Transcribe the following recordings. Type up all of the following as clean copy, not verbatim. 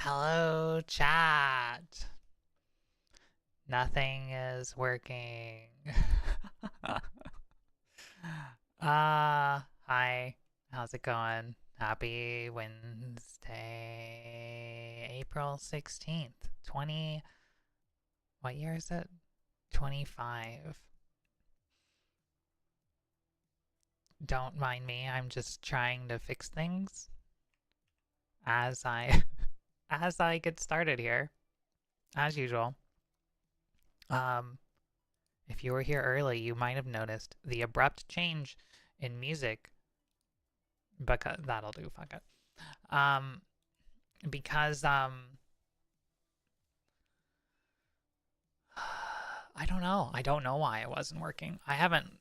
Hello, chat. Nothing is working. Hi. How's it going? Happy Wednesday, April 16th, 20. What year is it? 25. Don't mind me. I'm just trying to fix things as I as I get started here, as usual. If you were here early, you might have noticed the abrupt change in music. Because that'll do, fuck it. Because I don't know. I don't know why it wasn't working. I haven't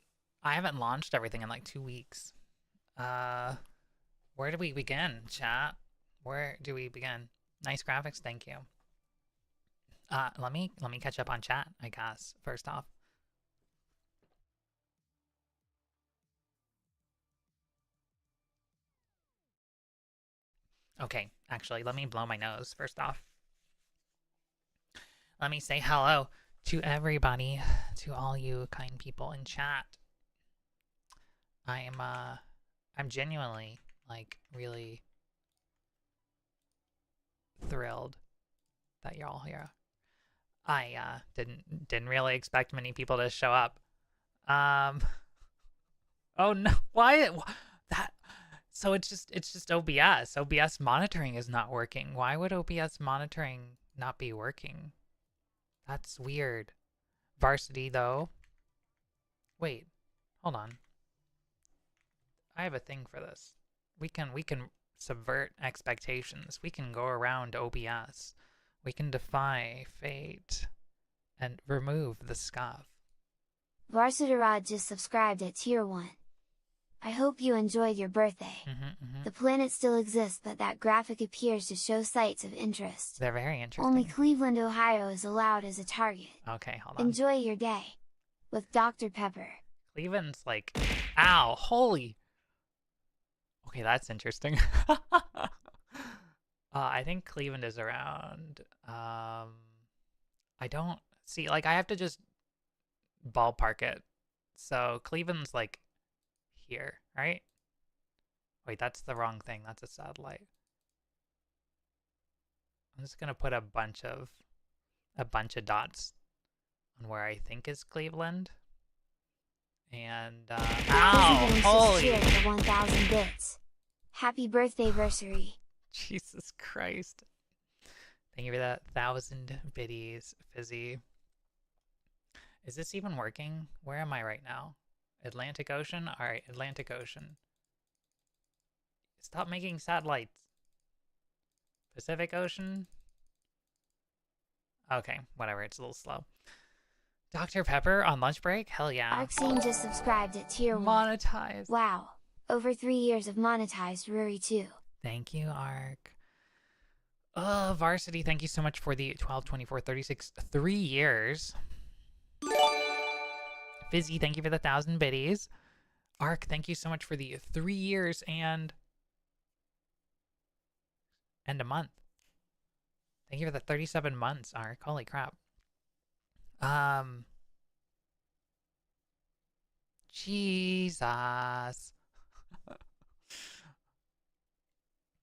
launched everything in like 2 weeks. Where do we begin, chat? Where do we begin? Nice graphics, thank you. Let me catch up on chat, I guess, first off. Okay, actually, let me blow my nose first off. Let me say hello to everybody, to all you kind people in chat. I'm genuinely, like, really thrilled that you're all here. I didn't really expect many people to show up. Oh no, why that? So it's just OBS. OBS monitoring is not working. Why would OBS monitoring not be working? That's weird. Varsity though. Wait, hold on. I have a thing for this. We can subvert expectations. We can go around OBS. We can defy fate and remove the scuff. Varsitarad just subscribed at tier 1. I hope you enjoyed your birthday. The planet still exists, but that graphic appears to show sites of interest. They're very interesting. Only Cleveland, Ohio is allowed as a target. Okay, hold on. Enjoy your day. With Dr. Pepper. Cleveland's like, ow, holy. Okay, that's interesting. I think Cleveland is around, I don't see, like, I have to just ballpark it. So Cleveland's like here, right? Wait, that's the wrong thing. That's a satellite. I'm just gonna put a bunch of dots on where I think is Cleveland. And ow, holy! For 1,000 bits. Happy birthday, versary. Jesus Christ! Thank you for that 1,000 biddies, Fizzy. Is this even working? Where am I right now? Atlantic Ocean? Alright, Atlantic Ocean. Stop making satellites. Pacific Ocean? Okay, whatever, it's a little slow. Dr. Pepper on lunch break? Hell yeah. Arxene just subscribed at tier 1. Monetized. Wow. Over 3 years of monetized Ruri too. Thank you, Ark. Varsity, thank you so much for the 12, 24, 36, 3 years. Fizzy, thank you for the 1,000 biddies. Ark, thank you so much for the 3 years and a month. Thank you for the 37 months, Ark. Holy crap. Jesus.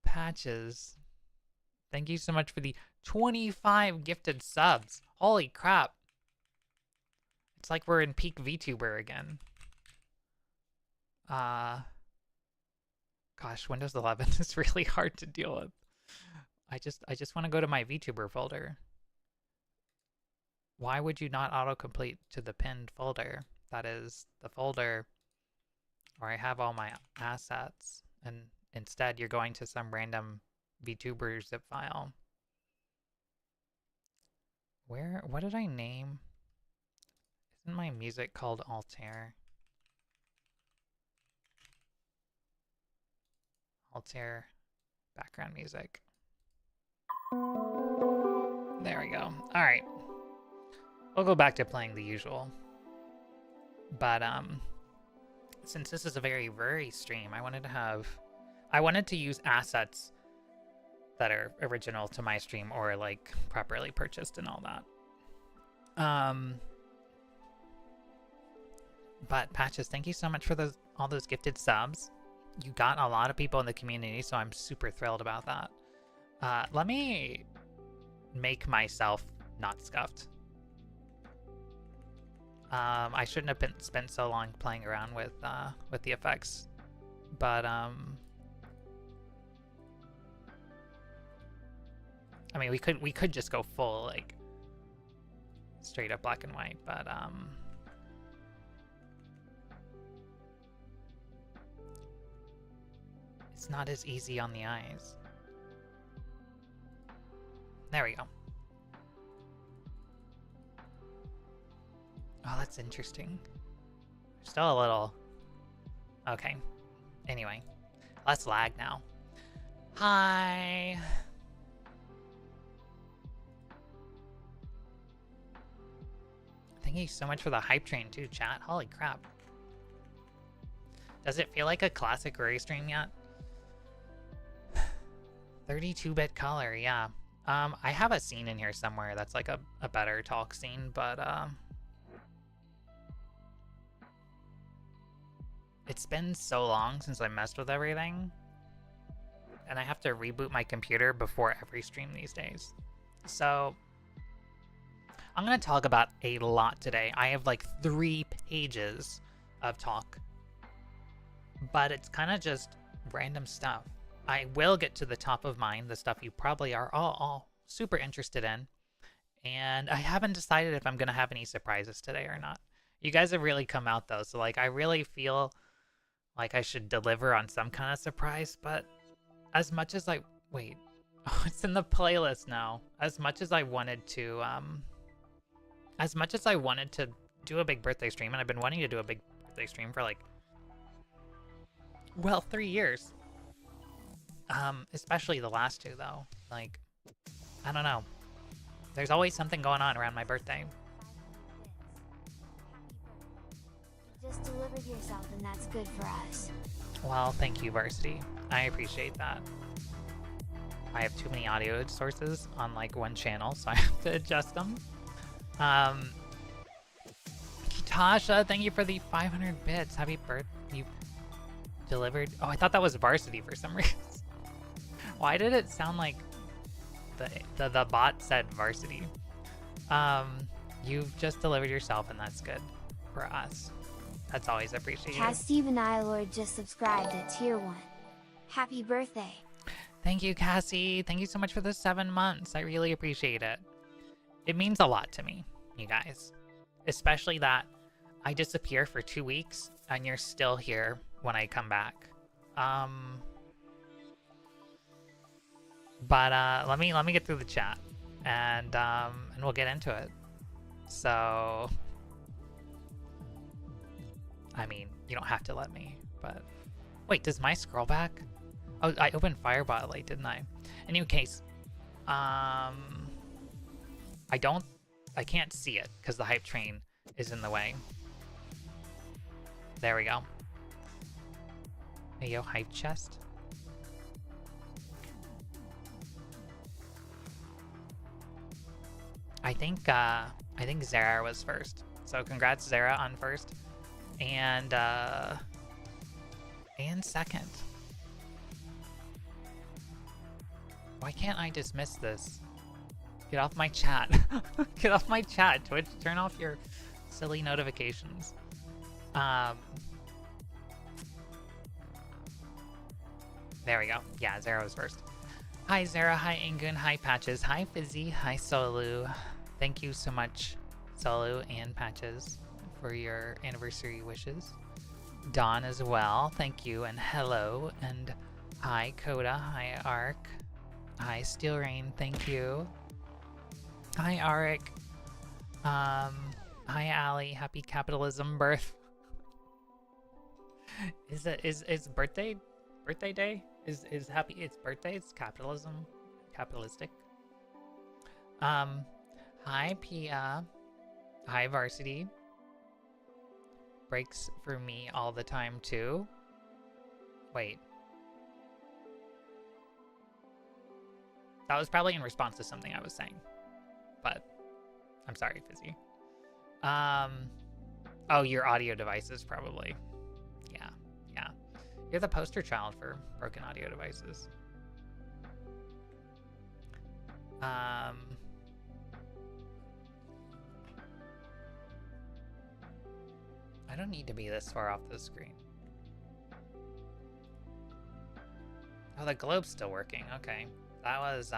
Patches. Thank you so much for the 25 gifted subs. Holy crap. It's like we're in peak VTuber again. Gosh, Windows 11 is really hard to deal with. I just want to go to my VTuber folder. Why would you not autocomplete to the pinned folder? That is the folder where I have all my assets, and instead you're going to some random VTuber zip file. What did I name? Isn't my music called Altair? Altair background music. There we go. All right. We'll go back to playing the usual. But since this is a very, very stream, I wanted to use assets that are original to my stream or like properly purchased and all that. But Patches, thank you so much for all those gifted subs. You got a lot of people in the community, so I'm super thrilled about that. Let me make myself not scuffed. I shouldn't have spent so long playing around with the effects, but I mean, we could just go full like straight up black and white, but it's not as easy on the eyes. There we go. Oh, that's interesting. Still a little... Okay. Anyway. Less lag now. Hi! Thank you so much for the hype train too, chat. Holy crap. Does it feel like a classic Rory stream yet? 32-bit color, yeah. I have a scene in here somewhere that's like a better talk scene, but it's been so long since I messed with everything, and I have to reboot my computer before every stream these days. So I'm gonna talk about a lot today. I have like 3 pages of talk, but it's kind of just random stuff. I will get to the top of mind, the stuff you probably are all super interested in, and I haven't decided if I'm gonna have any surprises today or not. You guys have really come out though, so like I really feel like I should deliver on some kind of surprise, but as much as wait, oh, it's in the playlist now. As much as I wanted to do a big birthday stream, and I've been wanting to do a big birthday stream for like, well, 3 years. Especially the last 2 though. Like, I don't know. There's always something going on around my birthday. Just delivered yourself, and that's good for us. Well, thank you, Varsity. I appreciate that. I have too many audio sources on like one channel, so I have to adjust them. Tasha, thank you for the 500 bits. Happy birthday. You delivered. Oh, I thought that was Varsity for some reason. Why did it sound like the bot said Varsity? You've just delivered yourself, and that's good for us. That's always appreciated. Cass Steven Ilord just subscribed at tier 1. Happy birthday. Thank you, Cassie. Thank you so much for the 7 months. I really appreciate it. It means a lot to me, you guys. Especially that I disappear for 2 weeks and you're still here when I come back. But let me get through the chat and we'll get into it. So I mean, you don't have to let me, but wait, does my scroll back? Oh, I opened Firebot late, didn't I? In any case, I can't see it because the hype train is in the way. There we go. Hey, yo, hype chest. I think Zara was first. So congrats Zara on first. And second. Why can't I dismiss this? Get off my chat. Get off my chat, Twitch. Turn off your silly notifications. There we go. Yeah, Zara was first. Hi, Zara. Hi, Ingun. Hi, Patches. Hi, Fizzy. Hi, Solu. Thank you so much, Solu and Patches, for your anniversary wishes. Dawn as well. Thank you. And hello. And hi, Coda. Hi, Ark. Hi, Steel Rain. Thank you. Hi, Arik. Hi, Ali. Happy capitalism birth. Is birthday day? Is happy? It's birthday. It's capitalism. Capitalistic. Hi, Pia. Hi, Varsity. Breaks for me all the time too. Wait. That was probably in response to something I was saying. But I'm sorry, Fizzy. Oh, your audio devices probably. Yeah. You're the poster child for broken audio devices. I don't need to be this far off the screen. Oh, the globe's still working. Okay. That was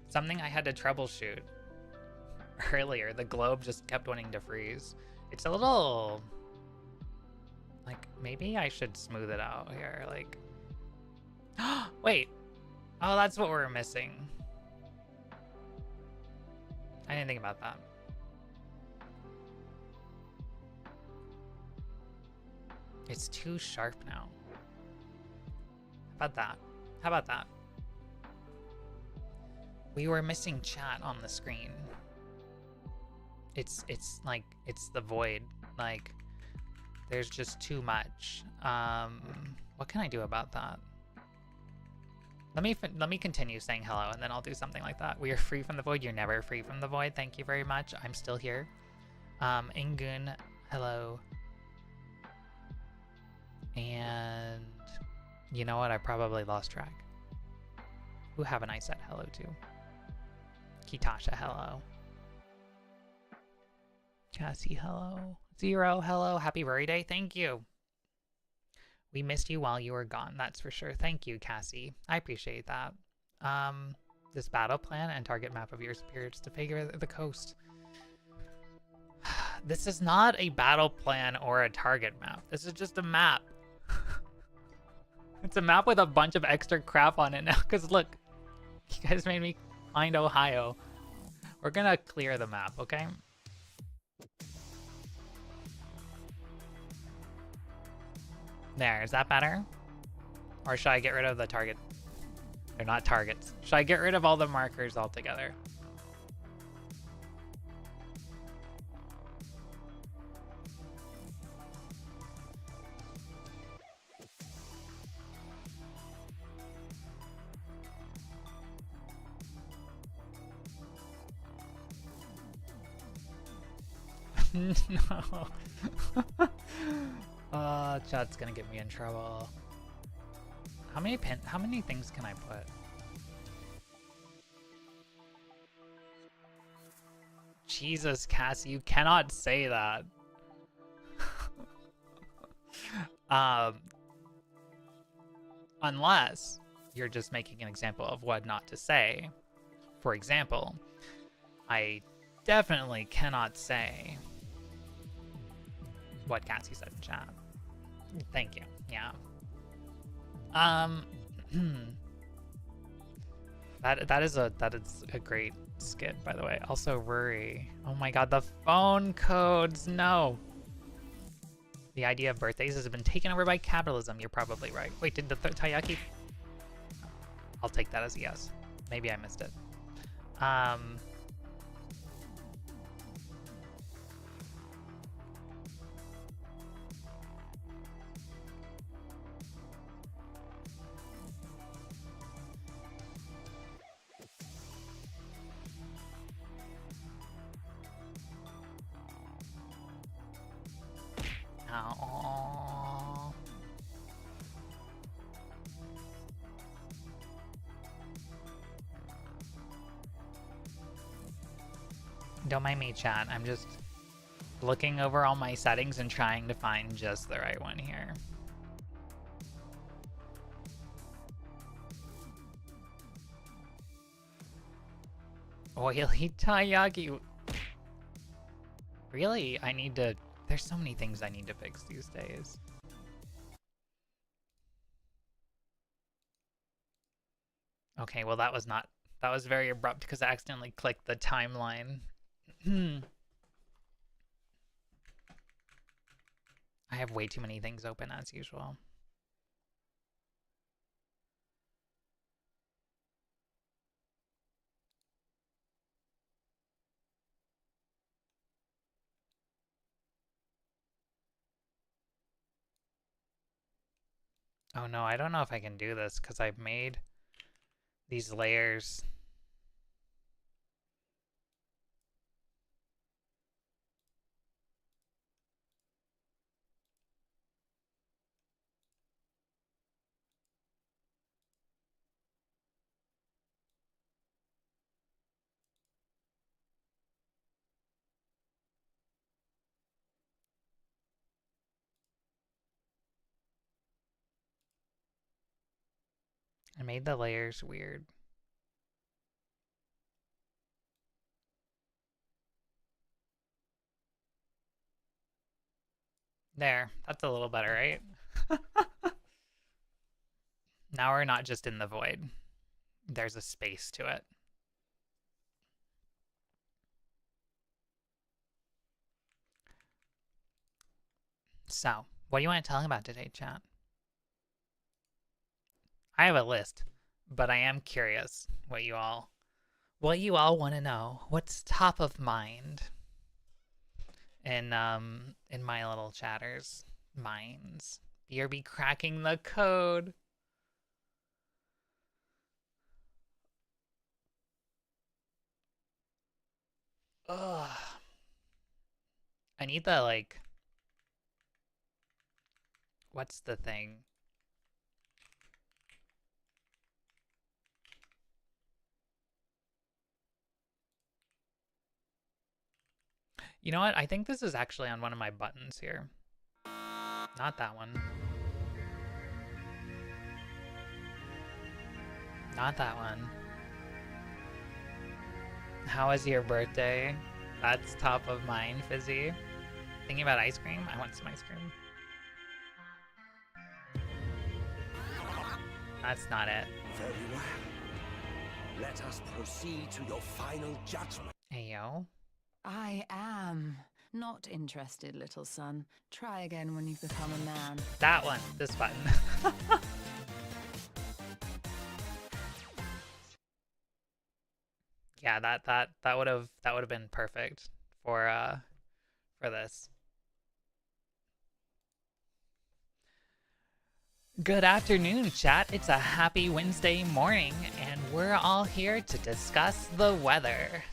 something I had to troubleshoot earlier. The globe just kept wanting to freeze. It's a little... like, maybe I should smooth it out here. Like... wait. Oh, that's what we're missing. I didn't think about that. It's too sharp now. How about that? How about that? We were missing chat on the screen. It's like, it's the void. Like, there's just too much. What can I do about that? Let me continue saying hello, and then I'll do something like that. We are free from the void. You're never free from the void. Thank you very much. I'm still here. Ingun, hello. And you know what? I probably lost track. Who haven't I said hello to? Kitasha, hello. Cassie, hello. Zero, hello. Happy birthday. Thank you. We missed you while you were gone, that's for sure. Thank you, Cassie. I appreciate that. This battle plan and target map of your spirits to figure the coast. This is not a battle plan or a target map. This is just a map. It's a map with a bunch of extra crap on it now, because look, you guys made me find Ohio. We're gonna clear the map, okay? There, is that better? Or should I get rid of the target? They're not targets. Should I get rid of all the markers altogether? No. Chat's gonna get me in trouble. How many things can I put? Jesus, Cassie, you cannot say that. Unless you're just making an example of what not to say. For example, I definitely cannot say what Cassie said in chat. Thank you. Yeah. That is a great skit, by the way. Also, Ruri. Oh my god, the phone codes. No. The idea of birthdays has been taken over by capitalism. You're probably right. Wait, did the Taiyaki? I'll take that as a yes. Maybe I missed it. Ow. Don't mind me, chat. I'm just looking over all my settings and trying to find just the right one here. Oily taiyaki. Really? I need to... There's so many things I need to fix these days. Okay, well that was not... That was very abrupt because I accidentally clicked the timeline. I have way too many things open as usual. Oh no, I don't know if I can do this because I've made these layers. I made the layers weird. There, that's a little better, right? Now we're not just in the void. There's a space to it. So, what do you want to tell about today, chat? I have a list, but I am curious what you all want to know. What's top of mind in my little chatters' minds? BRB cracking the code. Ugh. I need the, like... What's the thing? You know what? I think this is actually on one of my buttons here. Not that one. Not that one. How was your birthday? That's top of mind, Fizzy. Thinking about ice cream? I want some ice cream. That's not it. Very well. Let us proceed to your final judgment. Hey, yo. I am not interested, little son. Try again when you've become a man. That one. This button. Yeah, that would have been perfect for this. Good afternoon, chat. It's a happy Wednesday morning, and we're all here to discuss the weather.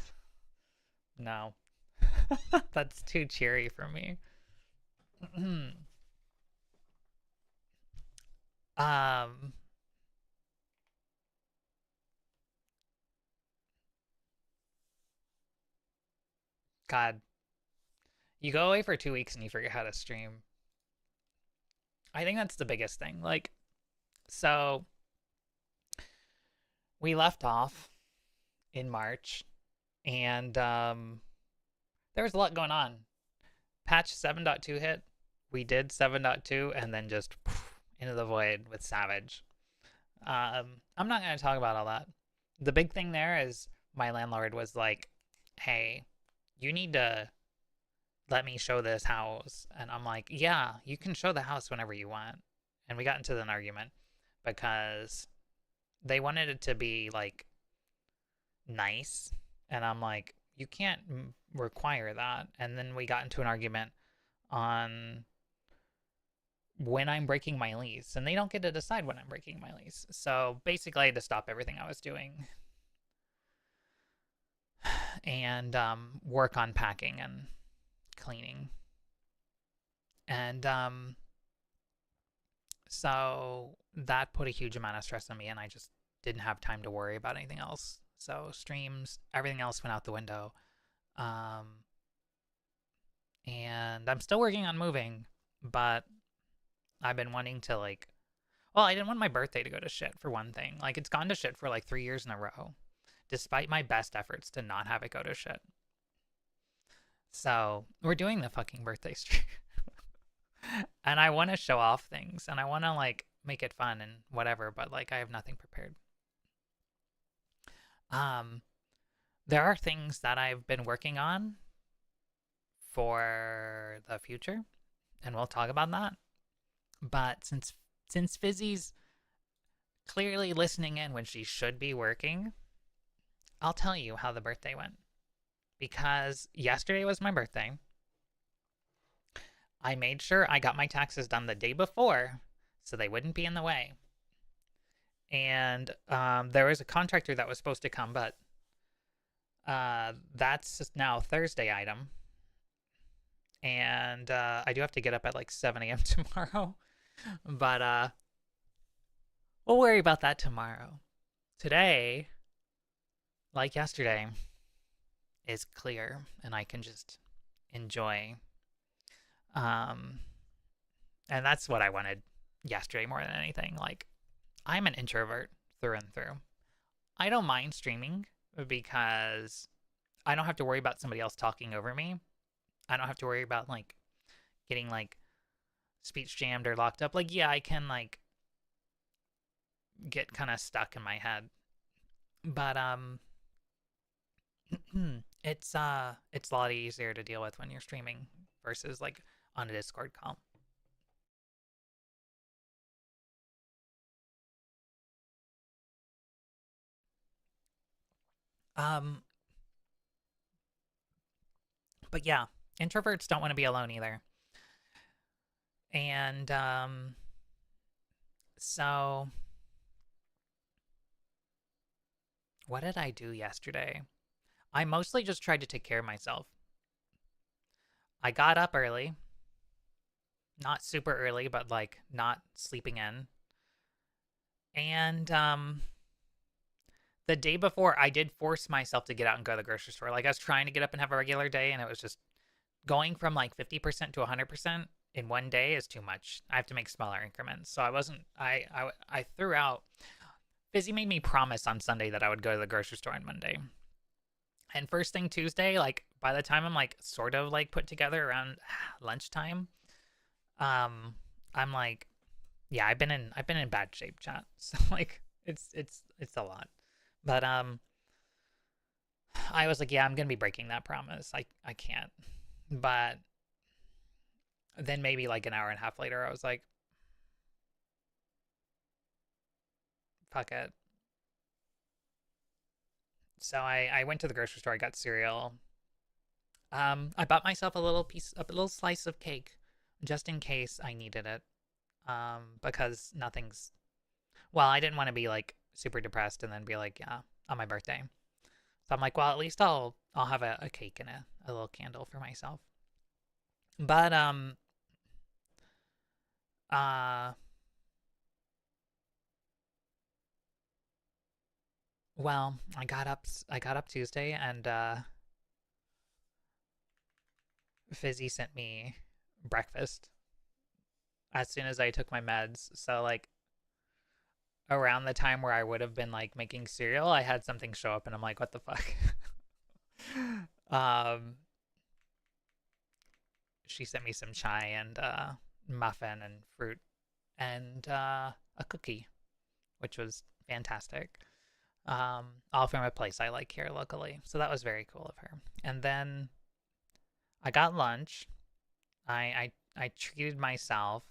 No. That's too cheery for me. God. You go away for 2 weeks and you forget how to stream. I think that's the biggest thing. Like, so we left off in March, and there was a lot going on. Patch 7.2 hit. We did 7.2 and then just into the void with Savage. I'm not going to talk about all that. The big thing there is my landlord was like, hey, you need to let me show this house. And I'm like, yeah, you can show the house whenever you want. And we got into an argument because they wanted it to be like nice. And I'm like, you can't require that. And then we got into an argument on when I'm breaking my lease. And they don't get to decide when I'm breaking my lease. So basically I had to stop everything I was doing and work on packing and cleaning. And so that put a huge amount of stress on me, and I just didn't have time to worry about anything else. So streams, everything else went out the window. And I'm still working on moving, but I've been wanting to, like, well, I didn't want my birthday to go to shit, for one thing. Like, it's gone to shit for like 3 years in a row, despite my best efforts to not have it go to shit. So we're doing the fucking birthday stream. And I want to show off things, and I want to, like, make it fun and whatever, but, like, I have nothing prepared. There are things that I've been working on for the future, and we'll talk about that. But since Fizzy's clearly listening in when she should be working, I'll tell you how the birthday went. Because yesterday was my birthday. I made sure I got my taxes done the day before so they wouldn't be in the way. And there was a contractor that was supposed to come, but that's now Thursday item. And I do have to get up at like 7 a.m. tomorrow. But we'll worry about that tomorrow. Today, like yesterday, is clear, and I can just enjoy. And that's what I wanted yesterday more than anything. Like, I'm an introvert through and through. I don't mind streaming because I don't have to worry about somebody else talking over me. I don't have to worry about, like, getting, like, speech jammed or locked up. Like, yeah, I can, like, get kind of stuck in my head. But, it's a lot easier to deal with when you're streaming versus, like, on a Discord call. But yeah, introverts don't want to be alone either. And, so what did I do yesterday? I mostly just tried to take care of myself. I got up early. Not super early, but, like, not sleeping in. And, the day before, I did force myself to get out and go to the grocery store. Like, I was trying to get up and have a regular day, and it was just going from, like, 50% to 100% in one day is too much. I have to make smaller increments. So I threw out. Fizzy made me promise on Sunday that I would go to the grocery store on Monday. And first thing Tuesday, like, by the time I'm, like, sort of, like, put together around lunchtime, I'm like, yeah, I've been in bad shape, chat. So, like, it's a lot. But I was like, yeah, I'm gonna be breaking that promise. I can't. But then maybe like an hour and a half later, I was like, fuck it. So I went to the grocery store. I got cereal. I bought myself a little slice of cake, just in case I needed it. Because nothing's. Well, I didn't want to be like super depressed and then be like, yeah, on my birthday. So I'm like, well, at least I'll have a cake and a little candle for myself. But well, I got up Tuesday, and Fizzy sent me breakfast as soon as I took my meds. So, like, around the time where I would have been, like, making cereal, I had something show up, and I'm like, what the fuck? She sent me some chai and muffin and fruit and a cookie, which was fantastic. All from a place I like here locally. So that was very cool of her. And then I got lunch. I treated myself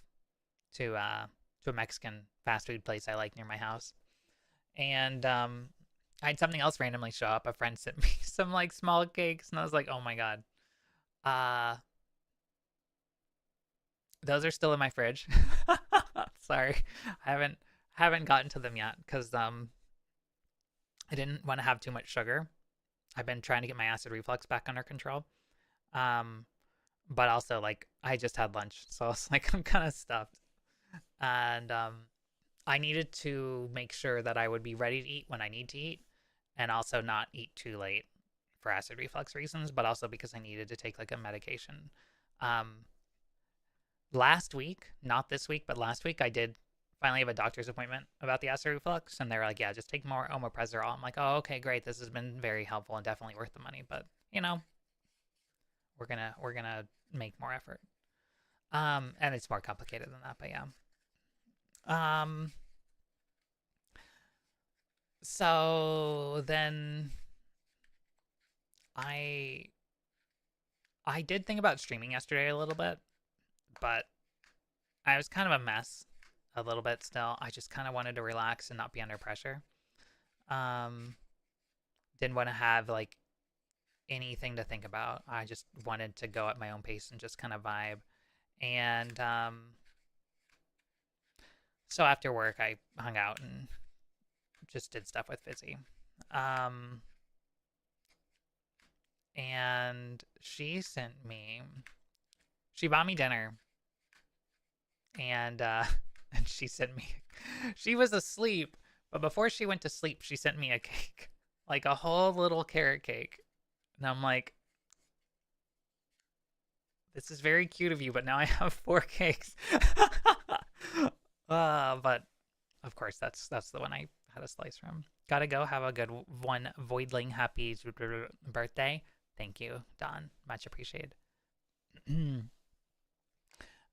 to a Mexican fast food place I like near my house. And I had something else randomly show up. A friend sent me some, like, small cakes, and I was like, oh my god. Those are still in my fridge. Sorry. I haven't gotten to them yet because I didn't want to have too much sugar. I've been trying to get my acid reflux back under control. but also like I just had lunch, so it's like I'm kind of stuffed. And I needed to make sure that I would be ready to eat when I need to eat, and also not eat too late for acid reflux reasons, but also because I needed to take like a medication. Um, Last week, not this week, but last week, I did finally have a doctor's appointment about the acid reflux, and they were like, "Yeah, just take more omeprazole." I'm like, "Oh, okay, great. This has been very helpful and definitely worth the money." But you know, we're gonna make more effort. And it's more complicated than that, but yeah. Um, so then I I did think about streaming yesterday a little bit, but I was kind of a mess a little bit still. I just kind of wanted to relax and not be under pressure. Um, didn't want to have like anything to think about. I just wanted to go at my own pace and just kind of vibe. And so after work, I hung out and just did stuff with Fizzy. Um, and she bought me dinner, and and she sent me, she was asleep, but before she went to sleep, she sent me a cake, like a whole little carrot cake. And I'm like, this is very cute of you, but now I have 4 cakes. But of course, that's the one I had a slice from. Gotta go. Have a good one, Voidling. Happy birthday. Thank you, Don. Much appreciated.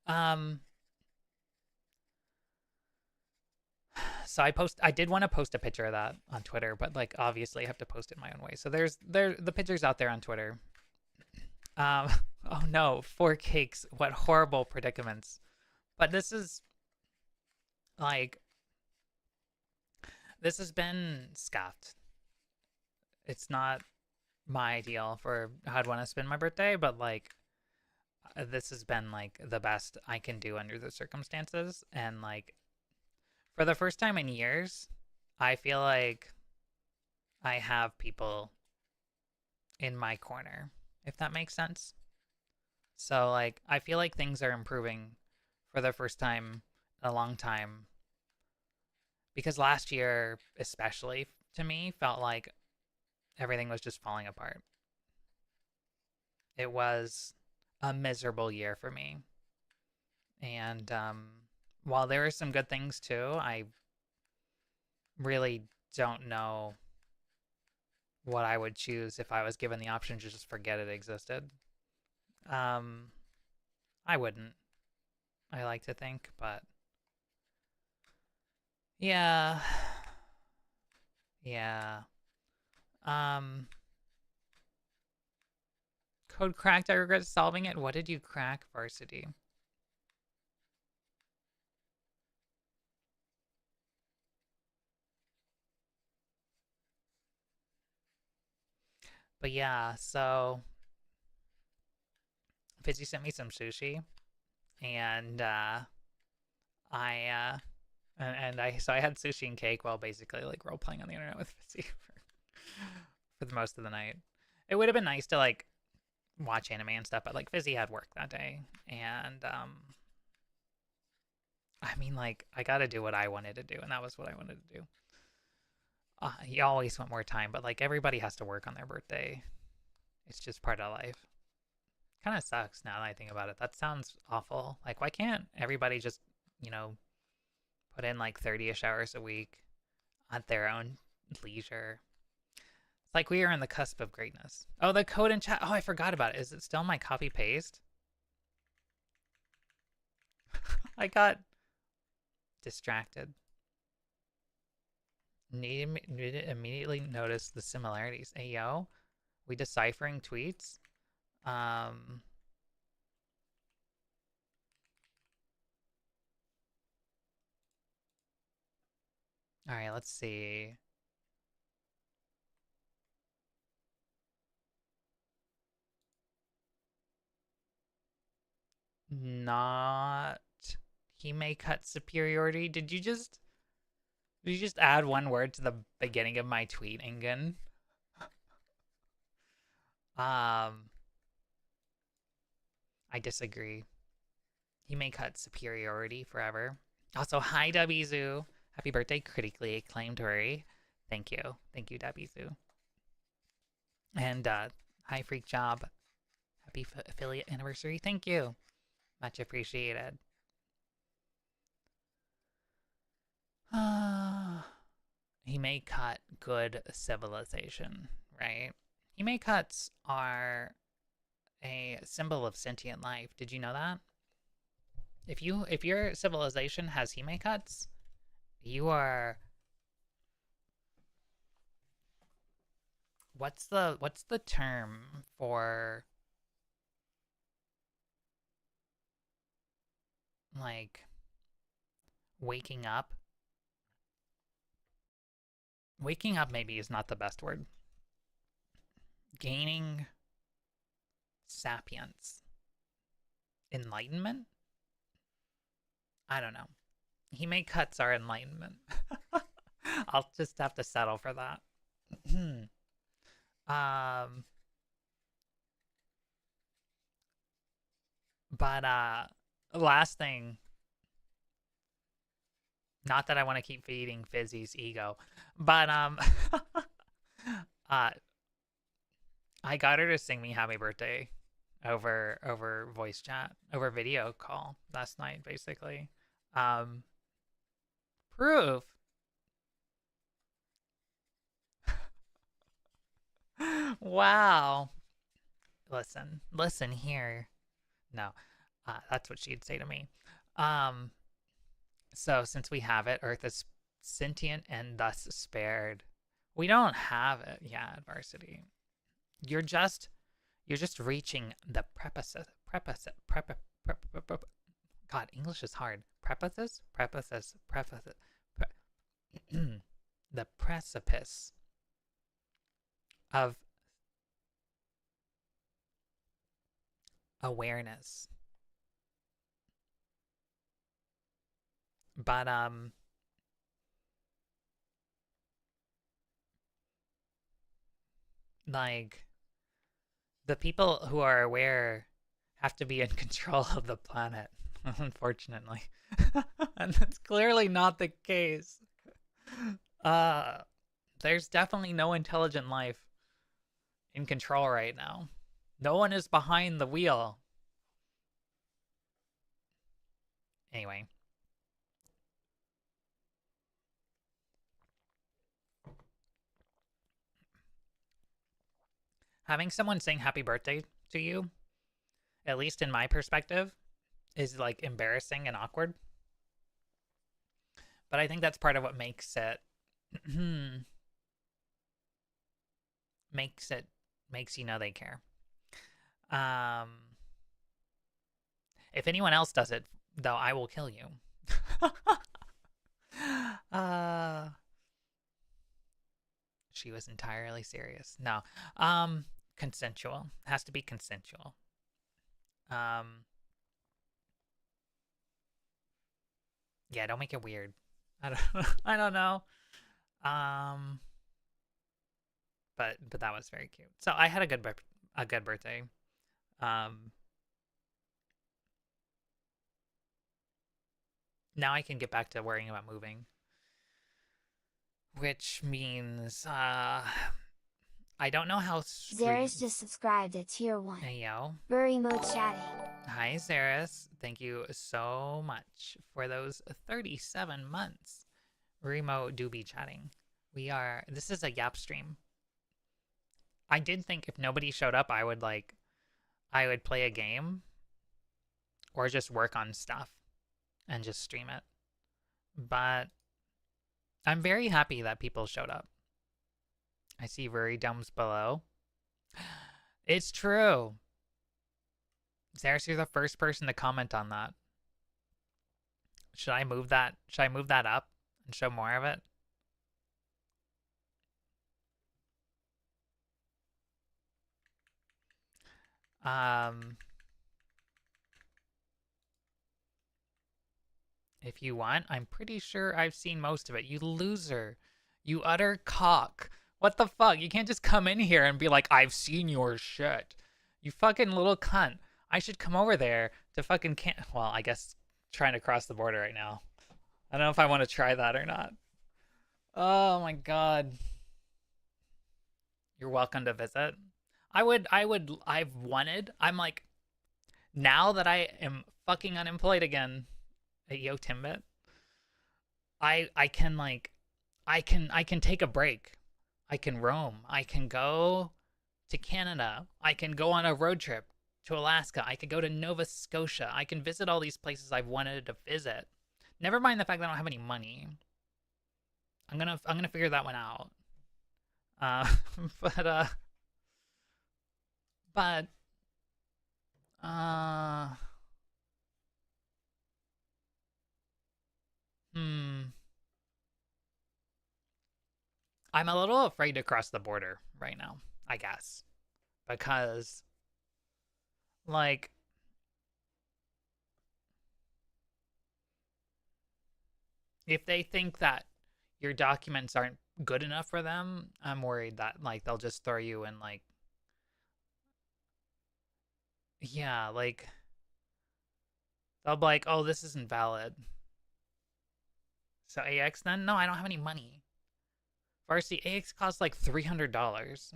um. So I did want to post a picture of that on Twitter, but like obviously I have to post it my own way. So the picture's out there on Twitter. Um. Oh no, 4 cakes. What horrible predicaments. But like this has been scuffed. It's not my ideal for how I'd want to spend my birthday, but like this has been like the best I can do under the circumstances. And like for the first time in years, I feel like I have people in my corner, if that makes sense. So like I feel like things are improving for the first time in a long time, because last year especially to me felt like everything was just falling apart. It was a miserable year for me. And while there are some good things too, I really don't know what I would choose if I was given the option to just forget it existed. I wouldn't. I like to think, but yeah. Yeah. Um Code cracked. I regret solving it. What did you crack, Varsity? But yeah, so Fizzy sent me some sushi, and I so I had sushi and cake while basically like role playing on the internet with Fizzy for the most of the night. It would have been nice to like watch anime and stuff, but like Fizzy had work that day, and I mean like I got to do what I wanted to do, and that was what I wanted to do. You always want more time, but like everybody has to work on their birthday. It's just part of life. Kind of sucks now that I think about it. That sounds awful. Like, why can't everybody just, you know, put in like 30-ish hours a week at their own leisure? It's like we are on the cusp of greatness. Oh, the code in chat. Oh, I forgot about it. Is it still my copy paste? I got distracted. Need to immediately notice the similarities. Hey, yo, we deciphering tweets? All right, let's see. Not he may cut superiority. Did you just add one word to the beginning of my tweet, Ingen? I disagree. Hime cut superiority forever. Also, hi Dabizu. Happy birthday, critically acclaimed Rory. Thank you. Thank you, Dabizu. And hi Freak Job. Happy affiliate anniversary. Thank you. Much appreciated. Hime cut good civilization, right? Hime cuts are a symbol of sentient life. Did you know that? If your civilization has hime cuts, you are what's the term for like waking up? Waking up maybe is not the best word. Gaining sapience. Enlightenment? I don't know. Hime cuts are enlightenment. I'll just have to settle for that. But last thing, not that I want to keep feeding Fizzy's ego, but I got her to sing me happy birthday over voice chat, over video call last night, basically. Proof. Wow. Listen here. No, that's what she'd say to me. So since we have it, Earth is sentient and thus spared. We don't have it yet, Varsity. You're just reaching the prepuces. God, English is hard. Prepuces. The precipice of awareness. But like the people who are aware have to be in control of the planet, unfortunately. And that's clearly not the case. There's definitely no intelligent life in control right now. No one is behind the wheel. Anyway. Having someone sing happy birthday to you, at least in my perspective, is like embarrassing and awkward. But I think that's part of what makes it makes you know they care. If anyone else does it, though, I will kill you. She was entirely serious. No. Consensual. Has to be consensual. Yeah, don't make it weird. I don't know. But that was very cute. So I had a good birthday. Now I can get back to worrying about moving. Which means I don't know how Zeris just subscribed at tier 1. Hey yo. Bury mode chatting. Hi Zeris. Thank you so much for those 37 months. Remo do be chatting. This is a Yap stream. I did think if nobody showed up, I would play a game or just work on stuff and just stream it. But I'm very happy that people showed up. I see Ruri Dumbs below. It's true. Zeris, you're the first person to comment on that. Should I move that? Should I move that up and show more of it? If you want, I'm pretty sure I've seen most of it. You loser. You utter cock. What the fuck? You can't just come in here and be like, I've seen your shit. You fucking little cunt. I should come over there to fucking well, I guess trying to cross the border right now. I don't know if I want to try that or not. Oh my god. You're welcome to visit. I'm like, now that I am fucking unemployed again at Yo Timbit, I can like, I can take a break. I can roam. I can go to Canada. I can go on a road trip to Alaska. I could go to Nova Scotia. I can visit all these places I've wanted to visit. Never mind the fact that I don't have any money. I'm gonna figure that one out. Uh, but but uh, I'm a little afraid to cross the border right now, I guess, because like if they think that your documents aren't good enough for them, I'm worried that like they'll just throw you in like, yeah, like they'll be like, oh, this isn't valid. So AX then? No, I don't have any money. Varsity AX costs like $300.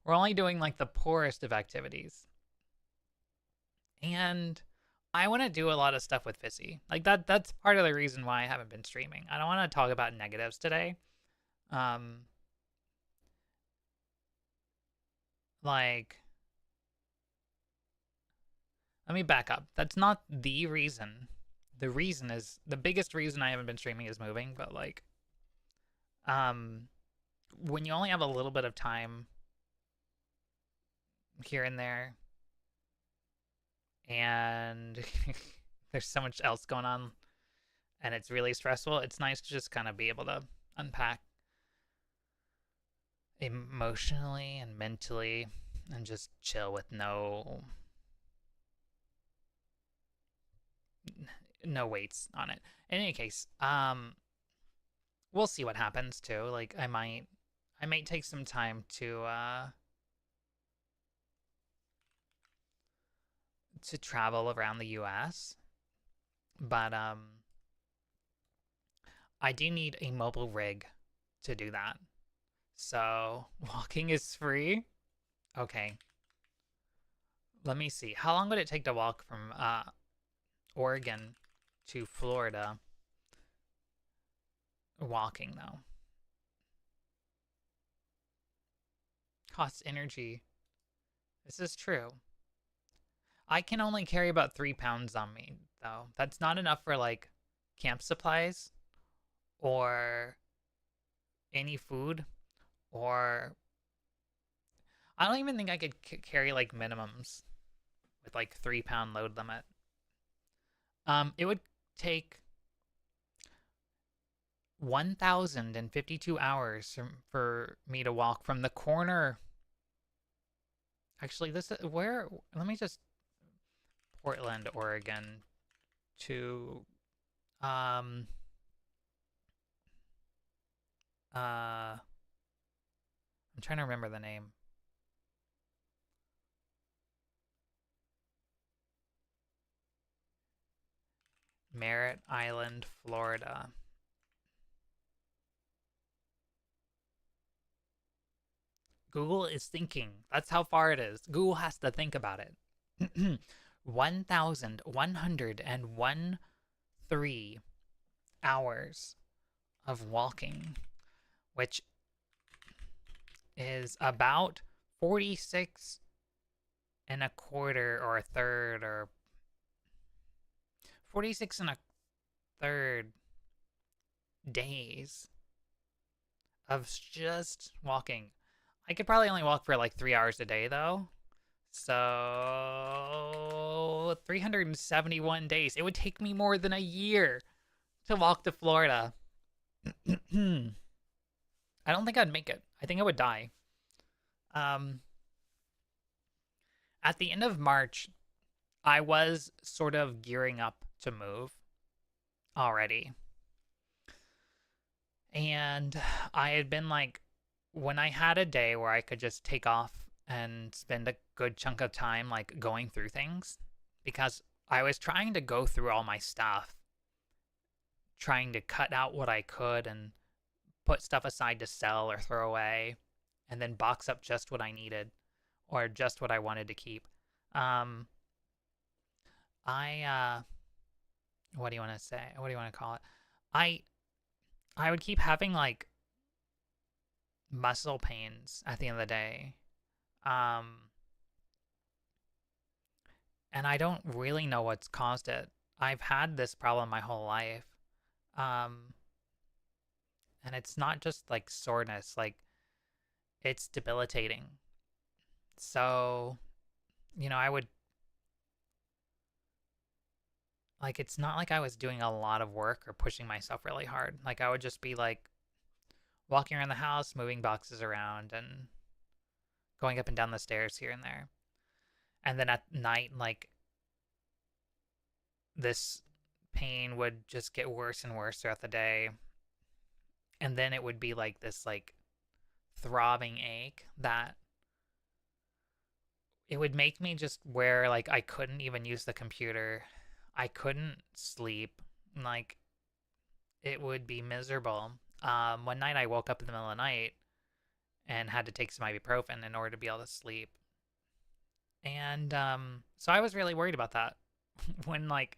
We're only doing like the poorest of activities. And I want to do a lot of stuff with Fizzy. Like that's part of the reason why I haven't been streaming. I don't want to talk about negatives today. Like, let me back up. That's not the reason. The reason is, the biggest reason I haven't been streaming is moving, but like, when you only have a little bit of time here and there, and there's so much else going on, and it's really stressful, it's nice to just kind of be able to unpack emotionally and mentally and just chill with no weights on it. In any case, we'll see what happens too. Like I might take some time to travel around the US, but I do need a mobile rig to do that. So walking is free. Okay, let me see, how long would it take to walk from Oregon to Florida? Walking though costs energy. This is true. I can only carry about 3 pounds on me though. That's not enough for like camp supplies or any food, or I don't even think I could carry like minimums with like 3 pound load limit. It would take 1,052 hours for me to walk from the corner. Actually, this is where, let me just, Portland, Oregon to I'm trying to remember the name. Merritt Island, Florida. Google is thinking. That's how far it is. Google has to think about it. 1,113 hours of walking, which is about 46 and a quarter or a third, or 46 and a third days of just walking. I could probably only walk for like 3 hours a day though. So 371 days. It would take me more than a year to walk to Florida. I don't think I'd make it. I think I would die. At the end of March, I was sort of gearing up to move already. And I had been like, when I had a day where I could just take off and spend a good chunk of time like going through things, because I was trying to go through all my stuff, trying to cut out what I could and put stuff aside to sell or throw away, and then box up just what I needed or just what I wanted to keep. I what do you want to say? What do you want to call it? I would keep having like muscle pains at the end of the day. And I don't really know what's caused it. I've had this problem my whole life. And it's not just like soreness, like it's debilitating. So, I would, like, it's not like I was doing a lot of work or pushing myself really hard. Like, I would just be like walking around the house, moving boxes around and going up and down the stairs here and there. And then at night, like, this pain would just get worse and worse throughout the day. And then it would be like this, like, throbbing ache that it would make me just where, like, I couldn't even use the computer. I couldn't sleep. Like, it would be miserable. One night I woke up in the middle of the night and had to take some ibuprofen in order to be able to sleep. And so I was really worried about that when, like,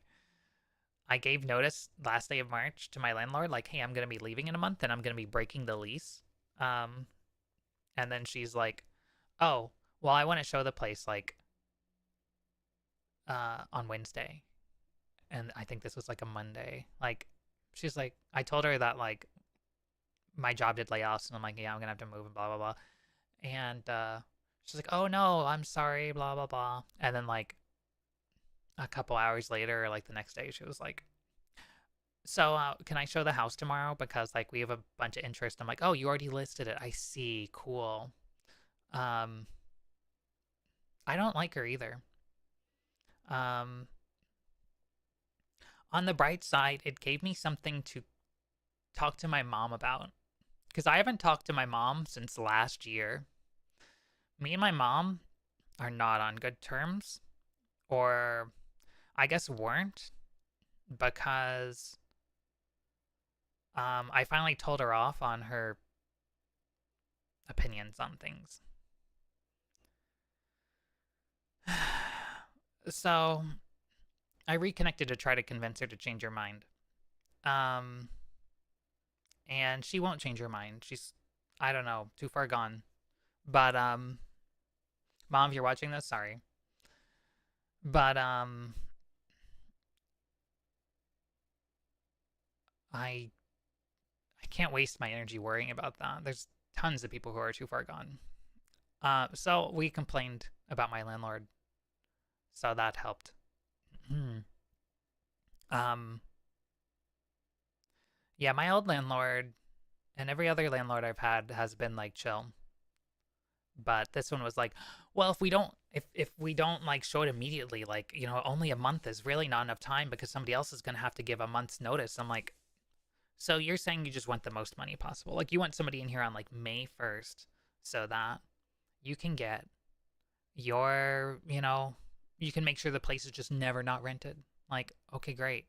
I gave notice last day of March to my landlord, like, hey, I'm going to be leaving in a month and I'm going to be breaking the lease. And then she's like, oh, well, I want to show the place, like, on Wednesday. And I think this was like a Monday. Like, she's like, I told her that, like, my job did layoffs, and I'm like, yeah, I'm gonna have to move and blah blah blah. And she's like, oh no, I'm sorry, blah blah blah. And then, like, a couple hours later, or like the next day, she was like, so can I show the house tomorrow, because like we have a bunch of interest. I'm like, oh, you already listed it, I see, cool. I don't like her either. On the bright side, it gave me something to talk to my mom about, because I haven't talked to my mom since last year. Me and my mom are not on good terms, or I guess weren't, because I finally told her off on her opinions on things. So I reconnected to try to convince her to change her mind. And she won't change her mind. She's, I don't know, too far gone. But Mom, if you're watching this, sorry. But I can't waste my energy worrying about that. There's tons of people who are too far gone. So we complained about my landlord, so that helped. Yeah, my old landlord and every other landlord I've had has been like chill. But this one was like, well, if we don't like show it immediately, like, only a month is really not enough time, because somebody else is going to have to give a month's notice. I'm like, so you're saying you just want the most money possible? Like, you want somebody in here on like May 1st so that you can get your, you can make sure the place is just never not rented. Like, okay, great.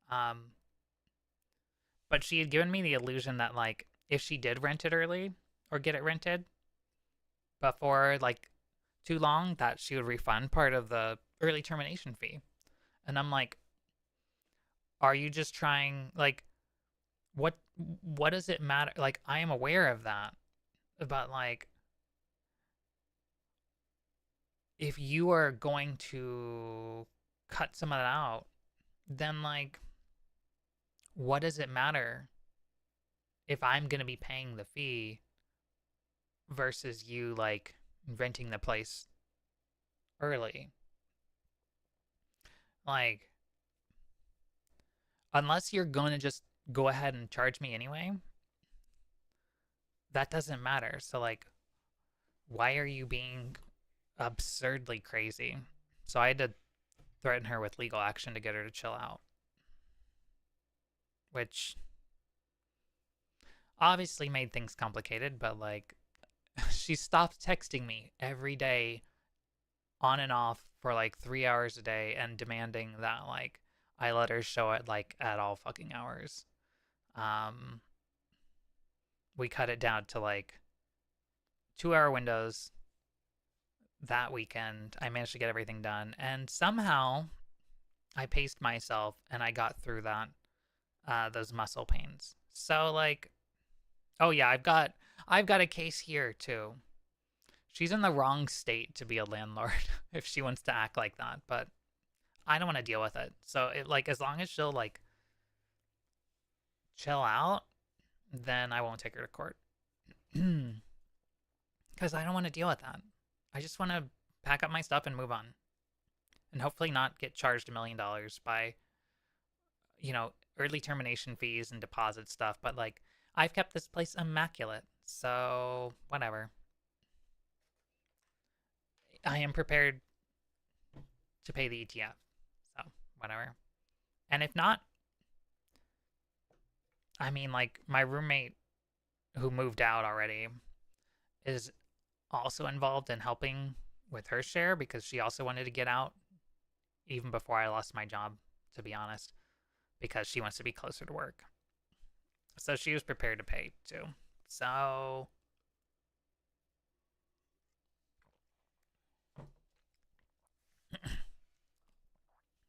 But she had given me the illusion that, like, if she did rent it early or get it rented before, like, too long, that she would refund part of the early termination fee. And I'm like, are you just trying, like, what does it matter? Like, I am aware of that, but, like, if you are going to cut some of that out, then, like, what does it matter if I'm going to be paying the fee versus you, like, renting the place early? Like, unless you're going to just go ahead and charge me anyway, that doesn't matter. So, like, why are you being absurdly crazy? So I had to threaten her with legal action to get her to chill out, which obviously made things complicated, but, like, she stopped texting me every day on and off for like 3 hours a day and demanding that like I let her show it like at all fucking hours. Um, we cut it down to like 2 hour windows that weekend. I managed to get everything done, and somehow I paced myself and I got through that those muscle pains. So like, oh yeah, I've got a case here too. She's in the wrong state to be a landlord if she wants to act like that, but I don't want to deal with it. So it like as long as she'll like chill out, then I won't take her to court. Because I don't want to deal with that. I just want to pack up my stuff and move on. And hopefully not get charged $1 million by, you know, early termination fees and deposit stuff. But like, I've kept this place immaculate. So, whatever. I am prepared to pay the ETF. So, whatever. And if not, I mean, like, my roommate who moved out already is also involved in helping with her share because she also wanted to get out even before I lost my job, to be honest, because she wants to be closer to work. So she was prepared to pay too. So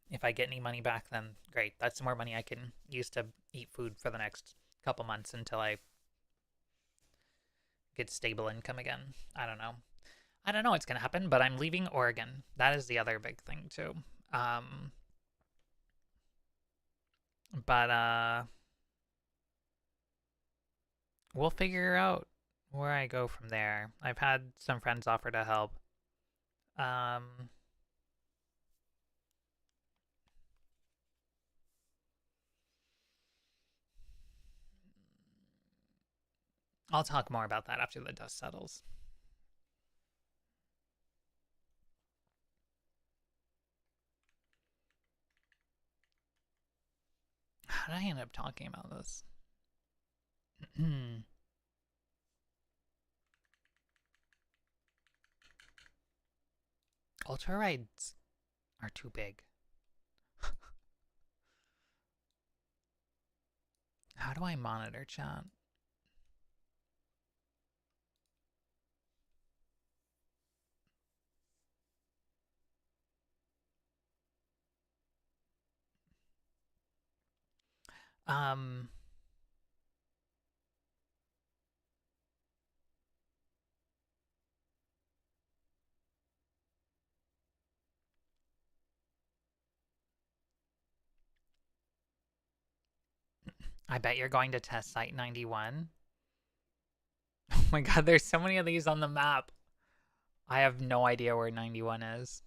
if I get any money back, then great. That's some more money I can use to eat food for the next couple months until I get stable income again. I don't know. I don't know what's going to happen, but I'm leaving Oregon. That is the other big thing too. But we'll figure out where I go from there. I've had some friends offer to help. I'll talk more about that after the dust settles. How did I end up talking about this? Ultra rides are too big. How do I monitor chat? I bet you're going to test site 91. Oh my god, there's so many of these on the map. I have no idea where 91 is.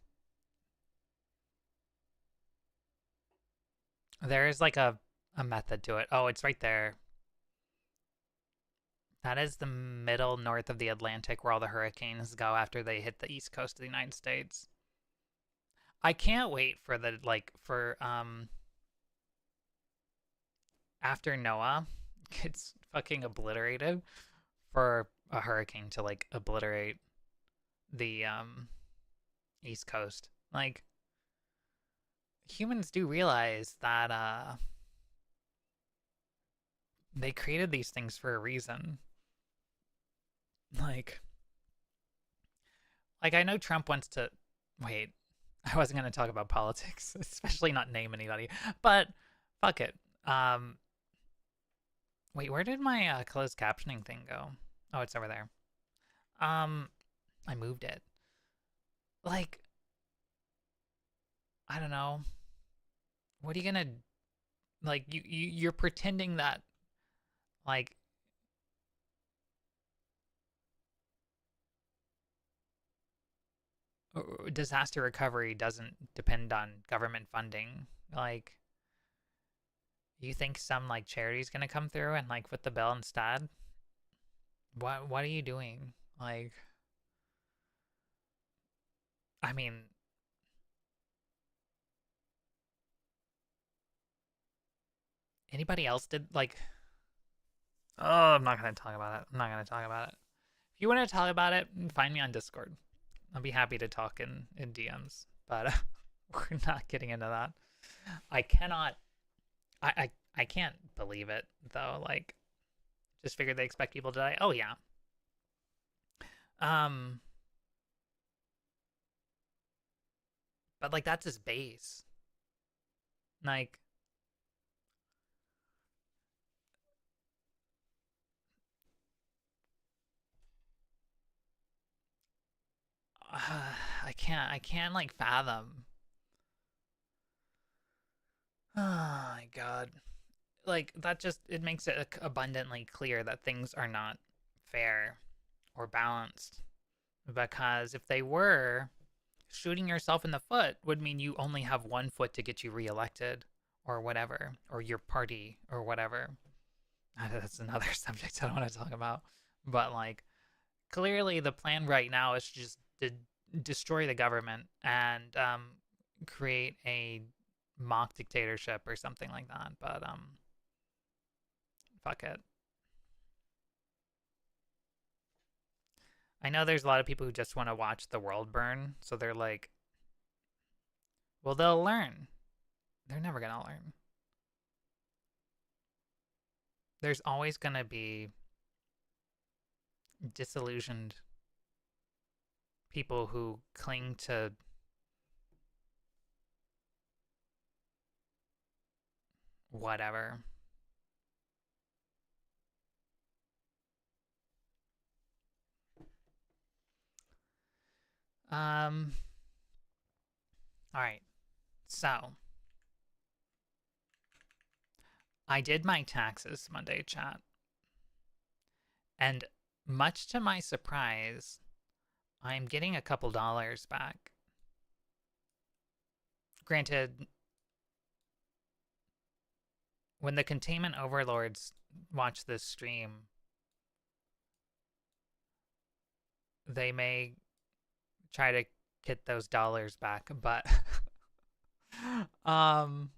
There is like a method to it. Oh, it's right there. That is the middle north of the Atlantic where all the hurricanes go after they hit the east coast of the United States. I can't wait for the, like, for, after Noah gets fucking obliterated, for a hurricane to, like, obliterate the, east coast. Like, humans do realize that, they created these things for a reason. Like I know Trump wants to, wait, I wasn't going to talk about politics, especially not name anybody, but fuck it. Wait, where did my closed captioning thing go? Oh, it's over there. I moved it. Like, I don't know. What are you gonna, like, you're pretending that, like, disaster recovery doesn't depend on government funding. Like, you think some, like, charity's gonna come through and, like, foot the bill instead? What are you doing? Like, I mean, anybody else did, like, oh, I'm not gonna talk about it. I'm not gonna talk about it. If you want to talk about it, find me on Discord. I'll be happy to talk in DMs. But we're not getting into that. I cannot. I can't believe it though. Like, just figured they expect people to die. Oh yeah. But like that's his base. Like, I can't like fathom. Oh my god. Like that just it makes it abundantly clear that things are not fair or balanced. Because if they were, shooting yourself in the foot would mean you only have one foot to get you reelected or whatever, or your party or whatever. That's another subject I don't want to talk about. But like clearly the plan right now is just to destroy the government and create a mock dictatorship or something like that. But fuck it. I know there's a lot of people who just want to watch the world burn, so they're like, well, they'll learn. They're never gonna learn. There's always gonna be disillusioned people who cling to whatever. All right. So, I did my taxes Monday, chat. And much to my surprise, I'm getting a couple dollars back. Granted, when the containment overlords watch this stream, they may try to get those dollars back, but I'm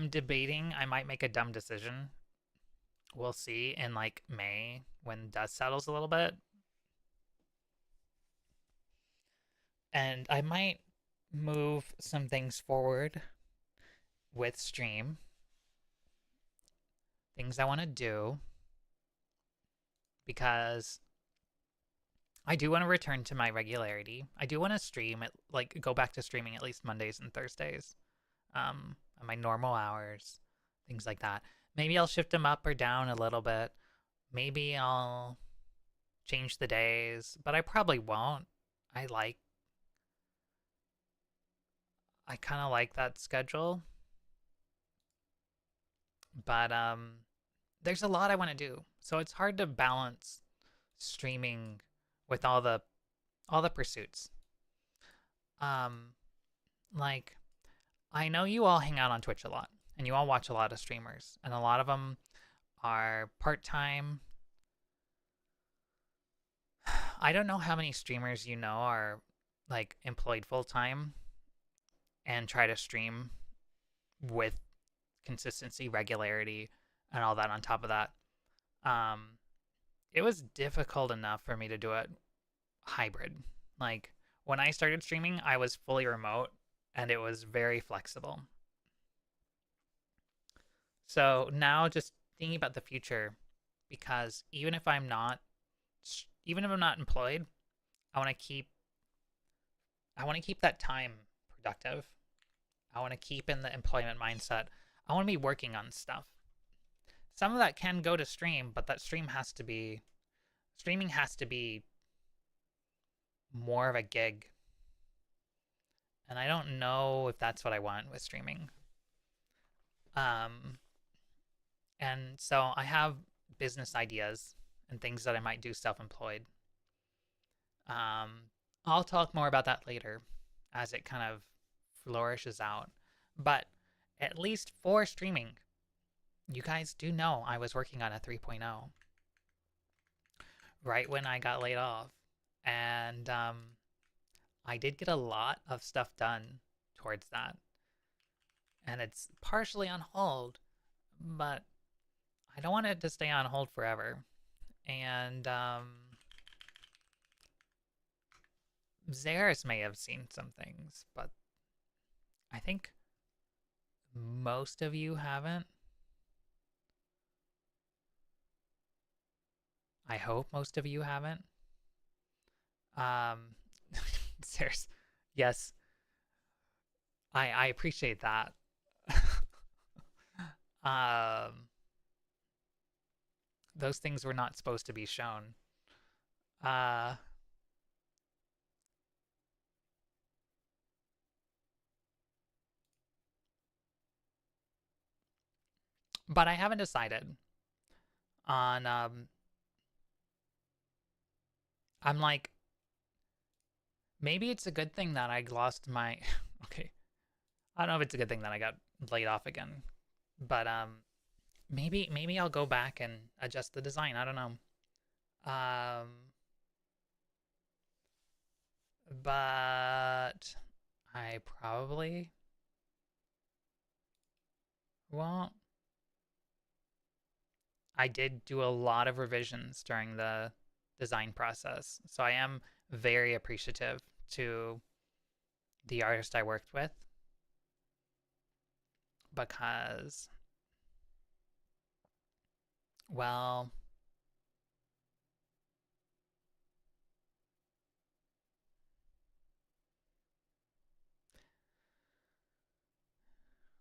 debating. I might make a dumb decision. We'll see in like May when dust settles a little bit. And I might move some things forward with stream. Things I want to do. Because I do want to return to my regularity. I do want to stream it, like go back to streaming at least Mondays and Thursdays. At my normal hours, things like that. Maybe I'll shift them up or down a little bit. Maybe I'll change the days, but I probably won't. I kind of like that schedule. But there's a lot I want to do. So it's hard to balance streaming with all the pursuits. Like I know you all hang out on Twitch a lot and you all watch a lot of streamers, and a lot of them are part-time. I don't know how many streamers you know are like employed full-time and try to stream with consistency, regularity, and all that on top of that. It was difficult enough for me to do it hybrid. Like when I started streaming, I was fully remote and it was very flexible. So now just thinking about the future, because even if I'm not employed, I want to keep that time productive. I want to keep in the employment mindset. I want to be working on stuff. Some of that can go to stream, but that streaming has to be more of a gig. And I don't know if that's what I want with streaming. And so I have business ideas and things that I might do self-employed. I'll talk more about that later as it kind of flourishes out. But at least for streaming, you guys do know I was working on a 3.0 right when I got laid off. And I did get a lot of stuff done towards that. and it's partially on hold, but I don't want it to stay on hold forever. And Zaris may have seen some things, but I think most of you haven't. I hope most of you haven't. Zaris, yes, I appreciate that. Those things were not supposed to be shown. But I haven't decided on, I'm like, maybe it's a good thing that I lost my, okay, I don't know if it's a good thing that I got laid off again, but, maybe I'll go back and adjust the design. I don't know. But I probably won't. I did do a lot of revisions during the design process, so I am very appreciative to the artist I worked with, because, well,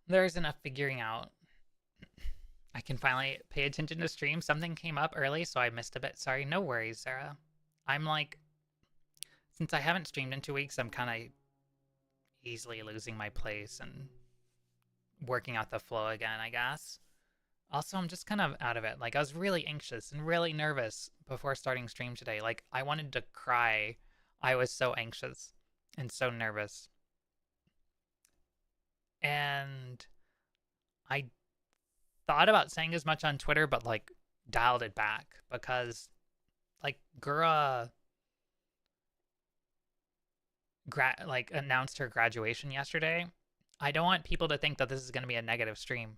there's enough figuring out. I can finally pay attention to stream. Something came up early, so I missed a bit. Sorry, no worries, Sarah. I'm like, since I haven't streamed in 2 weeks, I'm kind of easily losing my place and working out the flow again, I guess. Also, I'm just kind of out of it. Like, I was really anxious and really nervous before starting stream today. Like, I wanted to cry. I was so anxious and so nervous. And I thought about saying as much on Twitter, but, like, dialed it back because, like, Gura announced her graduation yesterday. I don't want people to think that this is going to be a negative stream.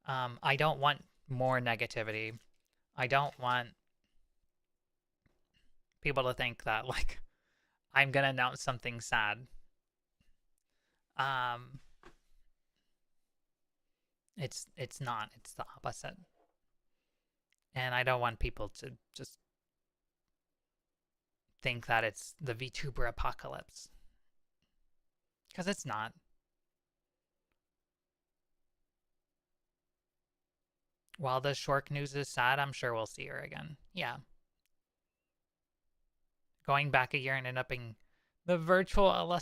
I don't want more negativity. I don't want people to think that, like, I'm going to announce something sad. It's not. It's the opposite. And I don't want people to just think that it's the VTuber apocalypse, because it's not. While the Shork news is sad, I'm sure we'll see her again. Yeah. Going back a year and ending up in the virtual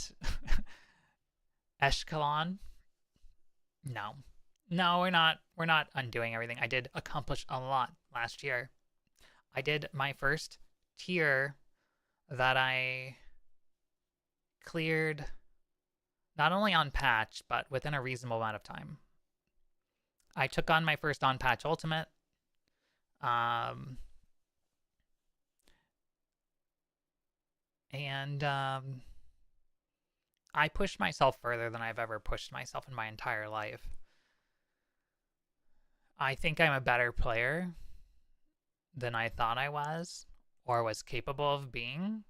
Eshkelon. No. No, we're not. We're not undoing everything. I did accomplish a lot last year. I did my first tier that I cleared not only on patch, but within a reasonable amount of time. I took on my first on patch ultimate. And I pushed myself further than I've ever pushed myself in my entire life. I think I'm a better player than I thought I was or was capable of being,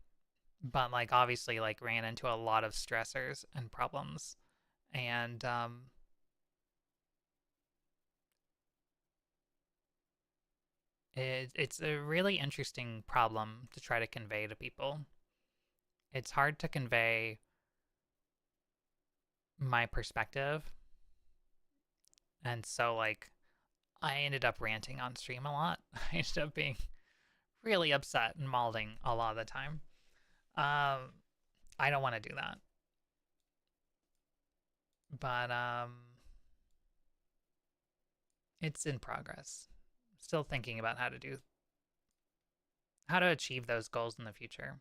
but, like, obviously, like, ran into a lot of stressors and problems, and it's a really interesting problem to try to convey to people. It's hard to convey my perspective, and so, like, I ended up ranting on stream a lot. I ended up being really upset and malding a lot of the time. I don't want to do that. But it's in progress. Still thinking about how to achieve those goals in the future.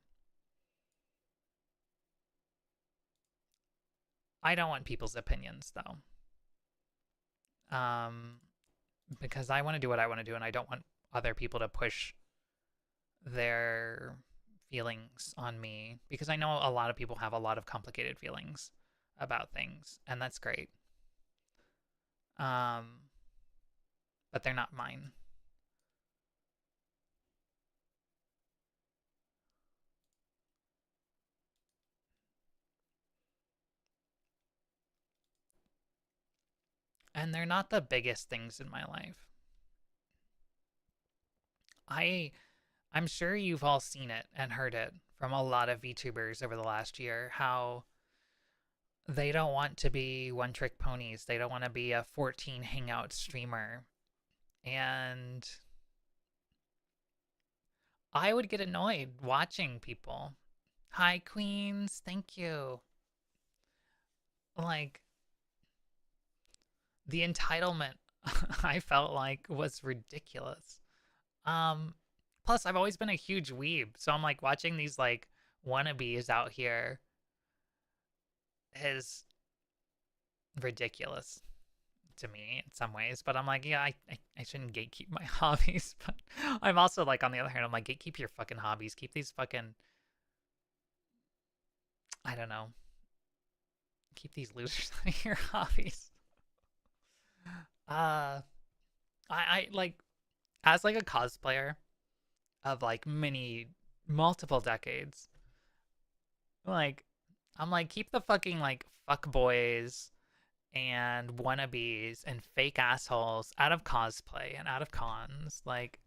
I don't want people's opinions, though. Because I want to do what I want to do, and I don't want other people to push their feelings on me, because I know a lot of people have a lot of complicated feelings about things, and that's great. But they're not mine. And they're not the biggest things in my life. I'm sure you've all seen it and heard it from a lot of VTubers over the last year, how they don't want to be one-trick ponies. They don't want to be a 14 hangout streamer. And I would get annoyed watching people. Hi, queens. Thank you. Like, the entitlement I felt like was ridiculous. Plus, I've always been a huge weeb, so I'm like watching these like wannabes out here is ridiculous to me in some ways. But I'm like, yeah, I shouldn't gatekeep my hobbies. But I'm also like, on the other hand, I'm like, gatekeep your fucking hobbies. Keep these fucking, I don't know, keep these losers out of your hobbies. I like, as like a cosplayer of like multiple decades, like, I'm like, keep the fucking like fuck boys and wannabes and fake assholes out of cosplay and out of cons. Like,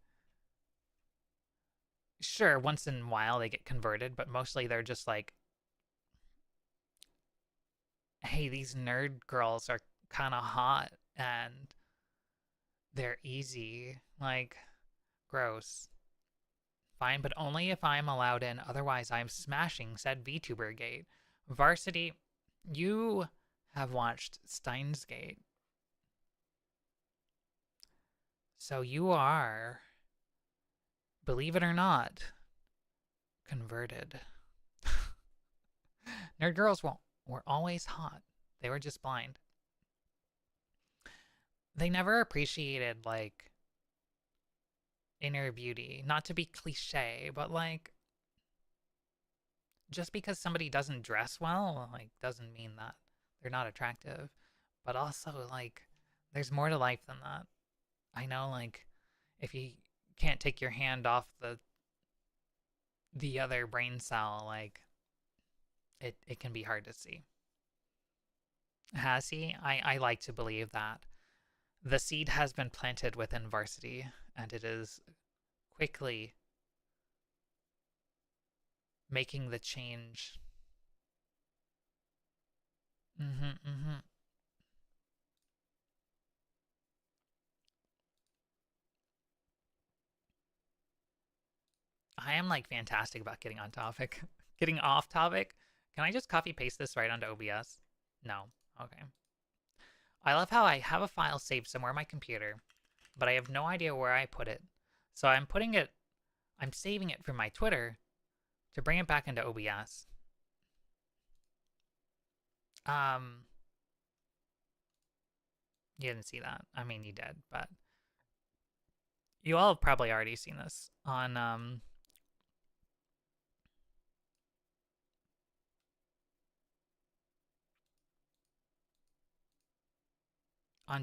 sure, once in a while they get converted, but mostly they're just like, hey, these nerd girls are kind of hot and they're easy. Like, gross. Fine, but only if I'm allowed in. Otherwise, I'm smashing said VTuber gate. Varsity, you have watched Steins Gate. So you are, believe it or not, converted. Nerd girls were always hot. They were just blind. They never appreciated, like, inner beauty. Not to be cliche, but, like, just because somebody doesn't dress well, like, doesn't mean that they're not attractive. But also, like, there's more to life than that. I know, like, if you can't take your hand off the other brain cell, like, it can be hard to see. Has he? I like to believe that the seed has been planted within Varsity, and it is quickly making the change. I am like fantastic about getting on topic. Getting off topic. Can I just copy paste this right onto OBS? No. Okay. I love how I have a file saved somewhere on my computer, but I have no idea where I put it. So I'm saving it from my Twitter to bring it back into OBS. You didn't see that. I mean, you did, but you all have probably already seen this on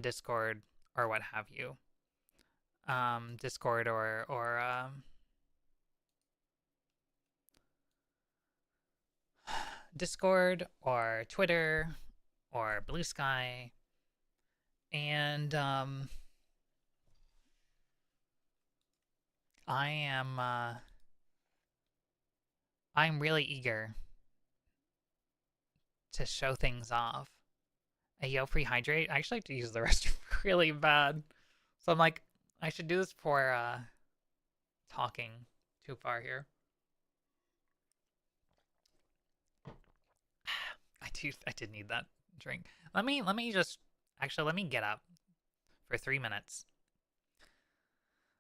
Discord or what have you. Discord or Discord or Twitter or Blue Sky. And I'm really eager to show things off. Hey, yo, free hydrate. I actually have to use the restroom really bad. So I'm like, I should do this before talking too far here. I did need that drink. Let me get up for 3 minutes.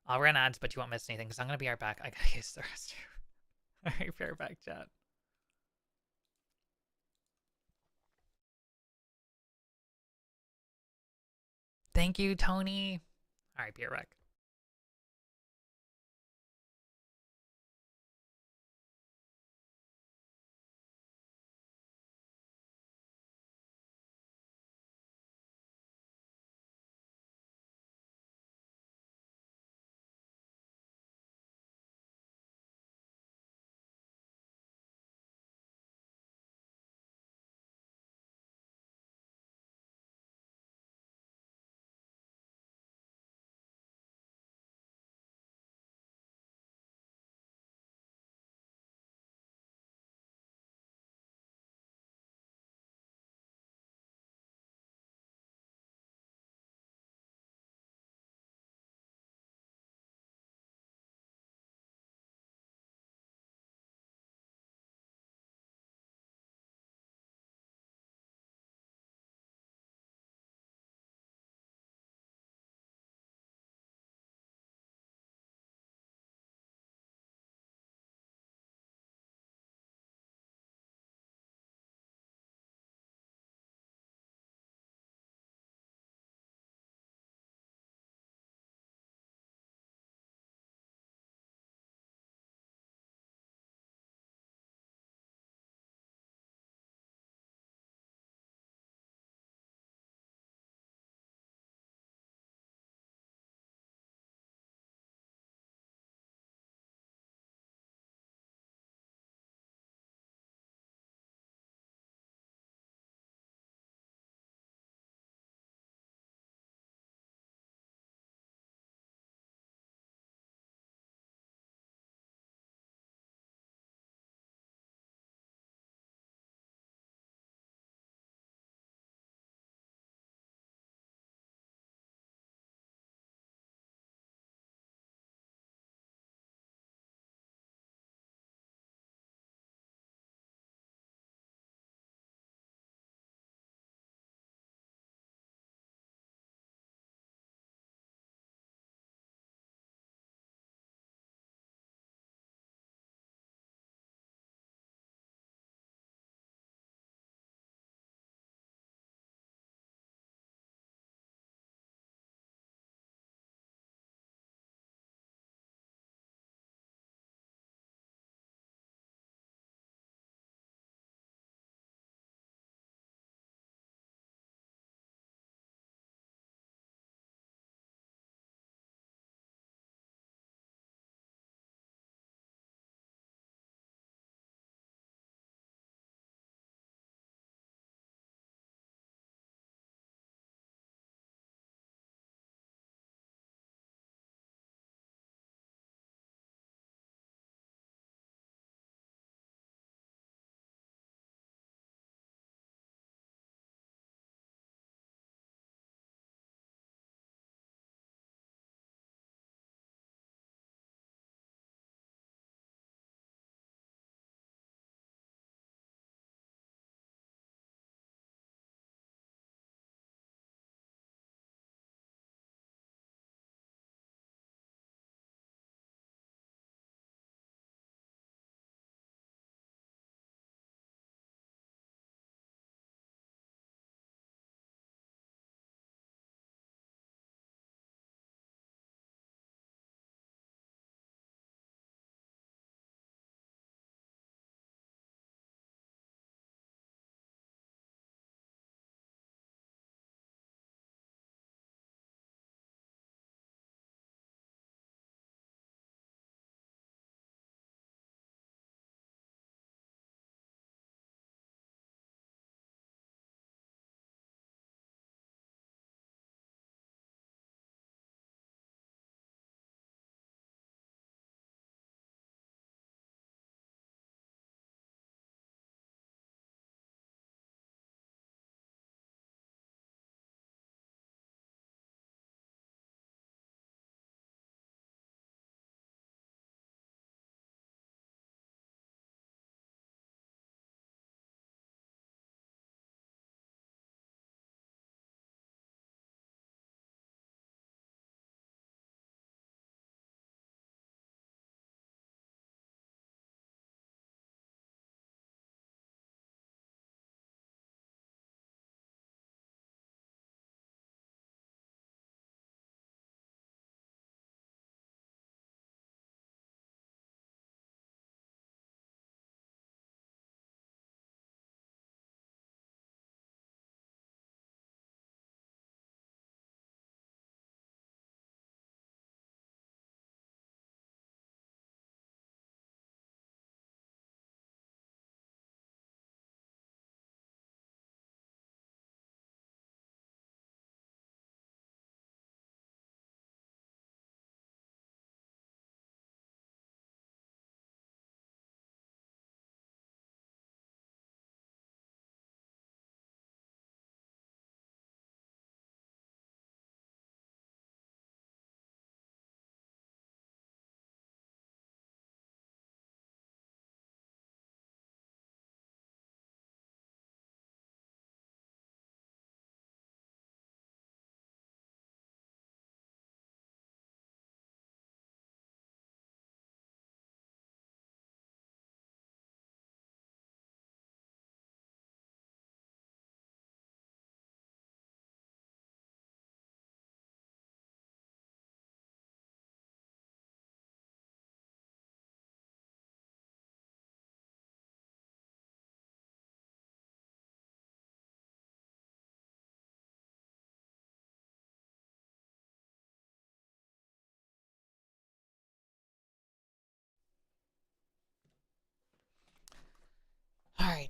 I'll run ads, but you won't miss anything because I'm gonna be right back. I gotta use the restroom. Alright, be right back, chat. Thank you, Tony. Alright, be right back.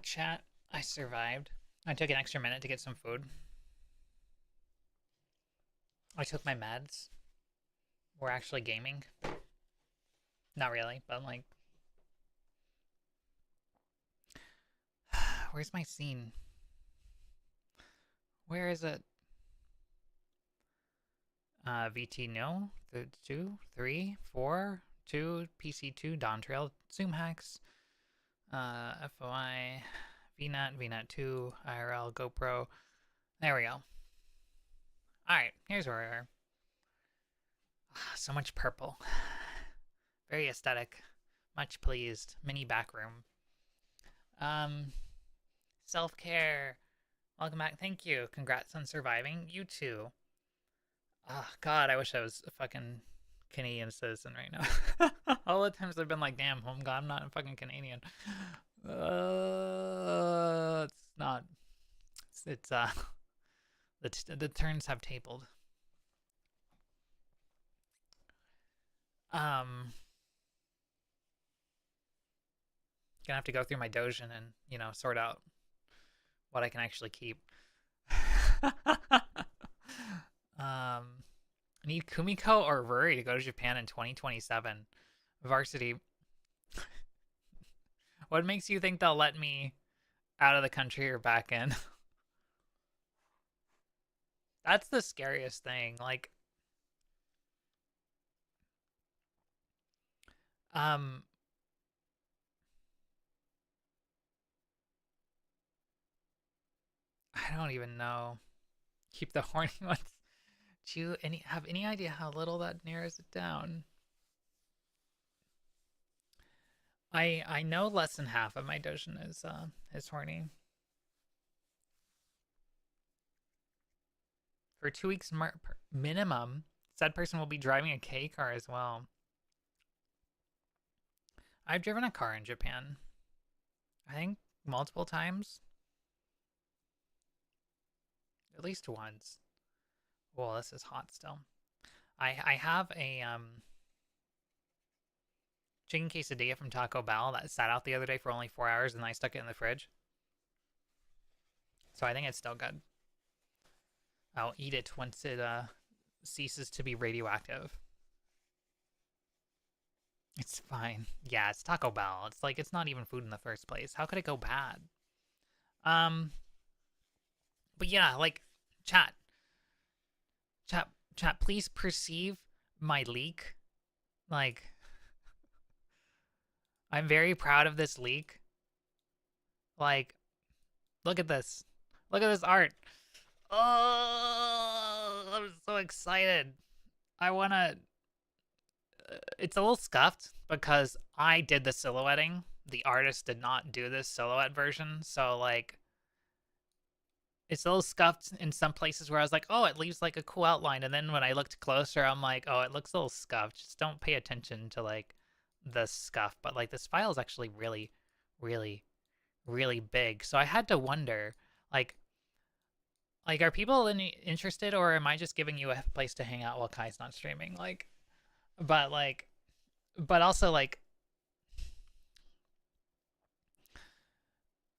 chat. I survived. I took an extra minute to get some food. I took my meds. We're actually gaming. Not really, but like... Where's my scene? Where is it? VT no. 2, 3, 4, 2, PC2, Dawn Trail, Zoom hacks, FOI, VNAT, VNAT2, IRL, GoPro. There we go. Alright, here's where we are. So much purple. Very aesthetic. Much pleased. Mini back room. Self-care. Welcome back. Thank you. Congrats on surviving. You too. Oh, God, I wish I was a fucking Canadian citizen right now. All the times I've been like, damn, home God, I'm not a fucking Canadian. It's not. It's the turns have tabled. Gonna have to go through my Dojin and, you know, sort out what I can actually keep. I need Kumiko or Ruri to go to Japan in 2027. Varsity. What makes you think they'll let me out of the country or back in? That's the scariest thing. Like, I don't even know. Keep the horny ones. Do you have any idea how little that narrows it down? I know less than half of my Dojin is horny. For 2 weeks minimum, said person will be driving a K car as well. I've driven a car in Japan. I think multiple times. At least once. Well, this is hot still. I have a chicken quesadilla from Taco Bell that sat out the other day for only 4 hours, and I stuck it in the fridge. So I think it's still good. I'll eat it once it ceases to be radioactive. It's fine. Yeah, it's Taco Bell. It's like, it's not even food in the first place. How could it go bad? But yeah, like, chat, please perceive my leak. Like, I'm very proud of this leak. Like, look at this. Look at this art. Oh, I'm so excited. I want to... It's a little scuffed because I did the silhouetting. The artist did not do this silhouette version. So, like, it's a little scuffed in some places where I was like, oh, it leaves, like, a cool outline. And then when I looked closer, I'm like, oh, it looks a little scuffed. Just don't pay attention to, like, the scuff. But, like, this file is actually really, really, really big. So I had to wonder, like, are people interested, or am I just giving you a place to hang out while Kai's not streaming? Like, but also, like,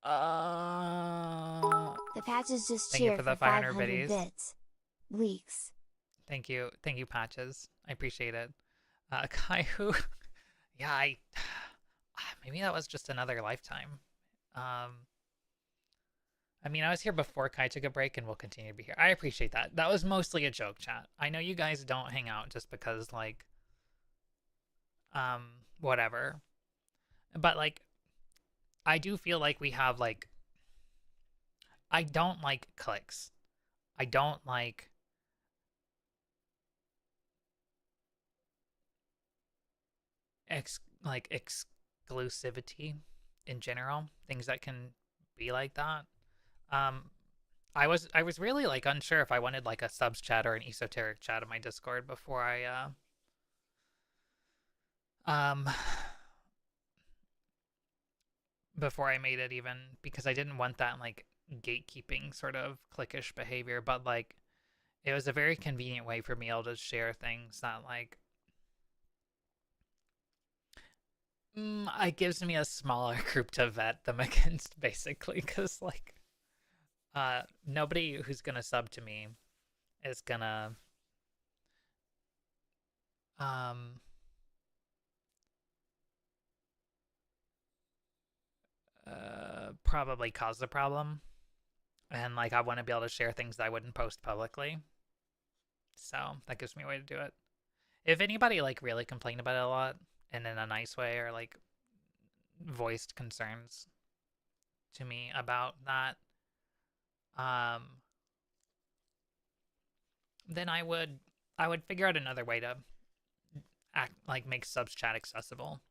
the patches just thank you cheered for the for 500 500 biddies. bits. Leaks. Thank you, Patches. I appreciate it. Kai, who? Yeah, maybe that was just another lifetime. I mean, I was here before Kai took a break, and we'll continue to be here. I appreciate that. That was mostly a joke, chat. I know you guys don't hang out just because, like, whatever. But, like, I do feel like we have, like, I don't like clicks. I don't like exclusivity in general. Things that can be like that. I was really, like, unsure if I wanted, like, a subs chat or an esoteric chat in my Discord before I made it, even, because I didn't want that, like, gatekeeping sort of cliquish behavior. But, like, it was a very convenient way for me able to share things that, like, It gives me a smaller group to vet them against, basically, because like, nobody who's gonna sub to me is gonna probably cause a problem, and like I want to be able to share things that I wouldn't post publicly, so that gives me a way to do it. If anybody like really complained about it a lot and in a nice way, or like voiced concerns to me about that, then I would figure out another way to make subs chat accessible.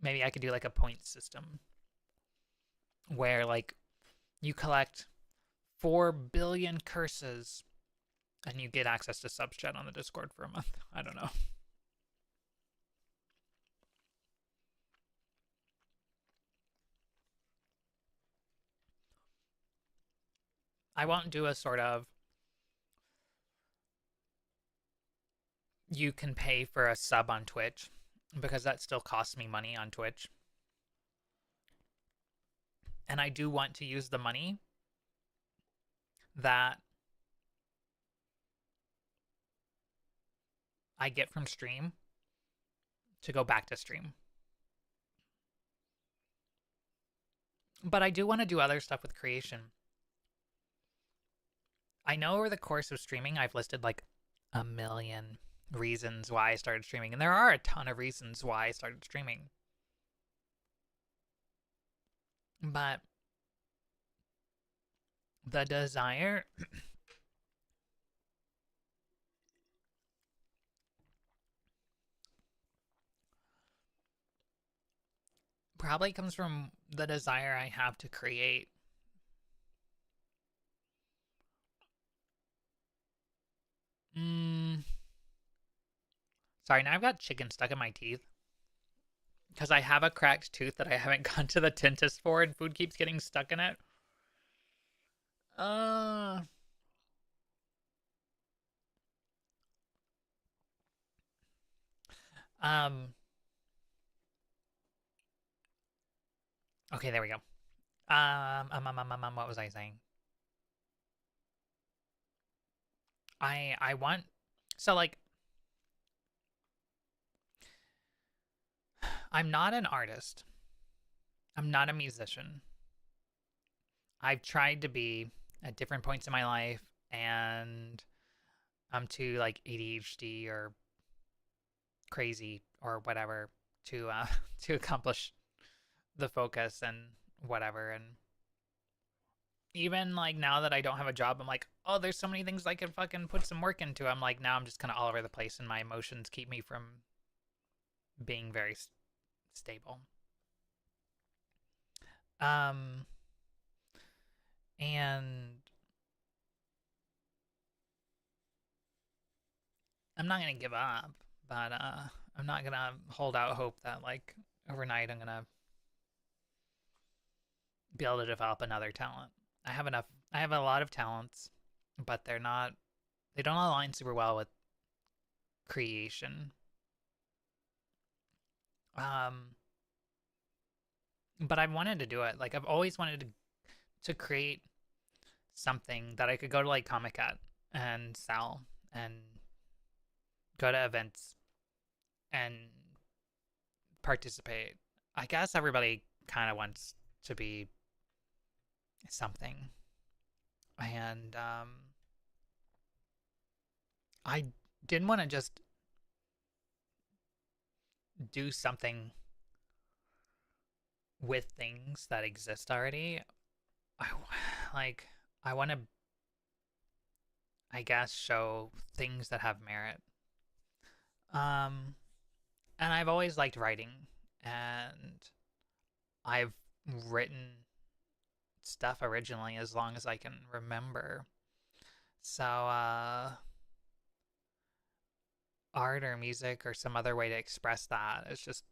Maybe I could do like a point system where like you collect 4 billion curses and you get access to subs chat on the Discord for a month. I don't know. I won't do a sort of you can pay for a sub on Twitch, because that still costs me money on Twitch. And I do want to use the money that I get from stream to go back to stream. But I do want to do other stuff with creation. I know over the course of streaming, I've listed like a million reasons why I started streaming, and there are a ton of reasons why I started streaming. But the desire probably comes from the desire I have to create. Sorry, now I've got chicken stuck in my teeth because I have a cracked tooth that I haven't gone to the dentist for, and food keeps getting stuck in it. Okay, there we go. What was I saying? I want, so like, I'm not an artist. I'm not a musician. I've tried to be at different points in my life, and I'm too like ADHD or crazy or whatever to to accomplish the focus and whatever. And even like now that I don't have a job, I'm like, oh, there's so many things I can fucking put some work into. I'm like, now I'm just kind of all over the place, and my emotions keep me from being very stable. And I'm not gonna give up, but I'm not gonna hold out hope that like overnight I'm gonna be able to develop another talent. I have a lot of talents, but they don't align super well with creation. But I've wanted to do it. Like I've always wanted to create something that I could go to like Comic-Con and sell and go to events and participate. I guess everybody kind of wants to be something. And I didn't want to just do something with things that exist already. I want to, I guess, show things that have merit. And I've always liked writing, and I've written stuff originally as long as I can remember. So, art or music or some other way to express that is just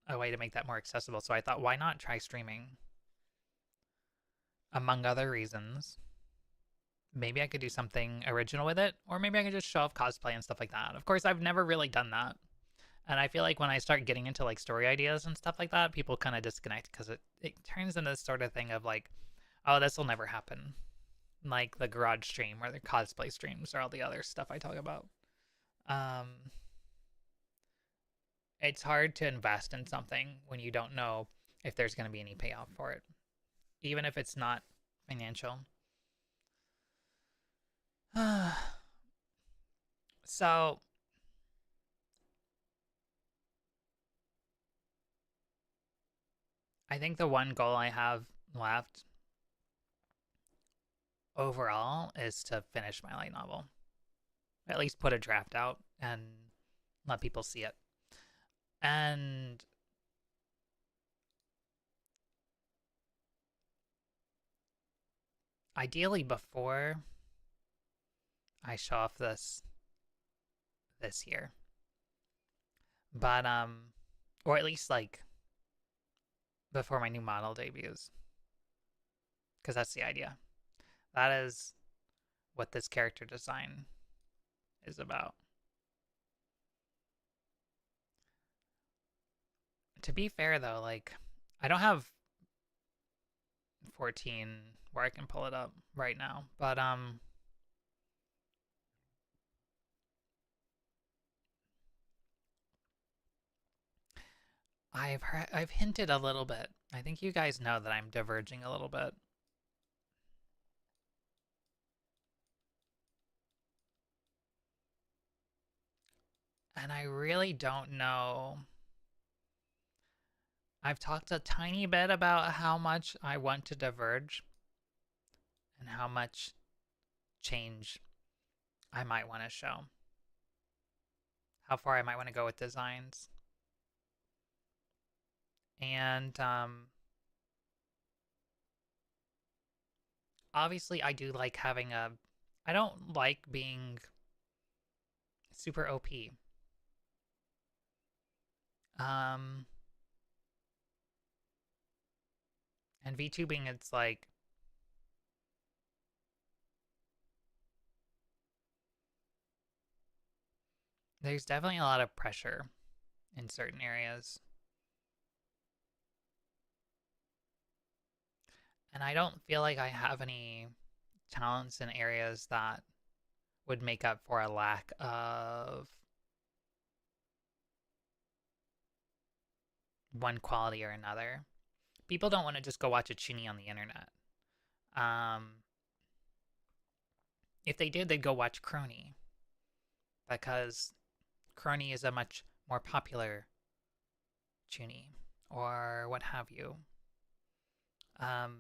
a way to make that more accessible. So I thought, why not try streaming? Among other reasons. Maybe I could do something original with it, or maybe I could just show off cosplay and stuff like that. Of course, I've never really done that. And I feel like when I start getting into like story ideas and stuff like that, people kind of disconnect because it turns into this sort of thing of like, oh, this will never happen. Like the garage stream or the cosplay streams or all the other stuff I talk about. It's hard to invest in something when you don't know if there's going to be any payoff for it, even if it's not financial. So I think the one goal I have left overall is to finish my light novel. At least put a draft out and let people see it. And ideally before I show off this year. But or at least like before my new model debuts. Because that's the idea. That is what this character design is about. To be fair though, like I don't have 14 where I can pull it up right now, but I've hinted a little bit. I think you guys know that I'm diverging a little bit. And I really don't know. I've talked a tiny bit about how much I want to diverge and how much change I might want to show. How far I might want to go with designs. And obviously I do like having a... I don't like being super OP. And VTubing, it's like... There's definitely a lot of pressure in certain areas. And I don't feel like I have any talents in areas that would make up for a lack of one quality or another. People don't want to just go watch a Chuny on the internet. If they did, they'd go watch Crony. Because Crony is a much more popular Chuny. Or what have you. I'm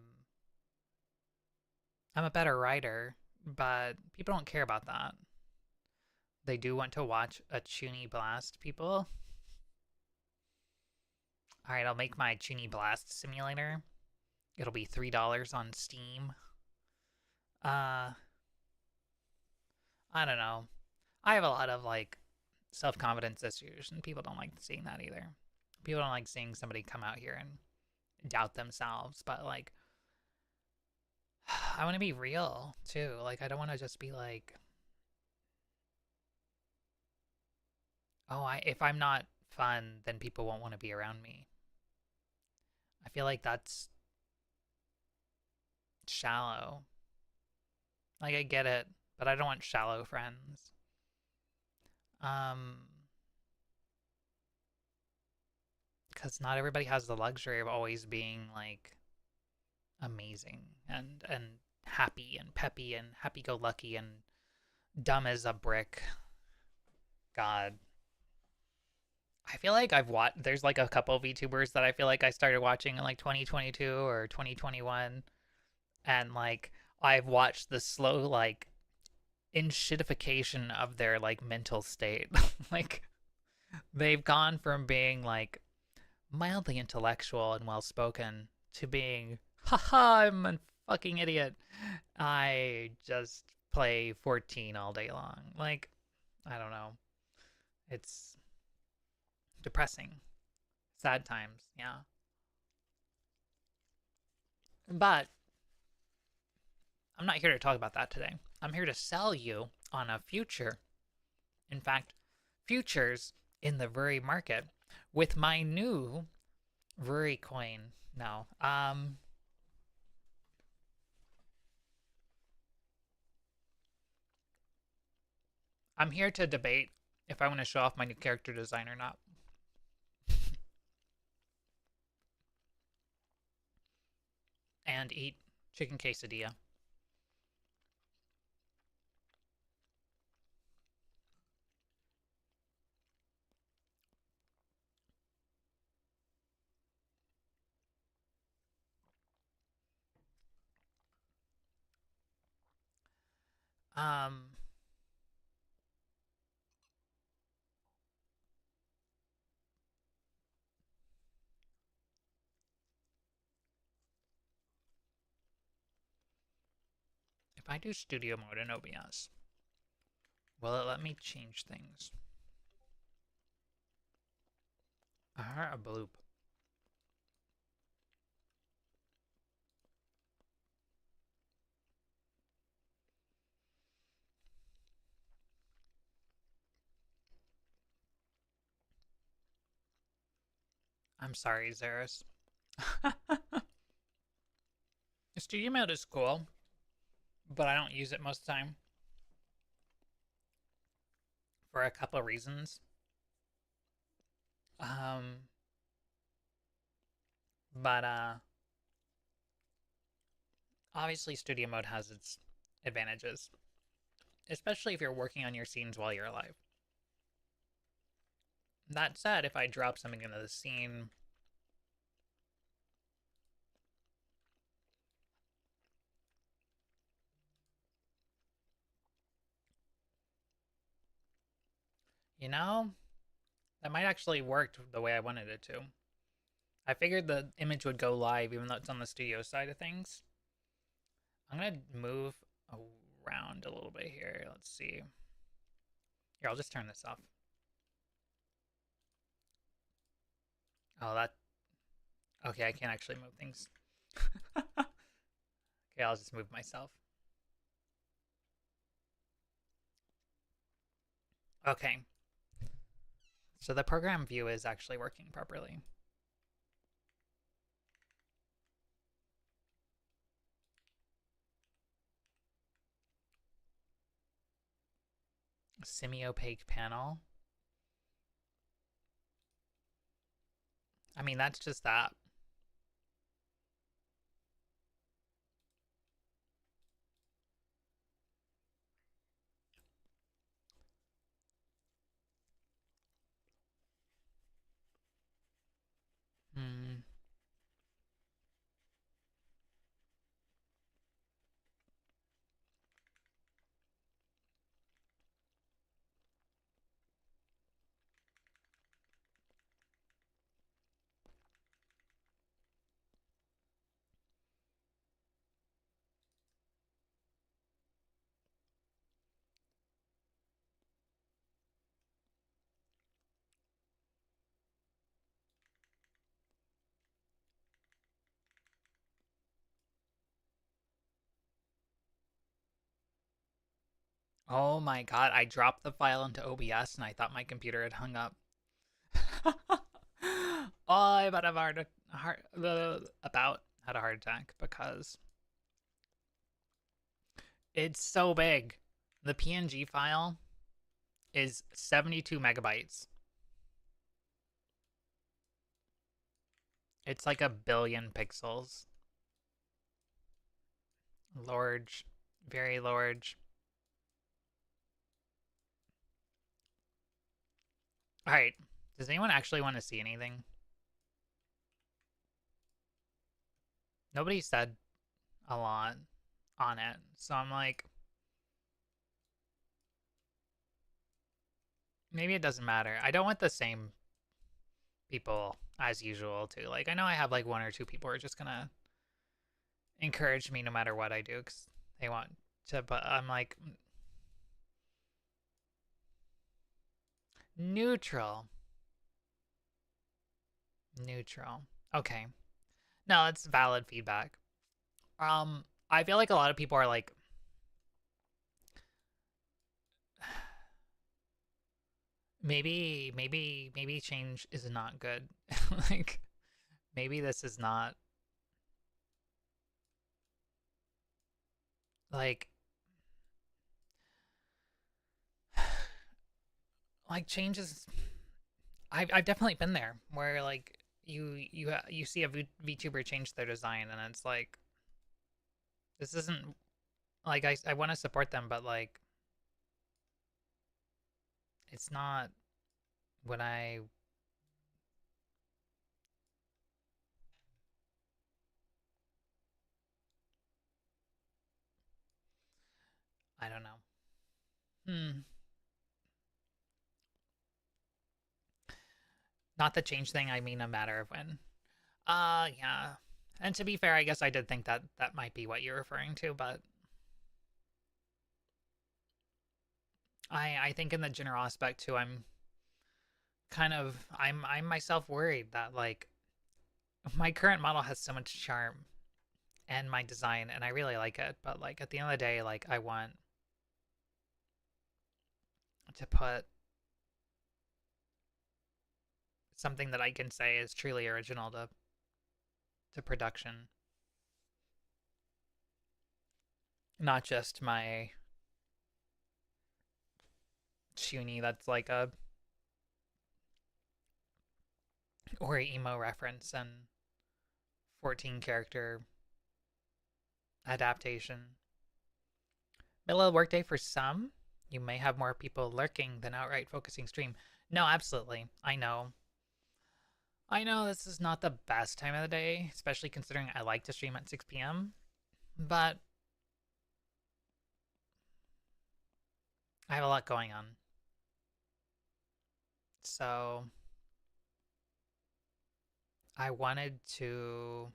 a better writer, but people don't care about that. They do want to watch a Chuny blast people. Alright, I'll make my Chuny Blast simulator. It'll be $3 on Steam. I don't know. I have a lot of, like, self-confidence issues, and people don't like seeing that either. People don't like seeing somebody come out here and doubt themselves, but, like, I want to be real, too. Like, I don't want to just be like, oh, if I'm not fun, then people won't want to be around me. I feel like that's shallow. Like, I get it, but I don't want shallow friends. Because not everybody has the luxury of always being, like, amazing and happy and peppy and happy-go-lucky and dumb as a brick. God. I feel like I've watched... There's, like, a couple of VTubers that I feel like I started watching in, like, 2022 or 2021. And, like, I've watched the slow, like, enshittification of their, like, mental state. Like, they've gone from being, like, mildly intellectual and well-spoken to being, haha, I'm a fucking idiot. I just play 14 all day long. Like, I don't know. It's depressing. Sad times, yeah. But I'm not here to talk about that today. I'm here to sell you on a future. In fact, futures in the Vuri market with my new Vuri coin now. I'm here to debate if I want to show off my new character design or not. And eat chicken quesadilla. If I do studio mode in OBS, will it let me change things? I heard a bloop. I'm sorry, Zeris. Studio mode is cool, but I don't use it most of the time for a couple of reasons. But obviously studio mode has its advantages, especially if you're working on your scenes while you're alive. That said, if I drop something into the scene, you know, that might actually work the way I wanted it to. I figured the image would go live even though it's on the studio side of things. I'm gonna move around a little bit here. Let's see. Here, I'll just turn this off. Oh, that... Okay, I can't actually move things. Okay, I'll just move myself. Okay. So the program view is actually working properly. Semi-opaque panel. I mean, that's just that. Oh my god, I dropped the file into OBS and I thought my computer had hung up. Oh, I about have had a heart attack because it's so big. The PNG file is 72 megabytes. It's like 1 billion pixels. Large, very large. Alright, does anyone actually want to see anything? Nobody said a lot on it, so I'm like... Maybe it doesn't matter. I don't want the same people as usual, too. Like, I know I have, like, 1 or 2 people who are just gonna encourage me no matter what I do, because they want to, but I'm like... Neutral. Neutral. Okay. No, that's valid feedback. I feel like a lot of people are like... maybe change is not good. Like maybe this is not like change is I've definitely been there where like you see a VTuber change their design and it's like this isn't like I want to support them but like it's not what I don't know. Not the change thing, I mean a matter of when. Yeah. And to be fair, I guess I did think that that might be what you're referring to, but I think in the general aspect too, I'm myself worried that like my current model has so much charm and my design and I really like it, but like at the end of the day, like I want to put something that I can say is truly original to production. Not just my Shuni that's like a Ori emo reference and 14 character adaptation. Middle of the workday for some. You may have more people lurking than outright focusing stream. No, absolutely. I know. I know this is not the best time of the day, especially considering I like to stream at 6 p.m. But I have a lot going on. So I wanted to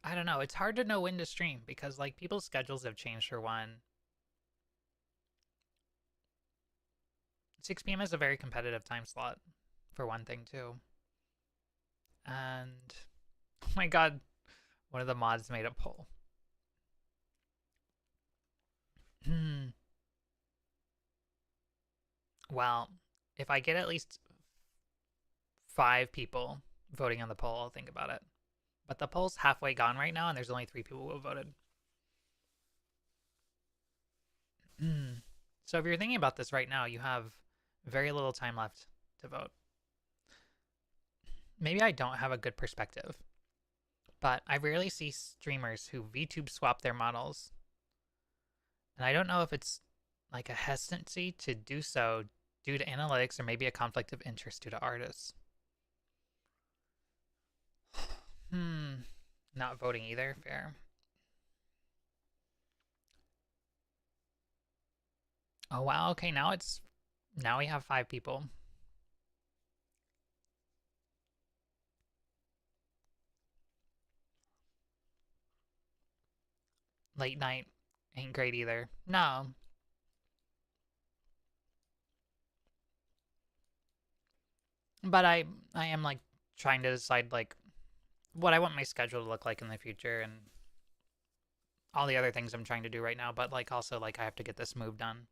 I don't know. It's hard to know when to stream because like people's schedules have changed for one. 6 p.m. is a very competitive time slot for one thing too. And oh my god, one of the mods made a poll. Well, if I get at least 5 people voting on the poll, I'll think about it. But the poll's halfway gone right now, and there's only 3 people who voted. So if you're thinking about this right now, you have very little time left to vote. Maybe I don't have a good perspective, but I rarely see streamers who VTube swap their models. And I don't know if it's like a hesitancy to do so due to analytics or maybe a conflict of interest due to artists. Not voting either. Fair. Oh wow, okay, now we have 5 people. Late night ain't great either. No. But I am like trying to decide like what I want my schedule to look like in the future and all the other things I'm trying to do right now, but like also like I have to get this move done.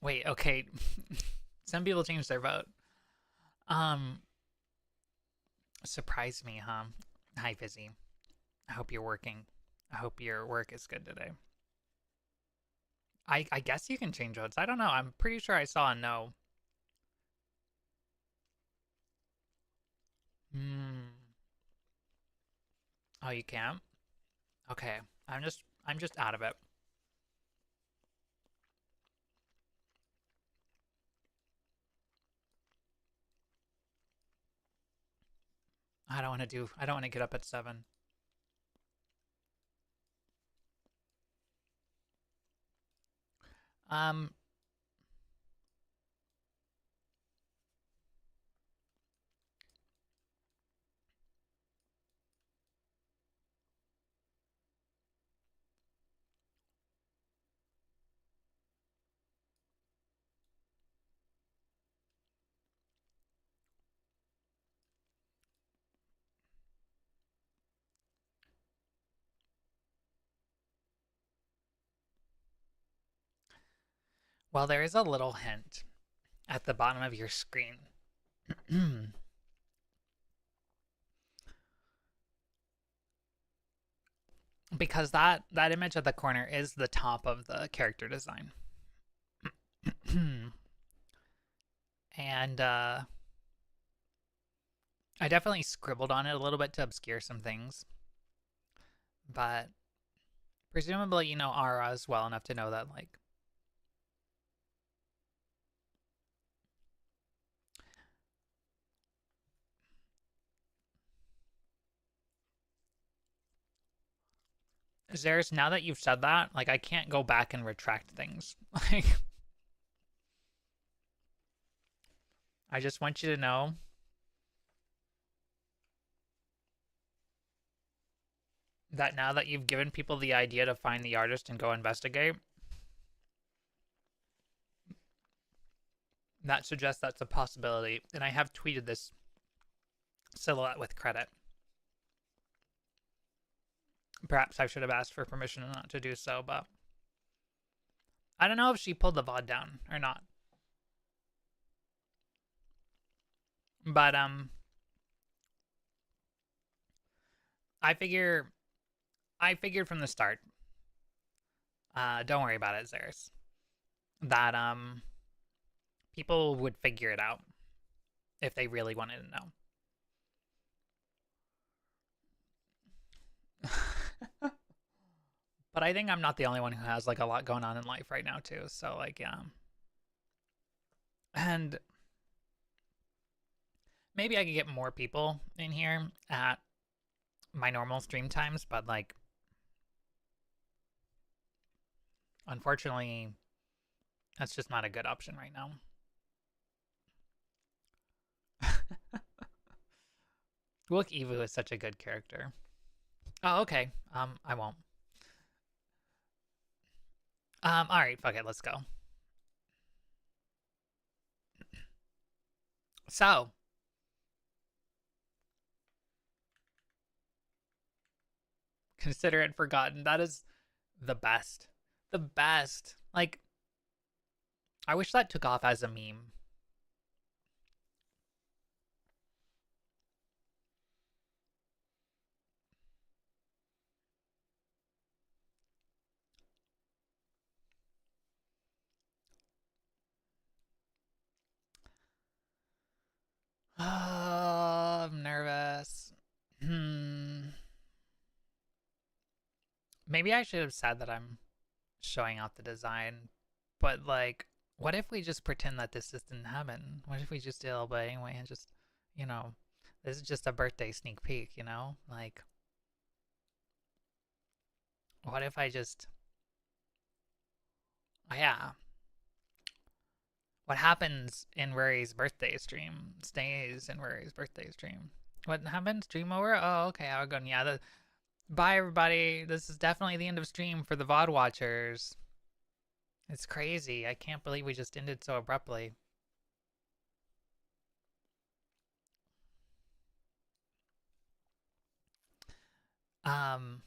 Wait, okay. Some people changed their vote. Surprise me, huh? Hi, Fizzy. I hope you're working. I hope your work is good today. I guess you can change votes. I don't know. I'm pretty sure I saw a no. Oh, you can't? Okay. I'm just out of it. I don't want to get up at 7. Um Well, there is a little hint at the bottom of your screen. Because that image at the corner is the top of the character design. And I definitely scribbled on it a little bit to obscure some things. But presumably you know Aras well enough to know that, like, Zeres, now that you've said that, like, I can't go back and retract things. Like, I just want you to know that now that you've given people the idea to find the artist and go investigate, that suggests that's a possibility. And I have tweeted this silhouette with credit. Perhaps I should have asked for permission not to do so, but I don't know if she pulled the VOD down or not. But I figured from the start, don't worry about it, Zeres, that people would figure it out if they really wanted to know. But I think I'm not the only one who has, like, a lot going on in life right now too, so, like, yeah. And maybe I could get more people in here at my normal stream times, but, like, unfortunately, that's just not a good option right now. Look, Evu is such a good character. Oh, okay. I won't. Alright, fuck it, let's go. So, consider it forgotten. That is the best. The best. Like, I wish that took off as a meme. I'm nervous. Maybe I should have said that I'm showing off the design, but, like, what if we just pretend that this didn't happen? What if we just did a little bit anyway and just, you know, this is just a birthday sneak peek, you know? Like, what if I just... Yeah. What happens in Rory's birthday stream stays in Rory's birthday stream. What happens? Stream over? Oh, okay. I would go. Yeah. Bye, everybody. This is definitely the end of stream for the VOD watchers. It's crazy. I can't believe we just ended so abruptly. There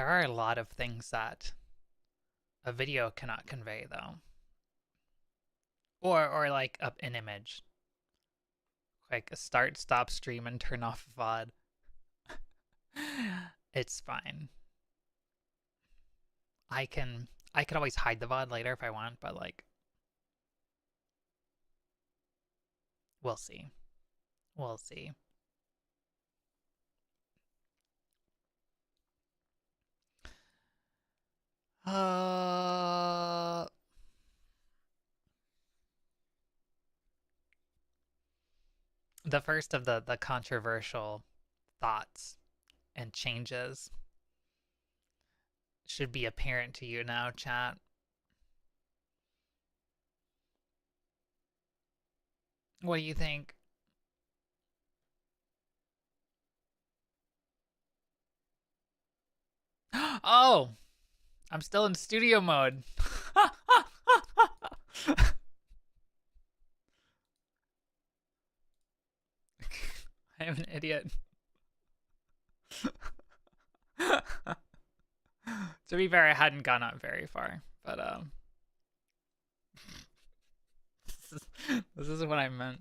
are a lot of things that a video cannot convey, though. Or like an image. Like a start, stop stream, and turn off VOD. It's fine. I could always hide the VOD later if I want, but, like, we'll see. We'll see. The first of the controversial thoughts and changes should be apparent to you now, chat. What do you think? Oh! I'm still in studio mode. I am an idiot. To be fair, I hadn't gone up very far, but This is what I meant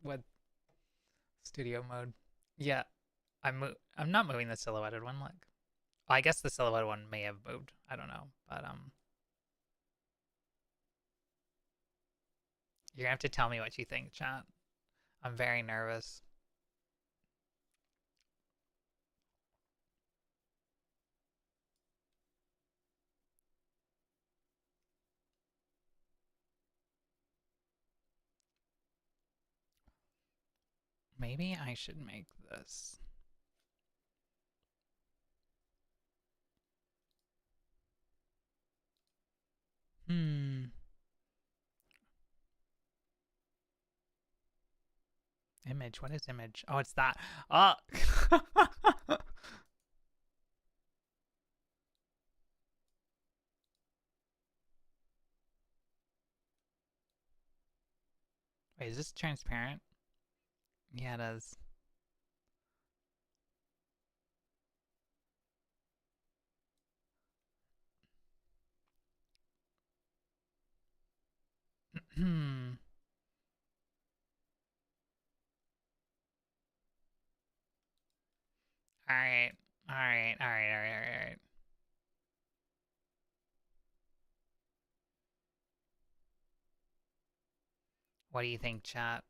with studio mode. Yeah, I'm not moving the silhouetted one. Look, well, I guess the silhouetted one may have moved. I don't know, but you're gonna have to tell me what you think, chat. I'm very nervous. Maybe I should make this. Image, what is image? Oh, it's that. Oh! Wait, is this transparent? Yeah, it is. Hmm. Alright. Alright. What do you think, chat?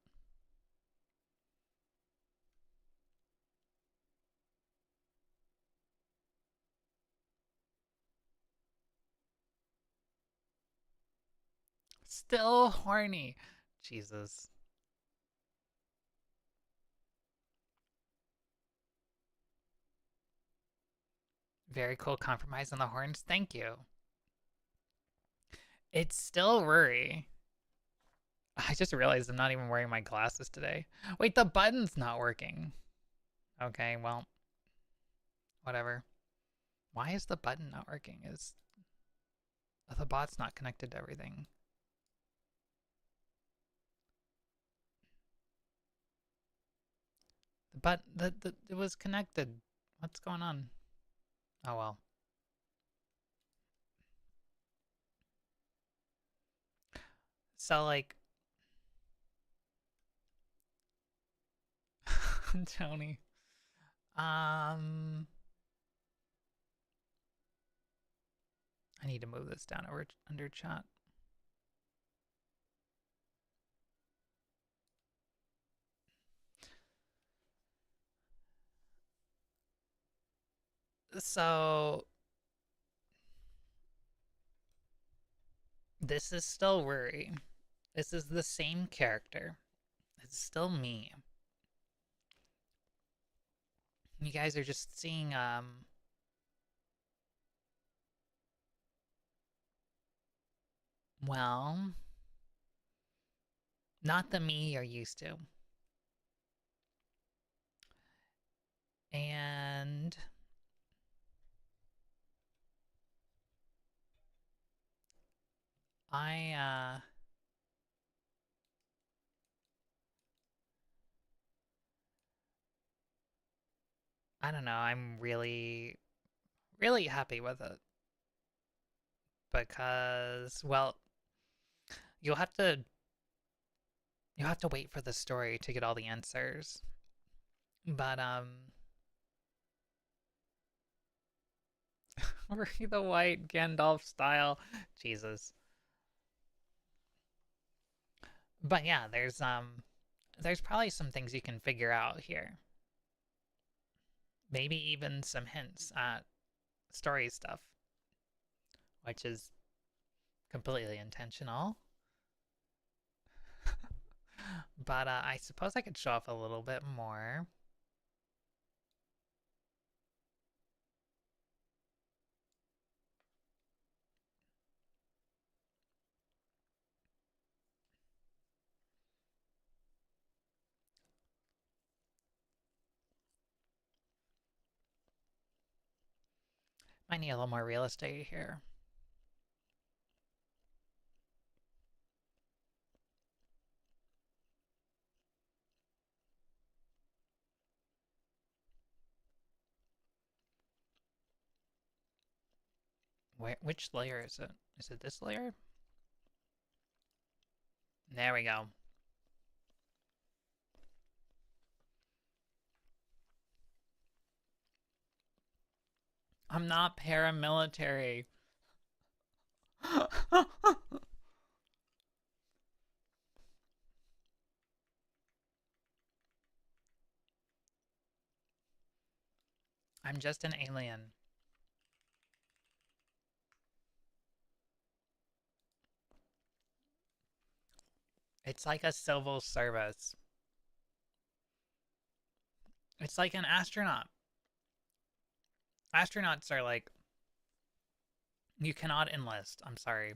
Still horny. Jesus. Very cool compromise on the horns. Thank you. It's still Rory. I just realized I'm not even wearing my glasses today. Wait, the button's not working. Okay, well, whatever. Why is the button not working? Is the bot's not connected to everything? But it was connected. What's going on? Oh well. So like Tony. I need to move this down over under chat. So this is still Rory. This is the same character. It's still me. You guys are just seeing well, not the me you're used to. And I don't know, I'm really happy with it. Because, well, you'll have to wait for the story to get all the answers. But Rory the White Gandalf style. Jesus. But yeah, there's probably some things you can figure out here. Maybe even some hints at story stuff, which is completely intentional. But I suppose I could show off a little bit more. I need a little more real estate here. Which layer is it? Is it this layer? There we go. I'm not paramilitary. I'm just an alien. It's like a civil service. It's like an astronaut. Astronauts are like, you cannot enlist. I'm sorry.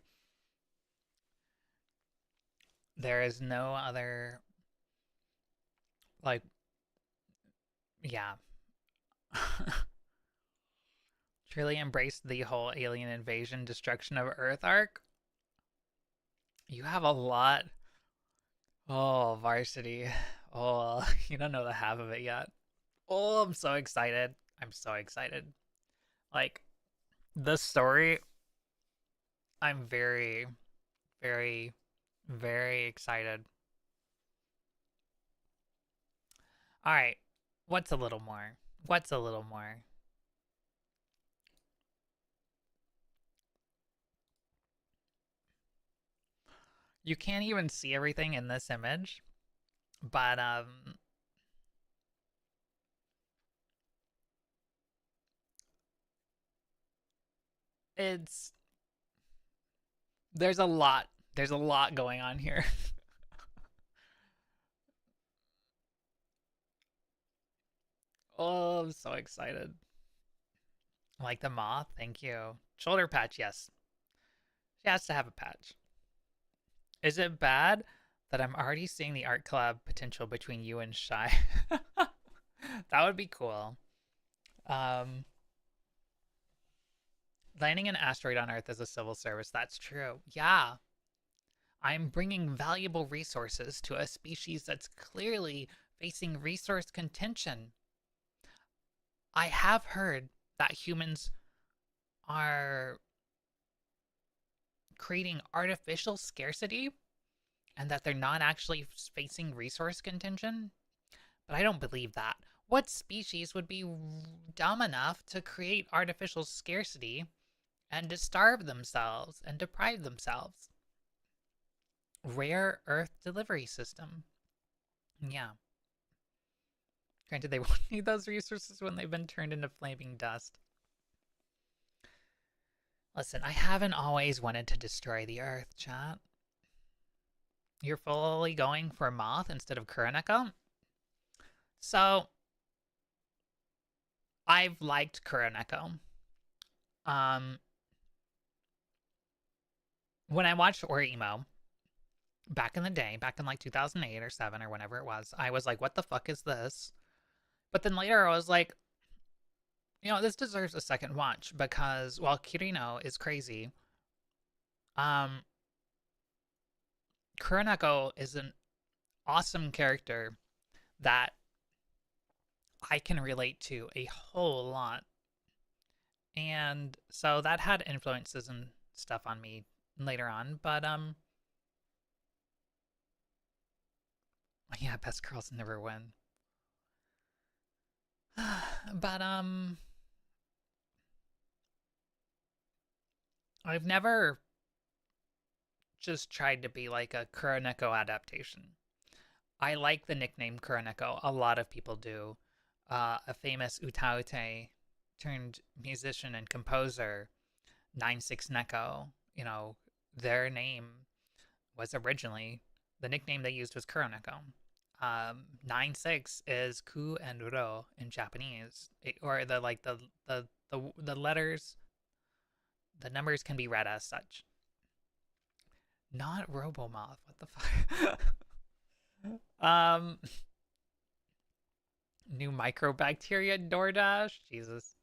There is no other, like, yeah. Truly embraced the whole alien invasion, destruction of Earth arc. You have a lot. Oh, Varsity. Oh, you don't know the half of it yet. Oh, I'm so excited. I'm so excited. Like, the story, I'm very, very, very excited. All right. What's a little more? What's a little more? You can't even see everything in this image, but it's there's a lot going on here. Oh, I'm so excited. Like the moth, thank you. Shoulder patch, yes. She has to have a patch. Is it bad that I'm already seeing the art collab potential between you and Shy? That would be cool. Landing an asteroid on Earth is a civil service. That's true. Yeah. I'm bringing valuable resources to a species that's clearly facing resource contention. I have heard that humans are creating artificial scarcity and that they're not actually facing resource contention, but I don't believe that. What species would be dumb enough to create artificial scarcity and to starve themselves and deprive themselves? Rare Earth delivery system. Yeah. Granted, they won't need those resources when they've been turned into flaming dust. Listen, I haven't always wanted to destroy the Earth, chat. You're fully going for Moth instead of Kuroneko? So, I've liked Kuroneko. When I watched Orimo back in the day, back in like 2008 or 7 or whenever it was, I was like, what the fuck is this? But then later I was like, you know, this deserves a second watch because while Kirino is crazy, Kuroneko is an awesome character that I can relate to a whole lot. And so that had influences and stuff on me later on, but yeah, best girls never win. But I've never just tried to be like a Kuroneko adaptation. I like the nickname Kuroneko. A lot of people do. A famous Utaute turned musician and composer, 96 Neko, you know, their name was originally, the nickname they used was Kuroneko. 96 is Ku and Ro in Japanese, or the like the letters, the numbers can be read as such. Not Robomoth. What the fuck? New microbacteria DoorDash. Jesus.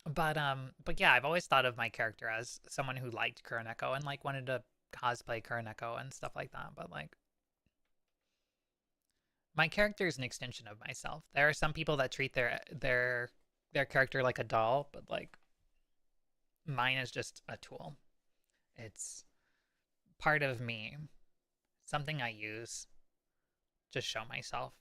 But yeah, I've always thought of my character as someone who liked Kuroneko and like wanted to cosplay Kuroneko and stuff like that. But like, my character is an extension of myself. There are some people that treat their character like a doll, but like, mine is just a tool. It's part of me, something I use to show myself.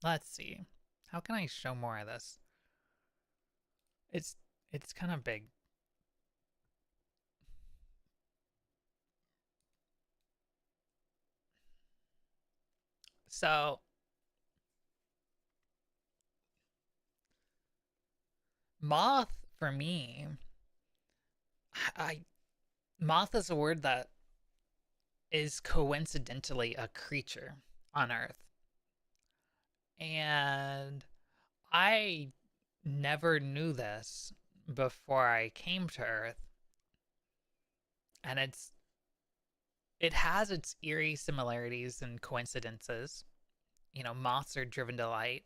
Let's see. How can I show more of this? It's kind of big. So moth for me, moth is a word that is coincidentally a creature on Earth. And I never knew this before I came to Earth. And it has its eerie similarities and coincidences. You know, moths are driven to light.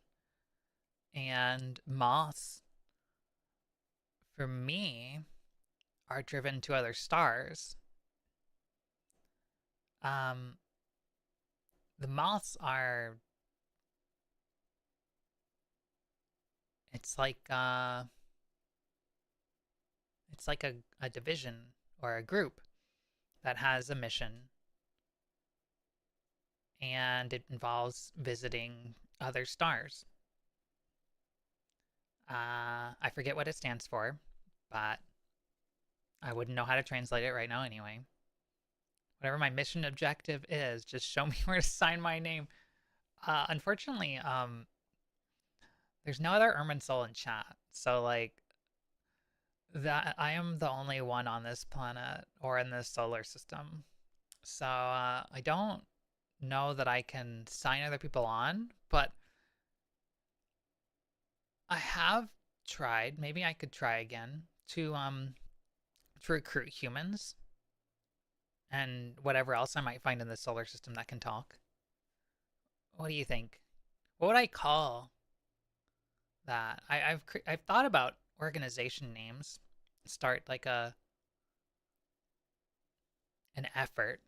And moths, for me, are driven to other stars. The moths are, it's like a division or a group that has a mission, and it involves visiting other stars. I forget what it stands for, but I wouldn't know how to translate it right now anyway. Whatever my mission objective is, just show me where to sign my name. Unfortunately, there's no other Irminsul in chat, so like that I am the only one on this planet or in this solar system. So I don't know that I can sign other people on, but I have tried, maybe I could try again to recruit humans and whatever else I might find in the solar system that can talk. What do you think? What would I call that? I've thought about organization names. Start like an effort,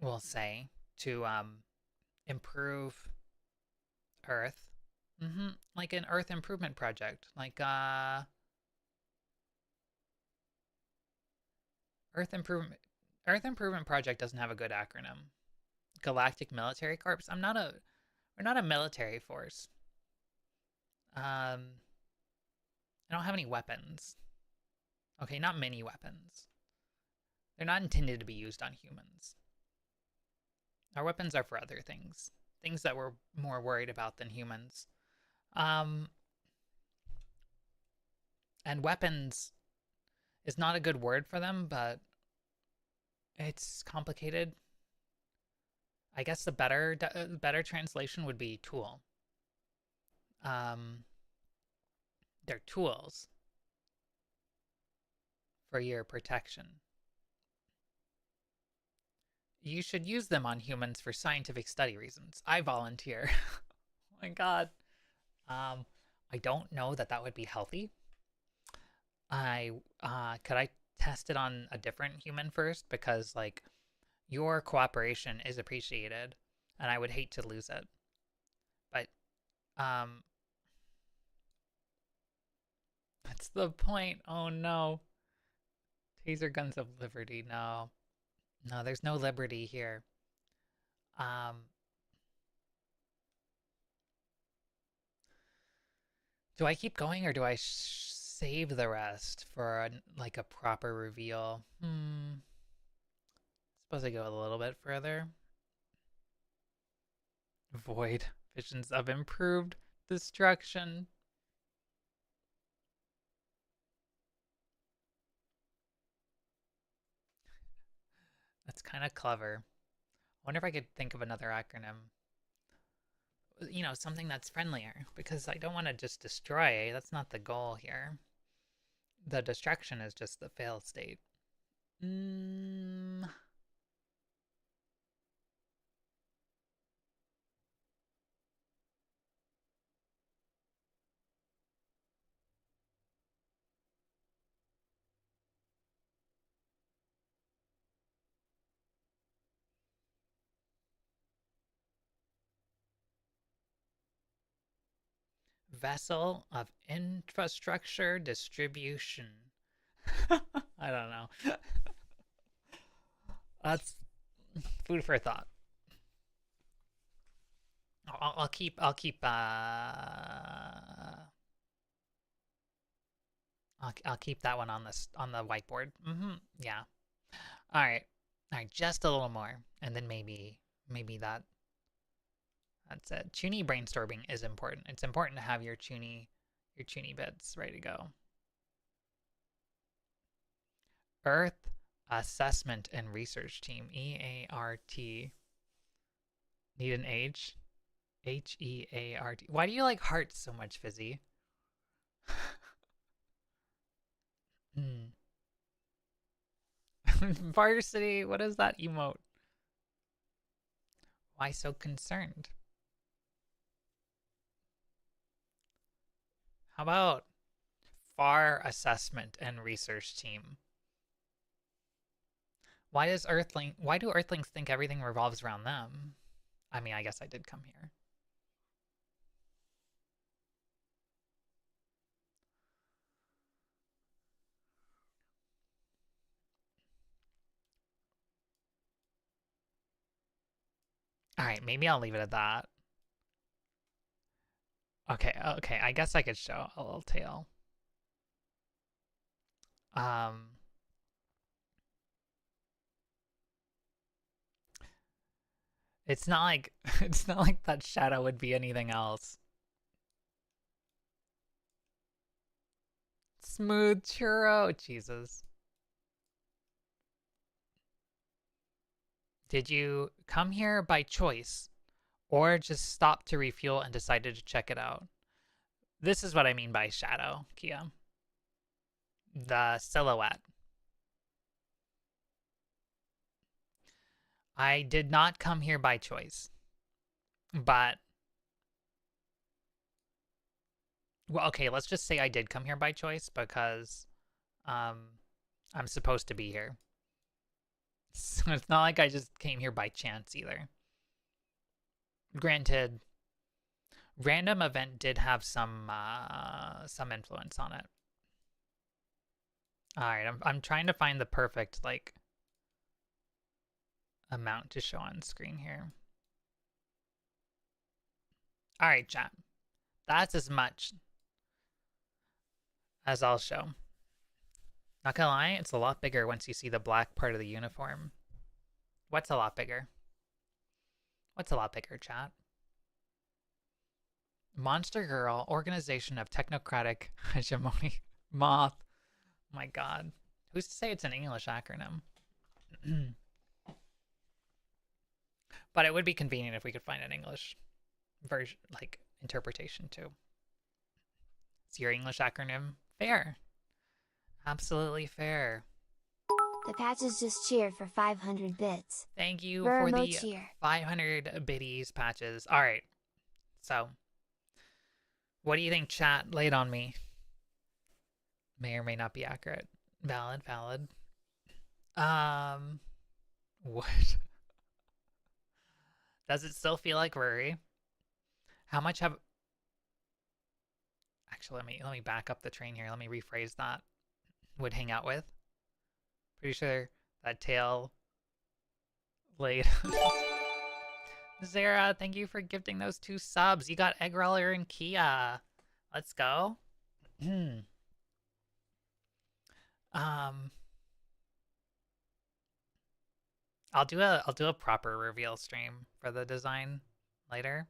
we'll say, to improve Earth. Like an Earth improvement project, like Earth improvement project doesn't have a good acronym. Galactic Military Corps. We're not a military force. I don't have any weapons. Okay, not many weapons. They're not intended to be used on humans. Our weapons are for other things. Things that we're more worried about than humans. And weapons is not a good word for them, but it's complicated. I guess the better translation would be tool. They're tools for your protection. You should use them on humans for scientific study reasons. I volunteer. Oh my god. I don't know that would be healthy. Could I test it on a different human first? Because like your cooperation is appreciated and I would hate to lose it. But that's the point. Oh no. Taser guns of liberty. No. No, there's no liberty here. Do I keep going or do I save the rest for like a proper reveal? Suppose I go a little bit further. Void visions of improved destruction. That's kind of clever. I wonder if I could think of another acronym. You know, something that's friendlier, because I don't want to just destroy. That's not the goal here. The destruction is just the fail state. Vessel of infrastructure distribution. I don't know. That's food for thought. I'll keep I'll keep that one on the whiteboard. Yeah. All right. All right, just a little more, and then maybe that's it. Chuny brainstorming is important. It's important to have your Chuny bits ready to go. Earth Assessment and Research Team, EART. Need an H? HEART. Why do you like hearts so much, Fizzy? Varsity, what is that emote? Why so concerned? How about FAR Assessment and Research Team? Why do Earthlings think everything revolves around them? I mean, I guess I did come here. All right, maybe I'll leave it at that. Okay, I guess I could show a little tail. It's not like that shadow would be anything else. Smooth churro, Jesus. Did you come here by choice, or just stopped to refuel and decided to check it out? This is what I mean by shadow, Kia. The silhouette. I did not come here by choice, but... Well, okay, let's just say I did come here by choice because I'm supposed to be here. So it's not like I just came here by chance either. Granted, random event did have some influence on it. All right, I'm trying to find the perfect like amount to show on screen here. All right, chat. That's as much as I'll show. Not gonna lie, it's a lot bigger once you see the black part of the uniform. What's a lot bigger? What's a lot bigger, chat? Monster Girl, Organization of Technocratic Hegemony. Moth. My god. Who's to say it's an English acronym? But it would be convenient if we could find an English version, like interpretation too. It's your English acronym? Fair. Absolutely fair. The patches just cheered for 500 bits. Thank you for the 500 biddies patches. All right. So, what do you think, chat? Lay it on me. May or may not be accurate. Valid. What? Does it still feel like Rory? How much have... Actually, let me back up the train here. Let me rephrase that. Would hang out with. Pretty sure that tail laid. Zara, thank you for gifting those 2 subs. You got Egg Roller and Kia. Let's go. I'll do a proper reveal stream for the design later,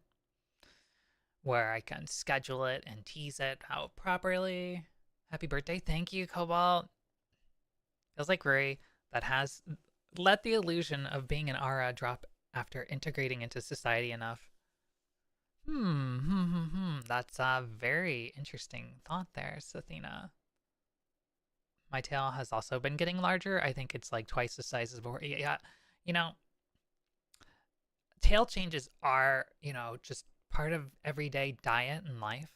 where I can schedule it and tease it out properly. Happy birthday. Thank you, Cobalt. Feels like Ray that has let the illusion of being an Ara drop after integrating into society enough. That's a very interesting thought there, Sathina. My tail has also been getting larger. I think it's like twice the size as before. Yeah, you know, tail changes are, just part of everyday diet and life.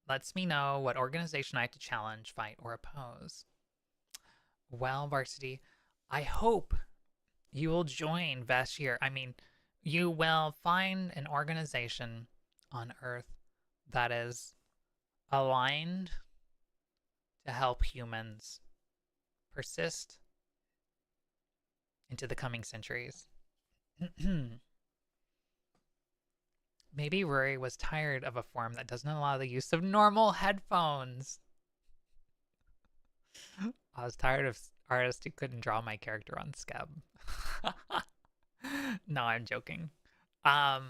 Lets me know what organization I have to challenge, fight, or oppose. Well, Varsity, I hope you will join Vashir. I mean, you will find an organization on Earth that is aligned to help humans persist into the coming centuries. Maybe Rory was tired of a form that doesn't allow the use of normal headphones. I was tired of artists who couldn't draw my character on Skeb. No, I'm joking. But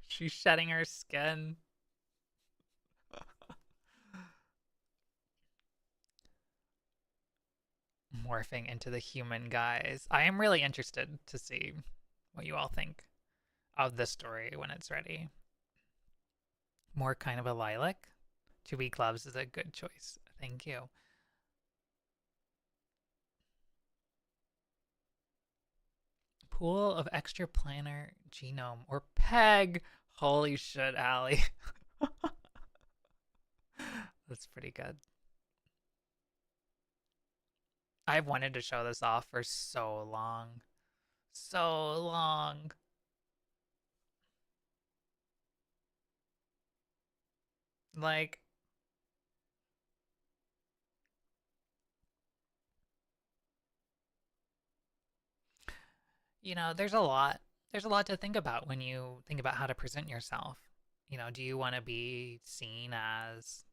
she's shedding her skin. Morphing into the human guys. I am really interested to see what you all think of this story when it's ready. More kind of a lilac. 2 Week Gloves is a good choice. Thank you. Pool of extraplanar genome or PEG. Holy shit, Allie. That's pretty good. I've wanted to show this off for so long. So long. Like, you know, there's a lot to think about when you think about how to present yourself. You know, do you want to be seen as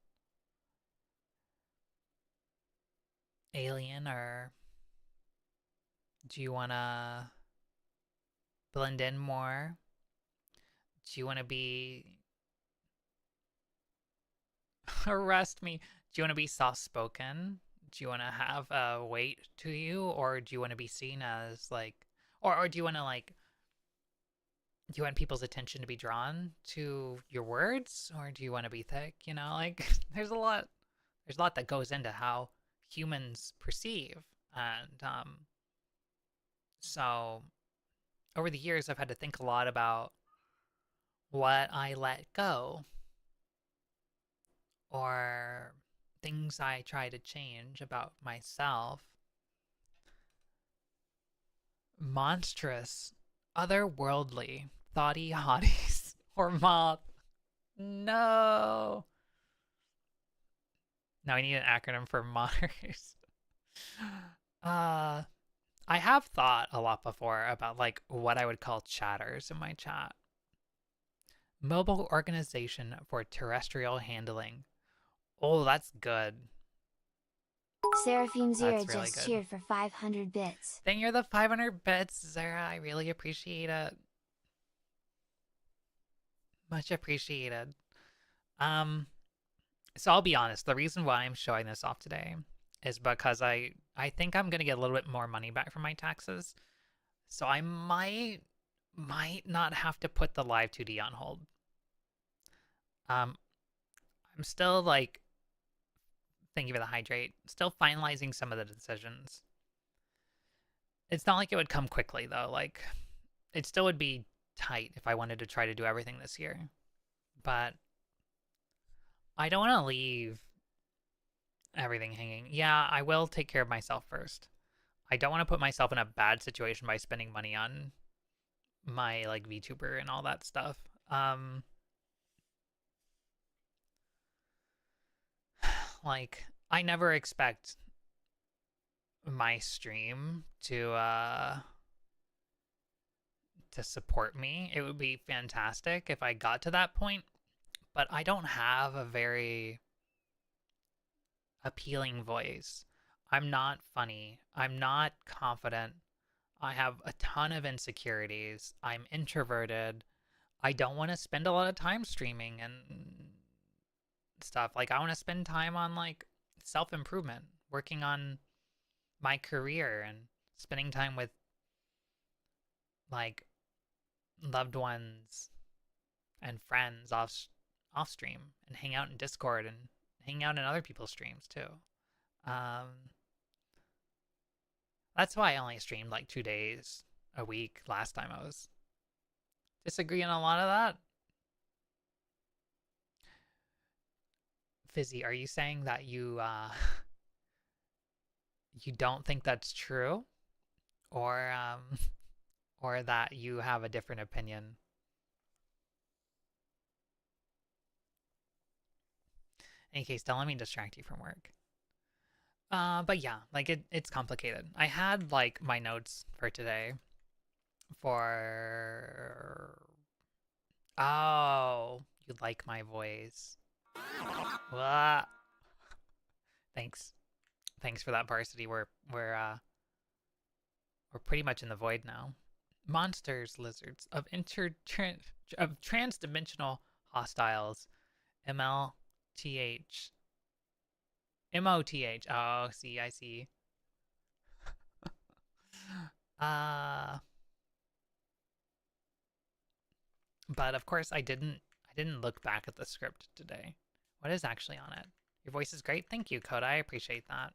alien, or do you want to blend in more? Do you want to be arrest me? Do you want to be soft-spoken? Do you want to have a weight to you, or do you want to be seen as like, or do you want to like, do you want people's attention to be drawn to your words, or do you want to be thick? You know, like there's a lot that goes into how humans perceive, and so over the years I've had to think a lot about what I let go, or things I try to change about myself. Monstrous, otherworldly, thoughty hotties, or moth. No. Now I need an acronym for modders. I have thought a lot before about like what I would call chatters in my chat. Mobile Organization for Terrestrial Handling. Oh, that's good. Seraphim Zero That's really just good. cheered for 500 bits. Thank you for the 500 bits, Zara. I really appreciate it. Much appreciated. So I'll be honest, the reason why I'm showing this off today is because I think I'm gonna get a little bit more money back from my taxes. So I might not have to put the live 2D on hold. I'm still like, thank you for the hydrate, still finalizing some of the decisions. It's not like it would come quickly though. Like, it still would be tight if I wanted to try to do everything this year. But I don't want to leave everything hanging. Yeah, I will take care of myself first. I don't want to put myself in a bad situation by spending money on my like VTuber and all that stuff. Like, I never expect my stream to support me. It would be fantastic if I got to that point, but I don't have a very appealing voice. I'm not funny. I'm not confident. I have a ton of insecurities. I'm introverted. I don't want to spend a lot of time streaming and stuff. Like, I want to spend time on like self-improvement, working on my career, and spending time with like loved ones and friends off stream, and hang out in Discord and hang out in other people's streams too. That's why I only streamed like 2 days a week last time. I was disagreeing on a lot of that. Fizzy, are you saying that you you don't think that's true, or that you have a different opinion? In any case, don't let me distract you from work. But yeah, like it's complicated. I had like my notes for today, For... Oh, you like my voice. Wah. Thanks. Thanks for that, Varsity. We're pretty much in the void now. Monsters, lizards of trans-dimensional hostiles. MLTH. MOTH. Oh, see, I see. But of course I didn't look back at the script today. What is actually on it? Your voice is great. Thank you, Coda. I appreciate that.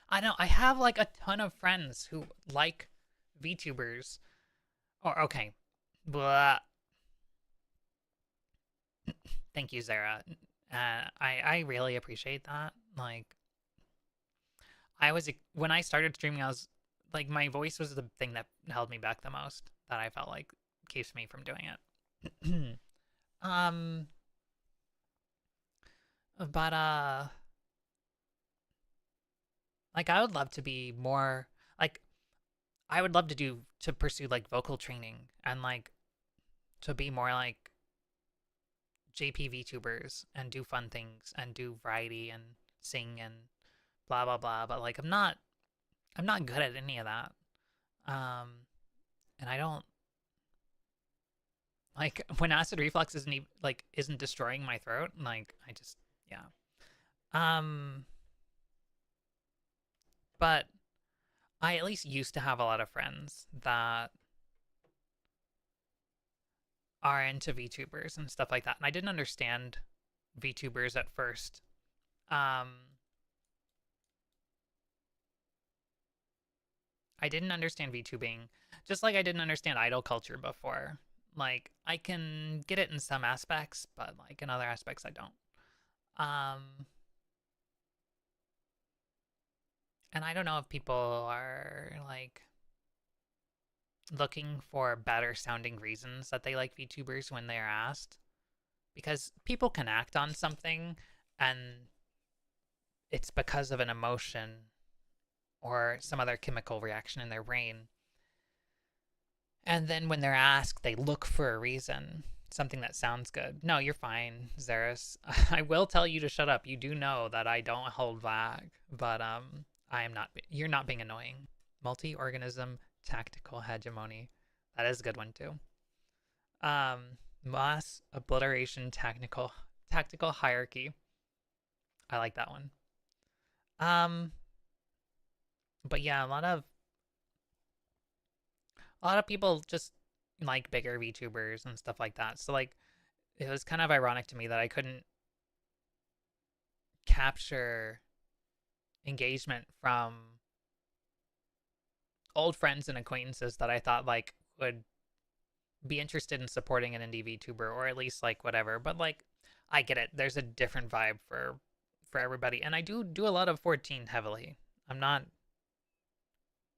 I know I have like a ton of friends who like VTubers. Or okay. Blah. Thank you, Zara. I really appreciate that. Like, when I started streaming, I was like, my voice was the thing that held me back the most. That I felt like keeps me from doing it. But like, I would love to be more like, I would love to pursue like vocal training and like to be more like JP VTubers and do fun things and do variety and sing and blah blah blah. But like, I'm not good at any of that. And I don't like when acid reflux isn't destroying my throat. Like, I just, yeah. But I at least used to have a lot of friends that are into VTubers and stuff like that. And I didn't understand VTubers at first. I didn't understand VTubing, just like I didn't understand idol culture before. Like, I can get it in some aspects, but like in other aspects I don't. And I don't know if people are like looking for better sounding reasons that they like VTubers when they are asked. Because people can act on something and it's because of an emotion or some other chemical reaction in their brain. And then when they're asked, they look for a reason, something that sounds good. No, you're fine, Zeris. I will tell you to shut up. You do know that I don't hold back, but I am not. You're not being annoying. Multi-organism tactical hegemony. That is a good one too. Mass obliteration tactical hierarchy. I like that one. But yeah, a lot of people just like bigger VTubers and stuff like that. So like, it was kind of ironic to me that I couldn't capture engagement from old friends and acquaintances that I thought like would be interested in supporting an indie VTuber, or at least like whatever. But like, I get it. There's a different vibe for everybody, and I do a lot of 14 heavily. I'm not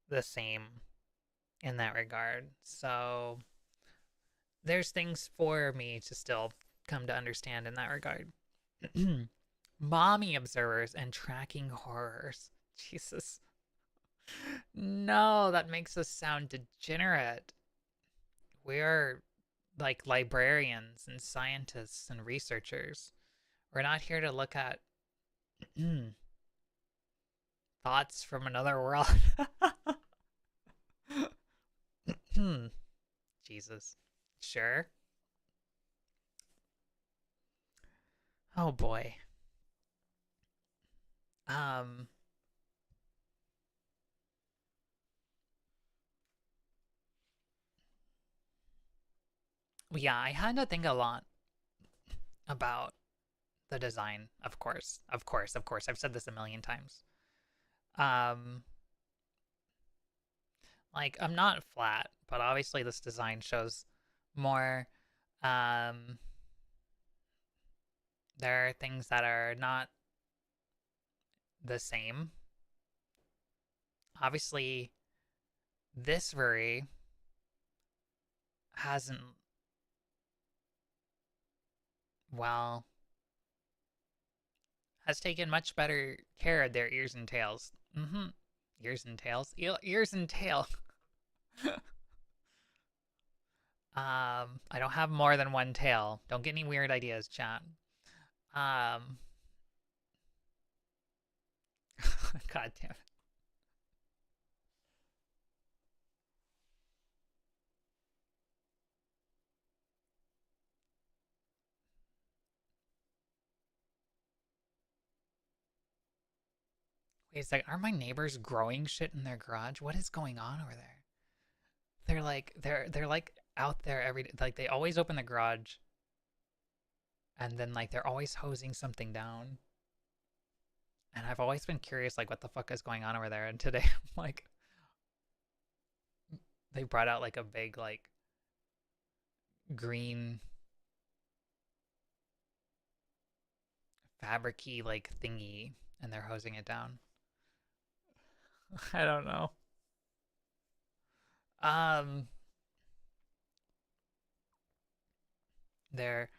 the same in that regard. So there's things for me to still come to understand in that regard. Mommy observers and tracking horrors. Jesus. No, that makes us sound degenerate. We're like librarians and scientists and researchers. We're not here to look at thoughts from another world. Jesus. Sure. Oh boy. Yeah, I had to think a lot about the design, of course. Of course. I've said this a million times. Like, I'm not flat, but obviously this design shows more. There are things that are not the same. Obviously, this furry hasn't, well, has taken much better care of their ears and tails. Ears and tails? Ears and tail. I don't have more than one tail. Don't get any weird ideas, chat. God damn it. Wait a second, are my neighbors growing shit in their garage? What is going on over there? They're like out there every day. Like they always open the garage and then like they're always hosing something down. And I've always been curious like what the fuck is going on over there. And today I'm like they brought out like a big like green fabric-y like thingy and they're hosing it down. I don't know. They're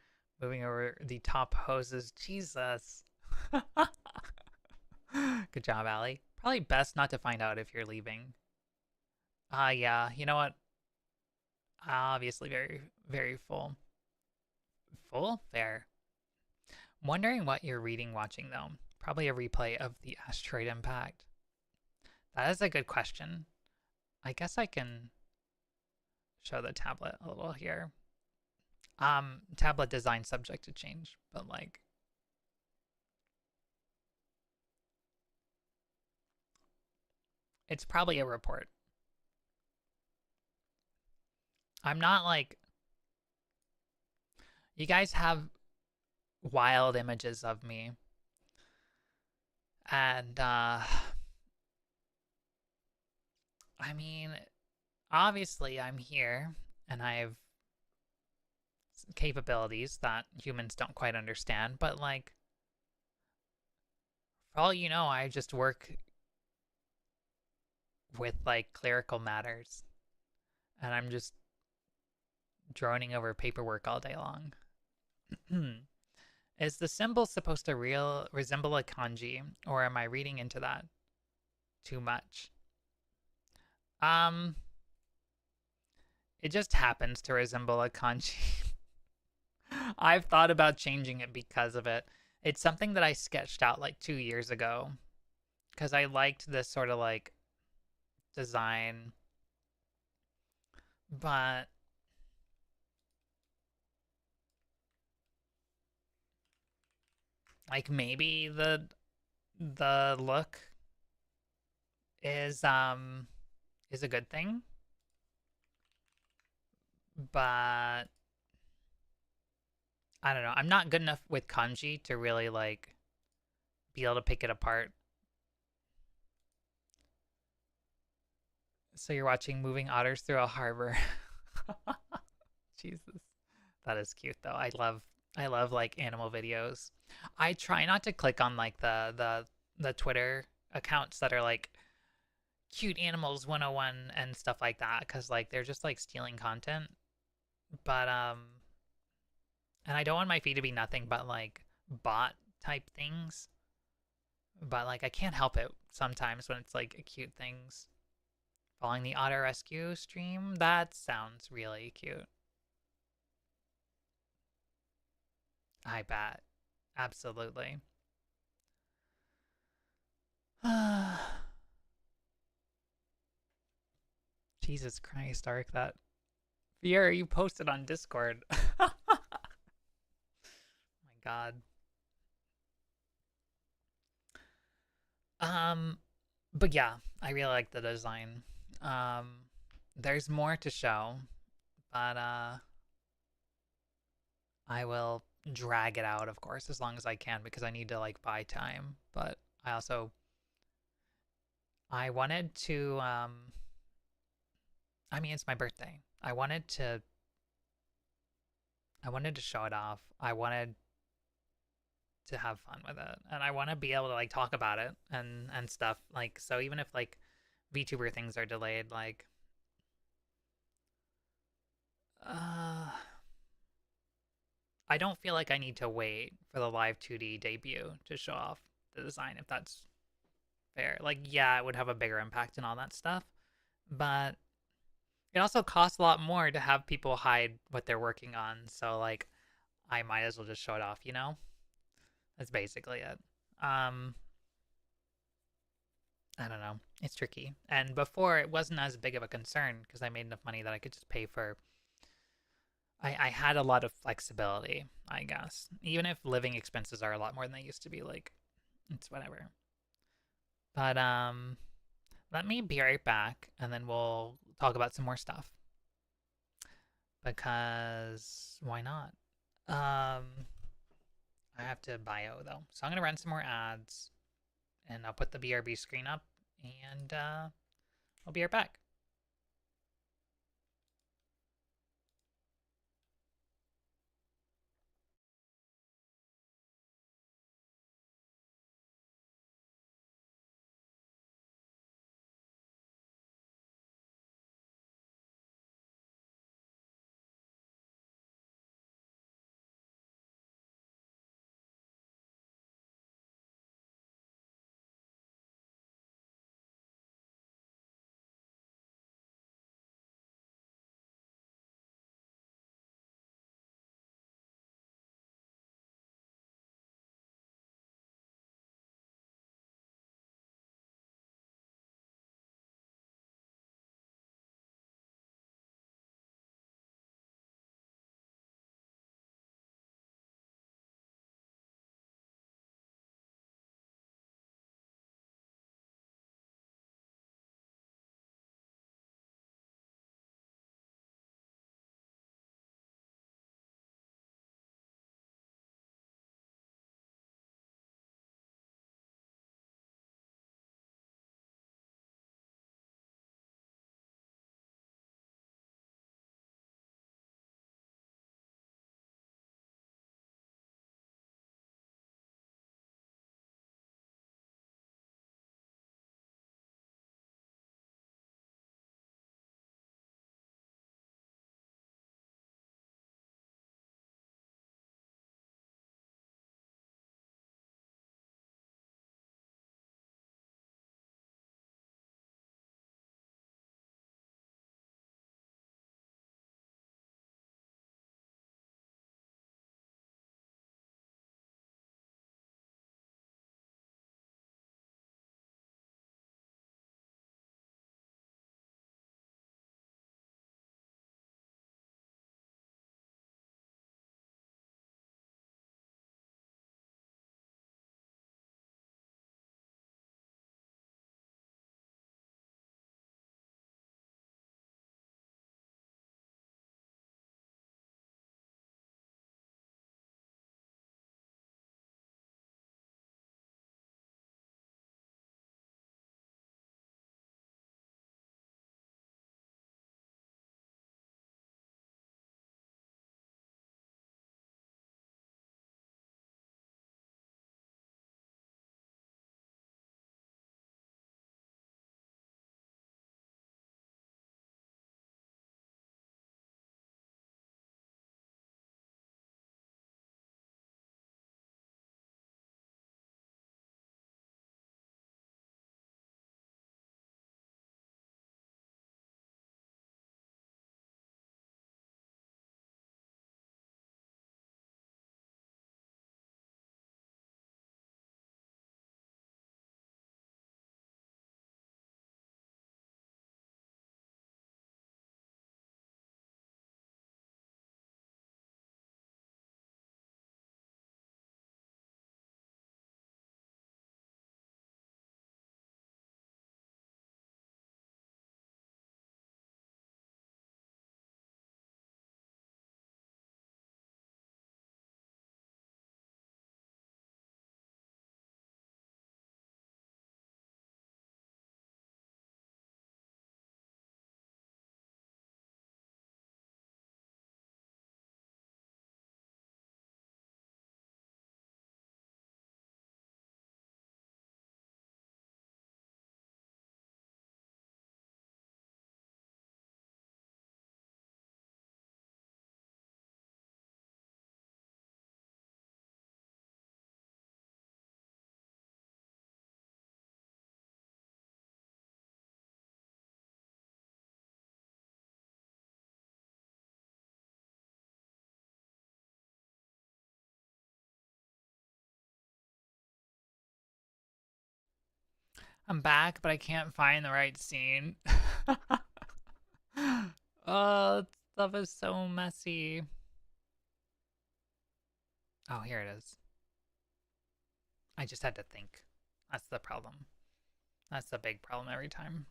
moving over the top hoses. Jesus. Good job, Allie. Probably best not to find out if you're leaving. Yeah. You know what? Obviously very, very full. Full? Fair. I'm wondering what you're reading, watching, though. Probably a replay of the asteroid impact. That is a good question. I guess I can show the tablet a little here. Tablet design subject to change, but like it's probably a report. I'm not like you guys have wild images of me. And I mean, obviously I'm here and I have capabilities that humans don't quite understand, but like for all you know, I just work with like clerical matters and I'm just droning over paperwork all day long. Is the symbol supposed to resemble a kanji, or am I reading into that too much? It just happens to resemble a kanji. I've thought about changing it because of it. It's something that I sketched out like 2 years ago because I liked this sort of like design, but like maybe the look is a good thing, but I don't know. I'm not good enough with kanji to really like be able to pick it apart. So you're watching moving otters through a harbor. Jesus. That is cute though. I love like animal videos. I try not to click on like the Twitter accounts that are like cute animals 101 and stuff like that cuz like they're just like stealing content. But and I don't want my feed to be nothing but like bot type things. But like I can't help it sometimes when it's like cute things. Following the otter rescue stream, that sounds really cute. I bet. Absolutely. Jesus Christ, Ark, that fear you posted on Discord. Oh my God. But yeah, I really like the design. There's more to show, but I will drag it out, of course, as long as I can because I need to like buy time. But I wanted to I mean, it's my birthday. I wanted to show it off. I wanted to have fun with it, and I want to be able to like talk about it and stuff. Like, so even if like VTuber things are delayed, like I don't feel like I need to wait for the live 2D debut to show off the design, if that's fair. Like, yeah, it would have a bigger impact and all that stuff, but It also costs a lot more to have people hide what they're working on, so like I might as well just show it off, you know? That's basically it. I don't know. It's tricky. And before it wasn't as big of a concern because I made enough money that I could just pay for I had a lot of flexibility, I guess. Even if living expenses are a lot more than they used to be, like it's whatever. But let me be right back and then we'll talk about some more stuff. Because why not? I have to bio though. So I'm gonna run some more ads and I'll put the BRB screen up and I'll be right back. I'm back, but I can't find the right scene. Oh, stuff is so messy. Oh, here it is. I just had to think. That's the problem. That's the big problem every time.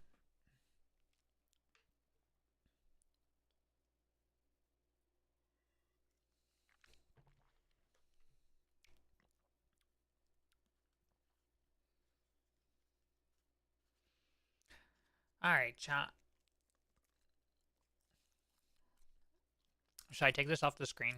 Alright, chat. Should I take this off the screen?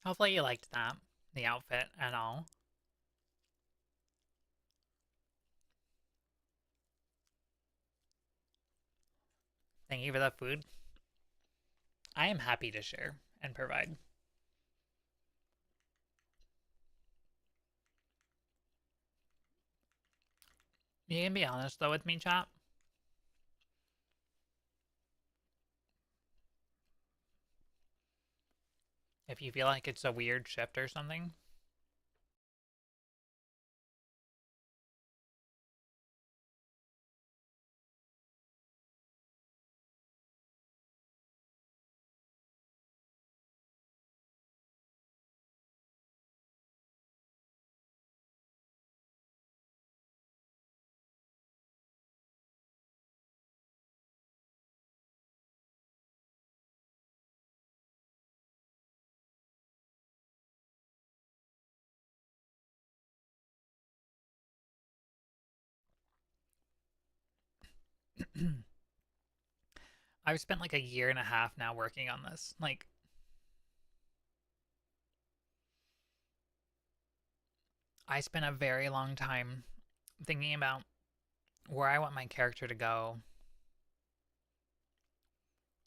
Hopefully you liked that. The outfit and all. Thank you for the food. I am happy to share and provide. You can be honest though with me, chat. If you feel like it's a weird shift or something. I've spent like a year and a half now working on this. Like, I spent a very long time thinking about where I want my character to go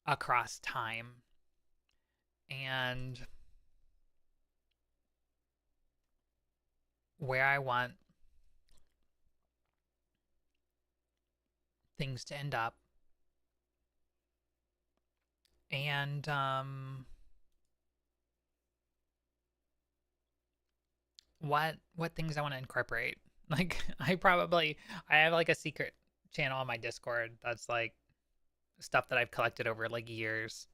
across time. And where I want things to end up. And what things I want to incorporate. Like I have like a secret channel on my Discord that's like stuff that I've collected over like years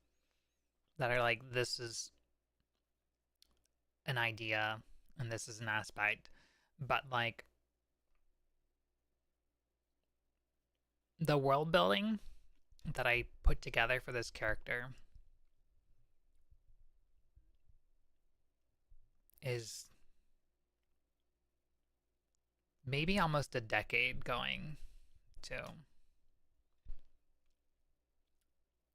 that are like, this is an idea and this is an aspect. But like the world building that I put together for this character is maybe almost a decade going too.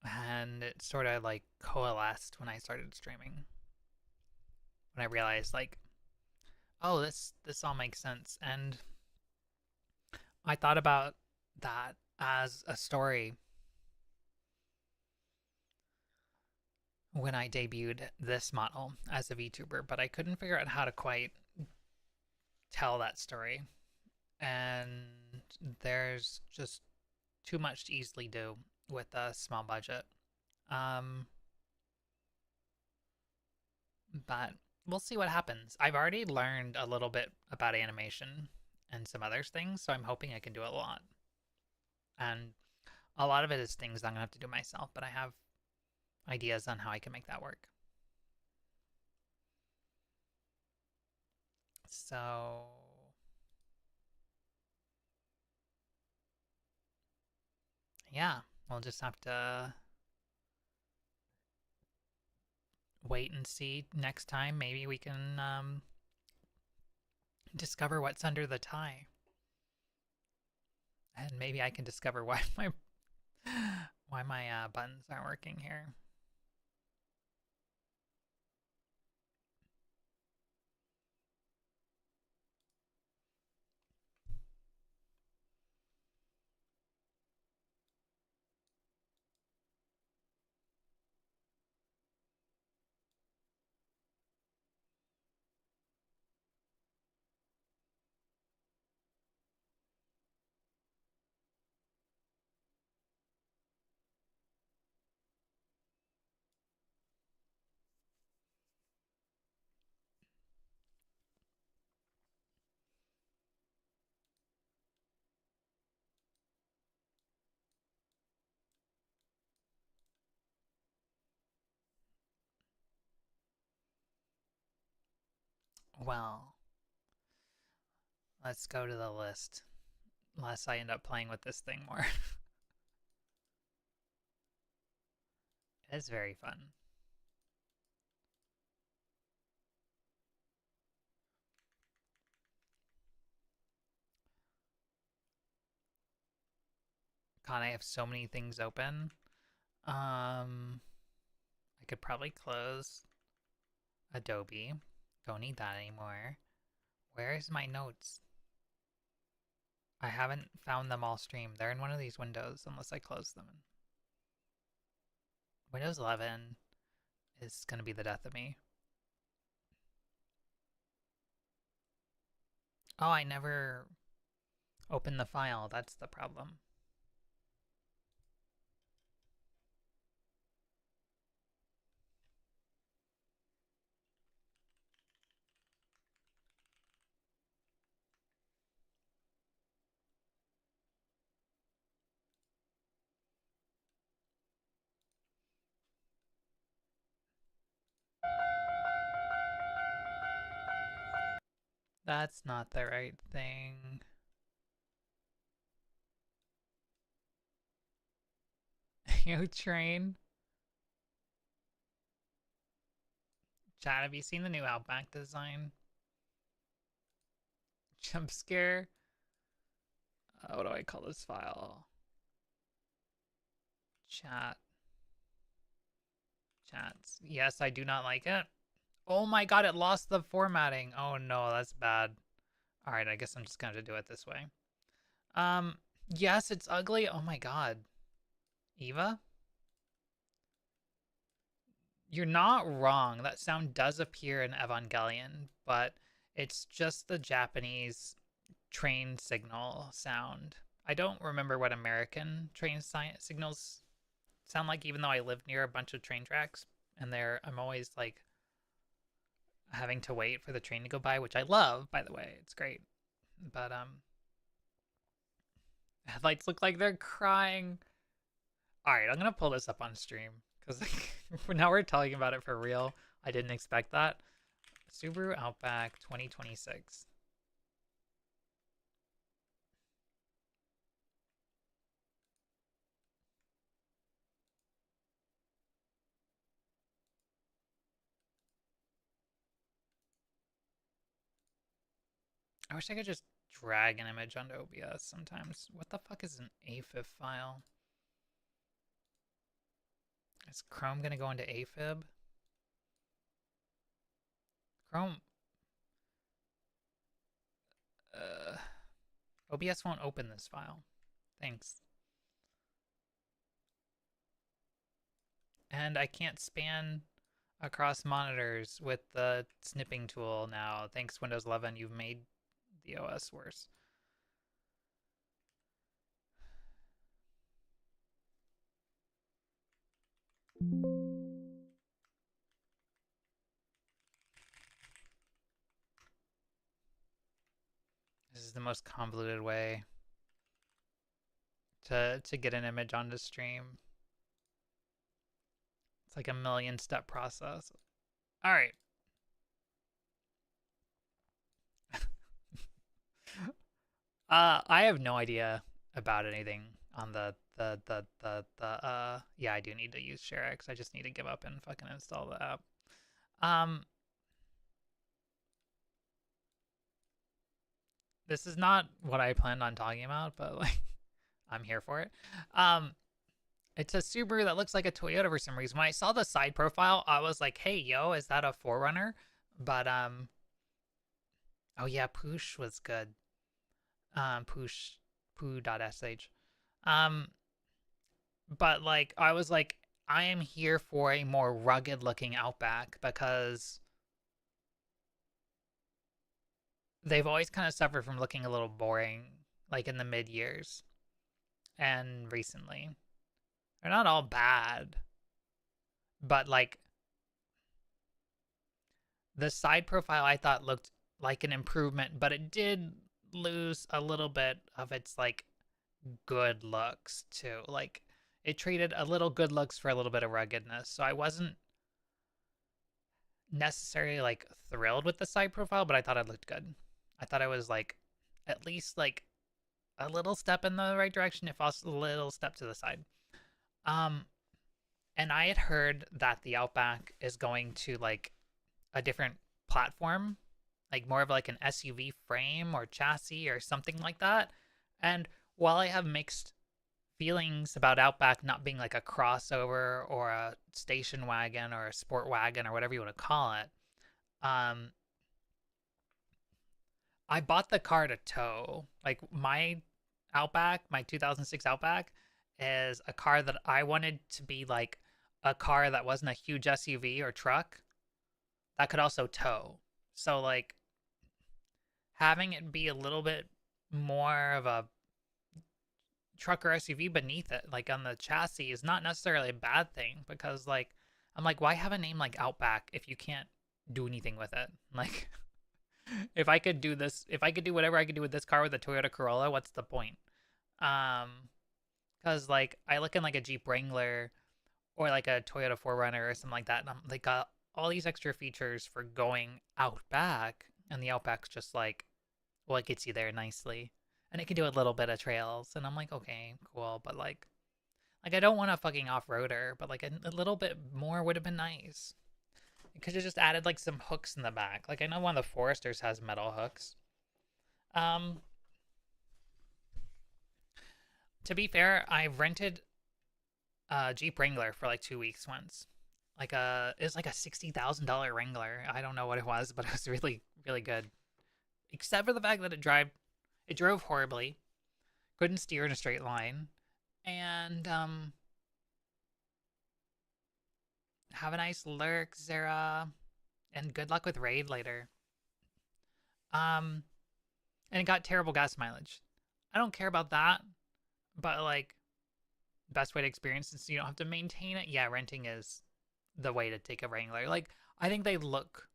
And it sort of like coalesced when I started streaming. When I realized like, oh, this all makes sense. And I thought about that as a story when I debuted this model as a VTuber, but I couldn't figure out how to quite tell that story. And there's just too much to easily do with a small budget. But we'll see what happens. I've already learned a little bit about animation and some other things, so I'm hoping I can do a lot. And a lot of it is things I'm gonna have to do myself, but I have ideas on how I can make that work. So yeah, we'll just have to wait and see next time. Maybe we can discover what's under the tie. And maybe I can discover why my buttons aren't working here. Well, let's go to the list. Unless I end up playing with this thing more. It's very fun. God, I have so many things open. I could probably close Adobe. Don't need that anymore. Where's my notes? I haven't found them all streamed. They're in one of these windows unless I close them. Windows 11 is going to be the death of me. Oh, I never opened the file. That's the problem. That's not the right thing. You train. Chat, have you seen the new Outback design? Jump scare. What do I call this file? Chat. Chats. Yes, I do not like it. Oh my god, it lost the formatting. Oh no, that's bad. Alright, I guess I'm just going to do it this way. Yes, it's ugly. Oh my god. Eva? You're not wrong. That sound does appear in Evangelion, but it's just the Japanese train signal sound. I don't remember what American train signals sound like, even though I live near a bunch of train tracks, and I'm always like having to wait for the train to go by, which I love, by the way. It's great. But headlights look like they're crying. All right, I'm gonna pull this up on stream because now we're talking about it for real. I didn't expect that. Subaru Outback 2026. I wish I could just drag an image onto OBS sometimes. What the fuck is an AFib file? Is Chrome gonna go into AFib? Chrome... OBS won't open this file. Thanks. And I can't span across monitors with the snipping tool now. Thanks, Windows 11. You've made the OS worse. This is the most convoluted way to get an image onto stream. It's like a 1,000,000-step process. All right. I have no idea about anything on yeah, I do need to use ShareX. I just need to give up and fucking install the app. This is not what I planned on talking about, but like I'm here for it. It's a Subaru that looks like a Toyota for some reason. When I saw the side profile, I was like, hey, yo, is that a 4Runner? But, oh yeah, Poosh was good. Poosh, poo.sh. But like, I was like, I am here for a more rugged looking Outback because they've always kind of suffered from looking a little boring, like in the mid years and recently. They're not all bad, but like the side profile I thought looked like an improvement, but it did lose a little bit of its like good looks too. Like it traded a little good looks for a little bit of ruggedness. So I wasn't, necessarily like thrilled with the side profile, but I thought it looked good. I thought it was like at least like a little step in the right direction, if also a little step to the side. And I had heard that the Outback is going to like a different platform, like more of like an SUV frame or chassis or something like that. And while I have mixed feelings about Outback not being like a crossover or a station wagon or a sport wagon or whatever you want to call it, I bought the car to tow. Like my Outback, my 2006 Outback, is a car that I wanted to be like a car that wasn't a huge SUV or truck that could also tow. So like having it be a little bit more of a truck or SUV beneath it, like on the chassis, is not necessarily a bad thing, because like I'm like, why have a name like Outback if you can't do anything with it? Like if I could do this, if I could do whatever I could do with this car with a Toyota Corolla, what's the point? Because like I look in like a Jeep Wrangler or like a Toyota 4Runner or something like that, and they got all these extra features for going out back, and the Outback's just like, well, it gets you there nicely, and it can do a little bit of trails, and I'm like, okay, cool, but like I don't want a fucking off-roader, but like a little bit more would have been nice. It could have just added like some hooks in the back. Like I know one of the Foresters has metal hooks. To be fair, I rented a Jeep Wrangler for like 2 weeks once. Like it was like a $60,000 Wrangler. I don't know what it was, but it was really, really good. Except for the fact that it drove horribly, couldn't steer in a straight line, and have a nice lurk, Zara, and good luck with raid later. And it got terrible gas mileage. I don't care about that, but like best way to experience it so you don't have to maintain it. Yeah, renting is the way to take a Wrangler. Like I think they look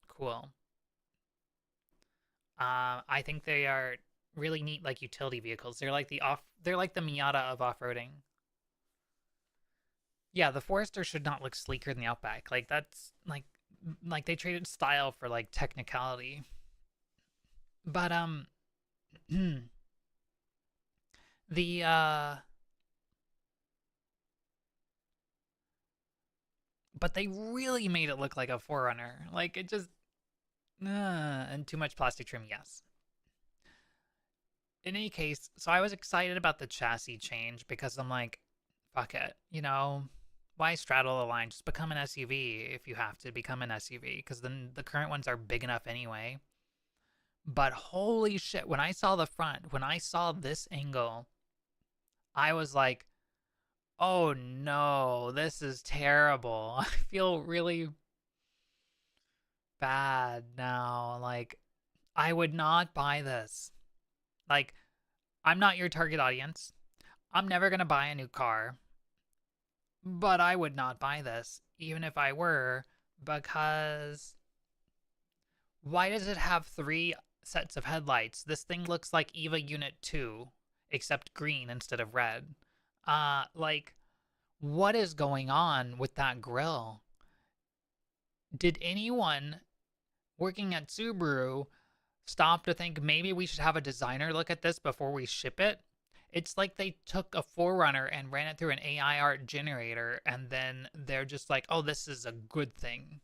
cool. I think they are really neat, like utility vehicles. They're like the Miata of off-roading. Yeah, the Forester should not look sleeker than the Outback. Like that's like they traded style for like technicality. But the but they really made it look like a 4Runner. Like it just and too much plastic trim, yes. In any case, so I was excited about the chassis change because I'm like, fuck it, you know, why straddle the line? Just become an SUV if you have to become an SUV, because then the current ones are big enough anyway. But holy shit, when I saw the front, when I saw this angle, I was like, oh no, this is terrible. I feel really bad now. Like, I would not buy this. Like, I'm not your target audience. I'm never going to buy a new car. But I would not buy this, even if I were, because why does it have 3 sets of headlights? This thing looks like EVA Unit 2, except green instead of red. Like, what is going on with that grille? Did anyone working at Subaru stop to think maybe we should have a designer look at this before we ship it? It's like they took a 4Runner and ran it through an AI art generator, and then they're just like, oh, this is a good thing.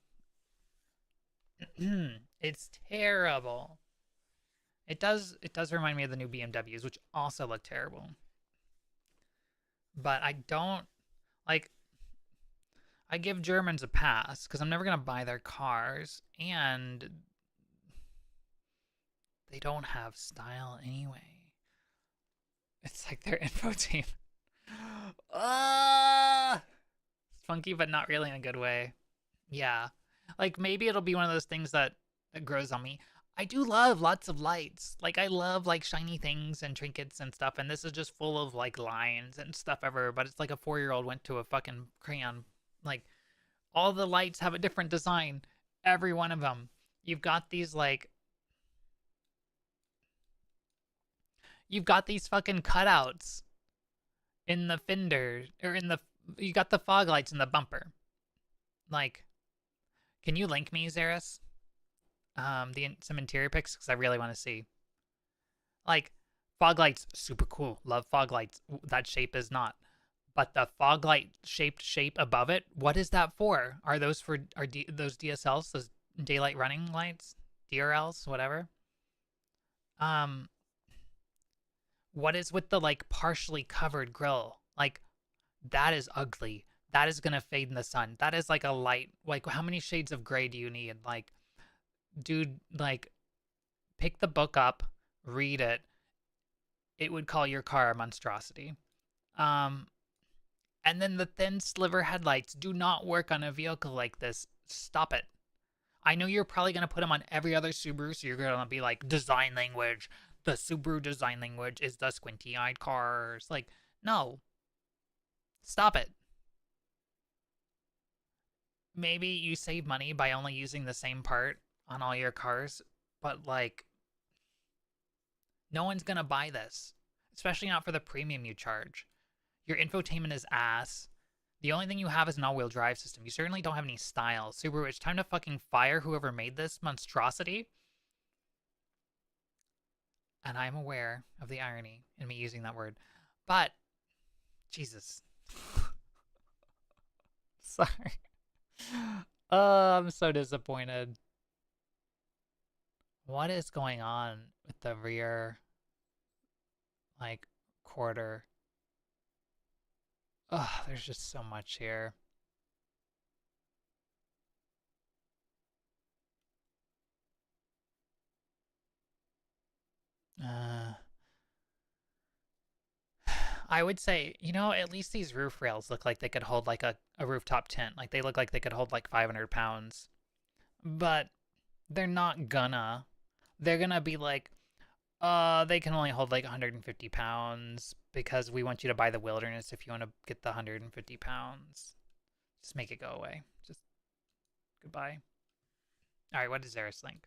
It's terrible. It does remind me of the new BMWs, which also look terrible. But I don't, like, I give Germans a pass because I'm never going to buy their cars, and they don't have style anyway. It's like their info team. It's funky, but not really in a good way. Yeah. Like, maybe it'll be one of those things that grows on me. I do love lots of lights. Like, I love, like, shiny things and trinkets and stuff, and this is just full of, like, lines and stuff everywhere, but it's like a 4-year-old went to a fucking crayon. Like, all the lights have a different design. Every one of them. You've got these, like, you've got these fucking cutouts in the fender, or in the, you got the fog lights in the bumper. Like, Can you link me, Zaris? Some interior pics, because I really want to see. Like, fog lights, super cool. Love fog lights. That shape is not. But the fog light shaped shape above it, what is that for? Are those for those DSLs, those daylight running lights, DRLs, whatever? What is with the like partially covered grill? Like, that is ugly. That is gonna fade in the sun. That is like a light. Like, how many shades of gray do you need? Like, dude, like, pick the book up, read it. It would call your car a monstrosity. And then the thin sliver headlights do not work on a vehicle like this. Stop it. I know you're probably going to put them on every other Subaru, so you're going to be like, design language. The Subaru design language is the squinty-eyed cars. Like, no. Stop it. Maybe you save money by only using the same part on all your cars, but like, no one's going to buy this, especially not for the premium you charge. Your infotainment is ass. The only thing you have is an all-wheel drive system. You certainly don't have any style. Subaru, it's time to fucking fire whoever made this monstrosity. And I'm aware of the irony in me using that word. But, Jesus. Sorry. Oh, I'm so disappointed. What is going on with the rear, like, quarter? Ugh, there's just so much here. I would say, you know, at least these roof rails look like they could hold like a rooftop tent. Like, they look like they could hold like 500 pounds. But they're not gonna. They're gonna be like, they can only hold like 150 pounds because we want you to buy the Wilderness if you want to get the 150 pounds. Just make it go away. Just goodbye. All right, what does Zaris think?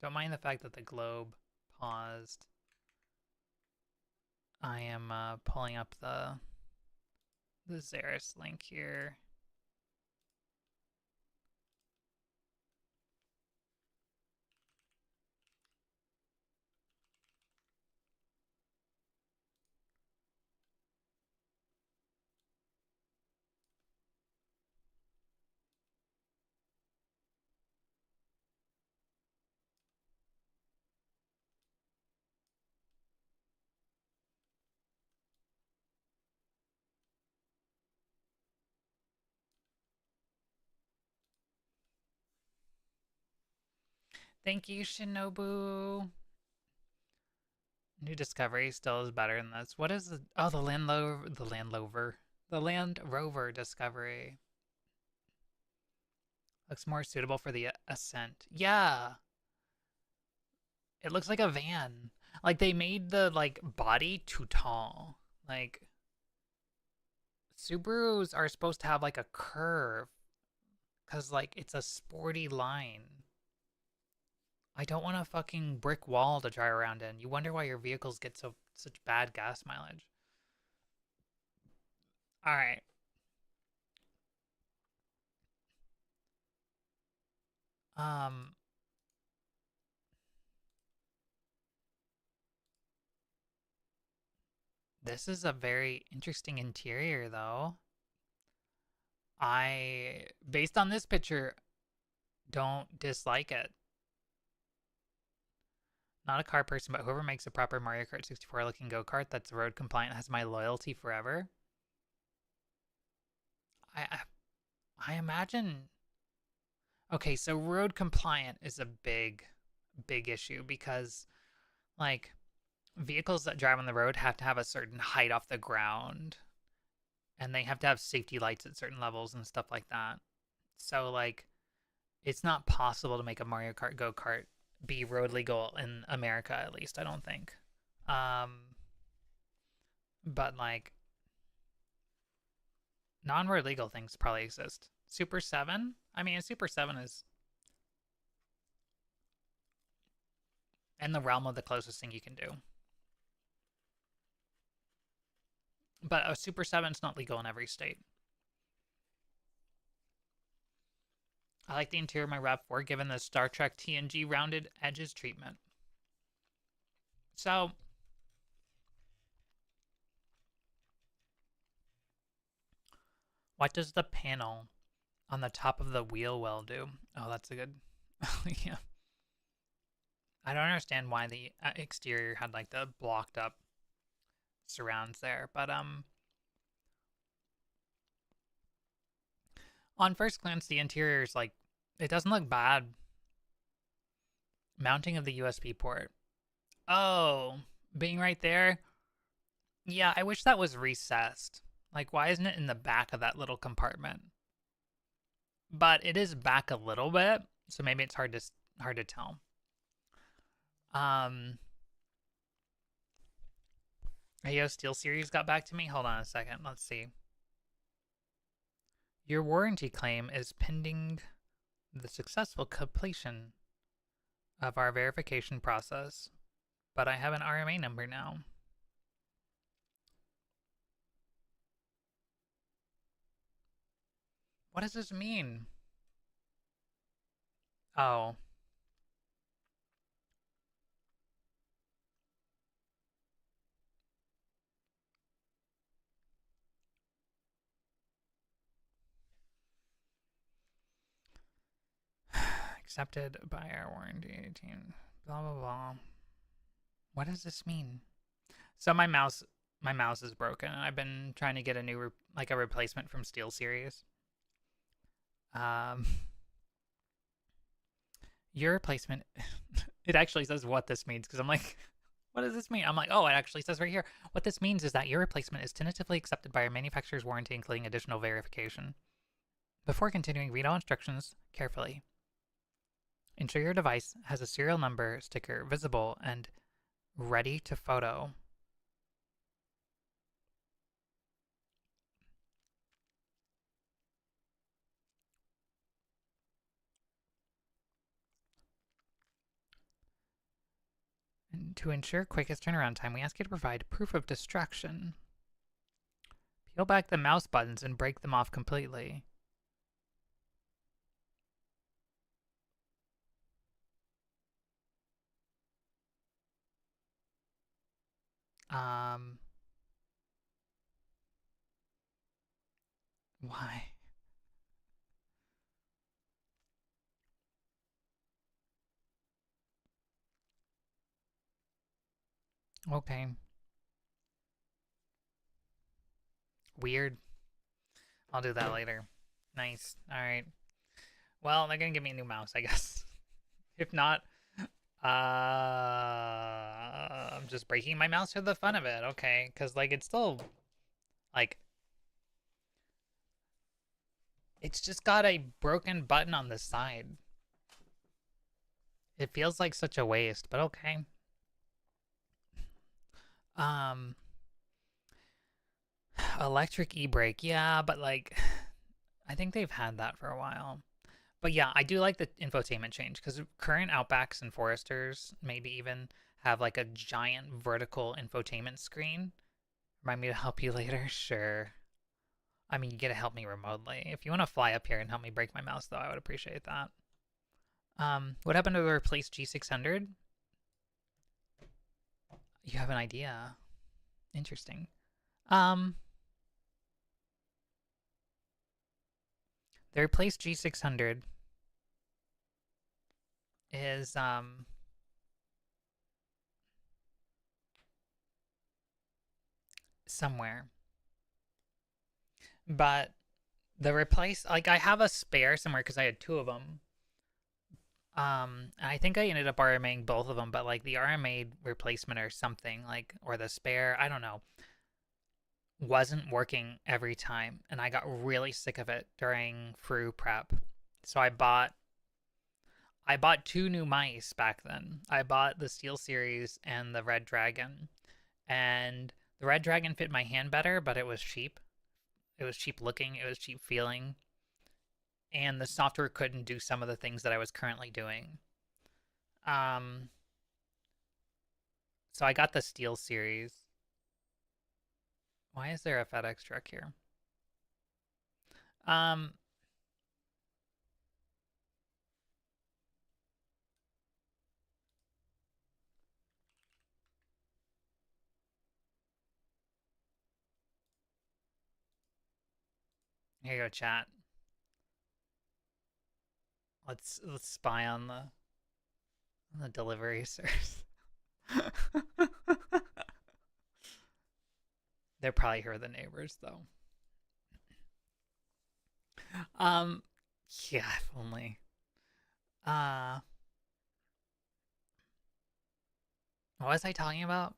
Don't mind the fact that the globe paused. I am pulling up the Zaris link here. Thank you, Shinobu. New Discovery still is better than this. What is the... Oh, the Land Rover. The Land Rover Discovery. Looks more suitable for the Ascent. Yeah. It looks like a van. Like, they made the, like, body too tall. Like, Subarus are supposed to have, like, a curve. Because, like, it's a sporty line. I don't want a fucking brick wall to drive around in. You wonder why your vehicles get such bad gas mileage. All right. This is a very interesting interior, though. Based on this picture, don't dislike it. Not a car person, but whoever makes a proper Mario Kart 64 looking go-kart that's road compliant has my loyalty forever. I imagine... Okay, so road compliant is a big issue because, like, vehicles that drive on the road have to have a certain height off the ground. And they have to have safety lights at certain levels and stuff like that. So, like, it's not possible to make a Mario Kart go-kart be road legal in America, at least, I don't think. But, like, non-road legal things probably exist. Super 7? I mean, Super 7 is in the realm of the closest thing you can do. But a Super 7 is not legal in every state. I like the interior of my RAV4 given the Star Trek TNG rounded edges treatment. So, what does the panel on the top of the wheel well do? Oh, that's a good... yeah. I don't understand why the exterior had like the blocked up surrounds there, but on first glance the interior is like, it doesn't look bad. Mounting of the USB port. Oh, being right there. Yeah, I wish that was recessed. Like, why isn't it in the back of that little compartment? But it is back a little bit, so maybe it's hard to tell. AO SteelSeries got back to me. Hold on a second. Let's see. Your warranty claim is pending the successful completion of our verification process, but I have an RMA number now. What does this mean? Oh. Accepted by our warranty team. Blah, blah, blah. What does this mean? So my mouse is broken, and I've been trying to get a new, a replacement from SteelSeries. Your replacement, it actually says what this means, because I'm like, what does this mean? I'm like, oh, it actually says right here. What this means is that your replacement is tentatively accepted by our manufacturer's warranty, including additional verification. Before continuing, read all instructions carefully. Ensure your device has a serial number sticker visible and ready to photo. And to ensure quickest turnaround time, we ask you to provide proof of destruction. Peel back the mouse buttons and break them off completely. Why? Okay. Weird. I'll do that later. Nice. Alright. Well, they're gonna give me a new mouse, I guess. If not, I'm just breaking my mouse for the fun of it. Okay. Because, it's still, it's just got a broken button on the side. It feels like such a waste, but okay. Electric e-brake. Yeah, but, I think they've had that for a while. But yeah, I do like the infotainment change, because current Outbacks and Foresters maybe even have, a giant vertical infotainment screen. Remind me to help you later? Sure. I mean, you get to help me remotely. If you want to fly up here and help me break my mouse, though, I would appreciate that. What happened to the replaced G600? You have an idea. Interesting. The replaced G600 is, somewhere. But the replace, I have a spare somewhere because I had two of them. I think I ended up RMAing both of them, but the RMA replacement or something, or the spare, I don't know, wasn't working every time, and I got really sick of it during Fru prep. So I bought two new mice back then. I bought the SteelSeries and the Red Dragon, and the Red Dragon fit my hand better, but it was cheap. It was cheap looking, it was cheap feeling. and the software couldn't do some of the things that I was currently doing. So I got the Steel Series. Why is there a FedEx truck here? Here you go, chat. Let's spy on the delivery service. They're probably here, the neighbors, though. Yeah, if only. What was I talking about?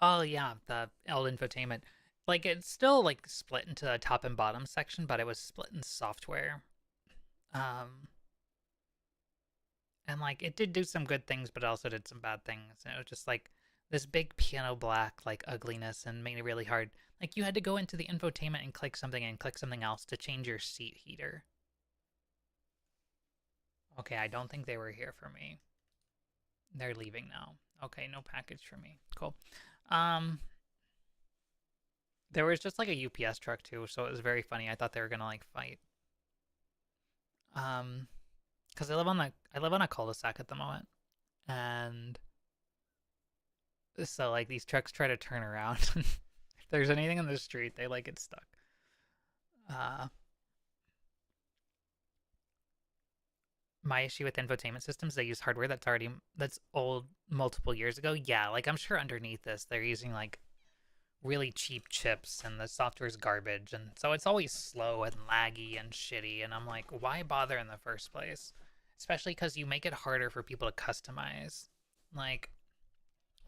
Oh yeah, the old infotainment. Like, it's still like split into the top and bottom section, but it was split in software. And like it did do some good things, but it also did some bad things. And it was just like this big piano black like ugliness, and made it really hard. Like, you had to go into the infotainment and click something else to change your seat heater. Okay, I don't think they were here for me. They're leaving now. Okay, no package for me. Cool. There was just like a UPS truck too, so it was very funny. I thought they were gonna like fight. Because I live on a cul-de-sac at the moment, and so like these trucks try to turn around. If there's anything in the street, they like get stuck. My issue with infotainment systems, they use hardware that's old multiple years ago. Yeah, like I'm sure underneath this they're using like really cheap chips, and the software's garbage, and so it's always slow and laggy and shitty, and I'm like, why bother in the first place? Especially because you make it harder for people to customize. Like,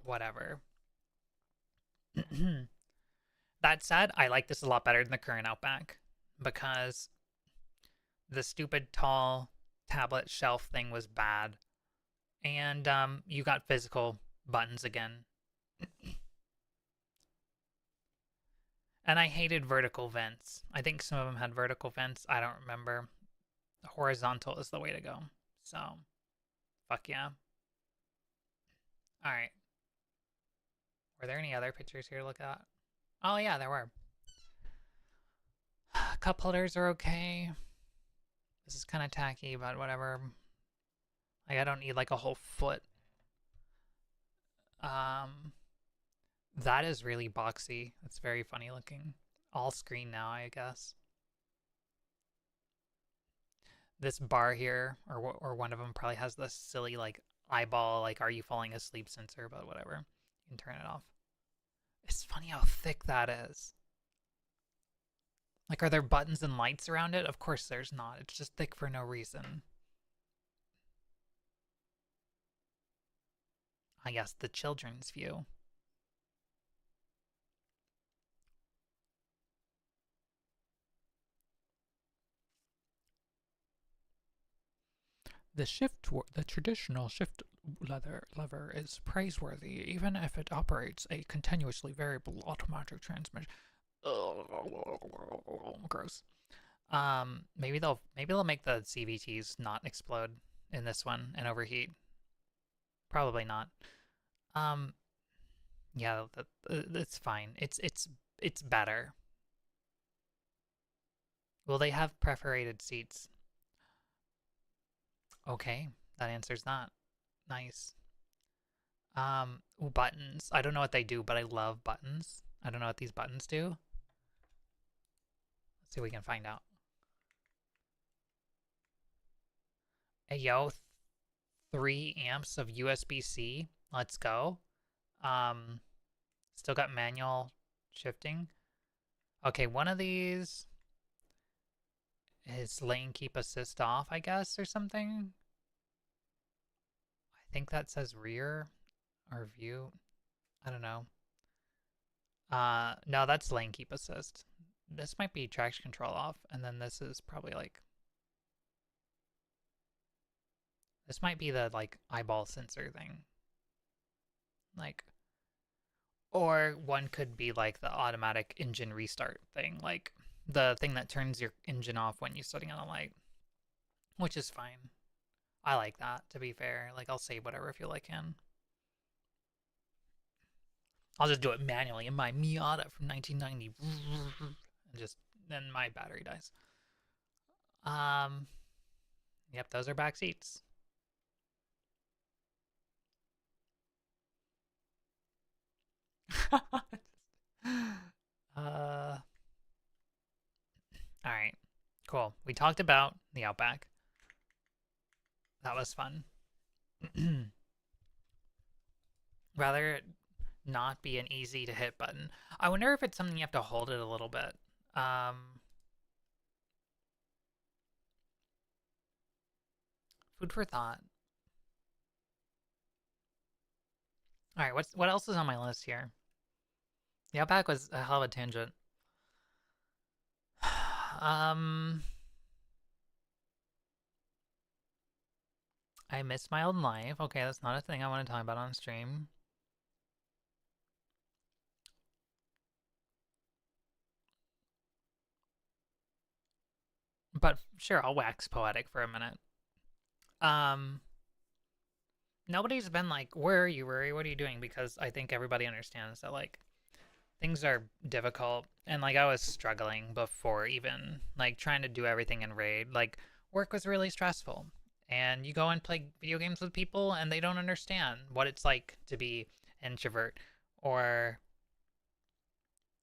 whatever. That said, I like this a lot better than the current Outback, because the stupid tall tablet shelf thing was bad, and you got physical buttons again. And I hated vertical vents. I think some of them had vertical vents. I don't remember. Horizontal is the way to go. So, fuck yeah. All right. Were there any other pictures here to look at? Oh yeah, there were. Cup holders are okay. This is kind of tacky, but whatever. Like, I don't need like a whole foot. That is really boxy. It's very funny looking. All screen now, I guess. This bar here, or one of them probably has this silly like eyeball, like, are you falling asleep sensor, but whatever. You can turn it off. It's funny how thick that is. Like, are there buttons and lights around it? Of course there's not. It's just thick for no reason. I guess the children's view. The traditional shift lever is praiseworthy, even if it operates a continuously variable automatic transmission. Gross. Maybe they'll make the CVTs not explode in this one and overheat. Probably not. Yeah, that's fine. It's better. Will they have perforated seats? Okay, that answers that. Nice. Buttons. I don't know what they do, but I love buttons. I don't know what these buttons do. Let's see if we can find out. Hey, yo, 3 amps of USB-C. Let's go. Still got manual shifting. Okay, one of these is lane keep assist off, I guess, or something. I think that says rear or view. I don't know. No, that's lane keep assist. This might be traction control off, and then this is probably like, this might be the like eyeball sensor thing. Like, or one could be like the automatic engine restart thing. Like, the thing that turns your engine off when you're setting on a light, which is fine. I like that, to be fair. Like, I'll save whatever fuel I can. I'll just do it manually in my Miata from 1990. And just, then my battery dies. Yep, those are back seats. Alright, cool. We talked about the Outback. That was fun. Rather not be an easy to hit button. I wonder if it's something you have to hold it a little bit. Food for thought. Alright, what else is on my list here? The Outback was a hell of a tangent. I miss my old life. Okay, that's not a thing I want to talk about on stream. But sure, I'll wax poetic for a minute. Nobody's been like, where are you, Rory? What are you doing? Because I think everybody understands that, like, things are difficult. And, like, I was struggling before even, like, trying to do everything in Raid. Like, work was really stressful. And you go and play video games with people, and they don't understand what it's like to be introvert or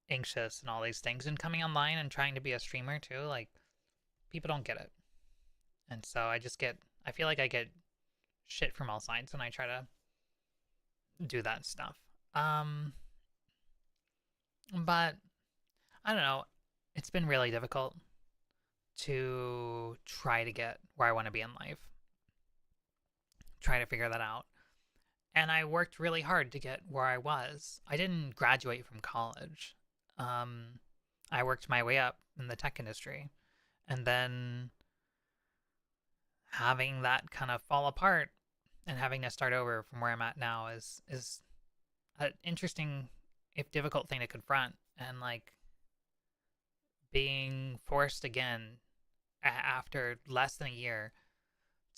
anxious and all these things. And coming online and trying to be a streamer, too, like, people don't get it. And so I feel like I get shit from all sides when I try to do that stuff. But I don't know. It's been really difficult to try to get where I want to be in life. Try to figure that out. And I worked really hard to get where I was. I didn't graduate from college. I worked my way up in the tech industry. And then having that kind of fall apart and having to start over from where I'm at now is an interesting, if difficult, thing to confront. And, like, being forced again after less than a year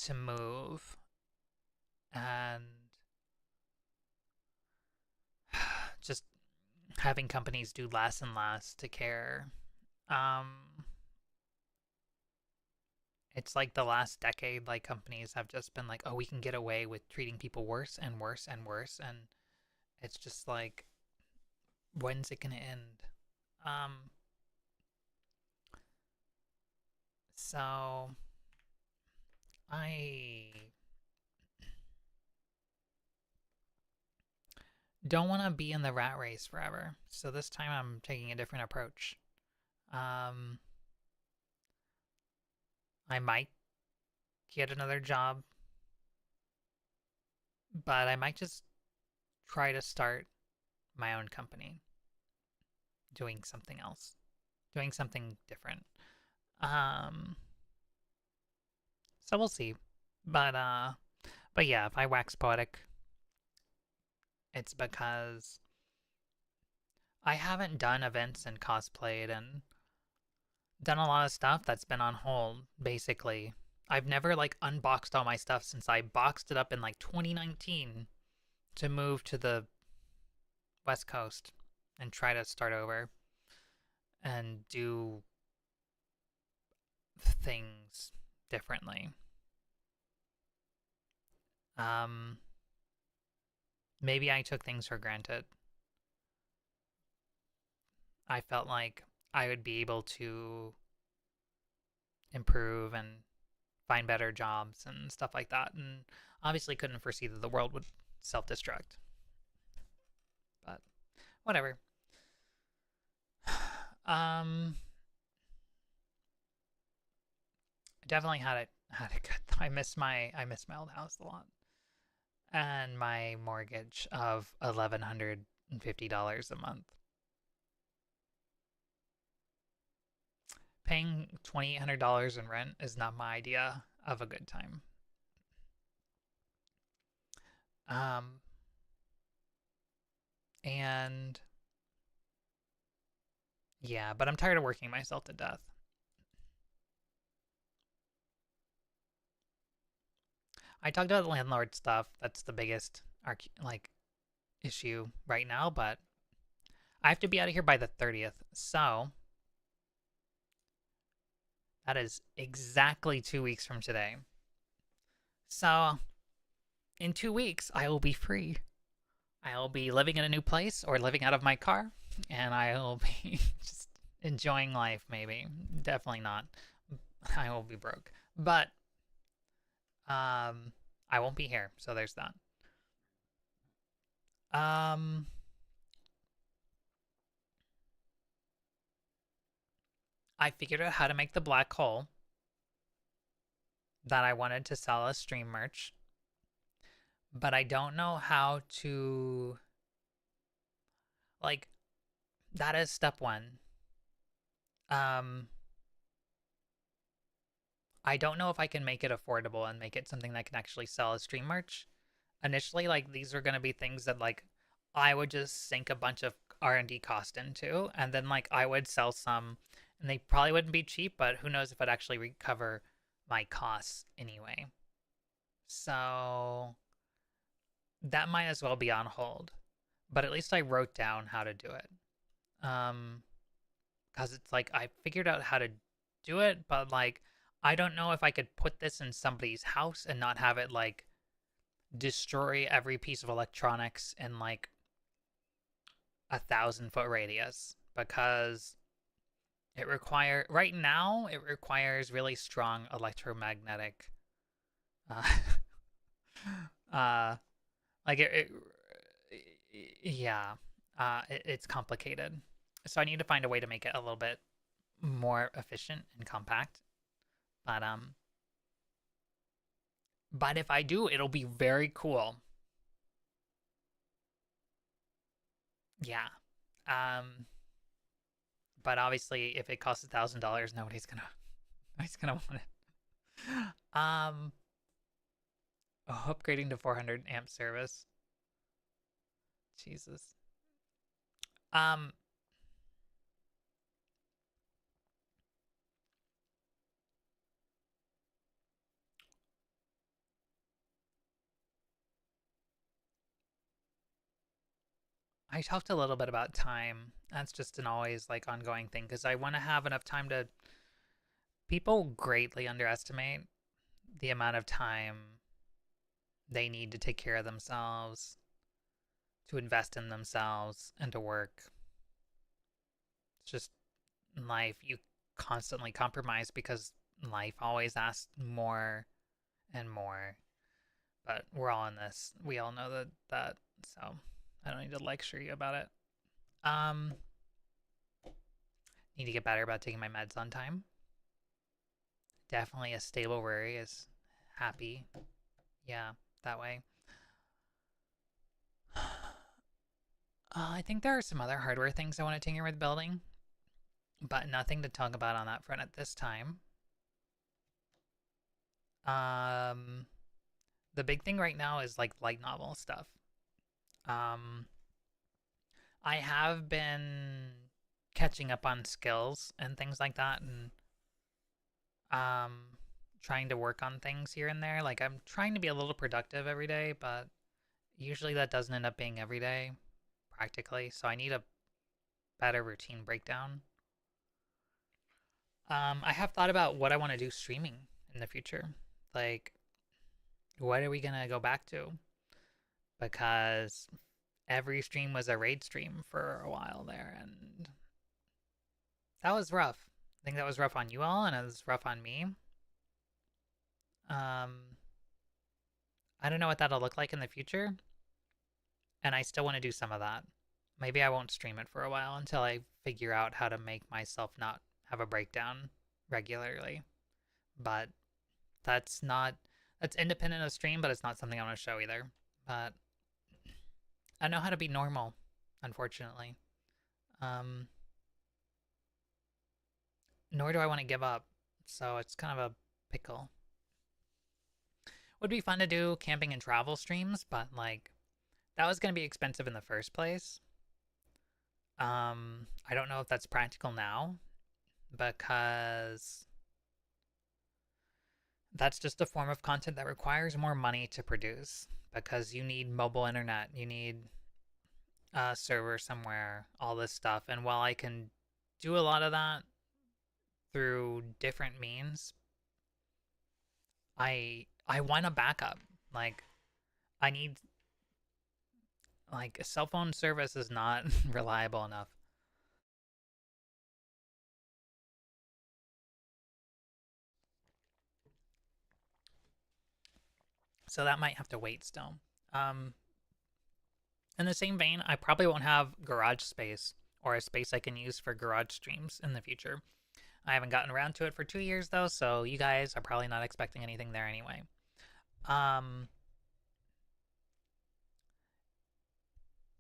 to move and just having companies do less and less to care. It's like the last decade, like, companies have just been like, oh, we can get away with treating people worse and worse and worse. And it's just like, when's it gonna end? So I don't want to be in the rat race forever. So this time I'm taking a different approach. I might get another job, but I might just try to start my own company, doing something else, doing something different. So we'll see. But yeah, if I wax poetic, it's because I haven't done events and cosplayed and done a lot of stuff that's been on hold, basically. I've never, like, unboxed all my stuff since I boxed it up in, like, 2019 to move to the West Coast and try to start over and do things differently. Maybe I took things for granted. I felt like I would be able to improve and find better jobs and stuff like that, and obviously couldn't foresee that the world would self-destruct. But whatever. I definitely had a good. I miss my old house a lot, and my mortgage of $1,150 a month. Paying $2,800 in rent is not my idea of a good time. And Yeah, but I'm tired of working myself to death. I talked about the landlord stuff. That's the biggest like issue right now, but I have to be out of here by the 30th. So that is exactly 2 weeks from today. So in 2 weeks, I will be free. I will be living in a new place or living out of my car, and I will be just enjoying life, maybe. Definitely not. I will be broke. But I won't be here, so there's that. I figured out how to make the black hole that I wanted to sell as stream merch, but I don't know how to, like, that is step one. I don't know if I can make it affordable and make it something that can actually sell as stream merch. Initially, like, these are going to be things that, like, I would just sink a bunch of R&D cost into, and then, like, I would sell some, and they probably wouldn't be cheap, but who knows if I'd actually recover my costs anyway. So that might as well be on hold. But at least I wrote down how to do it. Because it's like, I figured out how to do it, but, like, I don't know if I could put this in somebody's house and not have it, like, destroy every piece of electronics in, like, 1,000-foot radius. Because right now, it requires really strong electromagnetic, like, yeah, it's complicated. So I need to find a way to make it a little bit more efficient and compact. But if I do, it'll be very cool. Yeah. But obviously, if it costs $1,000, nobody's gonna want it. Upgrading to 400 amp service. Jesus. I talked a little bit about time. That's just an always, like, ongoing thing, because I want to have enough time to... People greatly underestimate the amount of time they need to take care of themselves, to invest in themselves, and to work. It's just life. You constantly compromise because life always asks more and more. But we're all in this. We all know that, so I don't need to lecture you about it. Need to get better about taking my meds on time. Definitely a stable worry is happy. Yeah, that way. I think there are some other hardware things I want to tinker with building, but nothing to talk about on that front at this time. The big thing right now is, like, light novel stuff. I have been catching up on skills and things like that, and trying to work on things here and there. Like, I'm trying to be a little productive every day, but usually that doesn't end up being every day, practically. So I need a better routine breakdown. I have thought about what I want to do streaming in the future. Like, what are we gonna go back to? Because every stream was a raid stream for a while there, and that was rough. I think that was rough on you all, and it was rough on me. I don't know what that'll look like in the future, and I still want to do some of that. Maybe I won't stream it for a while until I figure out how to make myself not have a breakdown regularly. But that's independent of stream, but it's not something I want to show either. But I know how to be normal, unfortunately. Nor do I want to give up, so it's kind of a pickle. Would be fun to do camping and travel streams, but, like, that was going to be expensive in the first place. I don't know if that's practical now, because that's just a form of content that requires more money to produce, because you need mobile internet, you need a server somewhere, all this stuff. And while I can do a lot of that through different means, I want a backup. Like, I need, like, a cell phone service is not reliable enough. So that might have to wait still. In the same vein, I probably won't have garage space or a space I can use for garage streams in the future. I haven't gotten around to it for 2 years though, so you guys are probably not expecting anything there anyway.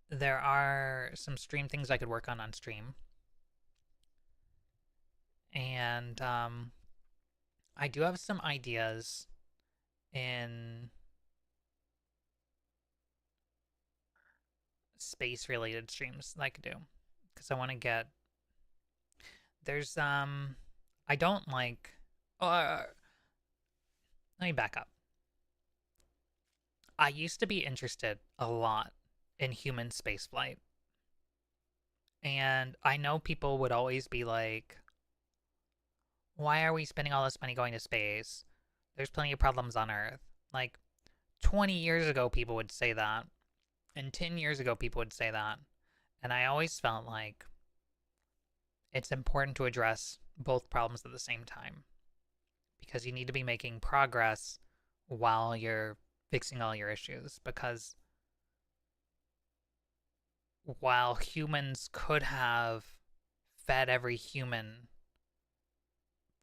There are some stream things I could work on stream. And I do have some ideas in space related streams that I could do, because I want to get, there's I don't like, let me back up. I used to be interested a lot in human spaceflight, and I know people would always be like, why are we spending all this money going to space? There's plenty of problems on Earth. Like, 20 years ago people would say that, and 10 years ago people would say that, and I always felt like it's important to address both problems at the same time, because you need to be making progress while you're fixing all your issues. Because while humans could have fed every human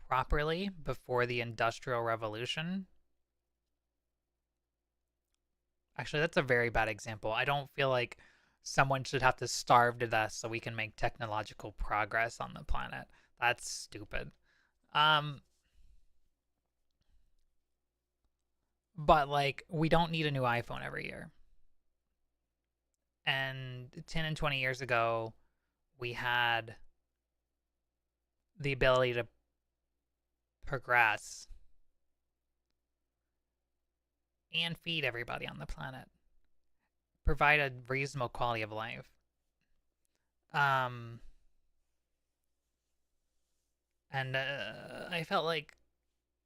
properly before the Industrial Revolution, actually, that's a very bad example. I don't feel like someone should have to starve to death so we can make technological progress on the planet. That's stupid. But, like, we don't need a new iPhone every year. And 10 and 20 years ago, we had the ability to progress and feed everybody on the planet, provide a reasonable quality of life. And I felt like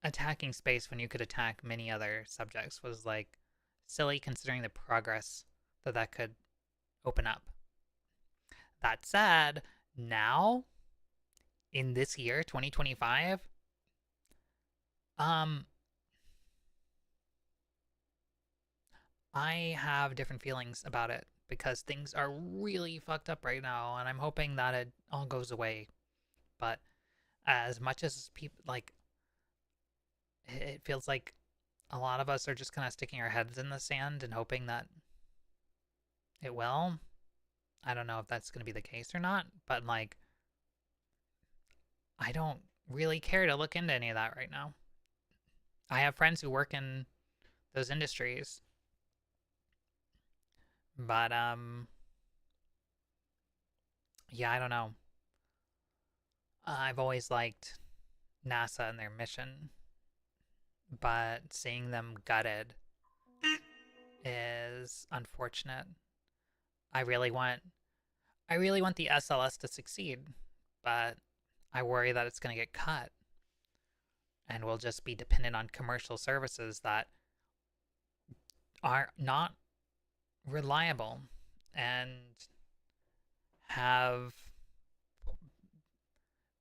attacking space when you could attack many other subjects was, like, silly, considering the progress that could open up. That said, now, in this year, 2025, I have different feelings about it, because things are really fucked up right now, and I'm hoping that it all goes away. But as much as people, like, it feels like a lot of us are just kind of sticking our heads in the sand and hoping that it will. I don't know if that's going to be the case or not, but, like, I don't really care to look into any of that right now. I have friends who work in those industries, but yeah, I don't know. I've always liked NASA and their mission, but seeing them gutted is unfortunate. I really want the SLS to succeed, but I worry that it's going to get cut, and we'll just be dependent on commercial services that are not reliable and have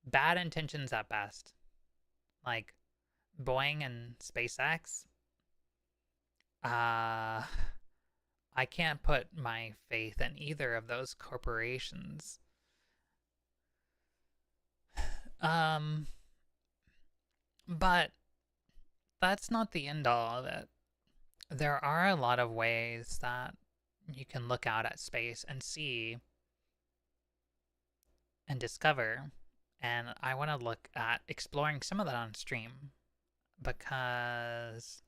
bad intentions at best. Like Boeing and SpaceX, I can't put my faith in either of those corporations. But that's not the end all of it. There are a lot of ways that you can look out at space and see and discover, and I want to look at exploring some of that on stream, because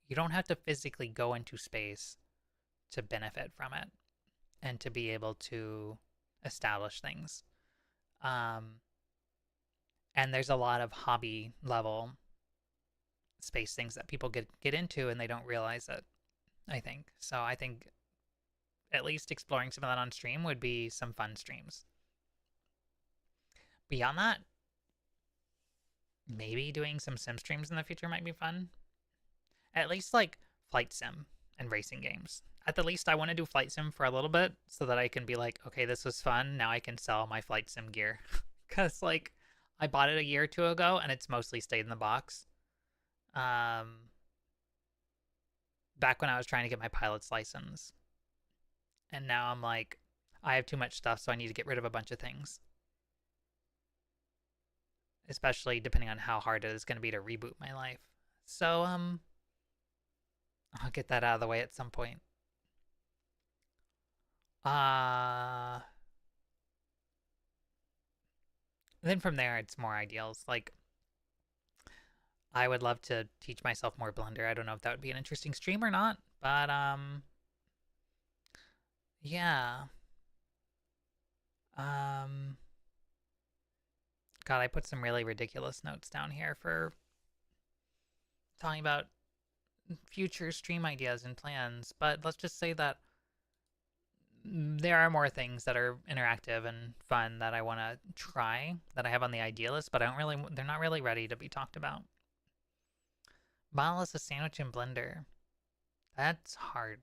you don't have to physically go into space to benefit from it. and to be able to establish things. And there's a lot of hobby level space things that people get into and they don't realize it, I think. So I think at least exploring some of that on stream would be some fun streams. Beyond that, maybe doing some sim streams in the future might be fun. At least like flight sim and racing games. At the least, I want to do flight sim for a little bit so that I can be like, okay, this was fun. Now I can sell my flight sim gear. Because like I bought it a year or two ago and it's mostly stayed in the box. Back when I was trying to get my pilot's license. And now I'm like, I have too much stuff, so I need to get rid of a bunch of things. Especially depending on how hard it is going to be to reboot my life. So, I'll get that out of the way at some point. Then from there, it's more ideals. Like, I would love to teach myself more Blender. I don't know if that would be an interesting stream or not, but, yeah. God, I put some really ridiculous notes down here for talking about future stream ideas and plans, but let's just say that there are more things that are interactive and fun that I want to try that I have on the idea list, but they're not really ready to be talked about. Monolith a sandwich in Blender. That's hard.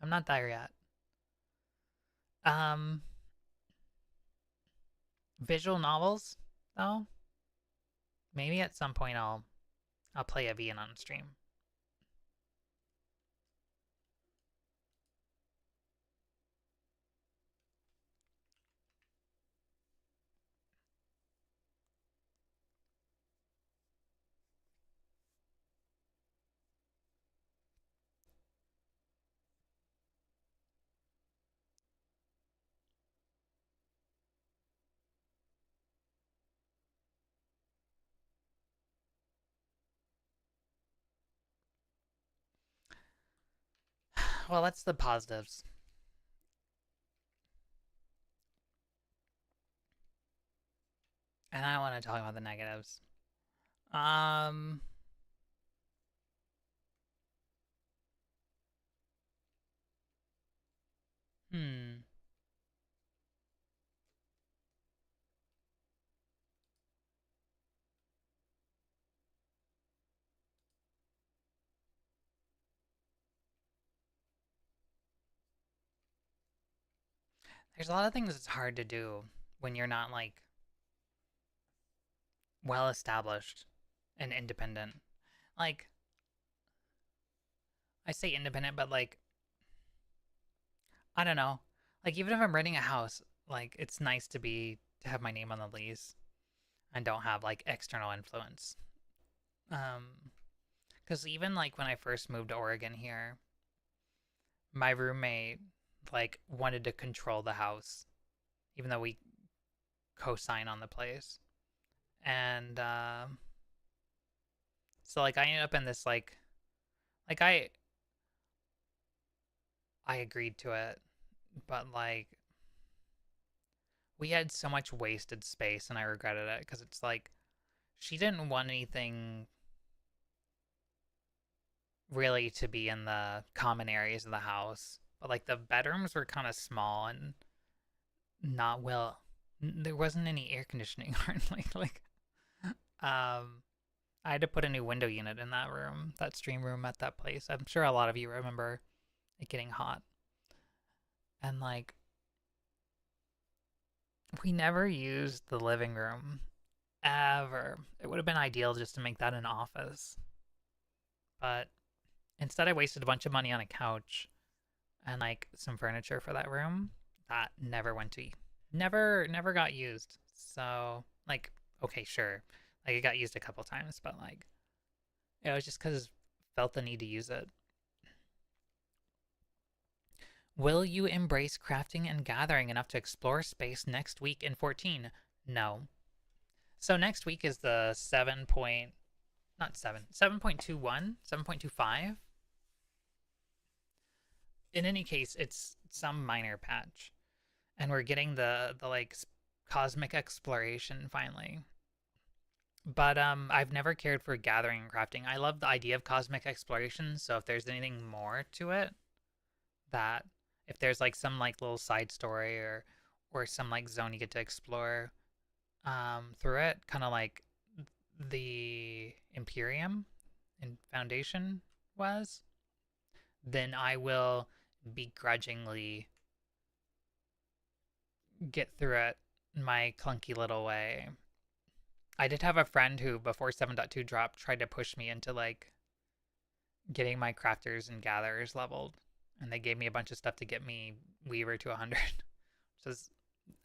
I'm not there yet. Visual novels, though. Maybe at some point I'll play a VN on stream. Well, that's the positives. And I want to talk about the negatives. There's a lot of things that's hard to do when you're not, like, well established and independent. Like, I say independent, but like, I don't know. Like, even if I'm renting a house, like, it's nice to have my name on the lease and don't have like external influence. Because even like when I first moved to Oregon here, my roommate like wanted to control the house, even though we co-sign on the place. And so like I ended up in this like I agreed to it, but like we had so much wasted space and I regretted it because it's like she didn't want anything really to be in the common areas of the house, but like the bedrooms were kind of small and not well. There wasn't any air conditioning hardly. Like, I had to put a new window unit in that room, that stream room at that place. I'm sure a lot of you remember it getting hot. And like, we never used the living room ever. It would have been ideal just to make that an office. But instead I wasted a bunch of money on a couch and like some furniture for that room that never got used. So like, okay, sure. Like it got used a couple times, but like it was just because I felt the need to use it. Will you embrace crafting and gathering enough to explore space next week in 14? No. So next week is the 7.21, 7.25. in any case, it's some minor patch, and we're getting the like cosmic exploration finally. But I've never cared for gathering and crafting. I love the idea of cosmic exploration, so if there's anything more to it, that if there's like some like little side story or some like zone you get to explore through it, kind of like the Imperium and Foundation was, then I will begrudgingly get through it my clunky little way. I did have a friend who, before 7.2 dropped, tried to push me into like getting my crafters and gatherers leveled, and they gave me a bunch of stuff to get me Weaver to 100, which was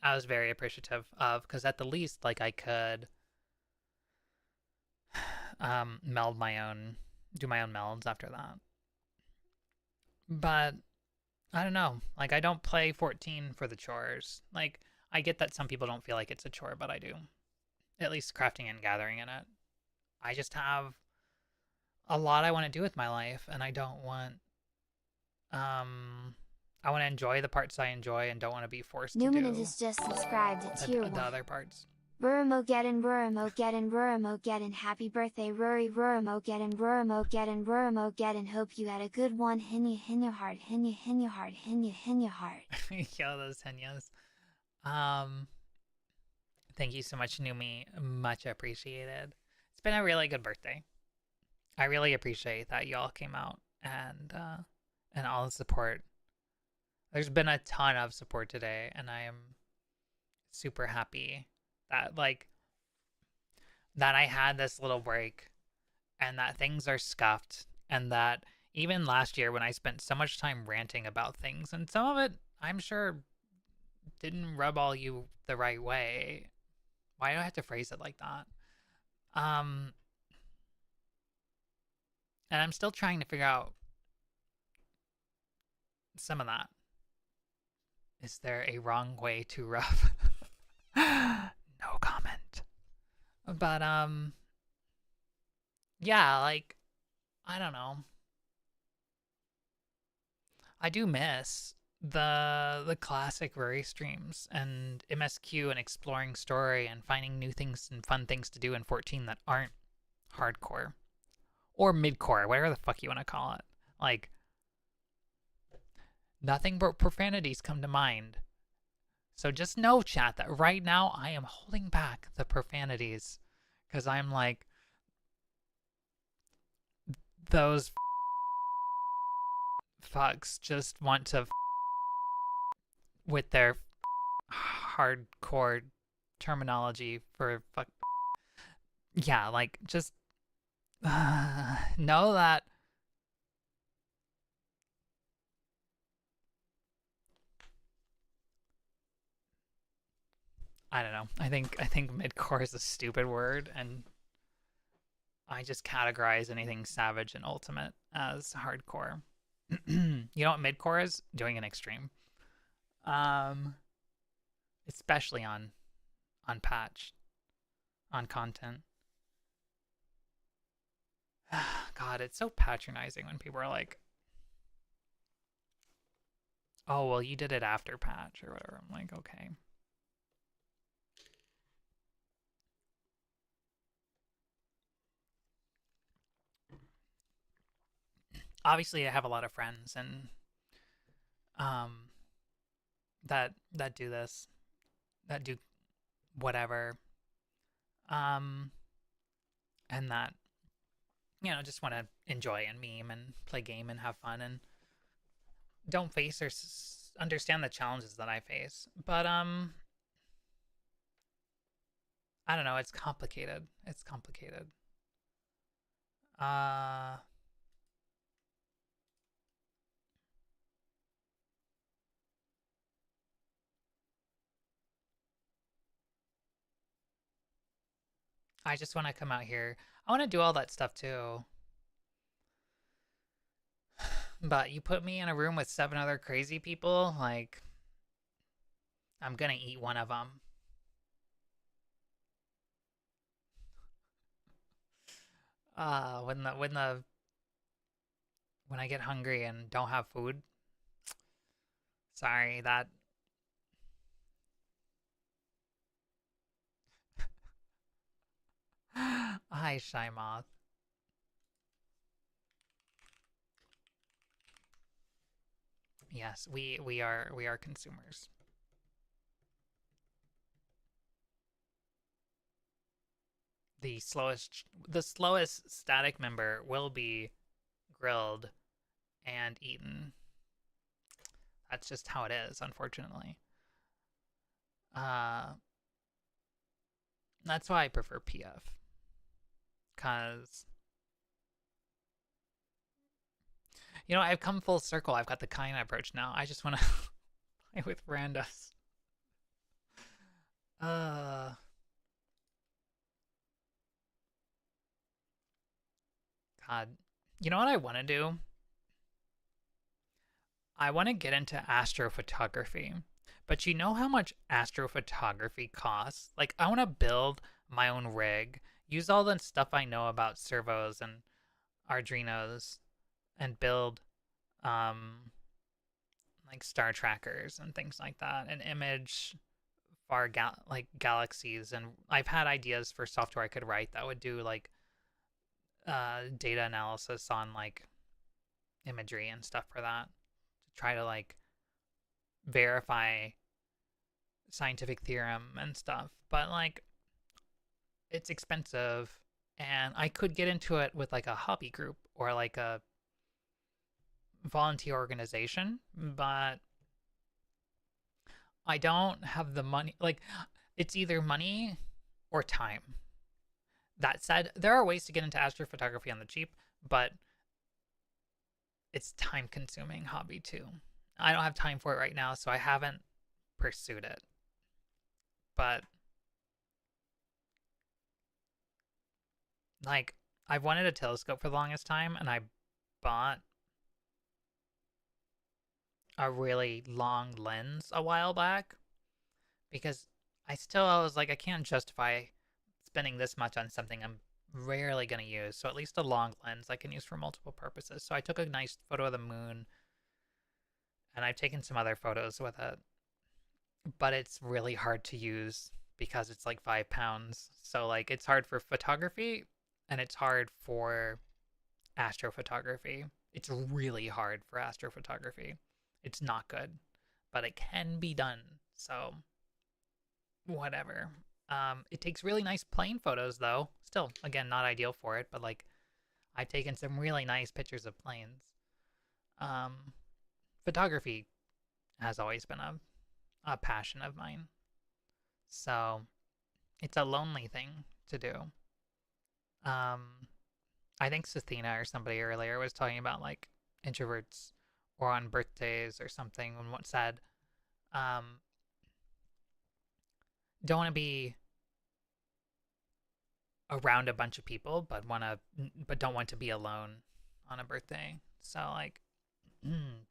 I was very appreciative of, because at the least, like, I could meld my own, do my own melds after that. But I don't know, like, I don't play 14 for the chores. Like, I get that some people don't feel like it's a chore, but I do. At least crafting and gathering in it. I just have a lot I want to do with my life, and I don't want I want to enjoy the parts I enjoy and don't want to be forced to do Numinous just subscribed at tier 1. The other parts. Ruramogeddon, happy birthday Rory Ruramogeddon, hope you had a good one, hinya heart. Yo, those Henyas. Thank you so much, Numi, much appreciated. It's been a really good birthday. I really appreciate that y'all came out and all the support. There's been a ton of support today, and I am super happy that that I had this little break and that things are scuffed, and that even last year when I spent so much time ranting about things, and some of it I'm sure didn't rub all you the right way. Why do I have to phrase it like that? And I'm still trying to figure out some of that. Is there a wrong way to rub? No comment. But yeah, like, I don't know. I do miss the classic Rory streams and MSQ and exploring story and finding new things and fun things to do in 14 that aren't hardcore or midcore, whatever the fuck you want to call it. Like, nothing but profanities come to mind. So just know, chat, that right now I am holding back the profanities because I'm like, those fucks just want to with their hardcore terminology for fuck. Yeah, like, just know that I don't know. I think midcore is a stupid word, and I just categorize anything savage and ultimate as hardcore. You know what midcore is? Doing an extreme. Especially on patch, on content. God, it's so patronizing when people are like, oh, well, you did it after patch or whatever. I'm like, okay. Obviously, I have a lot of friends and that do this, that do whatever, and that, you know, just want to enjoy and meme and play game and have fun and don't face or understand the challenges that I face. But I don't know, it's complicated. It's complicated. I just want to come out here. I want to do all that stuff too. But you put me in a room with 7 other crazy people, like, I'm gonna eat one of them. When I get hungry and don't have food, Sorry, that... Hi, Shymoth. Yes, we are consumers. The slowest static member will be grilled and eaten. That's just how it is, unfortunately. That's why I prefer PF. Cause you know, I've come full circle. I've got the kind approach now. I just want to play with randos. God. You know what I want to do? I want to get into astrophotography. But you know how much astrophotography costs? Like, I want to build my own rig, use all the stuff I know about servos and Arduinos, and build, like star trackers and things like that, and image far galaxies. And I've had ideas for software I could write that would do like data analysis on like imagery and stuff for that, to try to like verify scientific theorem and stuff. But like, it's expensive, and I could get into it with like a hobby group or like a volunteer organization, but I don't have the money. Like, it's either money or time. That said, there are ways to get into astrophotography on the cheap, but it's time consuming hobby too. I don't have time for it right now, so I haven't pursued it. But like, I've wanted a telescope for the longest time, and I bought a really long lens a while back because I was like, I can't justify spending this much on something I'm rarely going to use. So at least a long lens I can use for multiple purposes. So I took a nice photo of the moon, and I've taken some other photos with it, but it's really hard to use because it's like 5 pounds. So like, it's hard for photography and it's hard for astrophotography. It's really hard for astrophotography. It's not good, but it can be done. So whatever. It takes really nice plane photos though. Still, again, not ideal for it, but like, I've taken some really nice pictures of planes. Photography has always been a passion of mine. So it's a lonely thing to do. I think Sathina or somebody earlier was talking about like introverts or on birthdays or something, when what said, don't want to be around a bunch of people, but don't want to be alone on a birthday. So like,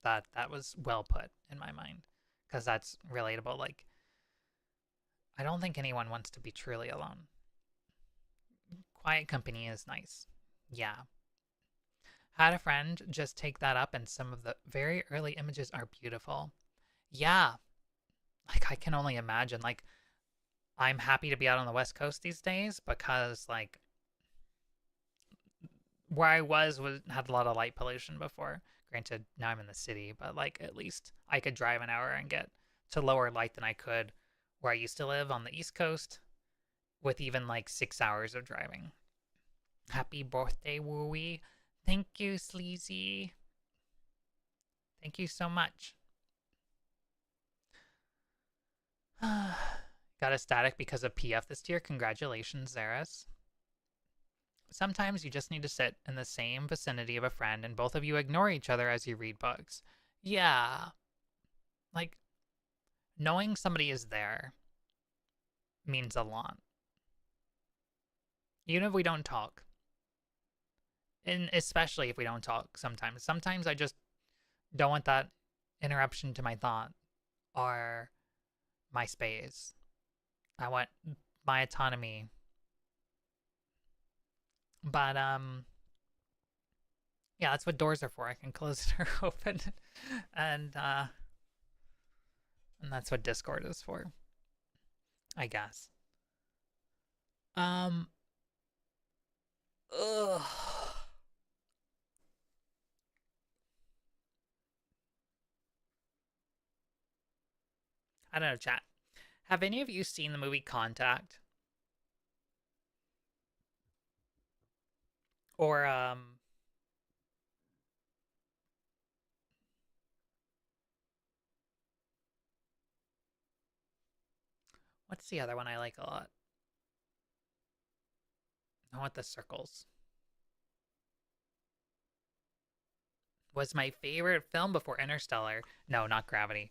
that was well put in my mind, because that's relatable. Like, I don't think anyone wants to be truly alone. Quiet company is nice. Yeah. Had a friend just take that up, and some of the very early images are beautiful. Yeah. Like, I can only imagine. Like, I'm happy to be out on the West Coast these days because, like, where I was had a lot of light pollution before. Granted, now I'm in the city, but, like, at least I could drive an hour and get to lower light than I could where I used to live on the East Coast with even, like, 6 hours of driving. Happy birthday, Wooey. Thank you, Sleazy. Thank you so much. Got a static because of PF this year. Congratulations, Zaris. Sometimes you just need to sit in the same vicinity of a friend and both of you ignore each other as you read books. Yeah. Like, knowing somebody is there means a lot. Even if we don't talk. And especially if we don't talk sometimes. Sometimes I just don't want that interruption to my thought or my space. I want my autonomy. But yeah, that's what doors are for. I can close it or open it. And And that's what Discord is for, I guess. Ugh. I don't know, chat. Have any of you seen the movie Contact? Or, what's the other one I like a lot? I want the circles. Was my favorite film before Interstellar. No, not Gravity.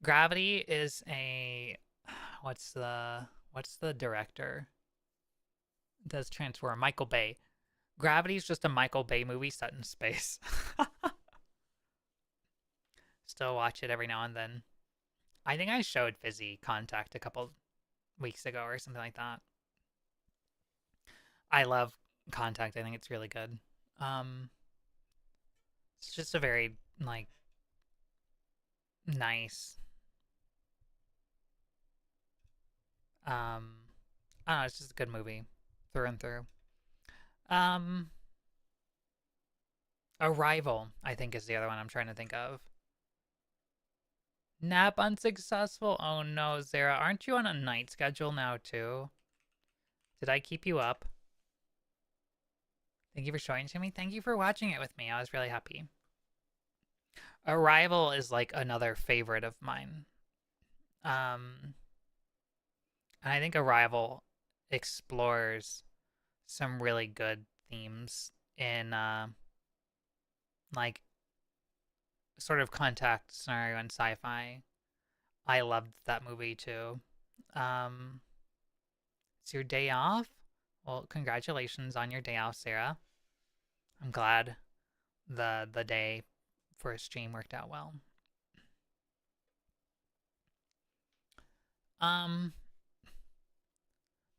Gravity is a what's the director? Does Transform Michael Bay. Gravity is just a Michael Bay movie set in space. Still watch it every now and then. I think I showed Fizzy Contact a couple weeks ago or something like that. I love Contact. I think it's really good. It's just a very like nice I don't know, it's just a good movie through and through. Arrival, I think, is the other one I'm trying to think of. Nap unsuccessful? Oh no, Zara, aren't you on a night schedule now too? Did I keep you up? Thank you for showing it to me. Thank you for watching it with me. I was really happy. Arrival is like another favorite of mine. I think Arrival explores some really good themes in like sort of contact scenario and sci-fi. I loved that movie too. It's your day off? Well, congratulations on your day off, Sarah. I'm glad the day for a stream worked out well.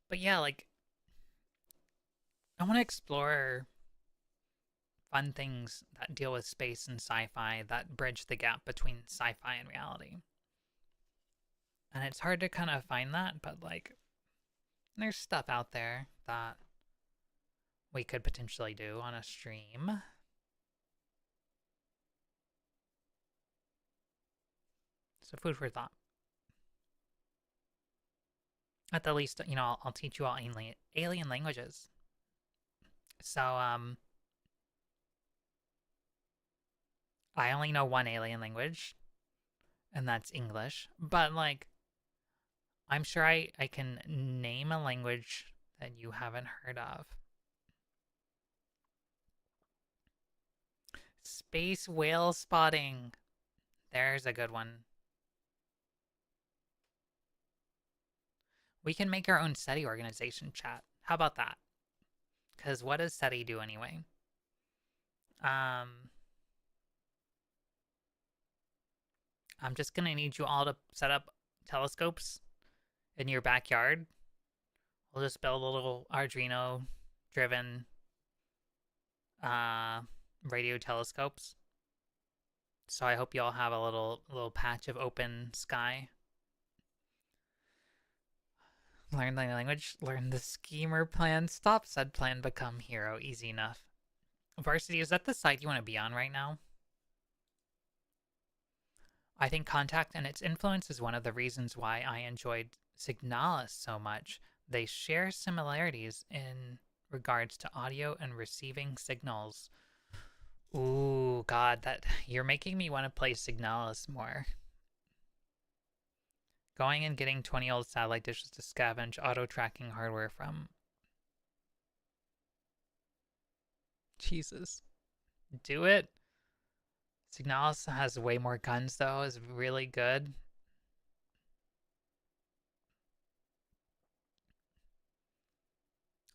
But yeah, like I want to explore fun things that deal with space and sci-fi that bridge the gap between sci-fi and reality. And it's hard to kind of find that, but like there's stuff out there that we could potentially do on a stream. So food for thought. At the least, you know, I'll teach you all alien languages. So, I only know one alien language, and that's English. But, like, I'm sure I can name a language that you haven't heard of. Space whale spotting. There's a good one. We can make our own SETI organization, chat. How about that? Because what does SETI do anyway? I'm just going to need you all to set up telescopes in your backyard. We'll just build a little Arduino-driven radio telescopes. So I hope you all have a little patch of open sky. Learn the language, learn the schemer plan, stop said plan, become hero. Easy enough. Varsity, is that the site you want to be on right now? I think Contact and its influence is one of the reasons why I enjoyed Signalis so much. They share similarities in regards to audio and receiving signals. Ooh, God, that you're making me want to play Signalis more. Going and getting 20 old satellite dishes to scavenge auto-tracking hardware from. Jesus. Do it. Signalis has way more guns, though. Is really good.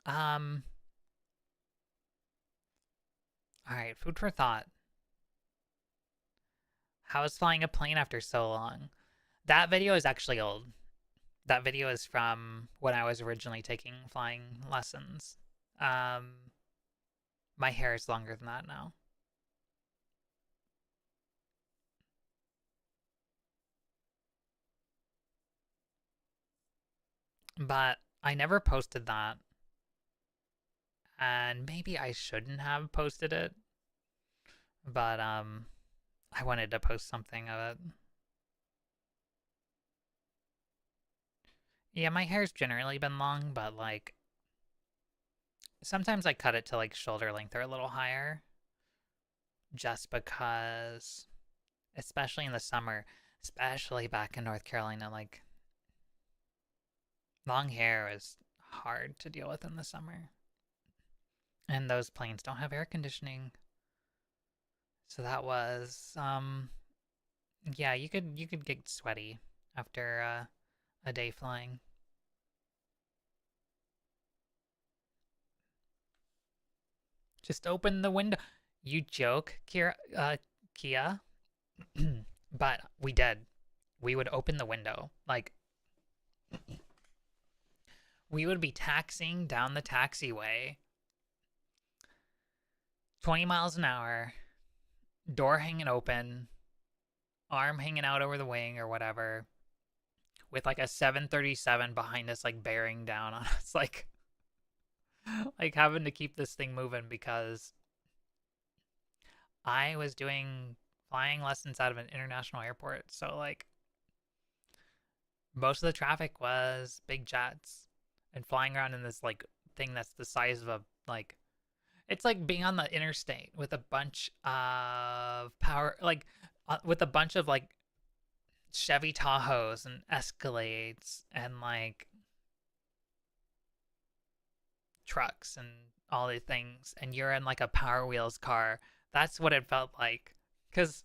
Alright, food for thought. How is flying a plane after so long? That video is actually old. That video is from when I was originally taking flying lessons. My hair is longer than that now. But I never posted that. And maybe I shouldn't have posted it. But I wanted to post something of it. Yeah, my hair's generally been long, but like sometimes I cut it to like shoulder length or a little higher. Just because, especially in the summer, especially back in North Carolina, like long hair is hard to deal with in the summer. And those planes don't have air conditioning. So that was yeah, you could get sweaty after a day flying. Just open the window. You joke, Kia. But we did. We would open the window. Like, we would be taxiing down the taxiway 20 miles an hour, door hanging open, arm hanging out over the wing or whatever, with like a 737 behind us, like bearing down on us, like having to keep this thing moving because I was doing flying lessons out of an international airport. So like most of the traffic was big jets and flying around in this like thing that's the size of a like it's like being on the interstate with a bunch of power like with a bunch of like Chevy Tahoes and Escalades and like trucks and all these things, and you're in like a Power Wheels car. That's what it felt like, because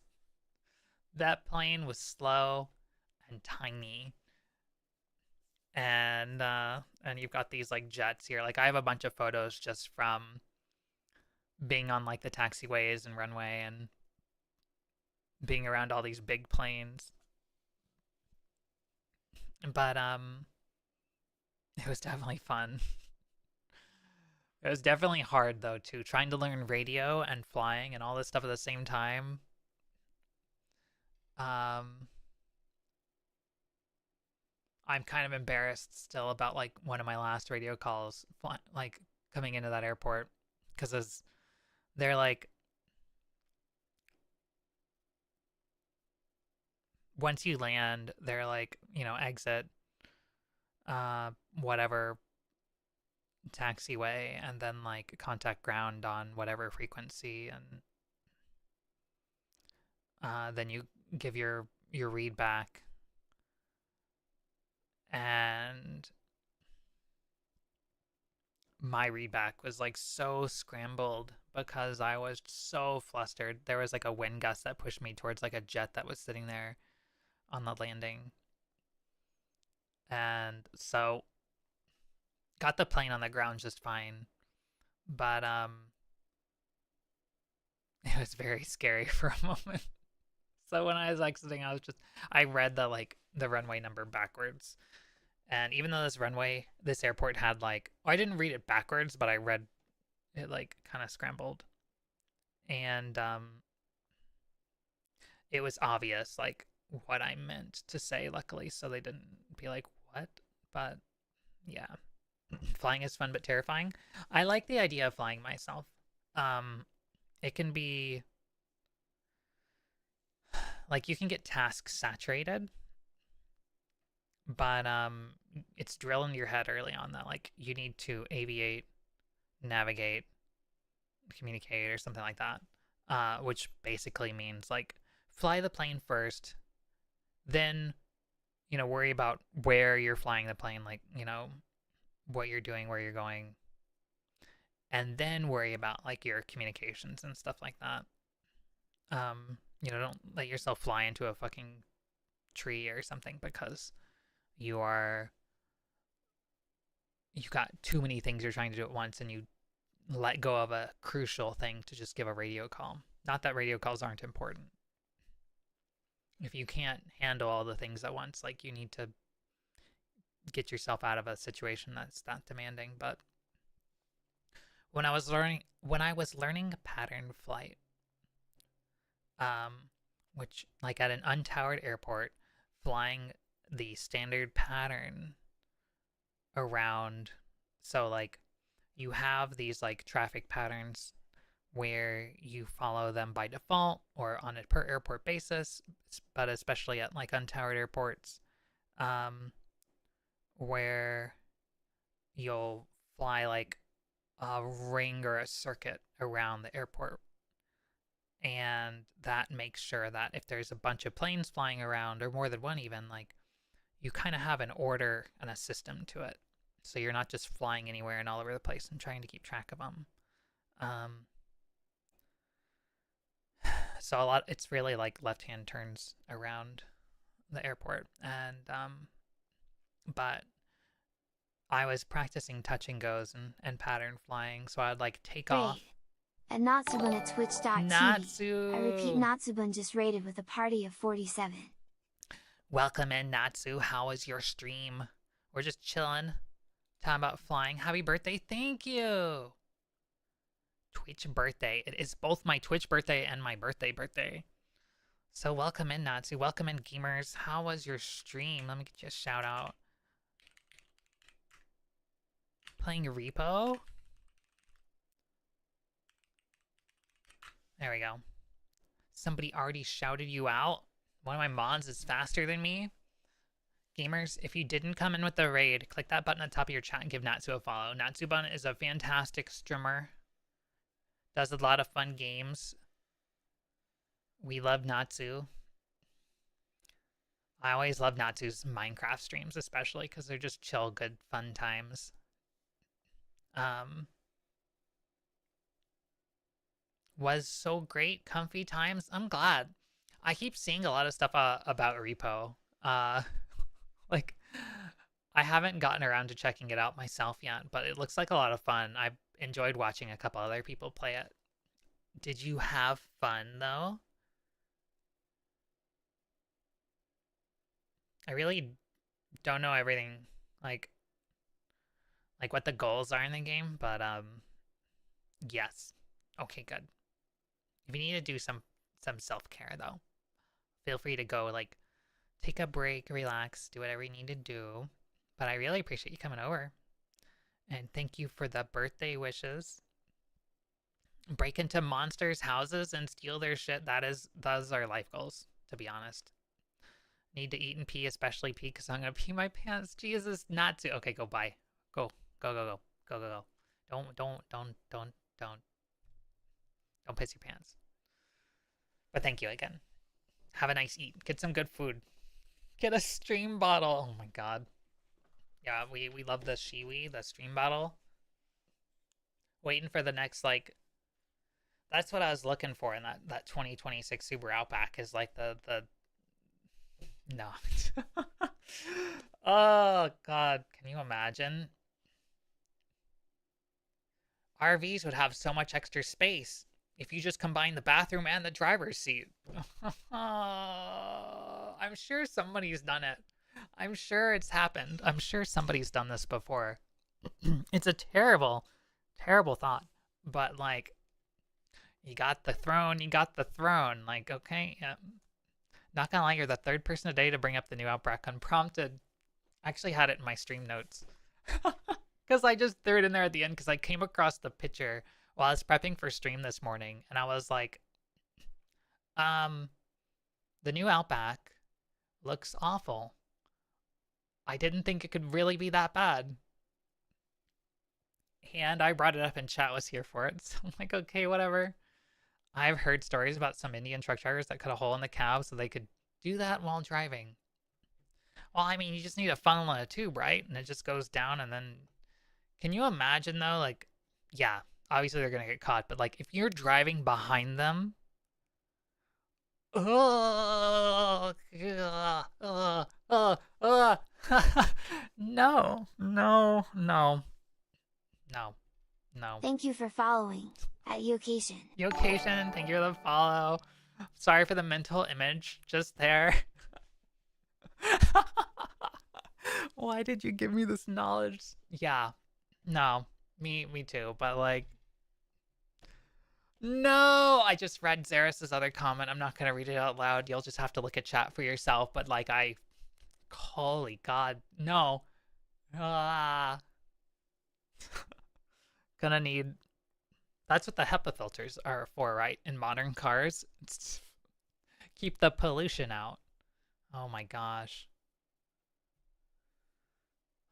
that plane was slow and tiny, and you've got these like jets here. Like I have a bunch of photos just from being on like the taxiways and runway and being around all these big planes. But it was definitely fun. It was definitely hard though too, trying to learn radio and flying and all this stuff at the same time. Um I'm kind of embarrassed still about like one of my last radio calls, like coming into that airport, because they're like, once you land, they're like, exit, whatever taxiway, and then like contact ground on whatever frequency, and then you give your read back, and my readback was like so scrambled because I was so flustered. There was like a wind gust that pushed me towards like a jet that was sitting there on the landing. And so got the plane on the ground just fine. But it was very scary for a moment. So when I was exiting, I read the runway number backwards. And even though this airport had like, I didn't read it backwards, but I read it like kind of scrambled. And it was obvious like what I meant to say, luckily, so they didn't be like, what? But yeah. Flying is fun but terrifying. I like the idea of flying myself. It can be like you can get task saturated, but it's drilled into your head early on that like you need to aviate, navigate, communicate, or something like that, which basically means like fly the plane first, then worry about where you're flying the plane, like what you're doing, where you're going, and then worry about like your communications and stuff like that. Don't let yourself fly into a fucking tree or something because you got too many things you're trying to do at once, and you let go of a crucial thing to just give a radio call. Not that radio calls aren't important. If you can't handle all the things at once, like you need to get yourself out of a situation that's that demanding. But when I was learning pattern flight, which like at an untowered airport, flying the standard pattern around. So like you have these like traffic patterns where you follow them by default or on a per airport basis, but especially at like untowered airports, where you'll fly like a ring or a circuit around the airport. And that makes sure that if there's a bunch of planes flying around, or more than one even, like you kind of have an order and a system to it. So you're not just flying anywhere and all over the place and trying to keep track of them. So it's really like left-hand turns around the airport. And, but I was practicing touch and goes and pattern flying. So I'd like take off. At Natsubun at twitch.tv. Natsu! I repeat, Natsubun just raided with a party of 47. Welcome in, Natsu. How was your stream? We're just chilling, talking about flying. Happy birthday. Thank you. Twitch birthday. It is both my Twitch birthday and my birthday. So welcome in, Natsu. Welcome in, gamers. How was your stream? Let me get you a shout out. Playing Repo? There we go. Somebody already shouted you out. One of my mods is faster than me. Gamers, if you didn't come in with the raid, click that button at the top of your chat and give Natsu a follow. Natsubun is a fantastic streamer. Does a lot of fun games. We love Natsu. I always love Natsu's Minecraft streams, especially because they're just chill, good, fun times. Was so great, comfy times. I'm glad. I keep seeing a lot of stuff about Repo. Like, I haven't gotten around to checking it out myself yet, but it looks like a lot of fun. I enjoyed watching a couple other people play it. Did you have fun, though? I really don't know everything, like what the goals are in the game, but, yes. Okay, good. If you need to do some self-care, though, feel free to go, like, take a break, relax, do whatever you need to do. But I really appreciate you coming over. And thank you for the birthday wishes. Break into monsters' houses and steal their shit. Those are life goals, to be honest. Need to eat and pee, especially pee, because I'm going to pee my pants. Jesus, not to. Okay, go, bye. Go. Don't piss your pants. But thank you again. Have a nice eat. Get some good food. Get a stream bottle. Oh my god. Yeah, we love the Shiwi, the stream bottle. Waiting for the next, like, that's what I was looking for in that 2026 Subaru Outback, is like the no. Oh god, can you imagine? RVs would have so much extra space if you just combine the bathroom and the driver's seat. I'm sure somebody's done it. I'm sure it's happened. I'm sure somebody's done this before. It's a terrible, terrible thought. But, like, you got the throne, Like, okay, yeah. Not gonna lie, you're the third person today to bring up the new Outback unprompted. I actually had it in my stream notes. Because I just threw it in there at the end because I came across the picture while I was prepping for stream this morning. And I was like, the new Outback looks awful. I didn't think it could really be that bad. And I brought it up and chat was here for it. So I'm like, okay, whatever. I've heard stories about some Indian truck drivers that cut a hole in the cab so they could do that while driving. Well, I mean, you just need a funnel and a tube, right? And it just goes down and then... Can you imagine, though, like, yeah, obviously they're going to get caught, but, like, if you're driving behind them... No. Thank you for following at Yocation. Yocation, thank you for the follow. Sorry for the mental image just there. Why did you give me this knowledge? Yeah. No. Me too. But, like... No! I just read Xeris' other comment. I'm not going to read it out loud. You'll just have to look at chat for yourself. But, like, holy God. No. Ah. Gonna need. That's what the HEPA filters are for, right? In modern cars, it's keep the pollution out. Oh my gosh.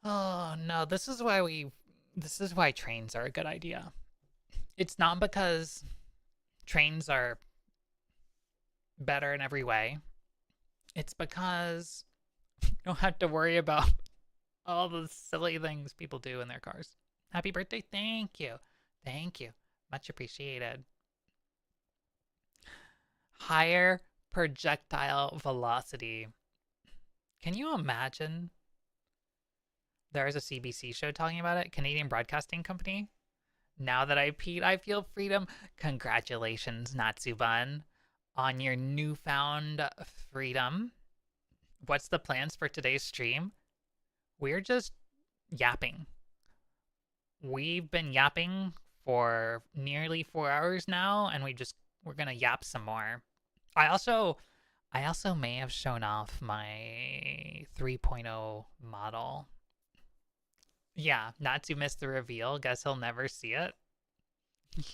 Oh no, this is why trains are a good idea. It's not because trains are better in every way. It's because you don't have to worry about all the silly things people do in their cars. Happy birthday. Thank you. Thank you. Much appreciated. Higher projectile velocity. Can you imagine? There's a CBC show talking about it. Canadian Broadcasting Company. Now that I peed, I feel freedom. Congratulations, Natsuban, on your newfound freedom. What's the plans for today's stream? We're just yapping. We've been yapping for nearly 4 hours now, and we're gonna yap some more. I also may have shown off my 3.0 model. Yeah, Natsu missed the reveal. Guess he'll never see it.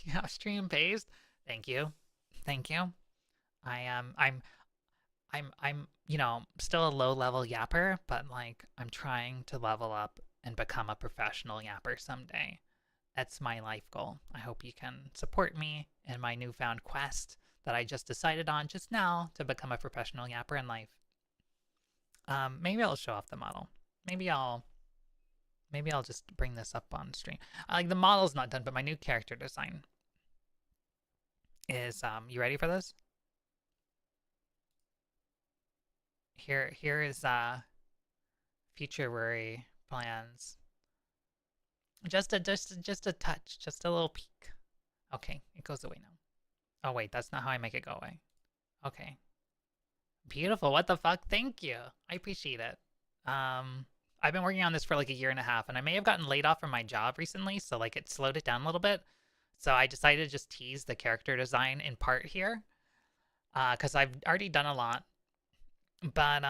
Yeah, stream based. Thank you. Thank you. I'm still a low level yapper, but like I'm trying to level up and become a professional yapper someday. That's my life goal. I hope you can support me in my newfound quest that I just decided on just now to become a professional yapper in life. Maybe I'll show off the model. Maybe I'll just bring this up on stream. Like the model's not done, but my new character design is you ready for this? Here is future worry plans. Just a touch, just a little peek. Okay, it goes away now. Oh wait, that's not how I make it go away. Okay. Beautiful. What the fuck? Thank you. I appreciate it. I've been working on this for like a year and a half, and I may have gotten laid off from my job recently, so like it slowed it down a little bit. So I decided to just tease the character design in part here, because I've already done a lot. But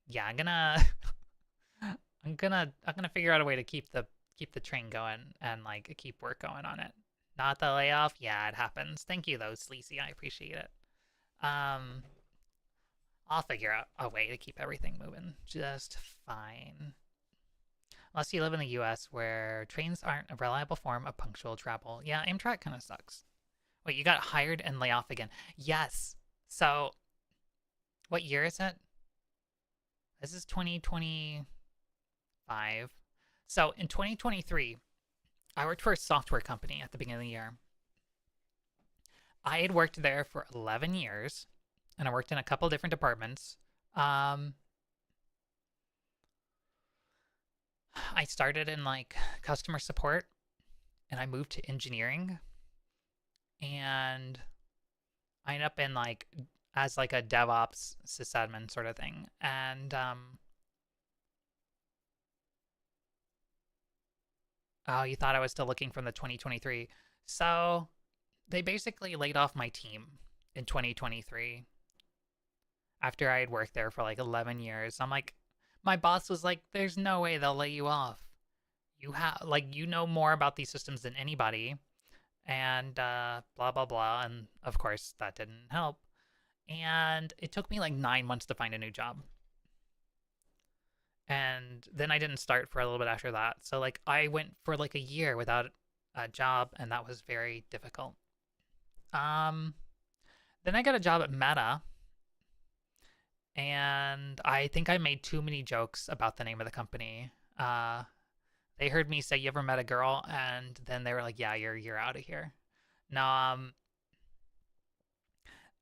yeah, I'm gonna figure out a way to keep the train going and like keep work going on it. Not the layoff. Yeah, it happens. Thank you though, Sleazy. I appreciate it. I'll figure out a way to keep everything moving just fine. Unless you live in the US where trains aren't a reliable form of punctual travel. Yeah, Amtrak kind of sucks. Wait, you got hired and lay off again. Yes. So, what year is it? This is 2025. So, in 2023, I worked for a software company at the beginning of the year. I had worked there for 11 years, and I worked in a couple different departments. I started in like customer support, and I moved to engineering, and I ended up in like as like a DevOps sysadmin sort of thing. And oh, you thought I was still looking from the 2023. So they basically laid off my team in 2023 after I had worked there for like 11 years. I'm like, my boss was like, there's no way they'll lay you off. You have like, you know more about these systems than anybody, and blah blah blah. And of course that didn't help, and it took me like 9 months to find a new job, and then I didn't start for a little bit after that. So like I went for like a year without a job, and that was very difficult. Then I got a job at Meta, and I think I made too many jokes about the name of the company. They heard me say, "You ever met a girl?" And then they were like, "Yeah, you're out of here." Now,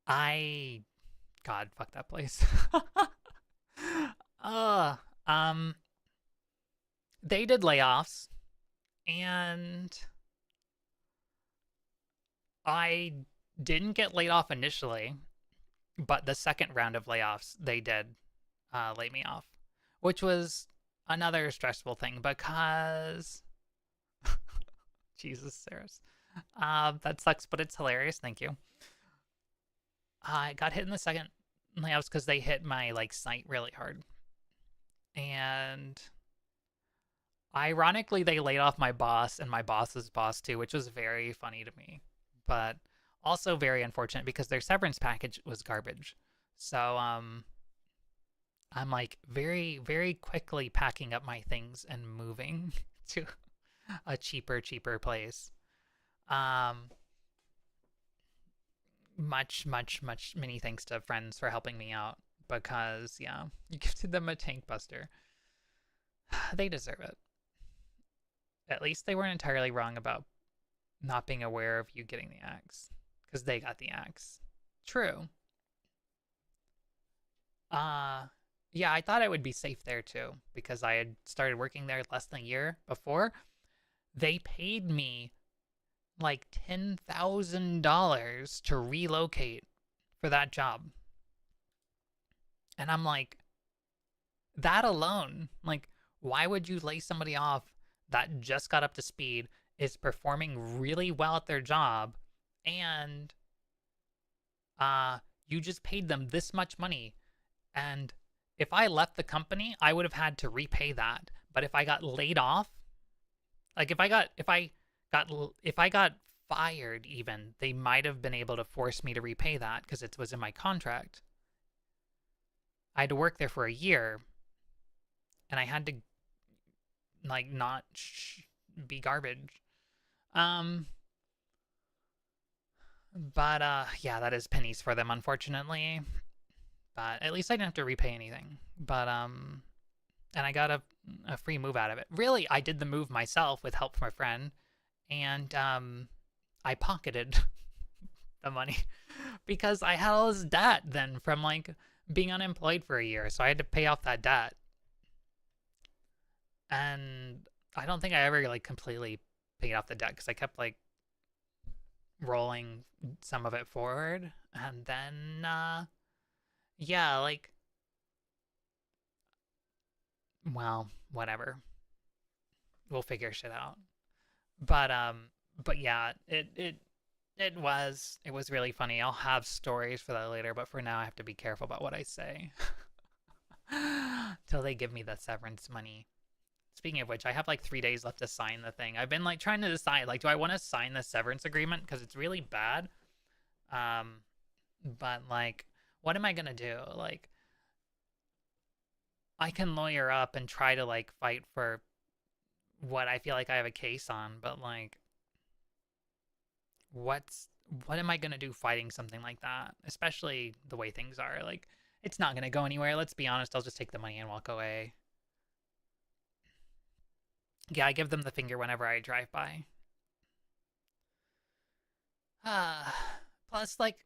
God, fuck that place. They did layoffs, and I didn't get laid off initially, but the second round of layoffs, they did lay me off, which was another stressful thing because Jesus, Saris. That sucks, but it's hilarious. Thank you. I got hit in the second layoffs because they hit my like site really hard. And ironically, they laid off my boss and my boss's boss too, which was very funny to me, but also very unfortunate because their severance package was garbage. So I'm like very, very quickly packing up my things and moving to a cheaper place. Much many thanks to friends for helping me out, because yeah, you gifted them a tank buster. They deserve it. At least they weren't entirely wrong about not being aware of you getting the axe, because they got the axe. True. Yeah, I thought I would be safe there too, because I had started working there less than a year before. They paid me like $10,000 to relocate for that job. And I'm like, that alone, like, why would you lay somebody off that just got up to speed, is performing really well at their job, and you just paid them this much money? And if I left the company, I would have had to repay that. But if I got laid off, like if I got fired even, they might have been able to force me to repay that because it was in my contract. I had to work there for a year, and I had to like not be garbage. But yeah, that is pennies for them, unfortunately. But at least I didn't have to repay anything. But and I got a free move out of it. Really, I did the move myself with help from a friend, and I pocketed the money because I had all this debt then from like being unemployed for a year, so I had to pay off that debt. And I don't think I ever like completely paid off the debt because I kept like rolling some of it forward, and then yeah, like, well, whatever, we'll figure shit out. But yeah, it was really funny. I'll have stories for that later, but for now I have to be careful about what I say till they give me the severance money. Speaking of which, I have like 3 days left to sign the thing. I've been like trying to decide, like, do I want to sign the severance agreement because it's really bad? But like, what am I gonna do? Like, I can lawyer up and try to like fight for what I feel like I have a case on, but like, what am I gonna do fighting something like that? Especially the way things are. Like, it's not gonna go anywhere. Let's be honest. I'll just take the money and walk away. Yeah, I give them the finger whenever I drive by. Plus, like,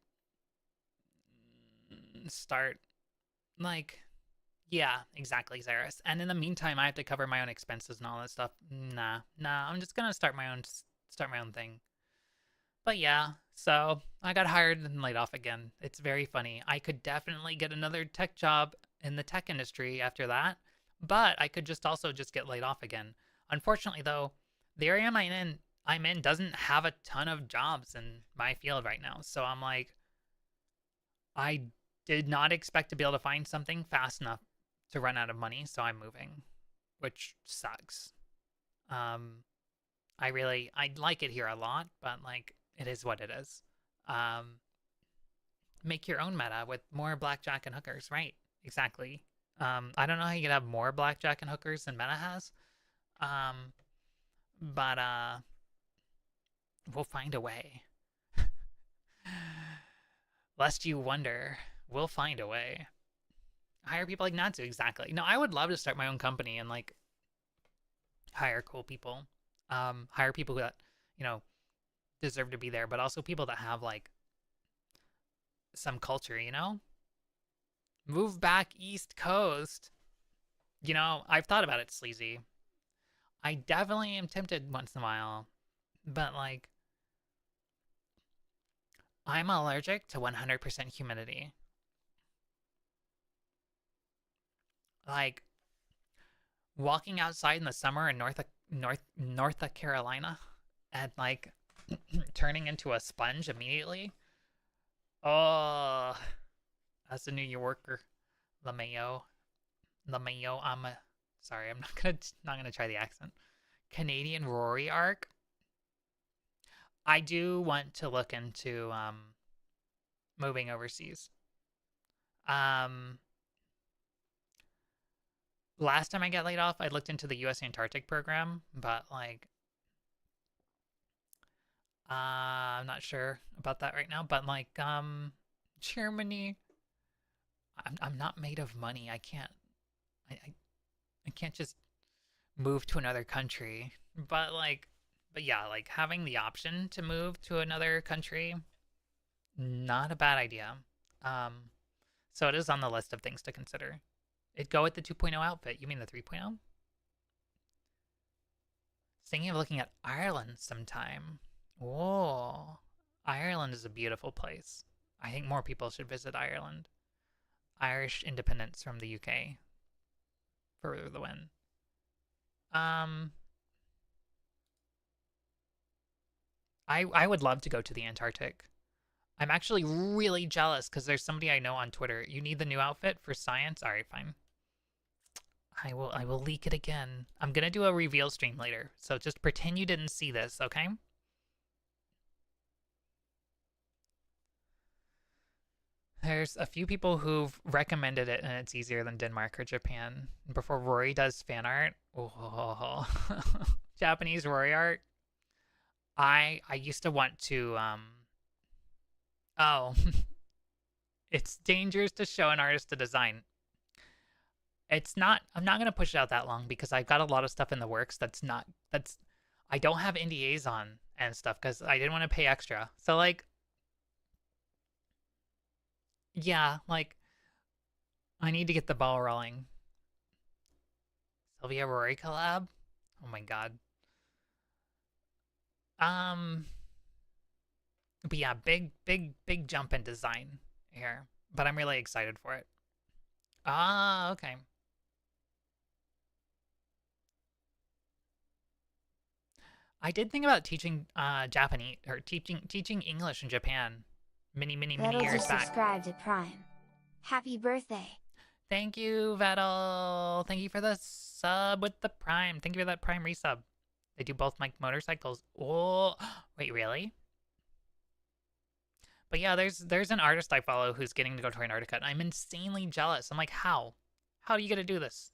start, like, yeah, exactly, Zaris. And in the meantime, I have to cover my own expenses and all that stuff. Nah, I'm just gonna start my own thing. But yeah, so I got hired and laid off again. It's very funny. I could definitely get another tech job in the tech industry after that, but I could just also just get laid off again. Unfortunately, though, the area I'm in doesn't have a ton of jobs in my field right now. So I'm like, I did not expect to be able to find something fast enough to run out of money, so I'm moving, which sucks. I like it here a lot, but like, it is what it is. Make your own meta with more blackjack and hookers, right? Exactly. I don't know how you could have more blackjack and hookers than meta has. But we'll find a way. Lest you wonder, we'll find a way. Hire people like Natsu, exactly. No, I would love to start my own company and like hire cool people. Hire people that, you know, deserve to be there, but also people that have like some culture, you know? Move back East Coast. You know, I've thought about it, Sleazy. I definitely am tempted once in a while, but like, I'm allergic to 100% humidity. Like, walking outside in the summer in North Carolina and like turning into a sponge immediately. Oh, as a New Yorker, LeMayo, the Mayo sorry, I'm not gonna try the accent. Canadian Rory arc. I do want to look into moving overseas. Last time I got laid off, I looked into the U.S. Antarctic program, but like, I'm not sure about that right now. But like, Germany, I'm not made of money. I can't, I can't just move to another country. But like, but yeah, like having the option to move to another country, not a bad idea. So it is on the list of things to consider. It'd go with the 2.0 outfit. You mean the 3.0? Thinking of looking at Ireland sometime. Whoa. Ireland is a beautiful place. I think more people should visit Ireland. Irish independence from the UK. For the win. I would love to go to the Antarctic. I'm actually really jealous because there's somebody I know on Twitter. You need the new outfit for science? Alright, fine. I will leak it again. I'm gonna do a reveal stream later, so just pretend you didn't see this, okay? There's a few people who've recommended it, and it's easier than Denmark or Japan. Before Rory does fan art, oh, Japanese Rory art. I used to want to oh, it's dangerous to show an artist a design. It's not, I'm not going to push it out that long because I've got a lot of stuff in the works I don't have NDAs on and stuff because I didn't want to pay extra. So like, yeah, like, I need to get the ball rolling. Sylvia Rory collab? Oh my god. But yeah, big jump in design here. But I'm really excited for it. Ah, okay. I did think about teaching Japanese or teaching English in Japan many years just back. Subscribed to Prime. Happy birthday. Thank you, Vettel. Thank you for the sub with the Prime. Thank you for that Prime resub. They do both like motorcycles. Oh, wait, really? But yeah, there's an artist I follow who's getting to go to Antarctica, and I'm insanely jealous. I'm like, how? How are you gonna do this?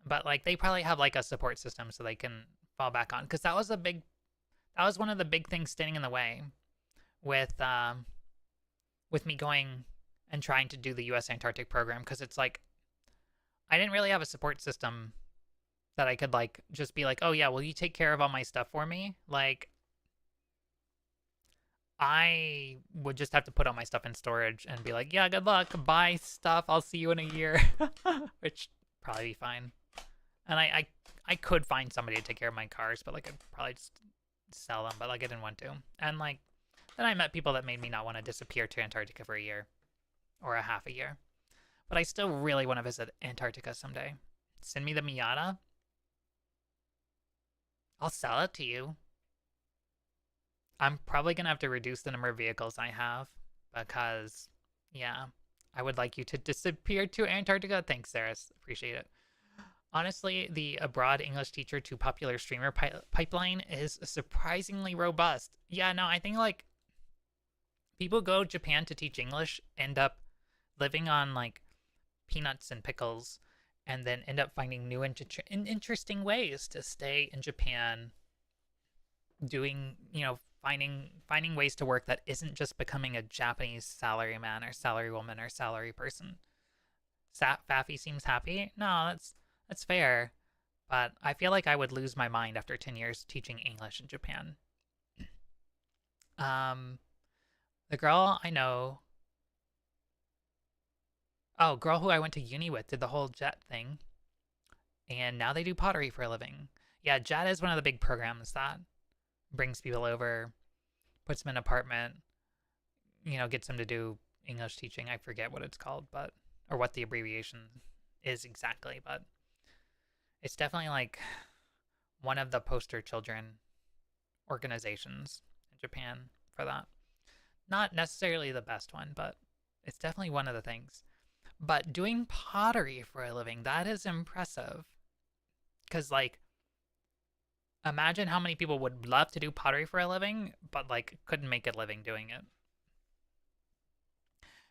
But like, they probably have like a support system so they can fall back on, because that was one of the big things standing in the way with me going and trying to do the U.S. Antarctic program, because it's like I didn't really have a support system that I could like just be like, oh yeah, will you take care of all my stuff for me? Like, I would just have to put all my stuff in storage and be like, yeah, good luck, buy stuff, I'll see you in a year, which probably be fine. And I could find somebody to take care of my cars, but like I'd probably just sell them, but like I didn't want to. And like then I met people that made me not want to disappear to Antarctica for a year or a half a year. But I still really want to visit Antarctica someday. Send me the Miata. I'll sell it to you. I'm probably going to have to reduce the number of vehicles I have because, yeah, I would like you to disappear to Antarctica. Thanks, Saris. Appreciate it. Honestly, the abroad English teacher to popular streamer pipeline is surprisingly robust. Yeah, no, I think like people go to Japan to teach English, end up living on like peanuts and pickles, and then end up finding new and interesting ways to stay in Japan, doing, you know, finding ways to work that isn't just becoming a Japanese salaryman or salarywoman or salary person. Faffy seems happy. No, that's fair, but I feel like I would lose my mind after 10 years teaching English in Japan. The girl I know, girl who I went to uni with did the whole JET thing, and now they do pottery for a living. Yeah, JET is one of the big programs that brings people over, puts them in an apartment, you know, gets them to do English teaching. I forget what it's called, but, or what the abbreviation is exactly, but it's definitely like one of the poster children organizations in Japan for that. Not necessarily the best one, but it's definitely one of the things. But doing pottery for a living, that is impressive. Because, like, imagine how many people would love to do pottery for a living, but, like, couldn't make a living doing it.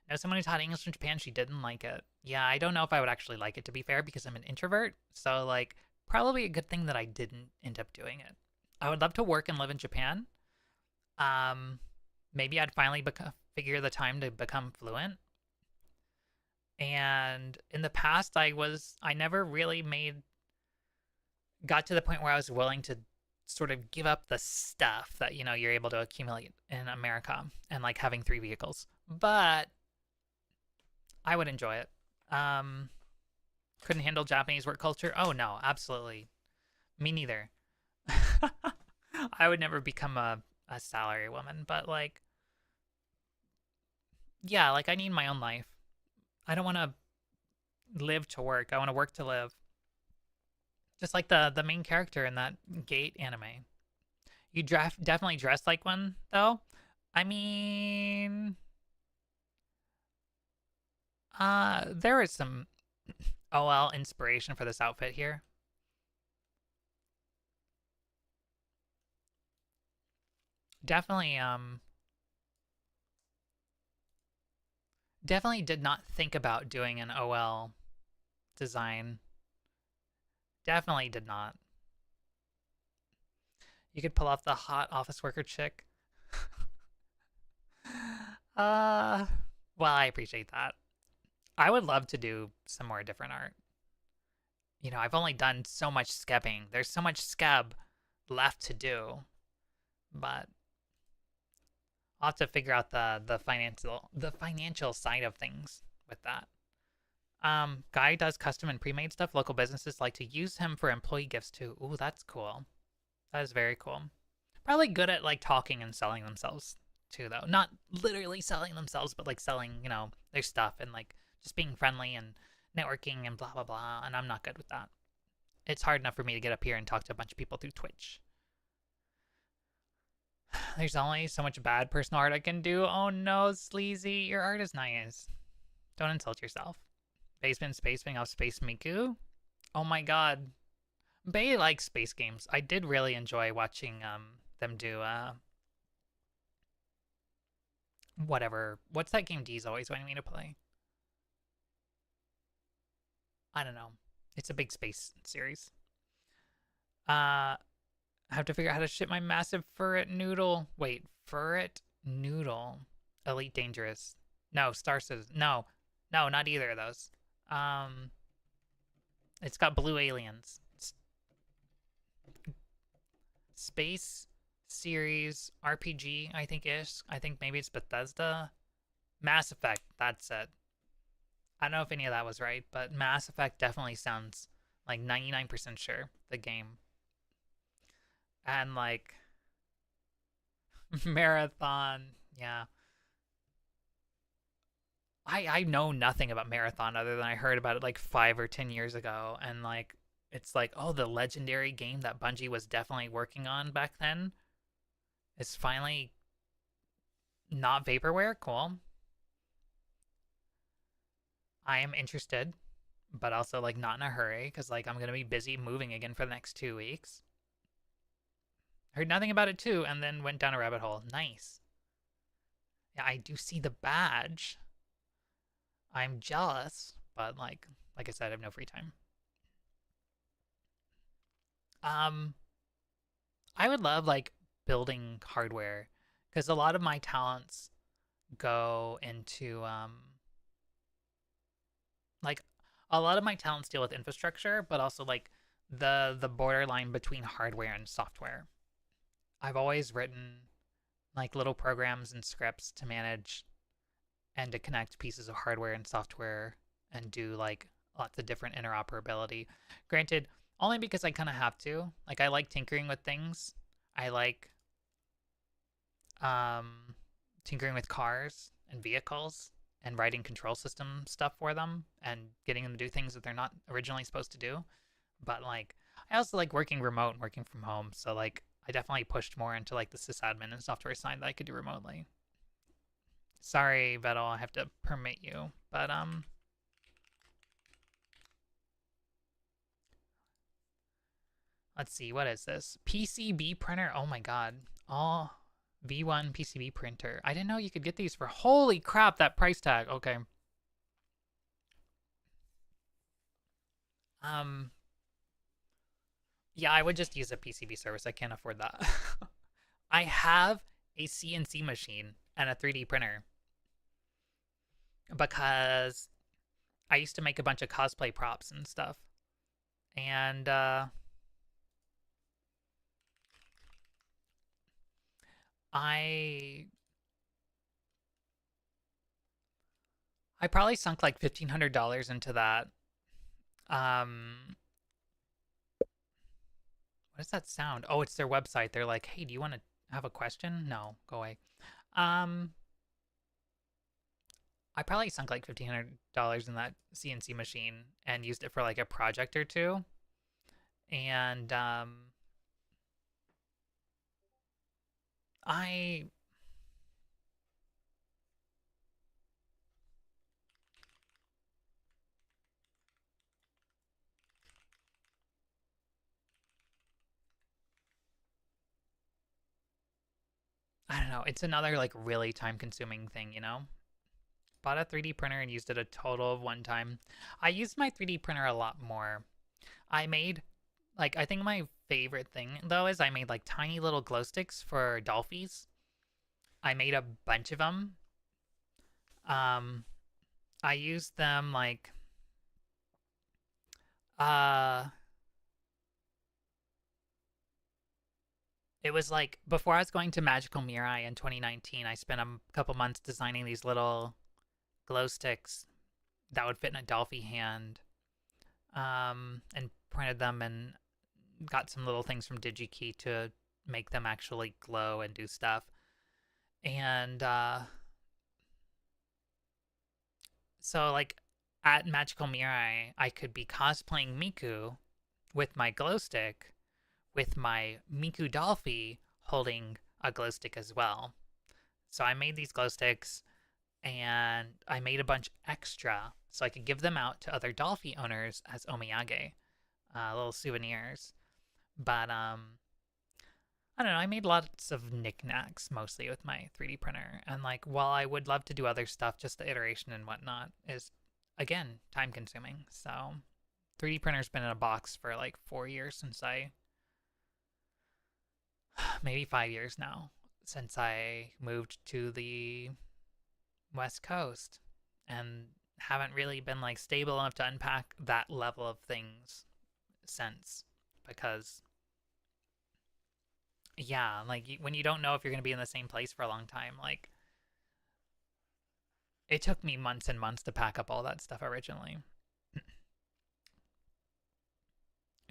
Now, someone who taught English in Japan, she didn't like it. Yeah, I don't know if I would actually like it, to be fair, because I'm an introvert. So, like, probably a good thing that I didn't end up doing it. I would love to work and live in Japan. Maybe I'd finally figure the time to become fluent. And in the past, I never really got to the point where I was willing to sort of give up the stuff that, you know, you're able to accumulate in America and like having 3 vehicles. But I would enjoy it. Couldn't handle Japanese work culture? Oh no, absolutely. Me neither. I would never become a salary woman, but like, yeah, like I need my own life. I don't want to live to work. I want to work to live. Just like the main character in that Gate anime. You definitely dress like one, though. I mean, there is some OL inspiration for this outfit here. Definitely, definitely did not think about doing an OL design. Definitely did not. You could pull off the hot office worker chick. Well, I appreciate that. I would love to do some more different art. You know, I've only done so much skebbing. There's so much skeb left to do. But I'll have to figure out the financial side of things with that. Guy does custom and pre-made stuff. Local businesses like to use him for employee gifts too. Ooh, that's cool. That is very cool. Probably good at like talking and selling themselves too, though. Not literally selling themselves, but like selling, you know, their stuff and like just being friendly and networking and blah blah blah. And I'm not good with that. It's hard enough for me to get up here and talk to a bunch of people through Twitch. There's only so much bad personal art I can do. Oh no, Sleazy, your art is nice. Don't insult yourself. Basement spacing off Space Miku. Oh my god. Bay likes space games. I did really enjoy watching them do whatever. What's that game D's always wanting me to play? I don't know. It's a big space series. I have to figure out how to ship my massive Furret Noodle. Wait, Furret Noodle. Elite Dangerous. No, Star Citizen. No, not either of those. It's got blue aliens. Space series RPG, I think ish. I think maybe it's Bethesda. Mass Effect, that's it. I don't know if any of that was right, but Mass Effect definitely sounds like 99% sure, the game. And like Marathon, yeah. I know nothing about Marathon other than I heard about it like 5 or 10 years ago, and like it's like, oh, the legendary game that Bungie was definitely working on back then is finally not vaporware. Cool. I am interested, but also like not in a hurry because like I'm gonna be busy moving again for the next 2 weeks. Heard nothing about it too, and then went down a rabbit hole. Nice. Yeah, I do see the badge. I'm jealous, but like I said, I have no free time. I would love like building hardware because a lot of my talents go into like a lot of my talents deal with infrastructure, but also like the borderline between hardware and software. I've always written like little programs and scripts to manage and to connect pieces of hardware and software and do like lots of different interoperability. Granted, only because I kind of have to. Like I like tinkering with things. I like tinkering with cars and vehicles and writing control system stuff for them and getting them to do things that they're not originally supposed to do. But like I also like working remote and working from home. So like I definitely pushed more into like the sysadmin and software side that I could do remotely. Sorry, Vettel, I have to permit you. But Let's see, what is this? PCB printer. Oh my god. All V1 PCB printer. I didn't know you could get these for, holy crap, that price tag. Okay. Yeah, I would just use a PCB service. I can't afford that. I have a CNC machine and a 3D printer because I used to make a bunch of cosplay props and stuff. And I probably sunk like $1,500 into that. What does that sound? Oh, it's their website. They're like, hey, do you want to have a question? No, go away. I probably sunk like $1,500 in that CNC machine and used it for like a project or two. And I don't know. It's another like really time-consuming thing, you know? Bought a 3D printer and used it a total of one time. I used my 3D printer a lot more. I made, like, I think my favorite thing, though, is I made, like, tiny little glow sticks for Dolphies. I made a bunch of them. I used them, like, it was like before I was going to Magical Mirai in 2019, I spent a couple months designing these little glow sticks that would fit in a Dolphy hand, and printed them and got some little things from DigiKey to make them actually glow and do stuff. And so like at Magical Mirai, I could be cosplaying Miku with my glow stick, with my Miku Dolphy holding a glow stick as well. So I made these glow sticks, and I made a bunch extra so I could give them out to other Dolphy owners as omiyage, little souvenirs. But I don't know, I made lots of knickknacks mostly with my 3D printer. And like, while I would love to do other stuff, just the iteration and whatnot is, again, time consuming. So 3D printer's been in a box for like 4 years since maybe 5 years now, since I moved to the West Coast, and haven't really been like stable enough to unpack that level of things since, because yeah, like when you don't know if you're going to be in the same place for a long time, like it took me months and months to pack up all that stuff originally.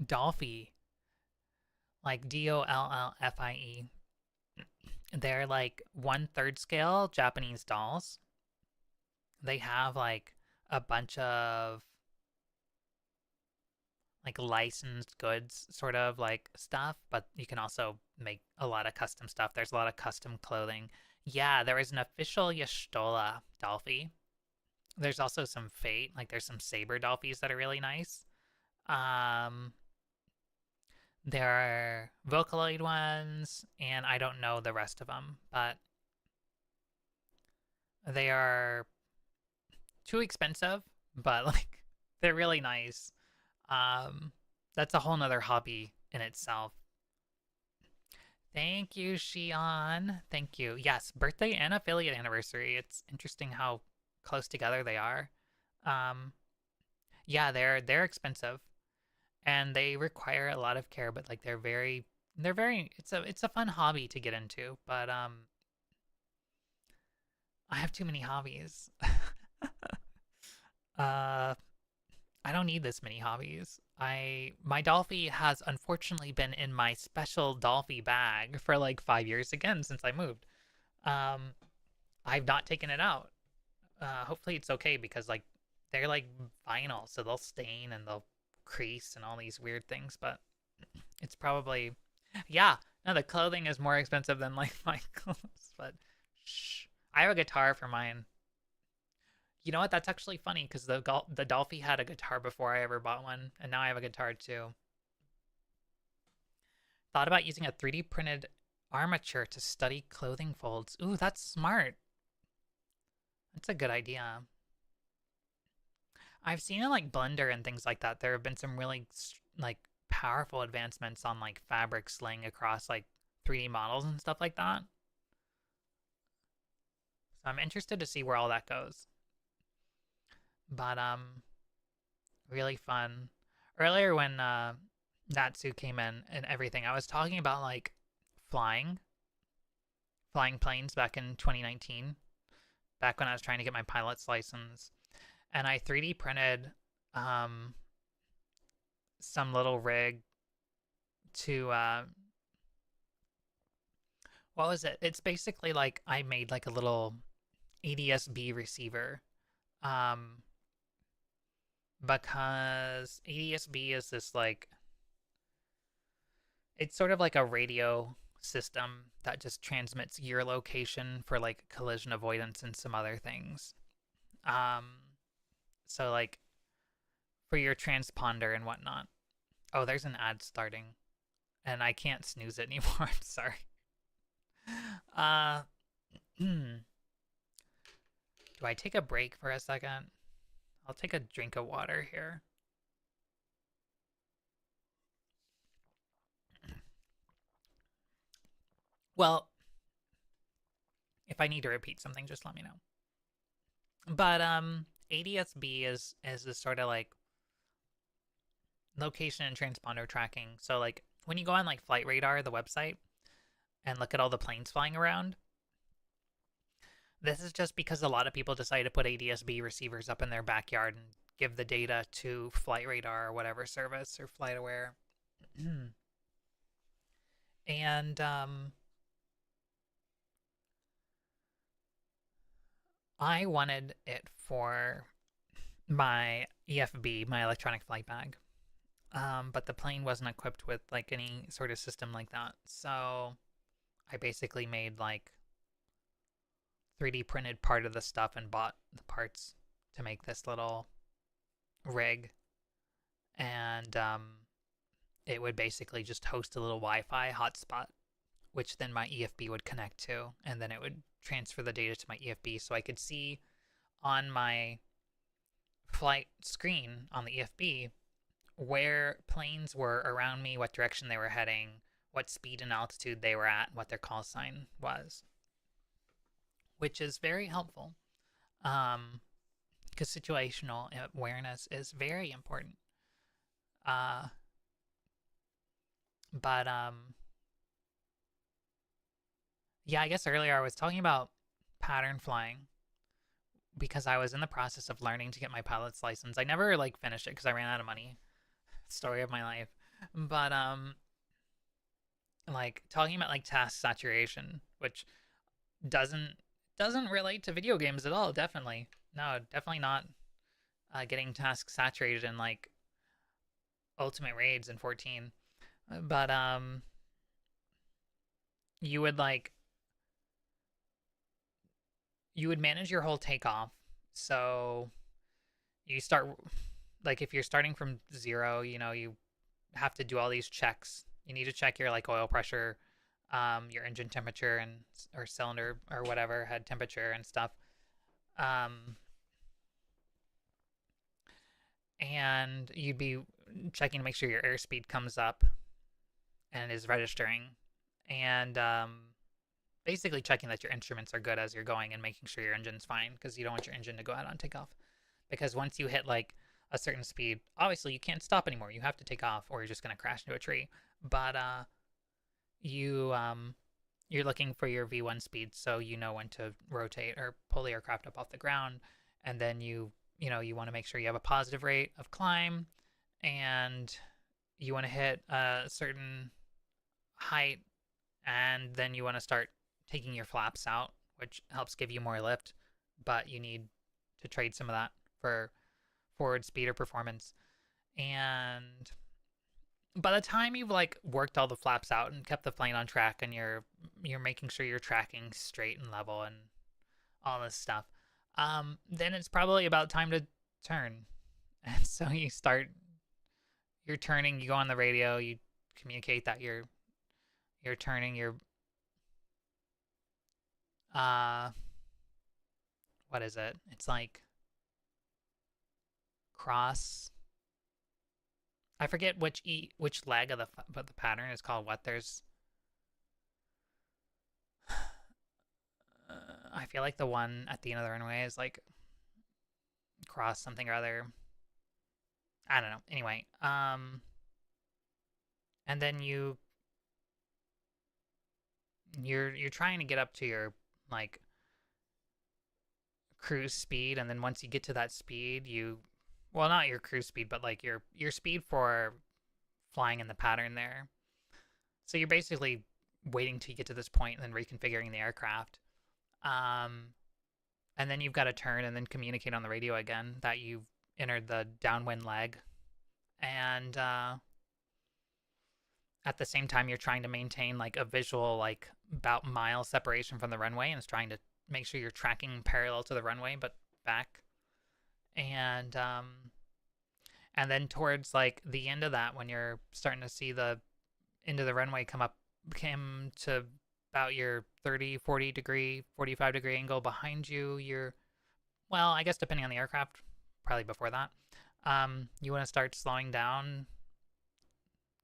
Dolphy, like Dollfie, they're like 1/3 scale Japanese dolls. They have like a bunch of like licensed goods sort of like stuff, but you can also make a lot of custom stuff. There's a lot of custom clothing. Yeah, there is an official Y'shtola Dolphy. There's also some Fate, like there's some Saber Dolphys that are really nice. There are Vocaloid ones, and I don't know the rest of them, but they are too expensive, but like they're really nice. That's a whole nother hobby in itself. Thank you, Shion. Thank you. Yes, birthday and affiliate anniversary. It's interesting how close together they are. Yeah, they're expensive, and they require a lot of care, but like they're very it's a fun hobby to get into, but I have too many hobbies. I don't need this many hobbies. My Dolphy has unfortunately been in my special Dolphy bag for like 5 years again since I moved. I've not taken it out. Hopefully it's okay, because like they're like vinyl, so they'll stain and they'll crease and all these weird things, but it's probably, yeah, no, the clothing is more expensive than like my clothes, but shh. I have a guitar for mine. You know what? That's actually funny, because the Dolphy had a guitar before I ever bought one, and now I have a guitar too. Thought about using a 3D printed armature to study clothing folds. Ooh, that's smart. That's a good idea. I've seen in like Blender and things like that, there have been some really like powerful advancements on like fabrics laying across like 3D models and stuff like that. So I'm interested to see where all that goes. But really fun. Earlier when Natsu came in and everything, I was talking about like flying planes back in 2019, back when I was trying to get my pilot's license, and I 3D printed some little rig to what was it? It's basically like I made like a little ADS-B receiver, because ADS-B is this like, it's sort of like a radio system that just transmits gear location for like collision avoidance and some other things. So like for your transponder and whatnot. Oh, there's an ad starting, and I can't snooze it anymore. I'm sorry. Do I take a break for a second? I'll take a drink of water here. Well, if I need to repeat something, just let me know. But ADS-B is this sort of like location and transponder tracking. So like when you go on like Flight Radar, the website, and look at all the planes flying around, this is just because a lot of people decide to put ADS-B receivers up in their backyard and give the data to Flight Radar or whatever service, or FlightAware. And I wanted it for my EFB, my electronic flight bag. But the plane wasn't equipped with like any sort of system like that. So I basically made like 3D printed part of the stuff and bought the parts to make this little rig. And it would basically just host a little Wi-Fi hotspot, which then my EFB would connect to, and then it would transfer the data to my EFB, so I could see on my flight screen on the EFB where planes were around me, what direction they were heading, what speed and altitude they were at, what their call sign was, which is very helpful, because situational awareness is very important. Yeah, I guess earlier I was talking about pattern flying because I was in the process of learning to get my pilot's license. I never like finished it because I ran out of money. Story of my life. But like talking about like task saturation, which doesn't relate to video games at all. Definitely not getting task saturated in like Ultimate Raids in 14. But you would manage your whole takeoff. So you start, like if you're starting from 0, you know, you have to do all these checks. You need to check your like oil pressure, your engine temperature, and or cylinder or whatever head temperature and stuff. And you'd be checking to make sure your airspeed comes up and is registering, and basically checking that your instruments are good as you're going and making sure your engine's fine, because you don't want your engine to go out on takeoff. Because once you hit like a certain speed, obviously you can't stop anymore. You have to take off or you're just going to crash into a tree. But you're looking for your V1 speed, so you know when to rotate or pull the aircraft up off the ground. And then you want to make sure you have a positive rate of climb, and you want to hit a certain height, and then you want to start taking your flaps out, which helps give you more lift, but you need to trade some of that for forward speed or performance. And by the time you've like worked all the flaps out and kept the plane on track, and you're making sure you're tracking straight and level and all this stuff, then it's probably about time to turn. And so you're turning, you go on the radio, you communicate that you're you're turning your what is it? It's like cross. I forget which leg of the pattern is called what. There's I feel like the one at the end of the runway is like cross something or other. I don't know. Anyway, and then you're trying to get up to your like cruise speed, and then once you get to that speed, well, not your cruise speed, but like your speed for flying in the pattern there. So you're basically waiting till you get to this point and then reconfiguring the aircraft. And then you've got to turn and then communicate on the radio again that you've entered the downwind leg. And at the same time, you're trying to maintain like a visual, like about mile separation from the runway, and it's trying to make sure you're tracking parallel to the runway, but back. And then towards like the end of that, when you're starting to see the end of the runway come to about your 30, 40 degree, 45 degree angle behind you, well, I guess depending on the aircraft, probably before that, you want to start slowing down,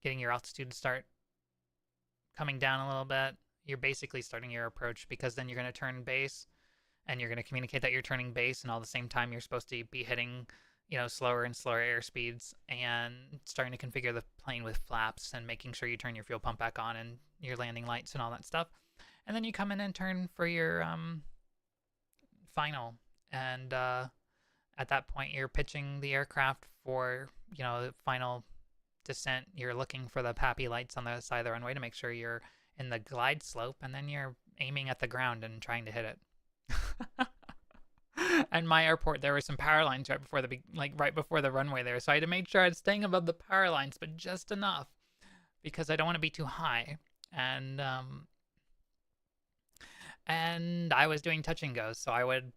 getting your altitude to start coming down a little bit. You're basically starting your approach, because then you're going to turn base and you're going to communicate that you're turning base, and all the same time you're supposed to be hitting, slower and slower airspeeds and starting to configure the plane with flaps and making sure you turn your fuel pump back on and your landing lights and all that stuff. And then you come in and turn for your final. And at that point, you're pitching the aircraft for, the final descent. You're looking for the PAPI lights on the side of the runway to make sure you're in the glide slope, and then you're aiming at the ground and trying to hit it. And my airport, there were some power lines right before the runway there, so I had to make sure I was staying above the power lines, but just enough, because I don't want to be too high. And I was doing touch and goes, so I would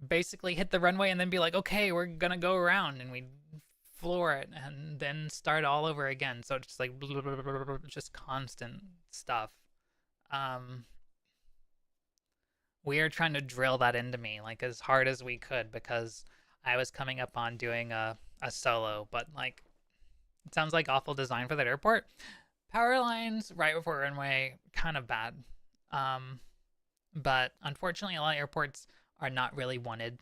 basically hit the runway and then be like, okay, we're gonna go around, and we'd floor it and then start all over again. So it's just like blah, blah, blah, blah, just constant stuff. We are trying to drill that into me like as hard as we could, because I was coming up on doing a solo, but like it sounds like awful design for that airport. Power lines right before runway, kind of bad. But unfortunately, a lot of airports are not really wanted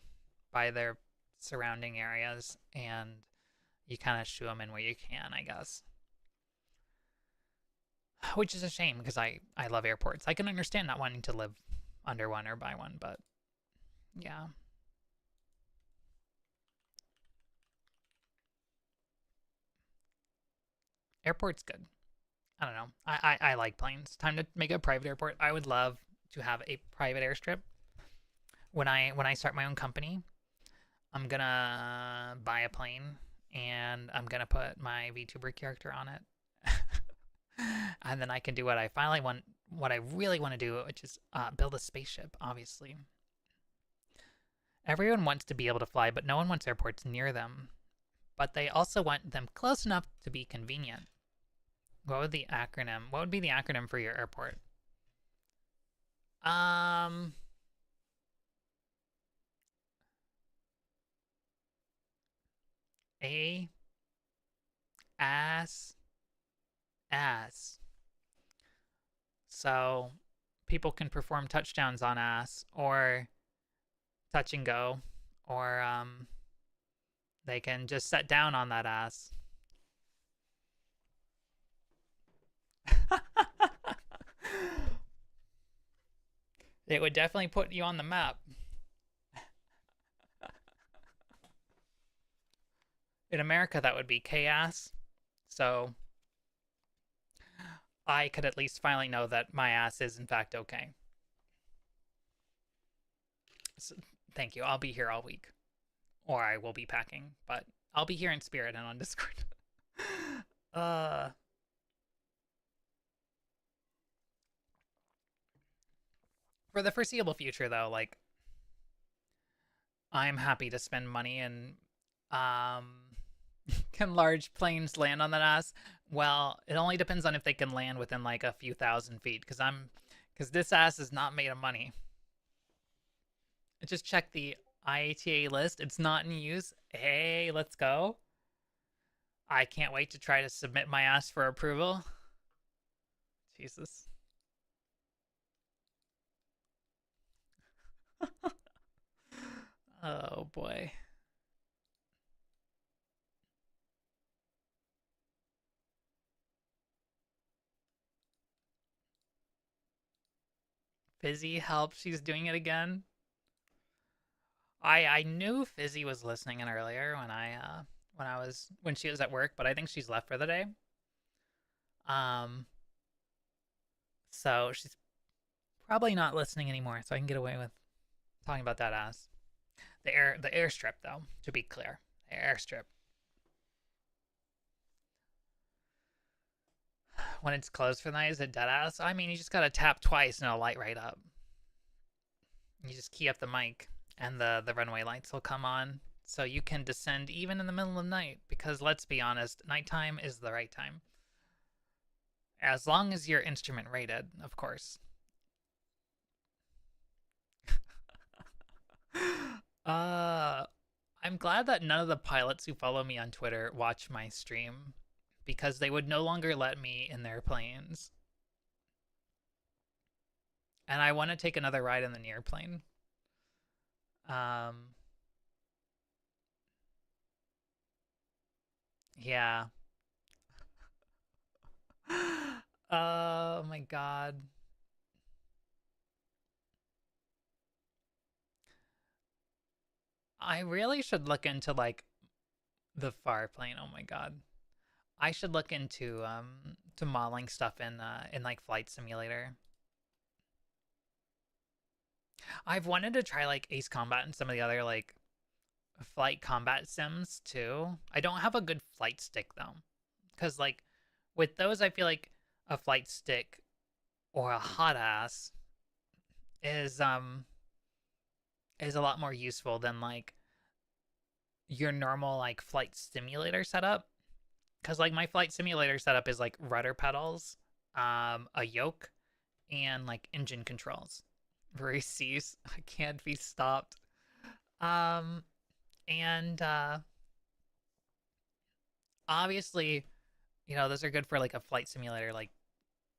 by their surrounding areas, and you kind of shoo them in where you can, I guess. Which is a shame, because I love airports. I can understand not wanting to live under one or by one, but yeah. Airport's good. I don't know. I like planes. Time to make a private airport. I would love to have a private airstrip. When I start my own company, I'm gonna buy a plane and I'm gonna put my VTuber character on it. And then I can do what I really want to do, which is build a spaceship, obviously. Everyone wants to be able to fly, but no one wants airports near them. But they also want them close enough to be convenient. What would be the acronym for your airport? Ass. So people can perform touchdowns on ass, or touch and go, or they can just set down on that ass. It would definitely put you on the map. In America, that would be chaos. So I could at least finally know that my ass is in fact okay. So, thank you. I'll be here all week. Or I will be packing, but I'll be here in spirit and on Discord. For the foreseeable future, though, like, I'm happy to spend money and Can large planes land on that ass? Well, it only depends on if they can land within like a few thousand feet, because this ass is not made of money. I just checked the IATA list. It's not in use. Hey, let's go. I can't wait to try to submit my ass for approval. Jesus. Oh boy. Fizzy help. She's doing it again. I knew Fizzy was listening in earlier when she was at work, but I think she's left for the day. So she's probably not listening anymore, so I can get away with talking about that ass. The airstrip though, to be clear. The airstrip. When it's closed for the night, is it dead ass? I mean, you just gotta tap twice and it'll light right up. You just key up the mic and the runway lights will come on, so you can descend even in the middle of the night, because let's be honest, nighttime is the right time. As long as you're instrument rated, of course. I'm glad that none of the pilots who follow me on Twitter watch my stream, because they would no longer let me in their planes. And I want to take another ride in the near plane. Yeah. Oh my god. I really should look into like the far plane. Oh my god. I should look into to modeling stuff in like Flight Simulator. I've wanted to try like Ace Combat and some of the other like flight combat sims too. I don't have a good flight stick though, because like with those I feel like a flight stick or a hot ass is a lot more useful than like your normal like flight simulator setup. Because like my flight simulator setup is like rudder pedals, a yoke, and like engine controls. Cease. I can't be stopped. And obviously, you know, those are good for like a flight simulator like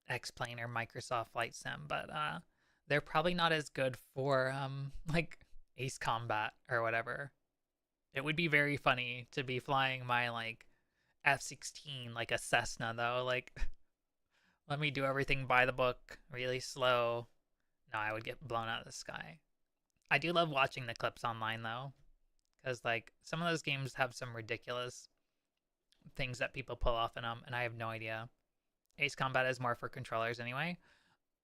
X-Plane or Microsoft Flight Sim, but they're probably not as good for like Ace Combat or whatever. It would be very funny to be flying my like F-16 like a Cessna though, like let me do everything by the book, really slow. No, I would get blown out of the sky. I do love watching the clips online though, because like some of those games have some ridiculous things that people pull off in them, and I have no idea. Ace Combat is more for controllers anyway.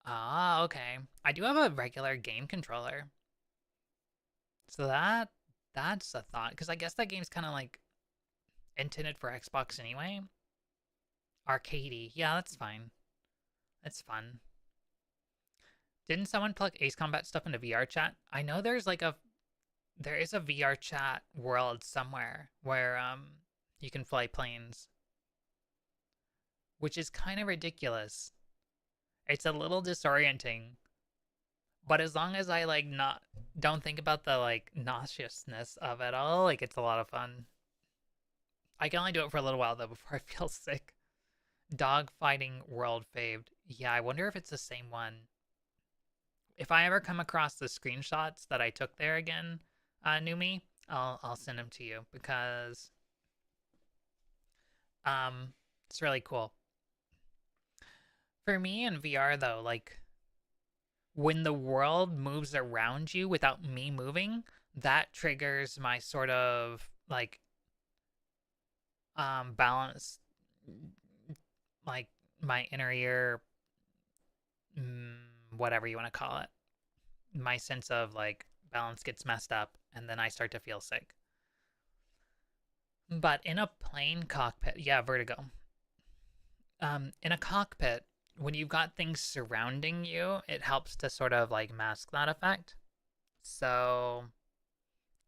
Ah, okay. I do have a regular game controller, so that's a thought, because I guess that game's kind of like intended for Xbox anyway. Arcadey, yeah, that's fine. That's fun. Didn't someone plug Ace Combat stuff into VR chat? I know there is a VR chat world somewhere where you can fly planes, which is kind of ridiculous. It's a little disorienting, but as long as I like don't think about the like nauseousness of it all, like it's a lot of fun. I can only do it for a little while though before I feel sick. Dog fighting world faved. Yeah, I wonder if it's the same one. If I ever come across the screenshots that I took there again, Numi, I'll send them to you, because it's really cool. For me in VR though, like when the world moves around you without me moving, that triggers my sort of like balance, like my inner ear, whatever you want to call it. My sense of like balance gets messed up, and then I start to feel sick. But in a plane cockpit, yeah, vertigo. In a cockpit, when you've got things surrounding you, it helps to sort of like mask that effect. So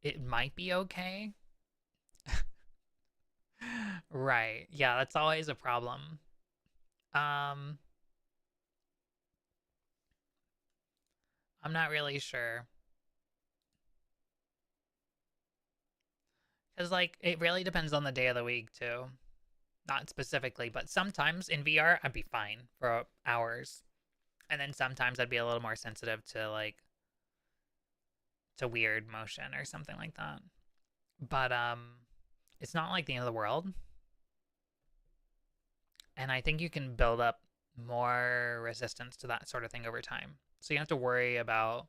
it might be okay. Right. Yeah, that's always a problem. I'm not really sure. Because, like, it really depends on the day of the week, too. Not specifically, but sometimes in VR, I'd be fine for hours. And then sometimes I'd be a little more sensitive to, like, to weird motion or something like that. But, it's not like the end of the world. And I think you can build up more resistance to that sort of thing over time. So you don't have to worry about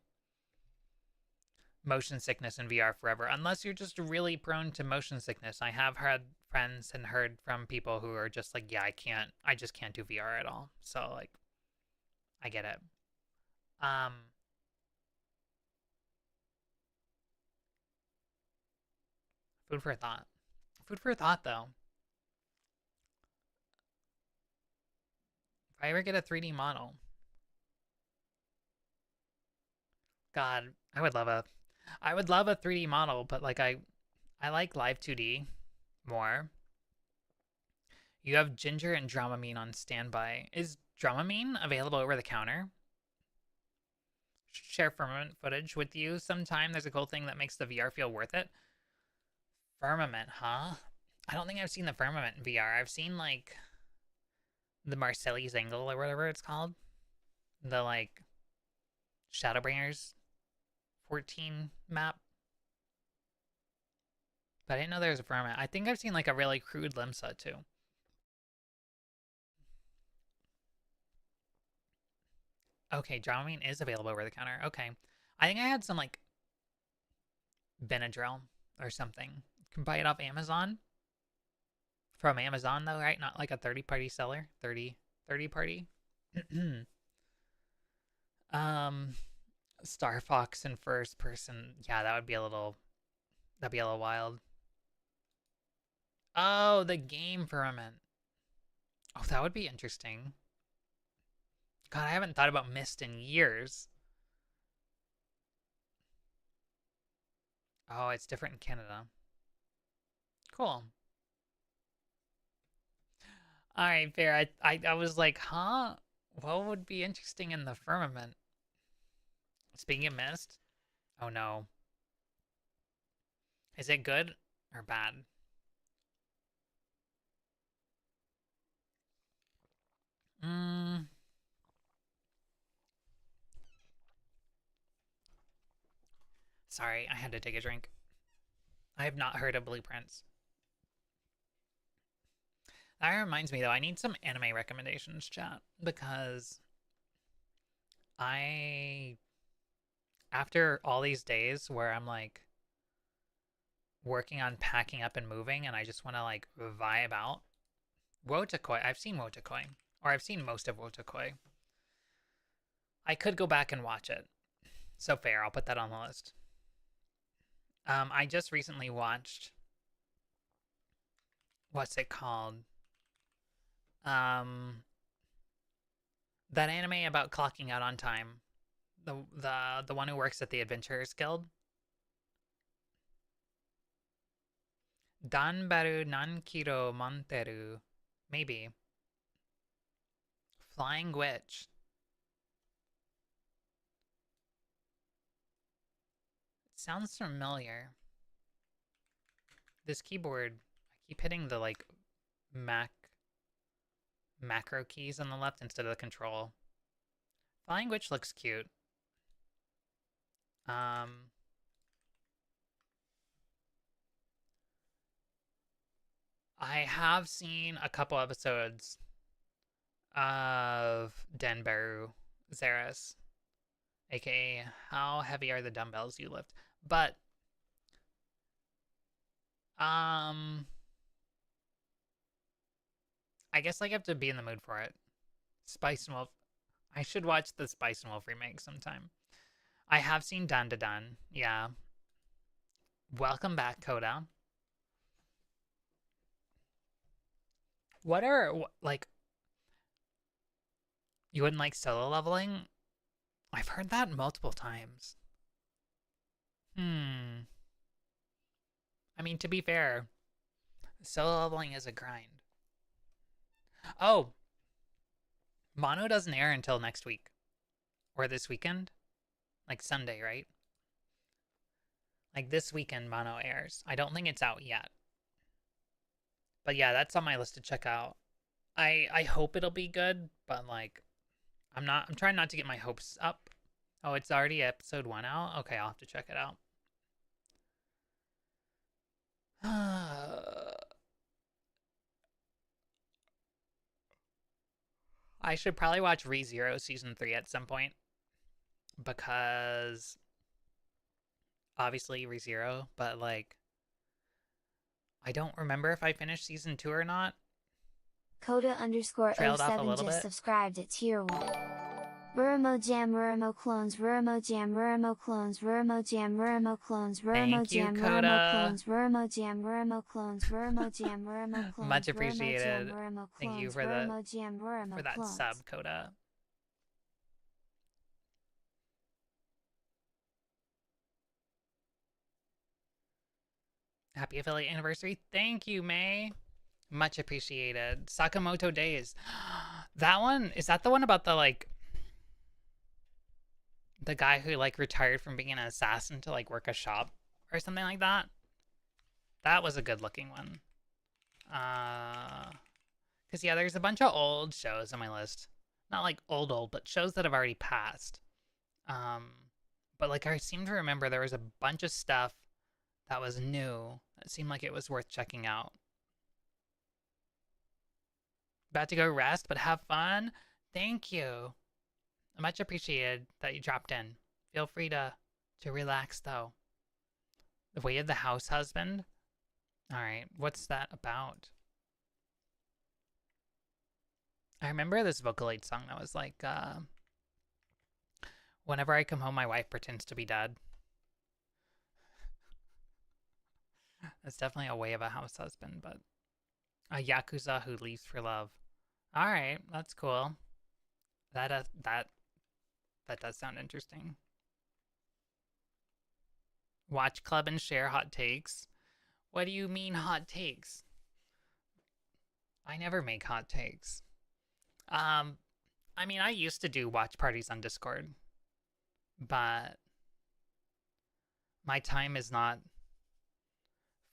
motion sickness in VR forever, unless you're just really prone to motion sickness. I have had friends and heard from people who are just like, yeah, I just can't do VR at all. So, like, I get it. Food for thought. Food for thought, though. If I ever get a 3D model, God, I would love a 3D model, but like I like live 2D more. You have Ginger and Dramamine on standby. Is Dramamine available over the counter? Share Firmament footage with you sometime. There's a cool thing that makes the VR feel worth it. Firmament, huh? I don't think I've seen the Firmament in VR. I've seen, like, the Marcellus Angle or whatever it's called. The, like, Shadowbringers 14 map. But I didn't know there was a Firmament. I think I've seen, like, a really crude Limsa, too. Okay, Dramamine is available over the counter. Okay. I think I had some, like, Benadryl or something. You can buy it off Amazon. From Amazon, though, right? Not like a 30-party seller. 30 party. Star Fox in first person. Yeah, that'd be a little wild. Oh, the game Firmament. Oh, that would be interesting. God, I haven't thought about Myst in years. Oh, it's different in Canada. Cool. All right, fair. I was like, huh? What would be interesting in the Firmament? Speaking of Myst, oh no. Is it good or bad? Sorry, I had to take a drink. I have not heard of Blueprints. That reminds me, though, I need some anime recommendations, chat, because after all these days where I'm, like, working on packing up and moving, and I just want to, like, vibe out, Wotakoi, I've seen Wotakoi, or I've seen most of Wotakoi. I could go back and watch it. So fair, I'll put that on the list. I just recently watched, what's it called? That anime about clocking out on time. The one who works at the Adventurers Guild. Danbaru Nankiro Monteru. Maybe. Flying Witch. It sounds familiar. This keyboard, I keep hitting the, like, macro keys on the left instead of the control. Flying Witch looks cute. I have seen a couple episodes of Denbaru Zeras, aka how heavy are the dumbbells you lift? But I guess like, I have to be in the mood for it. Spice and Wolf. I should watch the Spice and Wolf remake sometime. I have seen Dandadan. Yeah. Welcome back, Coda. What are, like, you wouldn't like solo leveling? I've heard that multiple times. I mean, to be fair, Solo leveling is a grind. Oh, Mono doesn't air until next week. Or this weekend. Like Sunday, right? Like this weekend Mono airs. I don't think it's out yet. But yeah, that's on my list to check out. I hope it'll be good, but like I'm trying not to get my hopes up. Oh, it's already episode 1 out? Okay, I'll have to check it out. I should probably watch ReZero season 3 at some point. Because obviously ReZero, but like I don't remember if I finished season 2 or not. Coda_07 just subscribed at tier 1. Rurimo Jam, Rurimo Clones, Rurimo Jam, Rurimo Clones, Rurimo Jam, Rurimo Clones, Rurimo Jam, Rurimo Clones, Rurimo Jam, Rurimo Clones, Rurimo Jam, Rurimo Clones. Much appreciated. Thank you for that sub, Coda. Happy affiliate anniversary. Thank you, May. Much appreciated. Sakamoto Days. That one, is that the one about the like the guy who like retired from being an assassin to like work a shop or something like that? That was a good looking one. Cause yeah, there's a bunch of old shows on my list. Not like old, but shows that have already passed. But like I seem to remember there was a bunch of stuff that was new that seemed like it was worth checking out. About to go rest, but have fun. Thank you. Much appreciated that you dropped in. Feel free to relax though. The Way of the House Husband. All right, what's that about? I remember this Vocaloid song that was like, whenever I come home, my wife pretends to be dead. That's definitely a Way of a House Husband, but a Yakuza who leaves for love. All right, that's cool. That does sound interesting. Watch Club and share hot takes. What do you mean hot takes? I never make hot takes. I mean, I used to do watch parties on Discord, but my time is not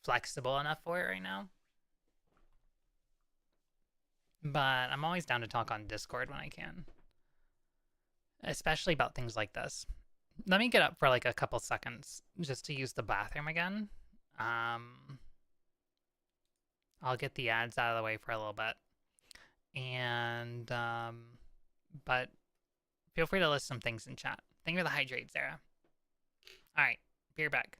flexible enough for it right now. But I'm always down to talk on Discord when I can. Especially about things like this. Let me get up for like a couple seconds just to use the bathroom again. I'll get the ads out of the way for a little bit. And, but feel free to list some things in chat. Thank you for the hydrate, Sarah. All right, be right back.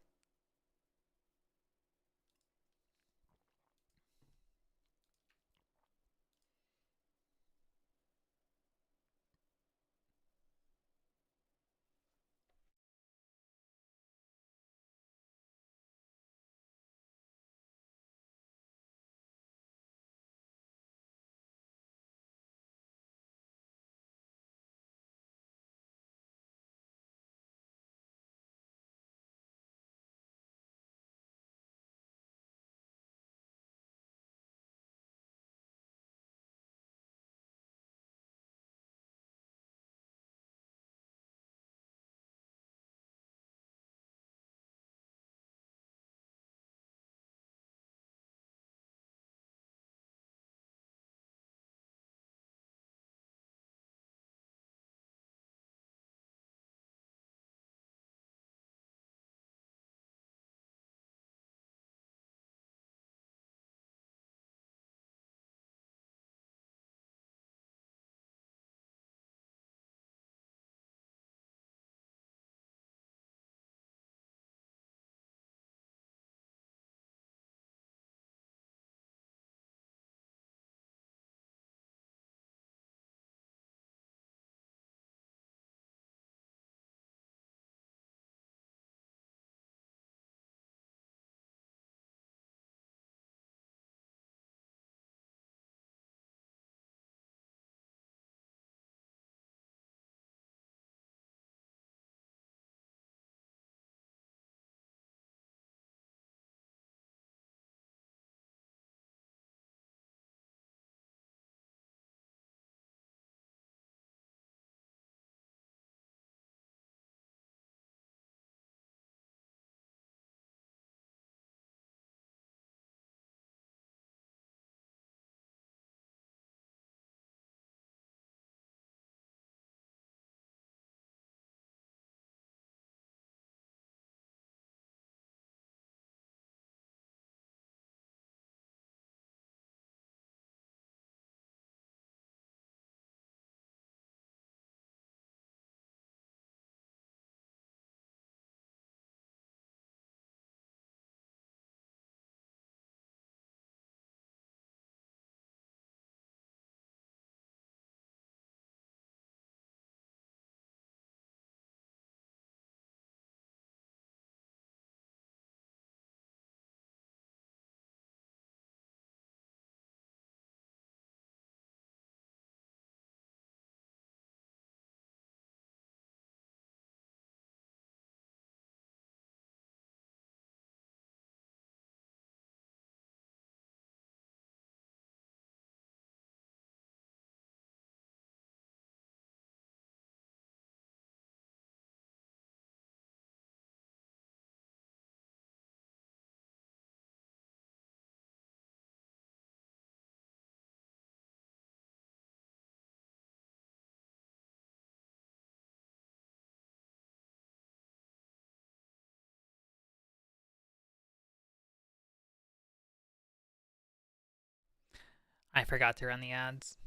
I forgot to run the ads.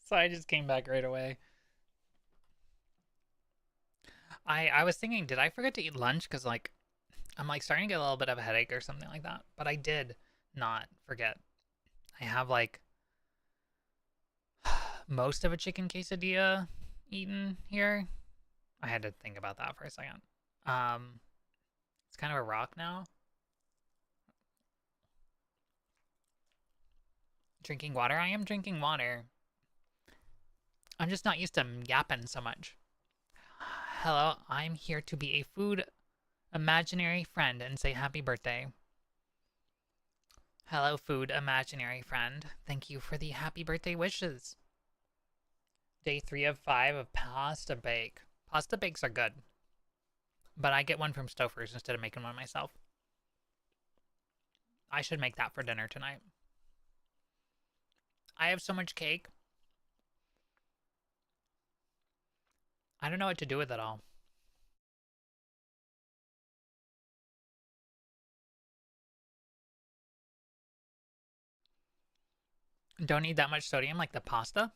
So I just came back right away. I was thinking, did I forget to eat lunch? Because, like, I'm, like, starting to get a little bit of a headache or something like that. But I did not forget. I have, like, most of a chicken quesadilla eaten here. I had to think about that for a second. It's kind of a rock now. Drinking water? I am drinking water. I'm just not used to yapping so much. Hello, I'm here to be a food imaginary friend and say happy birthday. Hello, food imaginary friend. Thank you for the happy birthday wishes. Day 3 of 5 of pasta bake. Pasta bakes are good. But I get one from Stouffer's instead of making one myself. I should make that for dinner tonight. I have so much cake. I don't know what to do with it all. Don't need that much sodium like the pasta.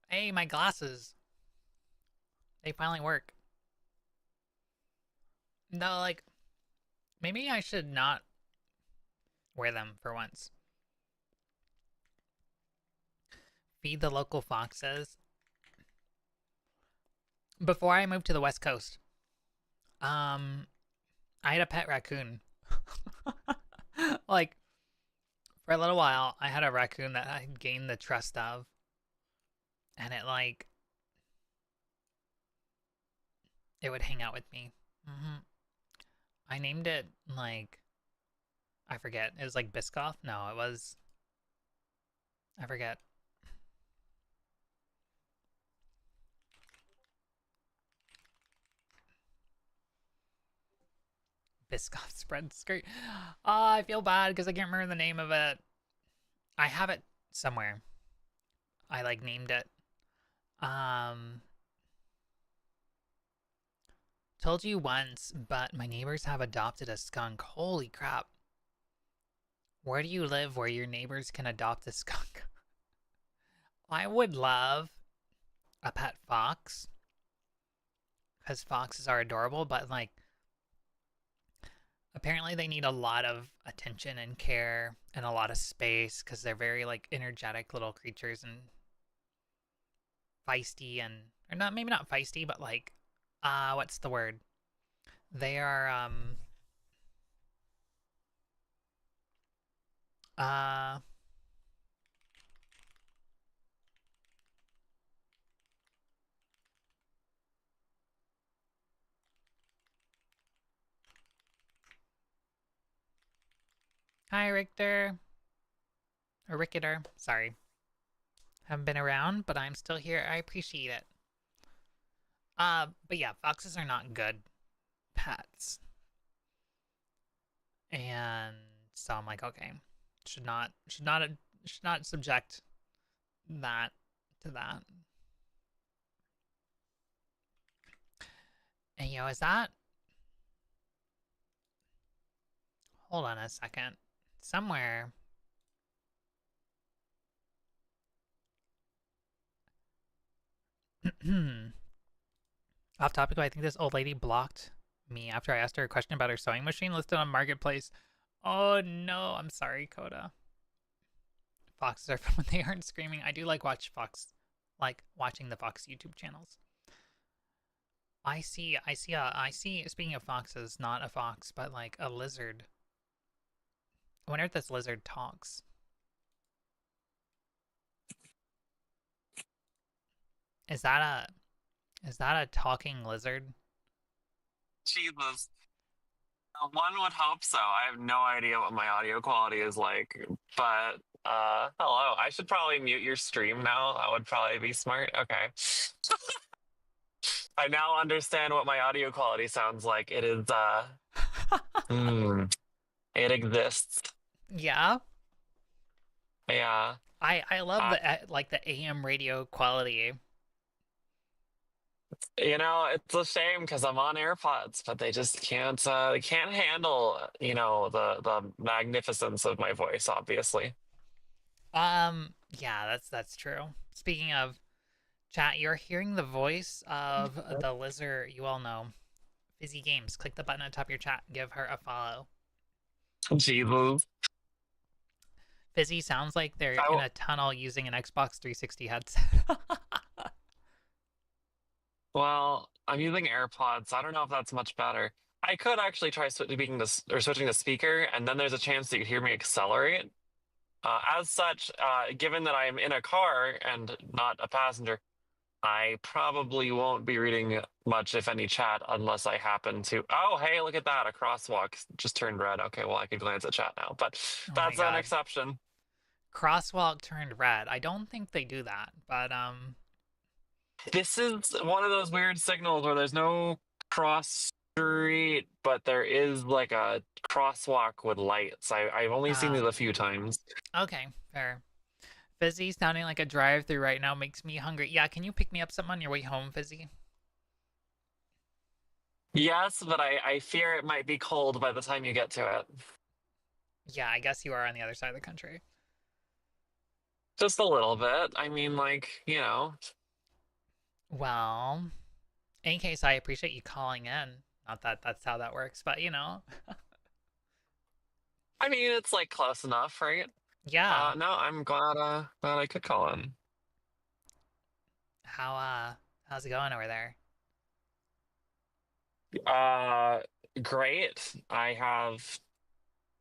Hey, my glasses. They finally work. No, like, maybe I should not wear them for once. Feed the local foxes. Before I moved to the West Coast, I had a pet raccoon. Like, for a little while, I had a raccoon that I gained the trust of. And it, like, it would hang out with me. I named it, like, I forget. It was like Biscoff? No, it was, I forget. Biscoff spread skirt. I feel bad because I can't remember the name of it. I have it somewhere. I, like, named it. Told you once, but my neighbors have adopted a skunk. Holy crap. Where do you live where your neighbors can adopt a skunk? I would love a pet fox. Because foxes are adorable, but, like, apparently they need a lot of attention and care and a lot of space because they're very, like, energetic little creatures and feisty and, or not, maybe not feisty, but, like, what's the word? They are, hi, Richter. Or Ricketer. Sorry. Haven't been around, but I'm still here. I appreciate it. But yeah, foxes are not good pets. And so I'm like, okay, should not subject that to that. And yo, is that, hold on a second. Somewhere, off topic, I think this old lady blocked me after I asked her a question about her sewing machine listed on Marketplace. Oh no, I'm sorry, Coda. Foxes are fun when they aren't screaming. I do like watching the Fox YouTube channels. I see, speaking of foxes, not a fox, but like a lizard. I wonder if this lizard talks. Is that a talking lizard? Jesus. One would hope so. I have no idea what my audio quality is like, but hello. I should probably mute your stream now. That would probably be smart. Okay. I now understand what my audio quality sounds like. It is it exists. Yeah. Yeah. I love the AM radio quality. You know, it's a shame because I'm on AirPods, but they can't handle, the magnificence of my voice, obviously. Yeah, that's true. Speaking of chat, you're hearing the voice of the lizard you all know, Fizzy Games. Click the button at the top of your chat. Give her a follow. Jesus. Fizzy sounds like they're I in w- a tunnel using an Xbox 360 headset. well, I'm using AirPods. So I don't know if that's much better. I could actually try switching the speaker, and then there's a chance that you hear me accelerate. As such, given that I'm in a car and not a passenger, I probably won't be reading much, if any, chat unless I happen to. Oh, hey, look at that. A crosswalk just turned red. Okay, well, I can glance at chat now, but Oh my that's an god. exception. Crosswalk turned red. I don't think they do that, but This is one of those weird signals where there's no cross street, but there is like a crosswalk with lights. I've only seen it a few times. okay, fair. Fizzy sounding like a drive-through right now makes me hungry. Yeah, can you pick me up something on your way home, Fizzy? Yes, but I fear it might be cold by the time you get to it. Yeah, I guess you are on the other side of the country. Just a little bit. I mean, like. Well, in case, I appreciate you calling in. Not that that's how that works, but you know. I mean, it's like close enough, right? Yeah. No, I'm glad I could call in. How's it going over there? Great. I have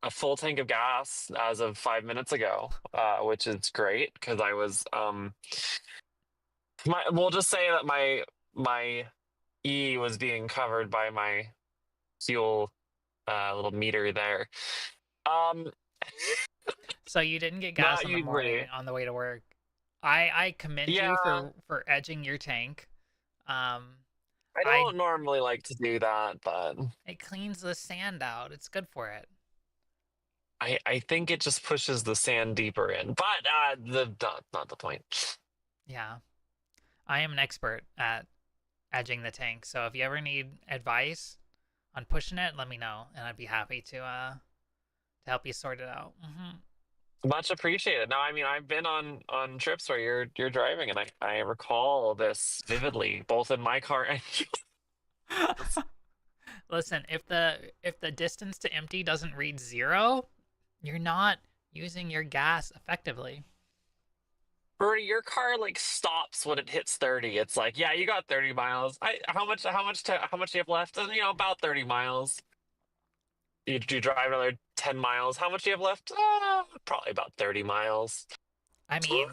a full tank of gas as of 5 minutes ago, which is great because I was we'll just say that my E was being covered by my fuel little meter there. Um, So you didn't get gas not in the morning usually. on the way to work. I commend you Yeah, for edging your tank. Um, I I don't normally like to do that, but it cleans the sand out. It's good for it. I think it just pushes the sand deeper in. But not the point. Yeah. I am an expert at edging the tank. So if you ever need advice on pushing it, let me know, and I'd be happy to help you sort it out. Much appreciated. No, I mean I've been on trips where you're driving, and I recall this vividly, both in my car and Listen, if the distance to empty doesn't read 0, you're not using your gas effectively. or your car like stops when it hits 30. It's like, yeah, you got 30 miles. How much do you have left? And about 30 miles. You drive another 10 miles. How much do you have left? Probably about 30 miles. I mean,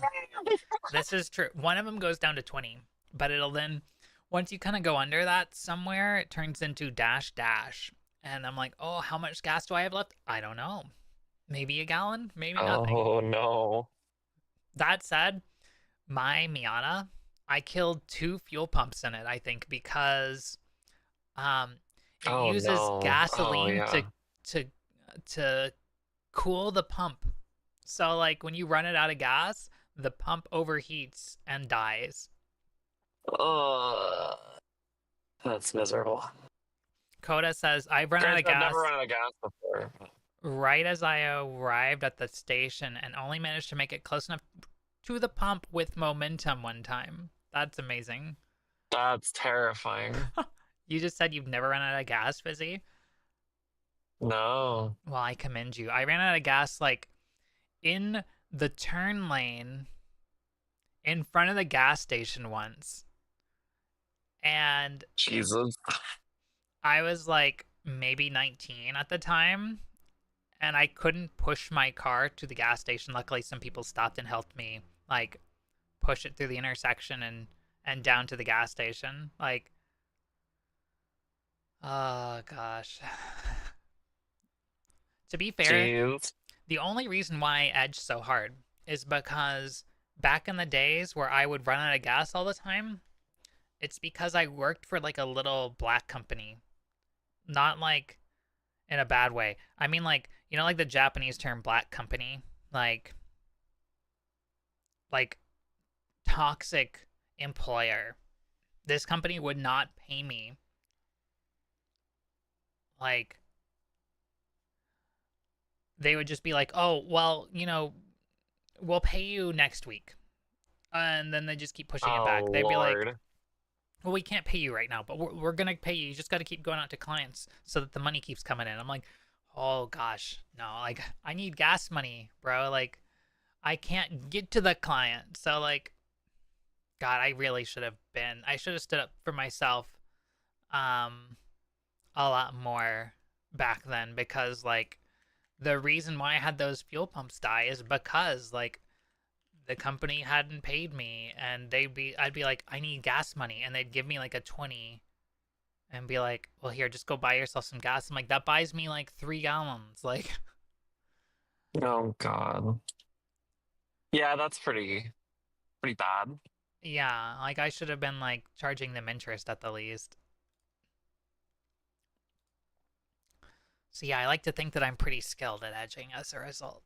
this is true. One of them goes down to 20, but it'll then, once you kind of go under that somewhere, it turns into dash dash. And I'm like, oh, how much gas do I have left? I don't know. Maybe a gallon, maybe nothing. Oh no. That said, my Miata, I killed 2 fuel pumps in it, I think, because it Oh uses no. Oh gasoline yeah. to to cool the pump. So like when you run it out of gas, the pump overheats and dies. Uh, that's miserable. Coda says, I've run out of Granted, I've gas never run out of gas before. right as I arrived at the station and only managed to make it close enough to the pump with momentum one time. That's amazing. That's terrifying. You just said you've never run out of gas, Fizzy? No. Well, I commend you. I ran out of gas like in the turn lane in front of the gas station once. And Jesus. I was like maybe 19 at the time, and I couldn't push my car to the gas station. Luckily, some people stopped and helped me like push it through the intersection and down to the gas station. Like, oh gosh. To be fair, Jeez. the only reason why I edged so hard is because back in the days where I would run out of gas all the time, it's because I worked for like a little black company. Not like in a bad way. I mean like, you know, like the Japanese term black company, like toxic employer. this company would not pay me. Like, they would just be like, oh, well, we'll pay you next week. And then they just keep pushing it back. Oh They'd be like, Lord. well, we can't pay you right now, but we're going to pay you. You just got to keep going out to clients so that the money keeps coming in. I'm like, oh, gosh. No, like, I need gas money, bro. Like, I can't get to the client. So, like, God, I really should have stood up for myself a lot more back then, because, like, the reason why I had those fuel pumps die is because, like, the company hadn't paid me, and I'd be like, I need gas money, and they'd give me like a 20 and be like, well, here, just go buy yourself some gas. I'm like, that buys me like 3 gallons. Like, Oh God. Yeah, that's pretty bad. yeah, like I should have been like charging them interest at the least. So yeah, I like to think that I'm pretty skilled at edging as a result.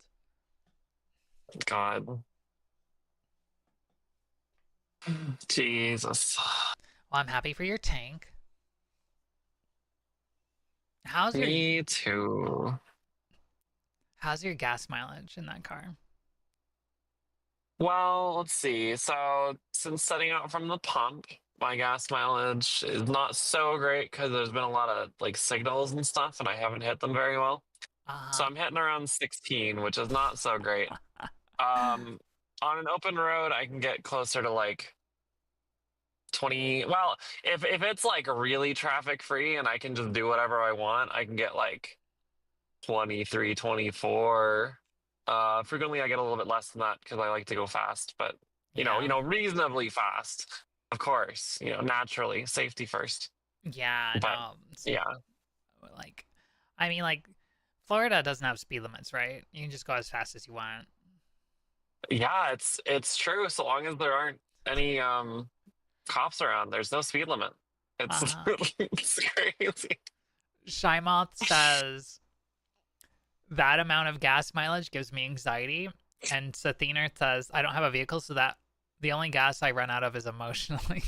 God. Jesus. Well, I'm happy for your tank. How's Me too. your gas mileage in that car? Well, let's see. So, since setting out from the pump, my gas mileage is not so great because there's been a lot of like signals and stuff, and I haven't hit them very well. So I'm hitting around 16, which is not so great. On an open road, I can get closer to like 20. Well, if it's like really traffic free and I can just do whatever I want, I can get like 23, 24. Frequently I get a little bit less than that because I like to go fast, but you know, reasonably fast. Of course, naturally, safety first. Yeah, But no, yeah, like, I mean, like, Florida doesn't have speed limits, right? You can just go as fast as you want. yeah, it's true. So long as there aren't any cops around, there's no speed limit. It's it's crazy. Shymoth says that amount of gas mileage gives me anxiety, and Sathiner says I don't have a vehicle, so that the only gas I run out of is emotionally.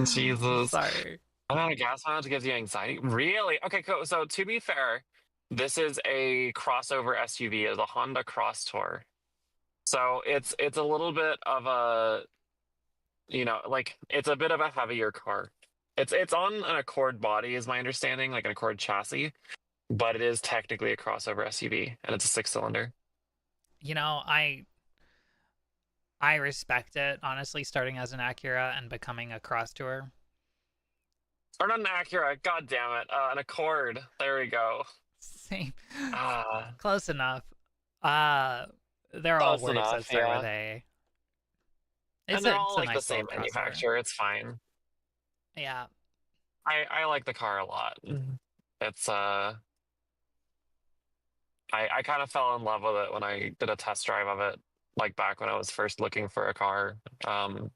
Jesus. Sorry. Amount of gas mileage gives you anxiety? Really? Okay, cool. So to be fair, this is a crossover SUV. It's a Honda Cross Tour. So it's a little bit of a, like it's a bit of a heavier car. It's on an Accord body, is my understanding, like an Accord chassis, but it is technically a crossover SUV, and it's a 6-cylinder. I respect it, honestly, starting as an Acura and becoming a cross tour. Or not an Acura, god damn it, an Accord. There we go. Same. Ah, Close enough. They're all close words that enough, start yeah. with A. And they're all it's a like the nice same little crossover. manufacturer. It's fine. Yeah. I like the car a lot. It's I kind of fell in love with it when I did a test drive of it, like back when I was first looking for a car. And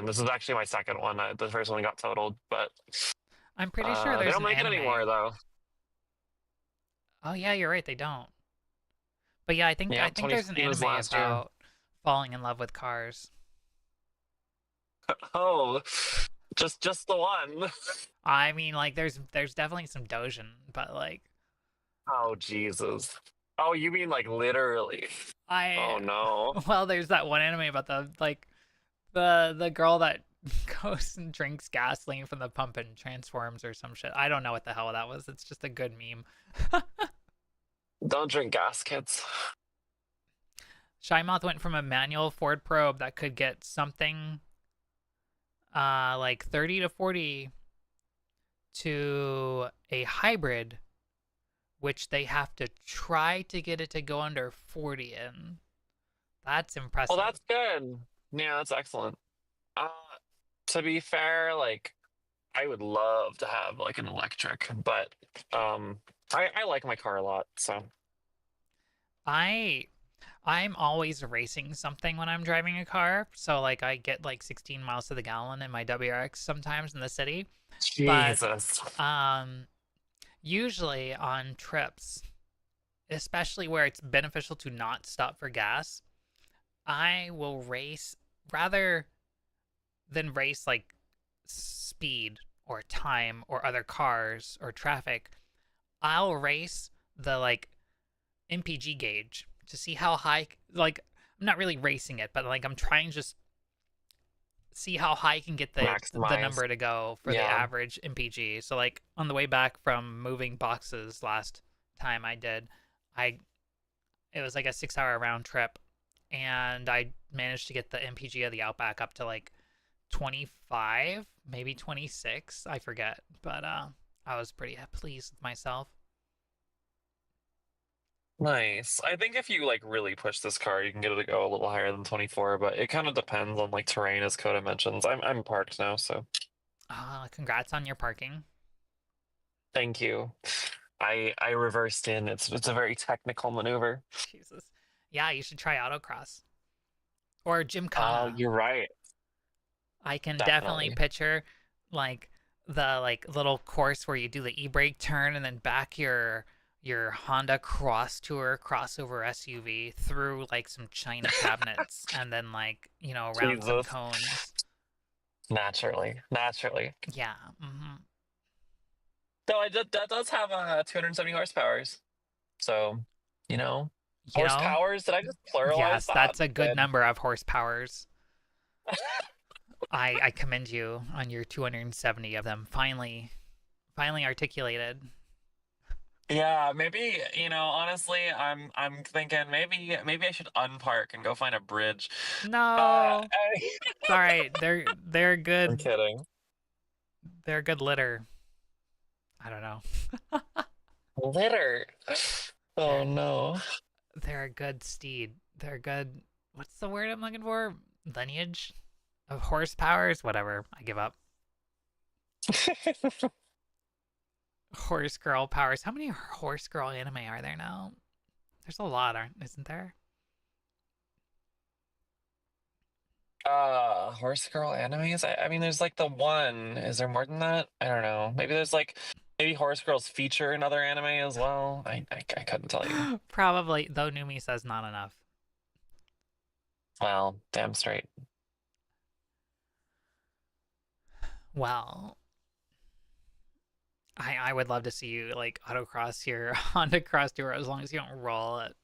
this is actually my second one. The first one got totaled, but I'm pretty sure they there's don't an make it anime. anymore though. Oh yeah, you're right, they don't. But yeah, I think Yeah, there's an 2016 was anime last year. about falling in love with cars. Oh, just the one. I mean, like, there's definitely some Dojin, but like, Oh Jesus. Oh, you mean like literally? Oh no. well, there's that one anime about the girl that goes and drinks gasoline from the pump and transforms or some shit. I don't know what the hell that was. It's just a good meme. Don't drink gas, kids. Shymoth went from a manual Ford Probe that could get something like 30 to 40 to a hybrid, which they have to try to get it to go under 40 in. That's impressive. Well, that's good. Yeah, that's excellent. To be fair, like I would love to have like an electric, but I like my car a lot, so I'm always racing something when I'm driving a car. So like I get like 16 miles to the gallon in my WRX sometimes in the city. Jesus. But usually on trips, especially where it's beneficial to not stop for gas, I will race rather than race like speed or time or other cars or traffic, I'll race the like MPG gauge to see how high, like I'm not really racing it, but like I'm trying to just see how high I can get the Maximize. number to go for the Yeah. average MPG. So like on the way back from moving boxes last time I did, it was like a 6-hour round trip, and I managed to get the MPG of the Outback up to like 25, maybe 26, I forget, but I was pretty pleased with myself. Nice. I think if you like really push this car, you can get it to go a little higher than 24, but it kind of depends on like terrain, as Coda mentions. I'm parked now, so Congrats on your parking. thank you. I reversed in. It's a very technical maneuver. Jesus. Yeah, you should try autocross or Oh, Gymkhana. you're right. I can definitely Definitely. picture like the like little course where you do the e-brake turn and then back your Honda Cross Tour crossover SUV through like some china cabinets and then like, you know, around some Jesus. cones. Naturally. Yeah. Mm-hmm. Though that does have 270 horsepowers. So, you know, You know? horsepowers. Did I just pluralize Yes, that? that's a good Good. number of horsepowers. I commend you on your 270 of them. Finally articulated. Yeah, maybe, honestly, I'm thinking maybe I should unpark and go find a bridge. No. It's all right. They're I'm good. kidding. They're a good litter. I don't know. Litter. Oh no. They're a good steed. They're a good, what's the word I'm looking for? Lineage of horsepowers? Whatever. I give up. Horse girl powers. How many horse girl anime are there now? There's a lot, isn't there? Horse girl animes? I mean, there's like the one. Is there more than that? I don't know. Maybe there's like maybe horse girls feature another anime as well. I couldn't tell you. Probably, though Numi says not enough. Well, damn straight. Well, I would love to see you like autocross your Honda Cross Tour as long as you don't roll it.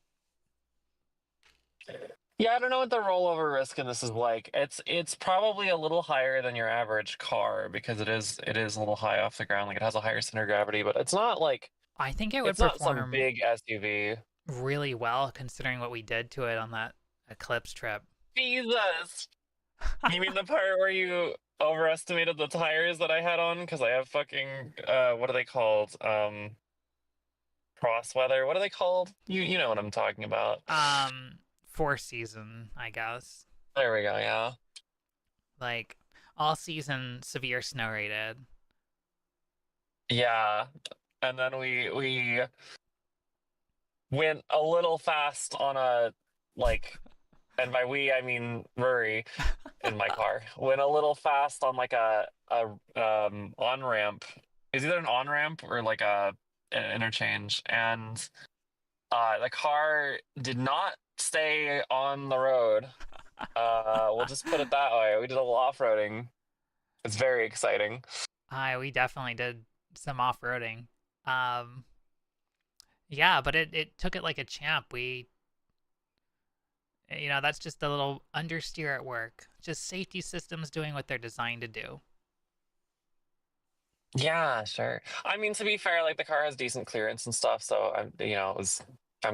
Yeah, I don't know what the rollover risk in this is like. It's probably a little higher than your average car because it is a little high off the ground. Like it has a higher center of gravity, but it's not like I think it would it's not some perform big SUV. really well considering what we did to it on that Eclipse trip. Jesus. You mean the part where you overestimated the tires that I had on because I have fucking what are they called? Cross weather. What are they called? You know what I'm talking about. 4-season, I guess. There we go, yeah. Like all season severe snow rated. Yeah. And then we went a little fast on a like, and by we I mean Rory in my car. Went a little fast on like a on ramp. Is either an on ramp or like an interchange, and the car did not stay on the road. We'll just put it that way. We did a little off roading. It's very exciting. We definitely did some off-roading. Yeah, but it took it like a champ. That's just a little understeer at work. Just safety systems doing what they're designed to do. Yeah, sure. I mean, to be fair, like the car has decent clearance and stuff, so I'm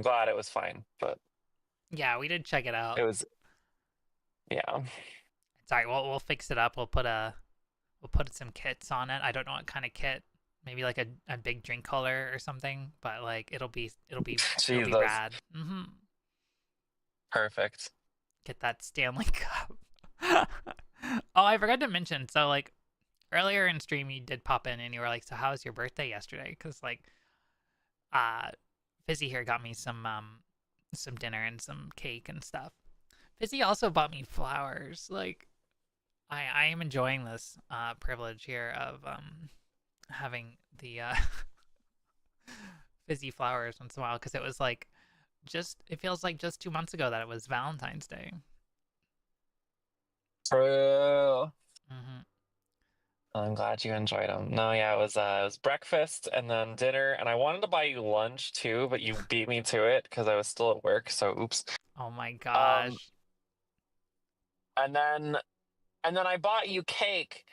glad it was fine, but Yeah, we did check it out. it was, yeah. It's all right. We'll fix it up. We'll put some kits on it. I don't know what kind of kit. Maybe like a big drink cooler or something. But like it'll be Jesus. rad. Mm-hmm. Perfect. Get that Stanley Cup. Oh, I forgot to mention. So like earlier in stream, you did pop in and you were like, "So how was your birthday yesterday?" Because like, Fizzy here got me some dinner and some cake and stuff. Fizzy also bought me flowers. Like, I am enjoying this privilege here of having the Fizzy flowers once in a while because it was like it feels like just 2 months ago that it was Valentine's Day. True. Mm-hmm. I'm glad you enjoyed them. No, yeah, it was breakfast and then dinner, and I wanted to buy you lunch too, but you beat me to it because I was still at work. So oops. Oh my Um, gosh. and then I bought you cake,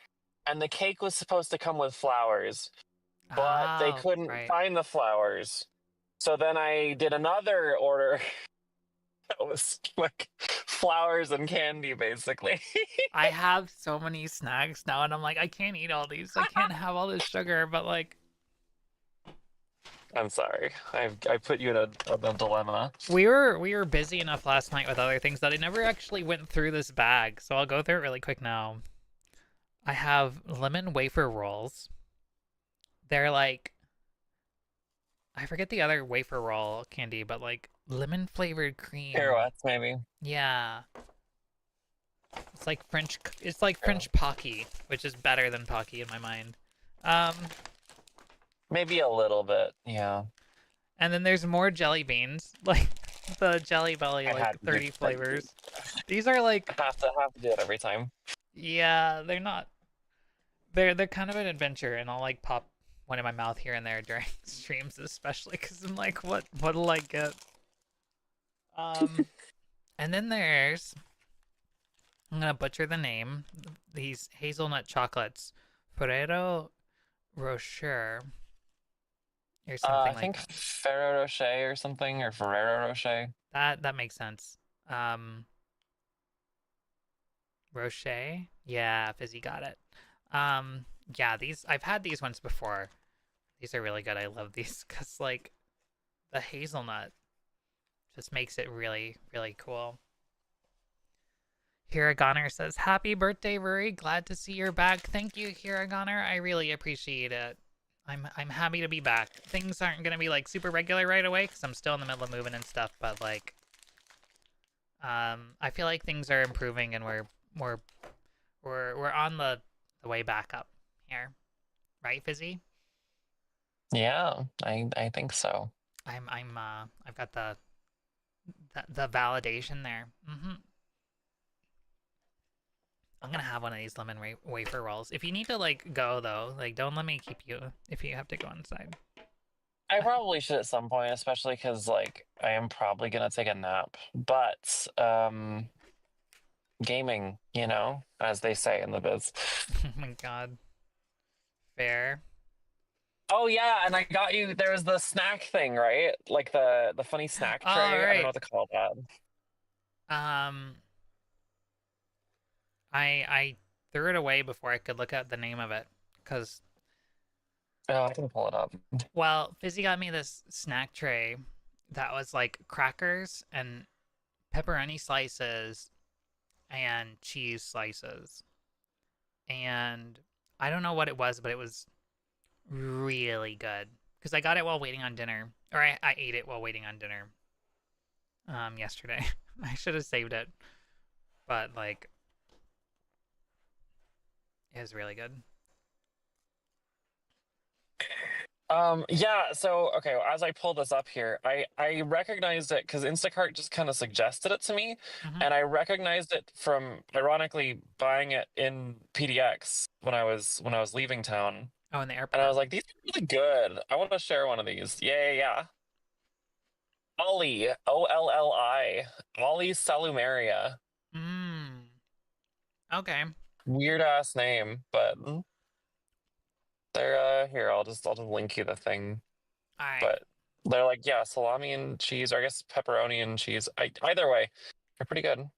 and the cake was supposed to come with flowers, but they Oh, couldn't right. find the flowers. So then I did another order that was like flowers and candy, basically. I have so many snacks now, and I'm like, I can't eat all these. I can't have all this sugar, but like, I'm sorry. I put you in a dilemma. we were busy enough last night with other things that I never actually went through this bag. So I'll go through it really quick now. I have lemon wafer rolls. They're like, I forget the other wafer roll candy, but like lemon flavored cream. Pirouettes, maybe. Yeah. It's like Yeah. French Pocky, which is better than Pocky in my mind. Um, Maybe a little bit, yeah. and then there's more jelly beans, like the Jelly Belly, I like had to 30 do flavors. These are like, have to do it every time. yeah, they're not. They're kind of an adventure, and I'll like pop one in my mouth here and there during streams, especially because I'm like, what'll I get? And then there's, I'm gonna butcher the name. These hazelnut chocolates, Ferrero Rocher, or something I like think that. Ferrero Rocher or something, or Ferrero Rocher. That makes sense. Rocher, yeah, Fizzy got it. Yeah, these I've had these ones before. These are really good. I love these because like the hazelnut just makes it really, really cool. Hiragoner says, "Happy birthday, Rory! Glad to see you're back." Thank you, Hiragoner. I really appreciate it. I'm happy to be back. Things aren't gonna be like super regular right away because I'm still in the middle of moving and stuff. But like, I feel like things are improving and we're we're on the way back up here, right, Fizzy? Yeah, I think so. I've got the validation there. I'm gonna have one of these lemon wafer rolls. If you need to like go though, like don't let me keep you if you have to go inside. I probably should at some point, especially because like I am probably gonna take a nap. But gaming, as they say in the biz. Oh my god. Fair. Oh yeah, and I got you. There was the snack thing, right? Like the funny snack All tray. I don't know right. what to call that. Um, I threw it away before I could look at the name of it, cause Oh, I can pull it up. well, Fizzy got me this snack tray that was like crackers and pepperoni slices and cheese slices, and I don't know what it was, but it was really good because I got it while waiting on dinner, or I ate it while waiting on dinner. Yesterday. I should have saved it, but like, it was really good. Yeah, so okay, as I pull this up here, I recognized it because Instacart just kind of suggested it to me, Mhm. and I recognized it from ironically buying it in PDX when I was leaving town, Oh, in the and I airport. was like, these are really good. I want to share one of these. Yeah, yeah, yeah. Ollie, Olli, Ollie Salumeria. Mm. Okay. Weird ass name, but they're here. I'll just link you the thing. All right. But they're like, yeah, salami and cheese, or I guess pepperoni and cheese. Either way, they're pretty good.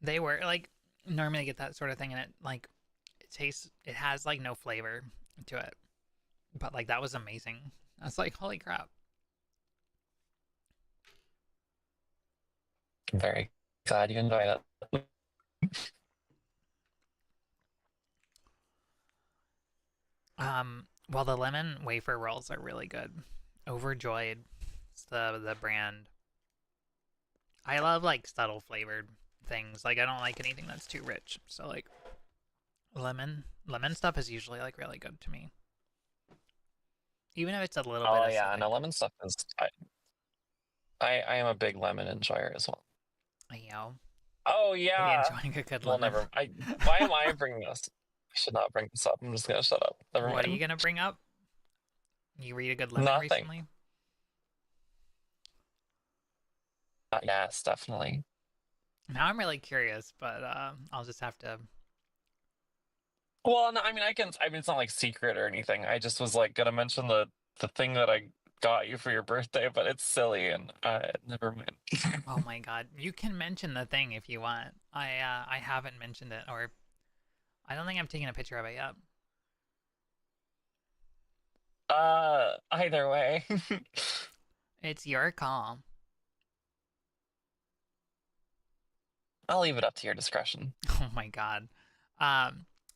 They were like normally get that sort of thing, and it like it has like no flavor to it, but like that was amazing. I was like, holy crap. I'm very glad you enjoyed it. Well, the lemon wafer rolls are really good. Overjoyed, it's the brand. I love like subtle flavored things. Like I don't like anything that's too rich. So like lemon stuff is usually like really good to me. Even if it's a little bit Oh yeah, acidic. no, lemon stuff is. I am a big lemon enjoyer as well. You know. Oh Are you yeah. enjoying a good Well, lemon? never. Why am I bringing this? I should not bring this up. I'm just gonna shut up. Never What are you mind. gonna bring up? You read a good lemon Nothing. recently? Yes, definitely. Now I'm really curious, but I'll just have to. Well, no, I mean, I mean, it's not like secret or anything. I just was like gonna mention the thing that I got you for your birthday, but it's silly and never mind. Oh my god, you can mention the thing if you want. I haven't mentioned it, or I don't think I've taken a picture of it yet. Either way. It's your call. I'll leave it up to your discretion. Oh my god.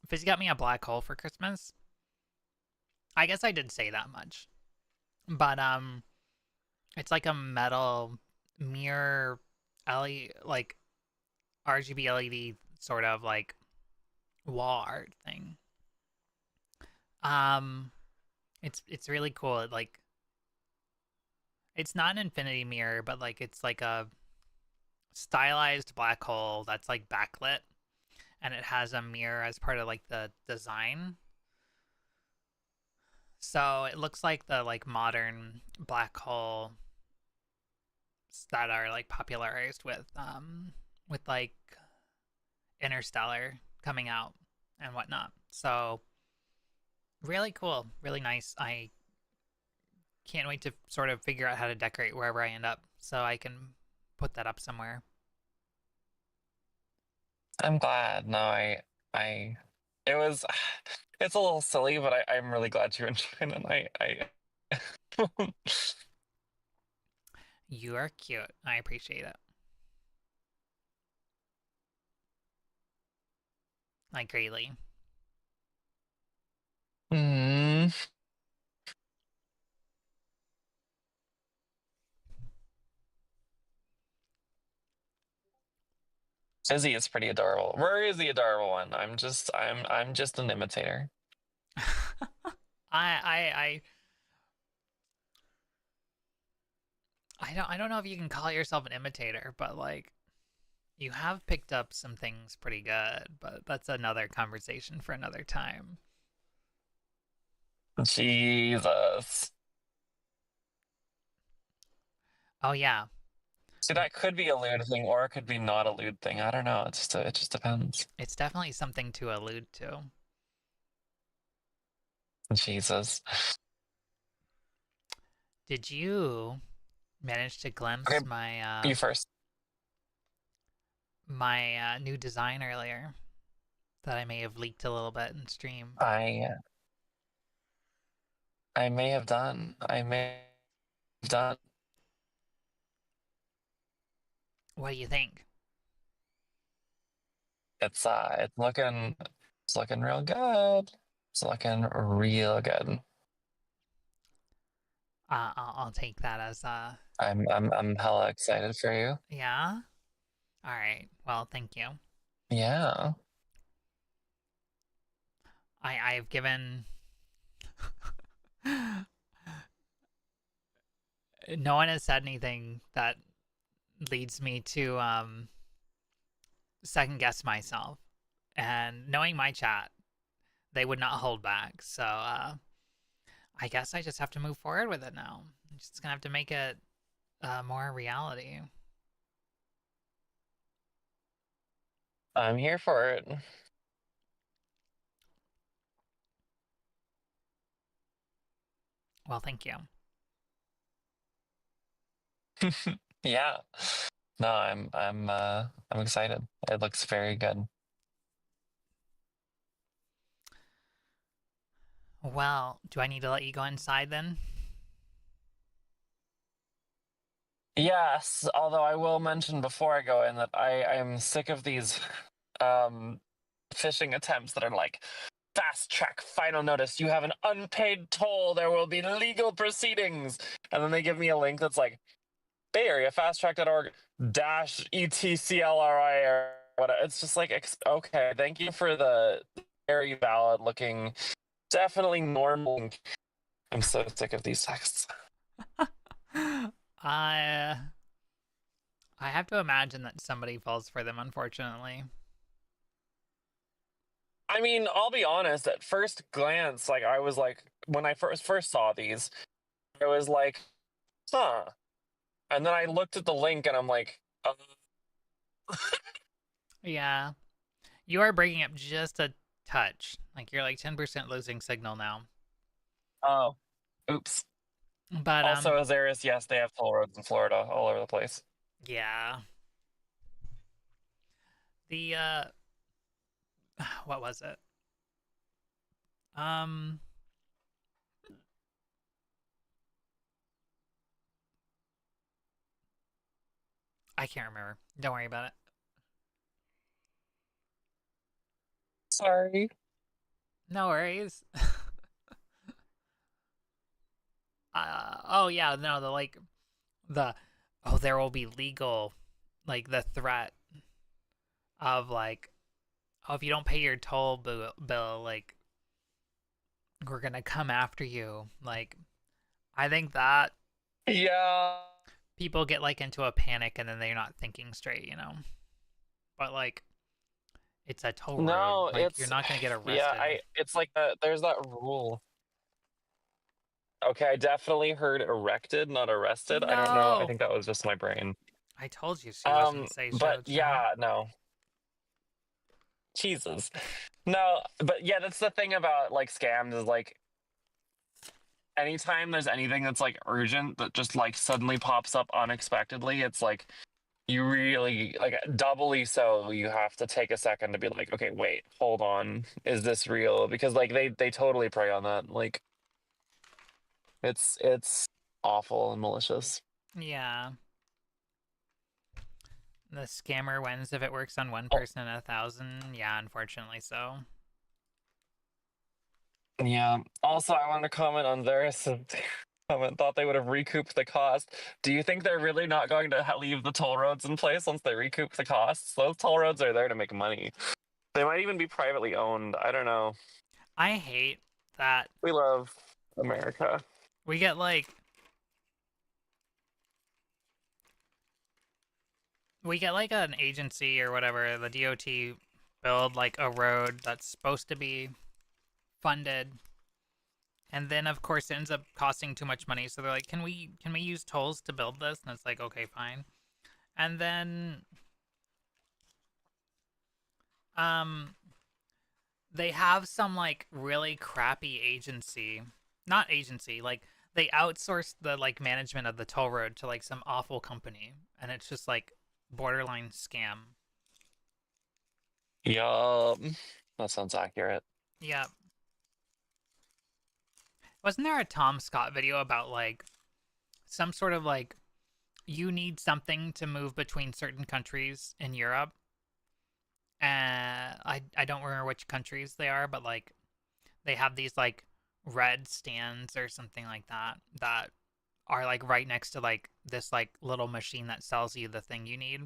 Fizz got me a black hole for Christmas. I guess I did say that much. But it's like a metal mirror LED, like RGB LED sort of like wall art thing. Um it's really cool. Like it's not an infinity mirror, but like it's like a stylized black hole that's like backlit, and it has a mirror as part of like the design. So it looks like the like modern black hole that are like popularized with like Interstellar coming out and whatnot. So really cool, really nice. I can't wait to sort of figure out how to decorate wherever I end up so I can put that up somewhere. I'm glad. No, it was, it's a little silly, but I'm really glad you enjoyed it. I You are cute. I appreciate it. Like greatly. Mm. Izzy is pretty adorable. Rory is the adorable one. I'm just an imitator. I I don't know if you can call yourself an imitator, but like you have picked up some things pretty good, but that's another conversation for another time. Jesus. Oh yeah. See, that could be a lewd thing, or it could be not a lewd thing. I don't know. It just depends. It's definitely something to allude to. Jesus. Did you manage to glimpse Okay, you first. my new design earlier that I may have leaked a little bit in stream? I may have done. I may have done. What do you think? It's looking real good. It's looking real good. I'll take that as I'm hella excited for you. yeah. All right. Well, thank you. Yeah. I've given no one has said anything that leads me to second guess myself. And knowing my chat, they would not hold back. So I guess I just have to move forward with it now. I'm just gonna have to make it more reality. I'm here for it. Well, thank you. Yeah. No, I'm excited. It looks very good. Well, do I need to let you go inside then? Yes, although I will mention before I go in that I am sick of these phishing attempts that are like fast track final notice. You have an unpaid toll. There will be legal proceedings. And then they give me a link that's like Bay Area fasttrack.org dash ETCLRI or what. It's just like, okay, thank you for the very valid looking, definitely normal. I'm so sick of these texts. I have to imagine that somebody falls for them, unfortunately. I mean, I'll be honest, at first glance, like I was like when I first saw these, I was like, huh. And then I looked at the link and I'm like, Yeah. You are breaking up just a touch. Like you're like 10% losing signal now. oh, oops. But Also, Azaris, yes, they have toll roads in Florida all over the place. yeah. The what was it? I can't remember. Don't worry about it. Sorry. No worries. Oh yeah, no, the oh, there will be legal, like the threat of like, oh, if you don't pay your toll bill, like we're gonna come after you. Like, I think that Yeah. people get like into a panic and then they're not thinking straight, you know. But like, it's a toll road. No, Like, it's you're not gonna get arrested. yeah. It's like there's that rule. Okay, I definitely heard erected, not arrested. I don't know. I No! think that was just my brain. I told you she wasn't say But yeah, no. Jesus. No, but yeah, that's the thing about like scams is like anytime there's anything that's like urgent that just like suddenly pops up unexpectedly, it's like you really like doubly so you have to take a second to be like, okay, wait, hold on. Is this real? Because like they totally prey on that. Like it's awful and malicious. Yeah. The scammer wins if it works on one person in 1,000. Yeah, unfortunately so. Yeah. Also, I want to comment on Varys. Comment thought they would have recouped the cost. Do you think they're really not going to leave the toll roads in place once they recoup the costs? Those toll roads are there to make money. They might even be privately owned. I don't know. I hate that We love America. we get like an agency or whatever, the DOT build like a road that's supposed to be funded, and then of course it ends up costing too much money, so they're like, can we use tolls to build this? And it's like, okay, fine. And then they have some like really crappy agency, not agency, like they outsourced the like management of the toll road to like some awful company, and it's just like borderline scam. Yup. That sounds accurate. Yeah. Wasn't there a Tom Scott video about like some sort of like you need something to move between certain countries in Europe? I don't remember which countries they are, but like they have these like red stands or something like that that are like right next to like this like little machine that sells you the thing you need,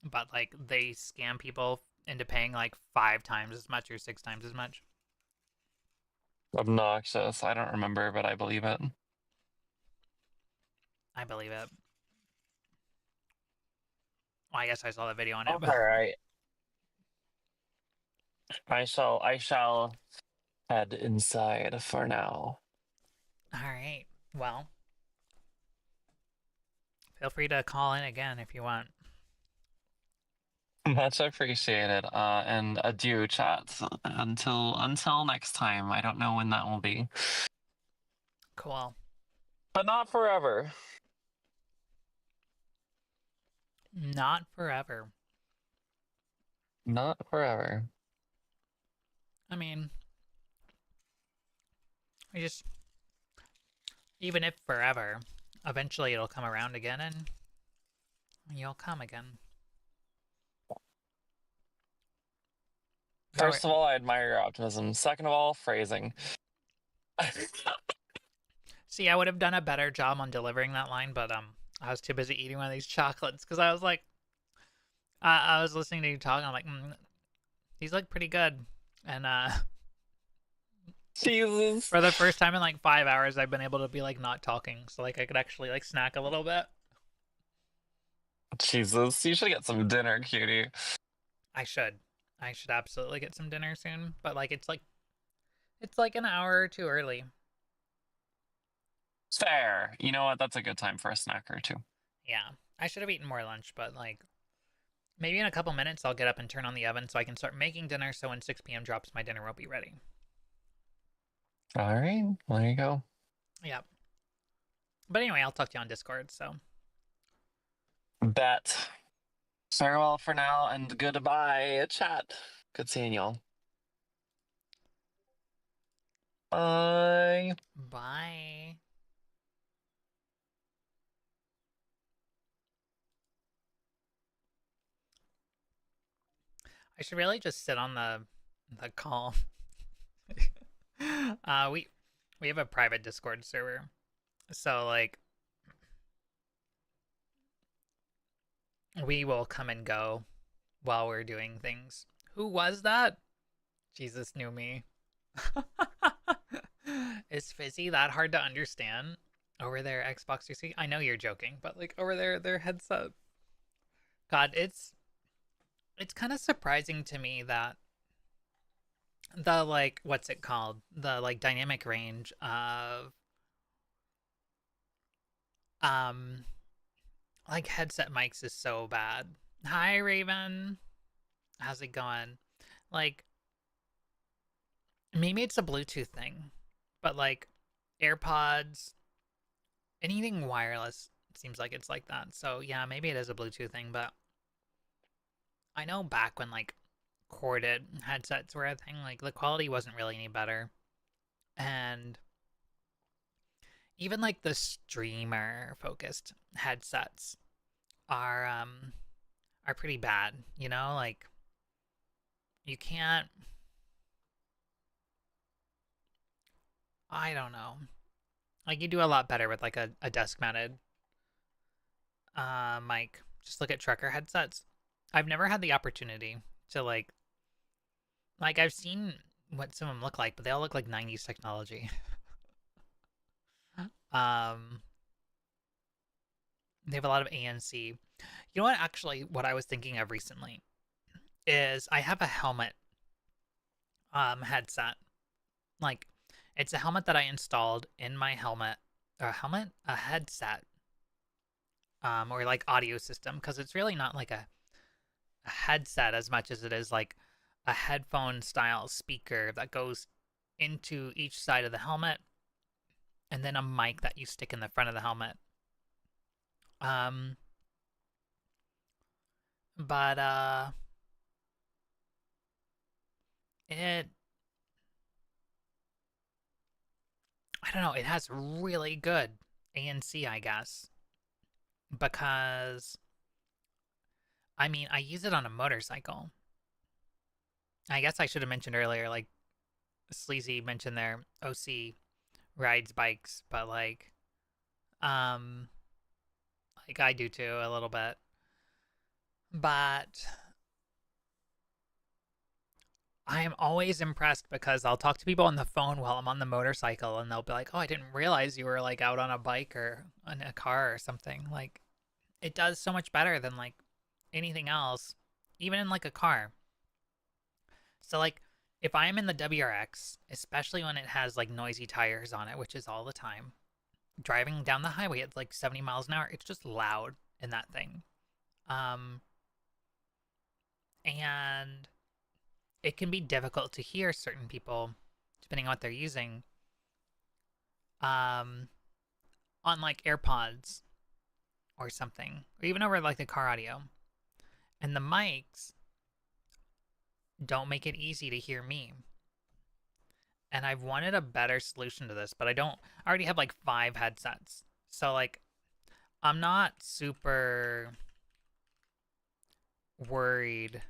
but like they scam people into paying like 5 times as much or 6 times as much. Obnoxious. I don't remember, but I believe it. I believe it. Well, I guess I saw the video on it. All right. I shall head inside for now. All right. Well, feel free to call in again if you want. Much appreciated. And adieu, chat. Until next time. I don't know when that will be. Cool. But not forever. Not forever. Not forever. I mean, even if forever, eventually it'll come around again and you'll come again. First of all, I admire your optimism. Second of all, phrasing. See, I would have done a better job on delivering that line, but I was too busy eating one of these chocolates because I was like, I was listening to you talk and I'm like, these look pretty good. And Jesus. for the first time in like 5 hours, I've been able to be like not talking, so like I could actually like snack a little bit. Jesus, you should get some dinner, cutie. I should. I should absolutely get some dinner soon. But like it's like an hour or two early. Fair. You know what? That's a good time for a snack or two. Yeah. I should have eaten more lunch, but like maybe in a couple minutes I'll get up and turn on the oven so I can start making dinner so when 6 p.m. drops my dinner will be ready. All right. Well, there you go. Yeah. But anyway, I'll talk to you on Discord, so. Bet. Farewell for now and goodbye, chat. Good seeing y'all. Bye. Bye. I should really just sit on the call. We have a private Discord server. So like we will come and go while we're doing things. Who was that? Jesus knew me. Is Fizzy that hard to understand? Over their Xbox 360? I know you're joking, but like over their headset. God, it's kind of surprising to me that the like what's it called? The like dynamic range of like headset mics is so bad. Hi Raven. How's it going? Like maybe it's a Bluetooth thing, but like AirPods, anything wireless seems like it's like that. So yeah, maybe it is a Bluetooth thing, but I know back when like corded headsets were a thing, like the quality wasn't really any better. And even like the streamer focused headsets are pretty bad, you know? Like you can't, I don't know. Like you do a lot better with like a desk mounted mic. Just look at trucker headsets. I've never had the opportunity to like I've seen what some of them look like, but they all look like 90s technology. They have a lot of ANC. You know what? Actually, what I was thinking of recently is I have a helmet headset. Like, it's a helmet that I installed in my helmet. A headset. Or like audio system, because it's really not like a headset as much as it is like a headphone style speaker that goes into each side of the helmet, and then a mic that you stick in the front of the helmet. But it I don't know, it has really good ANC, I guess. Because I mean, I use it on a motorcycle. I guess I should have mentioned earlier, like Sleazy mentioned there, OC rides bikes, but like I do too a little bit. But I am always impressed because I'll talk to people on the phone while I'm on the motorcycle and they'll be like, "Oh, I didn't realize you were like out on a bike or in a car or something." Like it does so much better than like anything else, even in like a car. So like if I'm in the WRX, especially when it has like noisy tires on it, which is all the time, driving down the highway at like 70 miles an hour, it's just loud in that thing. And it can be difficult to hear certain people depending on what they're using. On like AirPods or something, or even over like the car audio. And the mics don't make it easy to hear me. And I've wanted a better solution to this, but I already have like 5 headsets. So like I'm not super worried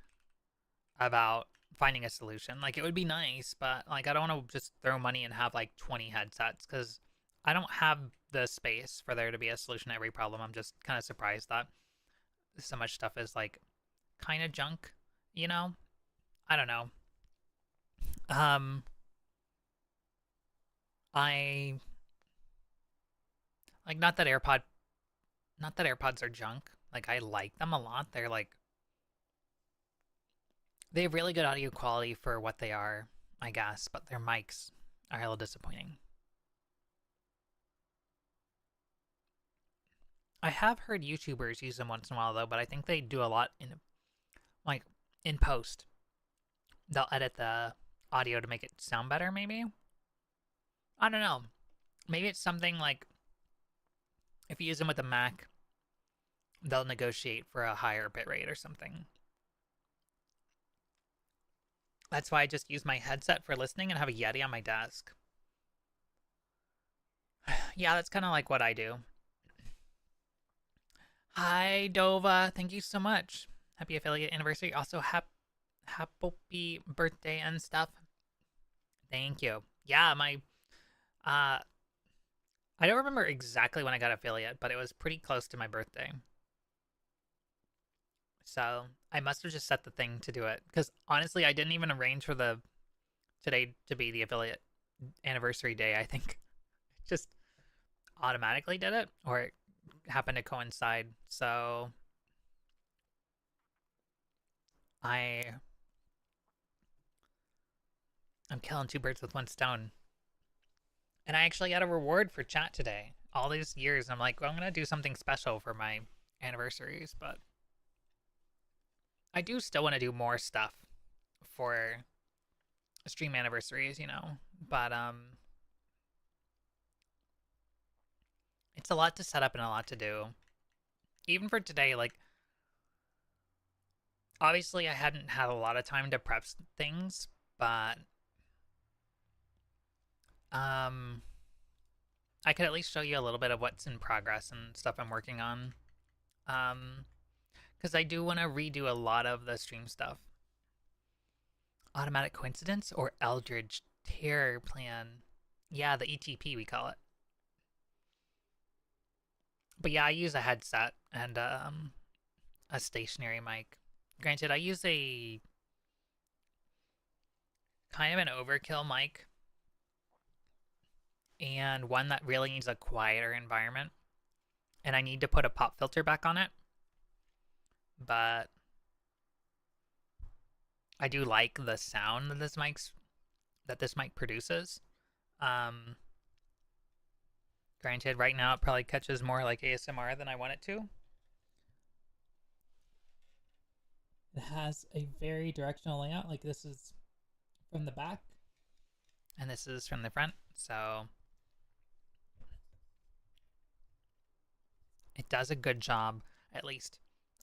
about finding a solution. Like it would be nice, but like I don't want to just throw money and have like 20 headsets because I don't have the space for there to be a solution to every problem. I'm just kind of surprised that so much stuff is like kind of junk, you know? I don't know. I like not that AirPods are junk. Like, I like them a lot. They're like, they have really good audio quality for what they are, I guess, but their mics are a little disappointing. I have heard YouTubers use them once in a while though, but I think they do a lot in post. They'll edit the audio to make it sound better, maybe? I don't know. Maybe it's something like if you use them with a Mac, they'll negotiate for a higher bitrate or something. That's why I just use my headset for listening and have a Yeti on my desk. Yeah, that's kind of like what I do. Hi, Dova. Thank you so much. Happy affiliate anniversary. Also, happy birthday and stuff. Thank you. Yeah, I don't remember exactly when I got affiliate, but it was pretty close to my birthday. So I must have just set the thing to do it. Because honestly, I didn't even arrange for today to be the affiliate anniversary day. I think it just automatically did it, or it happened to coincide. So I'm killing two birds with one stone. And I actually got a reward for chat today. All these years, I'm like, well, I'm going to do something special for my anniversaries, but I do still want to do more stuff for stream anniversaries, you know, but it's a lot to set up and a lot to do. Even for today, like, obviously I hadn't had a lot of time to prep things, but I could at least show you a little bit of what's in progress and stuff I'm working on. Because I do want to redo a lot of the stream stuff. Automatic Coincidence or Eldritch Terror Plan? Yeah, the ETP we call it. But yeah, I use a headset and a stationary mic. Granted, I use a kind of an overkill mic and one that really needs a quieter environment. And I need to put a pop filter back on it. But I do like the sound that this mic produces. Granted, right now it probably catches more like ASMR than I want it to. It has a very directional layout. Like, this is from the back and this is from the front. So it does a good job, at least,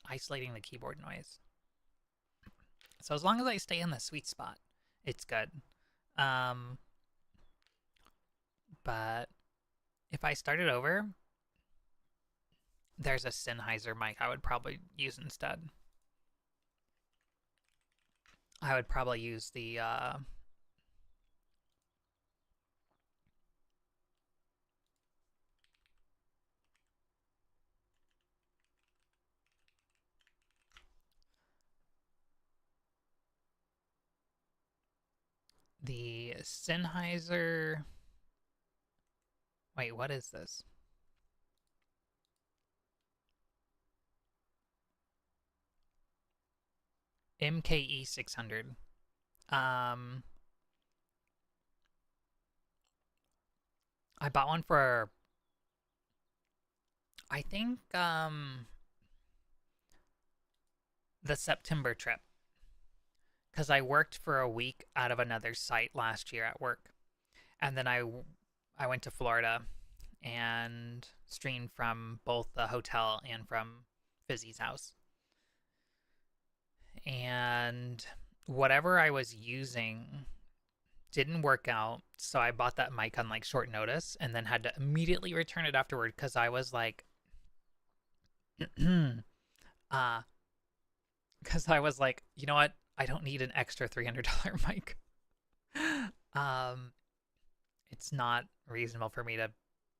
isolating the keyboard noise. So as long as I stay in the sweet spot, it's good. But if I started over, there's a Sennheiser mic I would probably use instead. I would probably use the Sennheiser. Wait, what is this? MKE 600. I bought one for, I think, the September trip. Because I worked for a week out of another site last year at work. And then I went to Florida and streamed from both the hotel and from Fizzy's house. And whatever I was using didn't work out, so I bought that mic on like short notice and then had to immediately return it afterward because I was like because I was like, you know what, I don't need an extra $300 mic. It's not reasonable for me to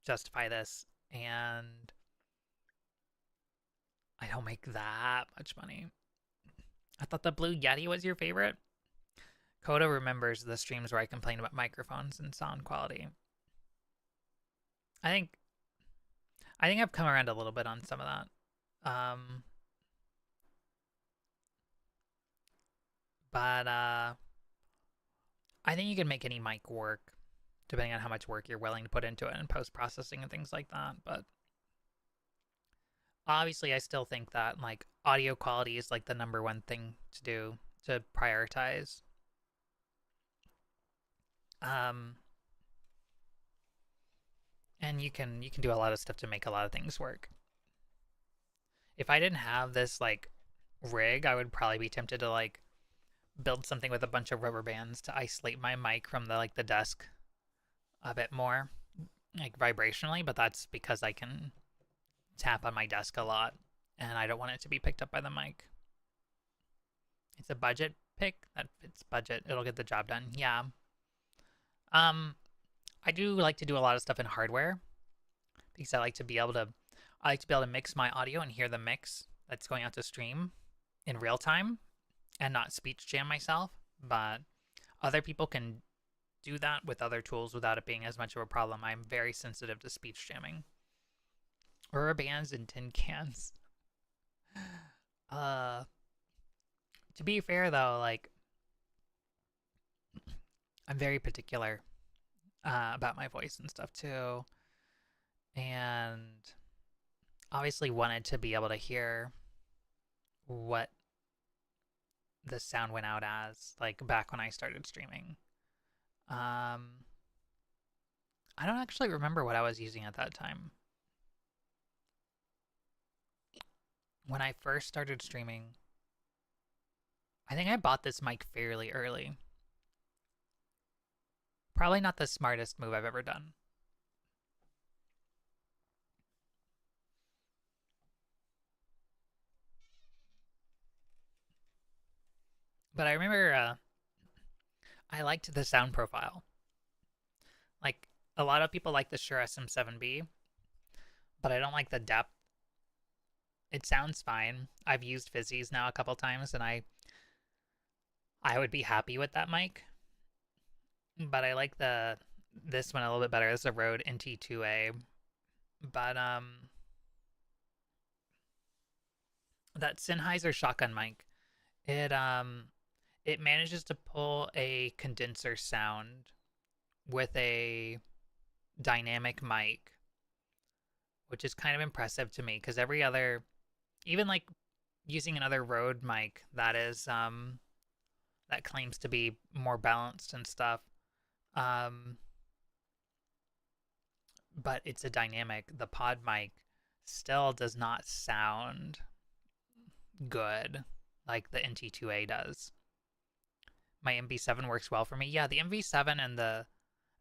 justify this, and I don't make that much money. I thought the Blue Yeti was your favorite. Coda remembers the streams where I complained about microphones and sound quality. I think I've come around a little bit on some of that. Um, but I think you can make any mic work, depending on how much work you're willing to put into it and post processing and things like that. But obviously, I still think that like audio quality is like the number one thing to do to prioritize. And you can do a lot of stuff to make a lot of things work. If I didn't have this like rig, I would probably be tempted to like build something with a bunch of rubber bands to isolate my mic from the desk a bit more, like vibrationally, but that's because I can tap on my desk a lot and I don't want it to be picked up by the mic. It's a budget pick that fits budget. It'll get the job done. Yeah. I do like to do a lot of stuff in hardware because I like to be able to mix my audio and hear the mix that's going out to stream in real time and not speech jam myself. But other people can do that with other tools without it being as much of a problem. I'm very sensitive to speech jamming. Rubber bands and tin cans. To be fair though, like I'm very particular about my voice and stuff too, and obviously wanted to be able to hear what the sound went out as, like back when I started streaming. I don't actually remember what I was using at that time. When I first started streaming, I think I bought this mic fairly early. Probably not the smartest move I've ever done. But I remember I liked the sound profile. Like, a lot of people like the Shure SM7B, but I don't like the depth. It sounds fine. I've used Fizzies now a couple times, and I would be happy with that mic. But I like this one a little bit better. It's a Rode NT2A. But that Sennheiser shotgun mic, it manages to pull a condenser sound with a dynamic mic, which is kind of impressive to me because every other, even like using another Rode mic that is that claims to be more balanced and stuff, but it's a dynamic. The pod mic still does not sound good like the NT2A does. My MV7 works well for me. Yeah, the MV7 and the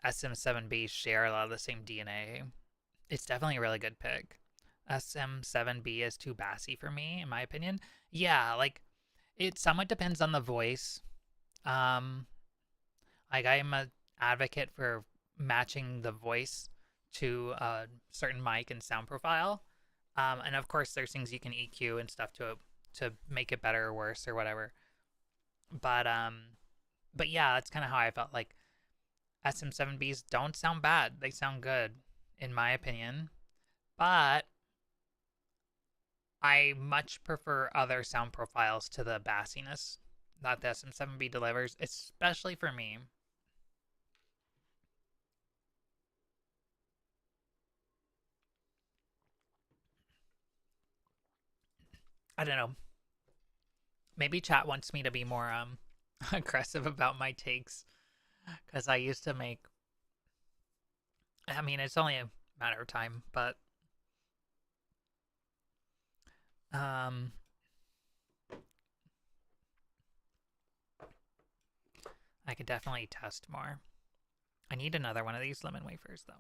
SM7B share a lot of the same DNA. It's definitely a really good pick. SM7B is too bassy for me, in my opinion. Yeah, like it somewhat depends on the voice. Like I'm a advocate for matching the voice to a certain mic and sound profile. And of course, there's things you can EQ and stuff to make it better or worse or whatever. But yeah, that's kind of how I felt. Like SM7Bs don't sound bad; they sound good, in my opinion. But I much prefer other sound profiles to the bassiness that the SM7B delivers, especially for me. I don't know. Maybe chat wants me to be more aggressive about my takes because I used to make. I mean, it's only a matter of time, but I could definitely test more. I need another one of these lemon wafers though.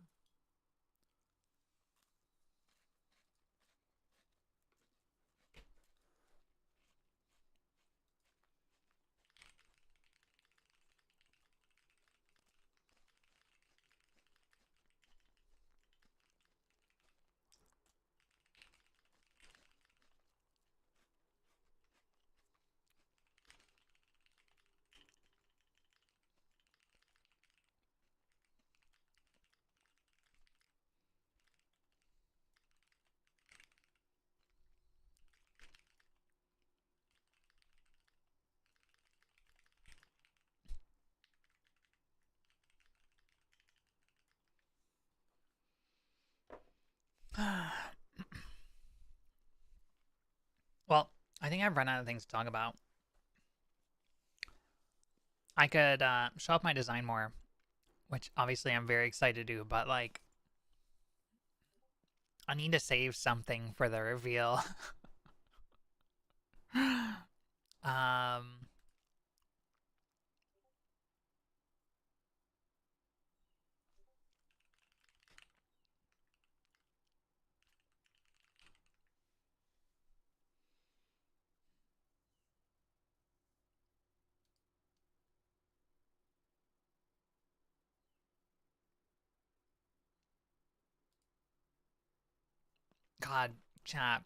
Well, I think I've run out of things to talk about. I could show off my design more, which obviously I'm very excited to do, but like, I need to save something for the reveal. um, God, chat.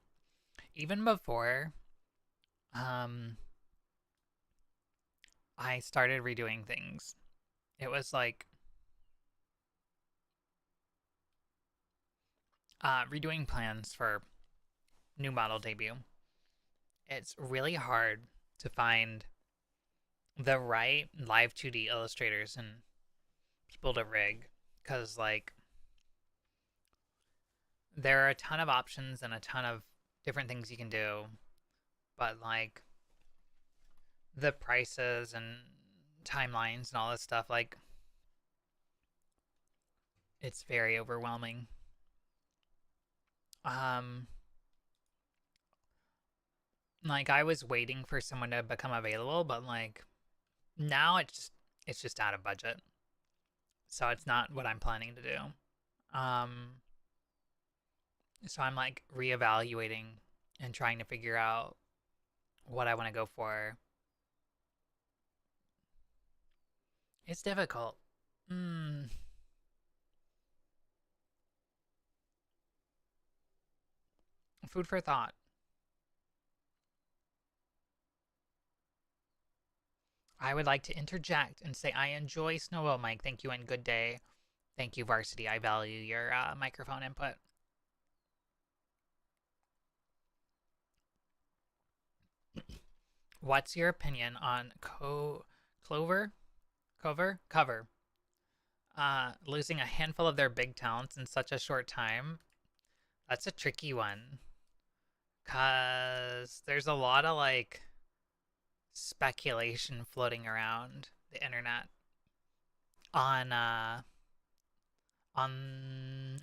Even before, um, I started redoing things. It was like redoing plans for new model debut. It's really hard to find the right live 2D illustrators and people to rig because like there are a ton of options and a ton of different things you can do, but like the prices and timelines and all this stuff, like it's very overwhelming. Like I was waiting for someone to become available, but like now it's just out of budget. So it's not what I'm planning to do. So I'm like reevaluating and trying to figure out what I want to go for. It's difficult. Food for thought. I would like to interject and say I enjoy Snowball Mike. Thank you and good day. Thank you, Varsity. I value your microphone input. What's your opinion on Clover? Losing a handful of their big talents in such a short time? That's a tricky one. Cause there's a lot of like speculation floating around the internet on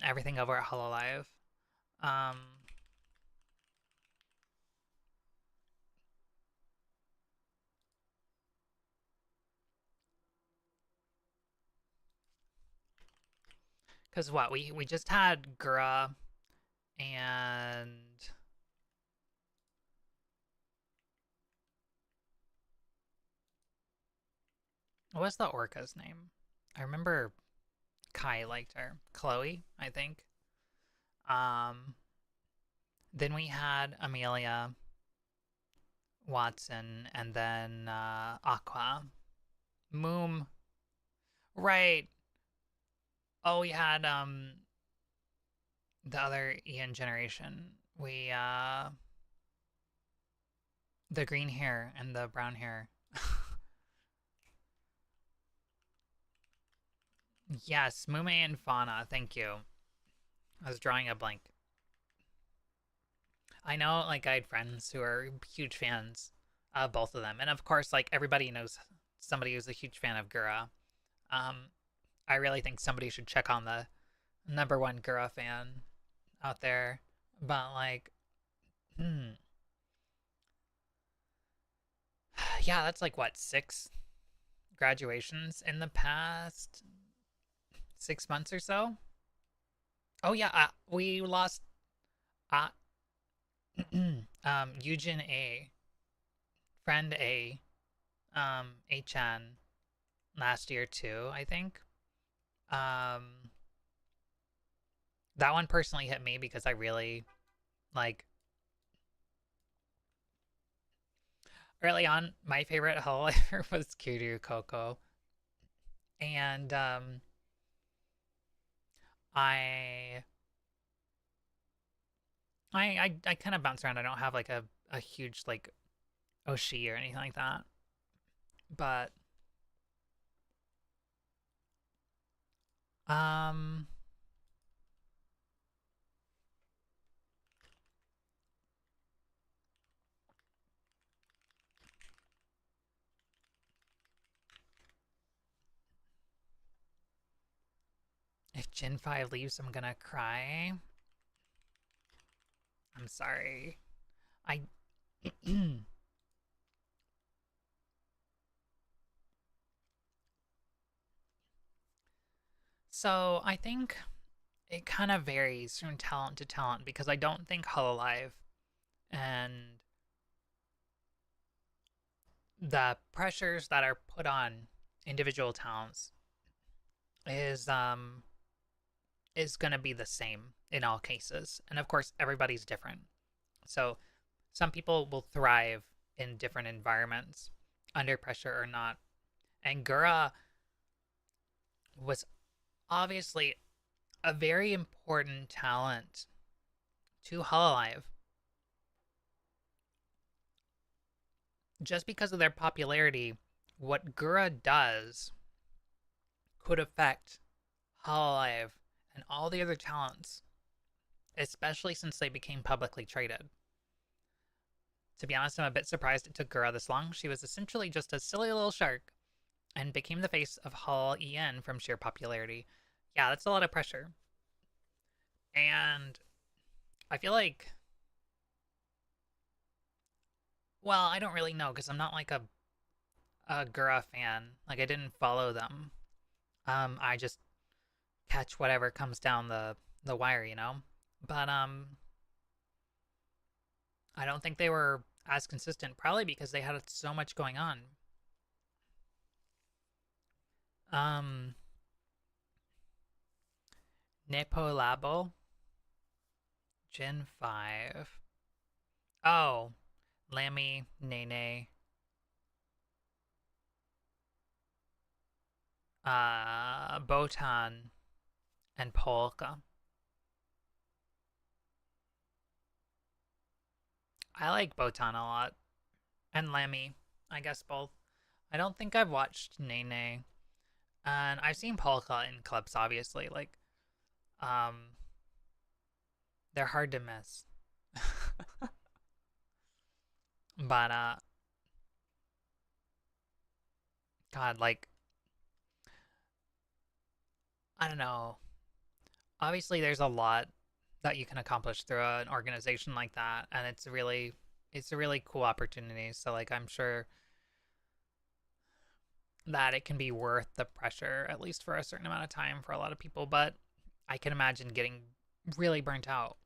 everything over at Hololive. Cause what we just had Gura and what's the orca's name? I remember Kai liked her. Chloe, I think. Um, then we had Amelia, Watson, and then Aqua. Moom. Right. Oh, we had the other Ian generation. We the green hair and the brown hair. Yes, Mume and Fauna, thank you. I was drawing a blank. I know, like, I had friends who are huge fans of both of them. And of course, like, everybody knows somebody who's a huge fan of Gura. I really think somebody should check on the #1 Gura fan out there. But, like, yeah, that's like, what, 6 graduations in the past 6 months or so? Oh, yeah, we lost Eugen A, friend A, Achan last year too, I think. That one personally hit me because I really like early on my favorite Hololiver was Kiryu Coco. And I kind of bounce around. I don't have like a huge like Oshi or anything like that. But Gen 5 leaves, I'm gonna cry. I'm sorry. I So I think it kind of varies from talent to talent because I don't think Hololive and the pressures that are put on individual talents is going to be the same in all cases. And of course, everybody's different. So some people will thrive in different environments under pressure or not. And Gura was obviously a very important talent to Hololive just because of their popularity. What Gura does could affect Hololive and all the other talents, especially since they became publicly traded. To be honest, I'm a bit surprised it took Gura this long. She was essentially just a silly little shark and became the face of Hall EN from sheer popularity. Yeah, that's a lot of pressure. And I feel like, well, I don't really know because I'm not like a Gura fan. Like, I didn't follow them. I just catch whatever comes down the wire, you know? But I don't think they were as consistent, probably because they had so much going on. Nepo Labo, Gen 5. Oh, Lammy, Nene, Botan, and Polka. I like Botan a lot. And Lammy, I guess both. I don't think I've watched Nene. And I've seen Polka in clips, obviously. Like, they're hard to miss. But, God, like, I don't know. Obviously, there's a lot that you can accomplish through an organization like that, and it's a really cool opportunity. So, like, I'm sure that it can be worth the pressure, at least for a certain amount of time for a lot of people, but I can imagine getting really burnt out.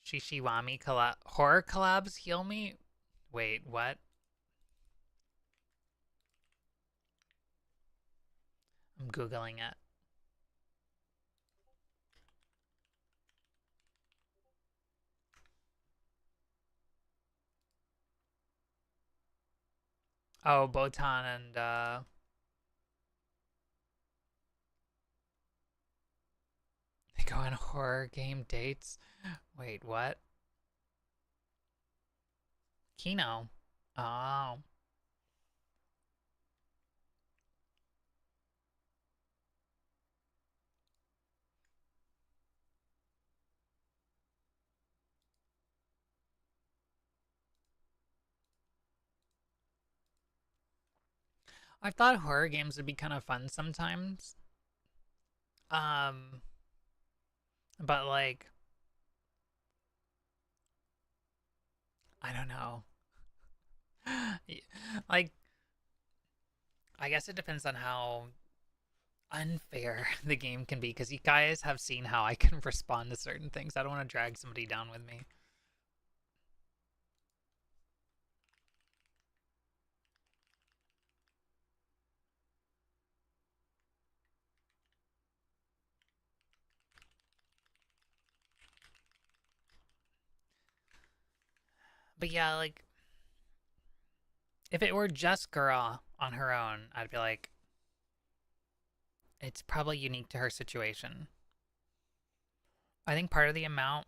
Shishiwami horror collabs heal me? Wait, what? I'm Googling it. Oh, Botan and, they go on horror game dates? Wait, what? Kino. Oh. I thought horror games would be kind of fun sometimes. Um, but like, I don't know. Like, I guess it depends on how unfair the game can be, because you guys have seen how I can respond to certain things. I don't want to drag somebody down with me. But yeah, like, if it were just Gura on her own, I'd be like, it's probably unique to her situation. I think part of the amount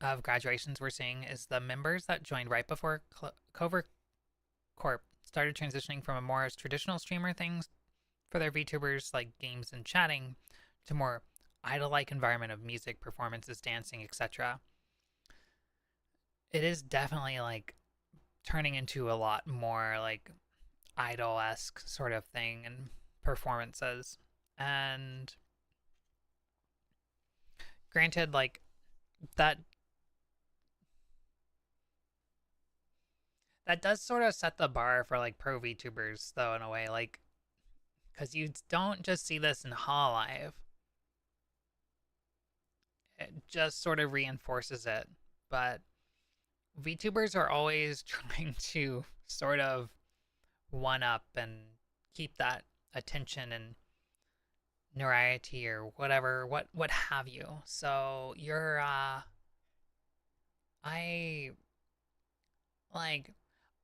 of graduations we're seeing is the members that joined right before Clover Corp started transitioning from a more traditional streamer things for their VTubers, like games and chatting, to more idol-like environment of music, performances, dancing, etc. It is definitely like turning into a lot more like idol-esque sort of thing and performances. And granted, like, that does sort of set the bar for like pro VTubers though, in a way, like, because you don't just see this in Hololive. It just sort of reinforces it. But VTubers are always trying to sort of one up and keep that attention and notoriety or whatever, what have you. So you're I like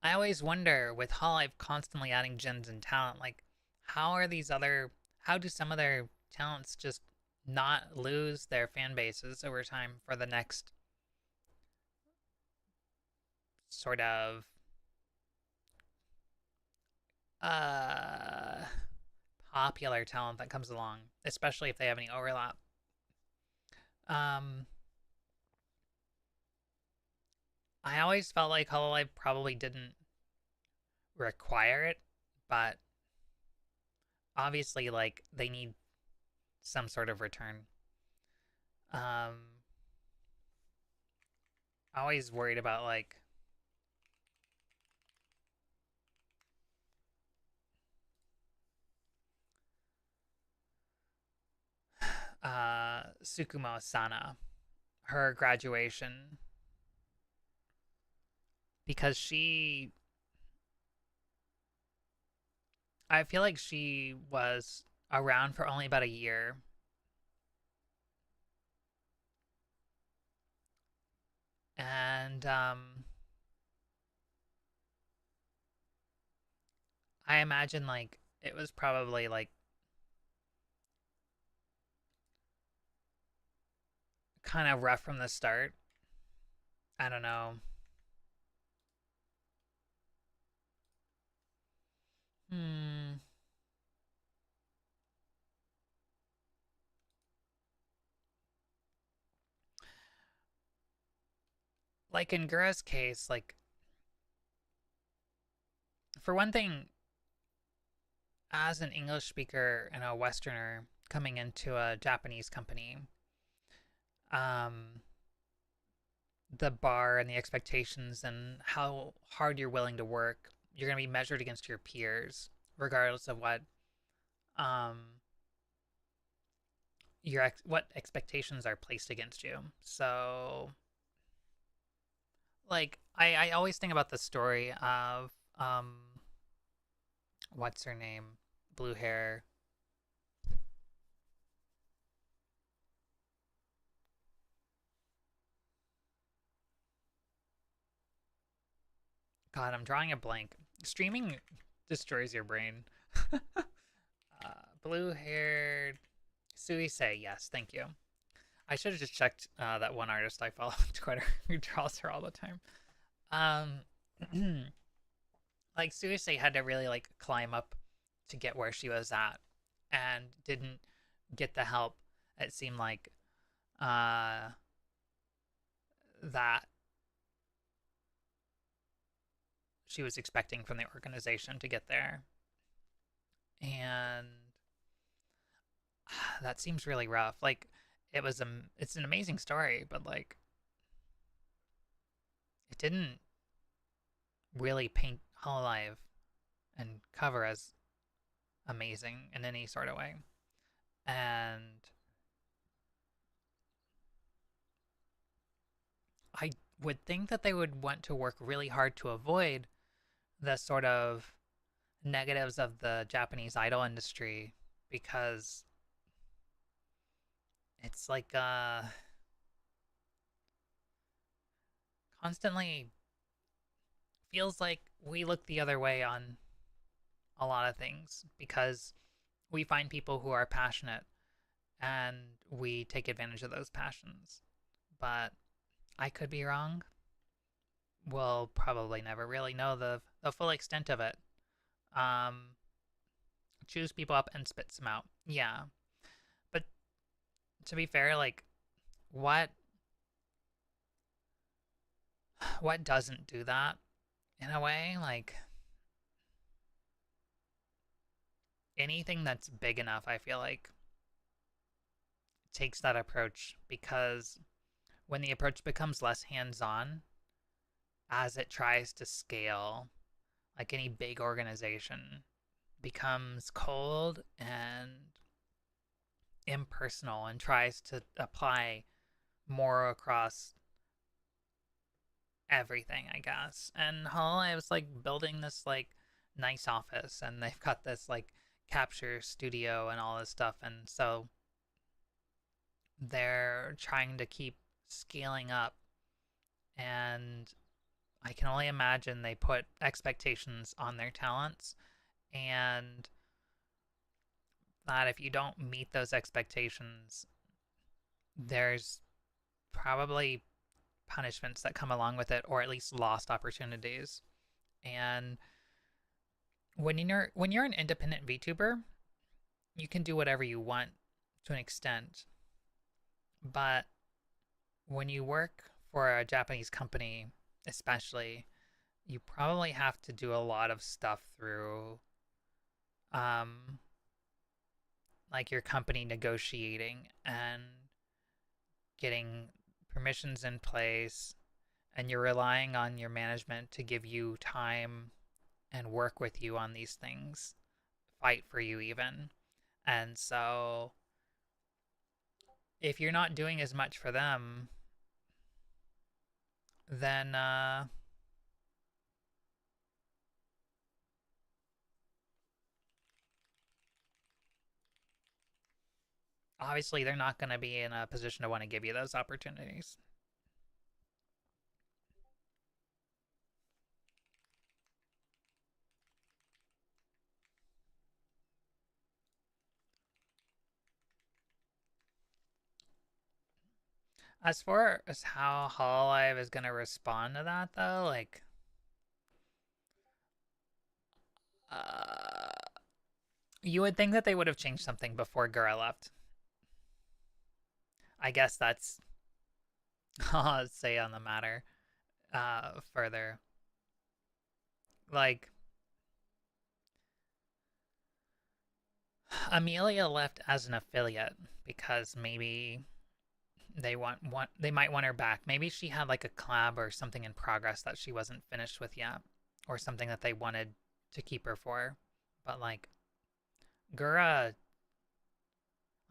I always wonder with Hololive constantly adding gens and talent, like how do some of their talents just not lose their fan bases over time for the next sort of uh popular talent that comes along, especially if they have any overlap. Um I always felt like Hololive probably didn't require it, but obviously like they need some sort of return. Always worried about like Tsukumo Sana, her graduation, because I feel like she was around for only about a year. And I imagine like it was probably like kind of rough from the start. I don't know. Hmm. Like in Gura's case, like for one thing, as an English speaker and a Westerner coming into a Japanese company, um, the bar and the expectations and how hard you're willing to work, you're going to be measured against your peers, regardless of um, what expectations are placed against you. So, like, I always think about the story of what's her name, blue hair. God, I'm drawing a blank. Streaming destroys your brain. Blue haired Suisei, yes, thank you. I should have just checked that one artist I follow on Twitter who draws her all the time. Like Suisei had to really like climb up to get where she was at, and didn't get the help. It seemed like uh, that she was expecting from the organization to get there, and that seems really rough. Like it's an amazing story, but like it didn't really paint Hololive and cover as amazing in any sort of way. And I would think that they would want to work really hard to avoid the sort of negatives of the Japanese idol industry, because it's like constantly feels like we look the other way on a lot of things because we find people who are passionate and we take advantage of those passions. But I could be wrong. We'll probably never really know the full extent of it. Um, Chews people up and spits them out. Yeah. But to be fair, like, what doesn't do that in a way? Like, anything that's big enough, I feel like, takes that approach, because when the approach becomes less hands-on as it tries to scale, like any big organization becomes cold and impersonal and tries to apply more across everything, I guess. And Hololive was like building this like nice office, and they've got this like capture studio and all this stuff, and so they're trying to keep scaling up, and I can only imagine they put expectations on their talents, and that if you don't meet those expectations, there's probably punishments that come along with it, or at least lost opportunities. And when you're an independent VTuber, you can do whatever you want to an extent. But when you work for a Japanese company, especially, you probably have to do a lot of stuff through like your company negotiating and getting permissions in place, and you're relying on your management to give you time and work with you on these things, fight for you even. And so if you're not doing as much for them, then obviously they're not going to be in a position to want to give you those opportunities. As far as how Hololive is going to respond to that, though, like, you would think that they would have changed something before Gura left. I guess that's all I'll say on the matter further. Like, Amelia left as an affiliate because maybe they might want her back. Maybe she had like a collab or something in progress that she wasn't finished with yet, or something that they wanted to keep her for. But like, Gura,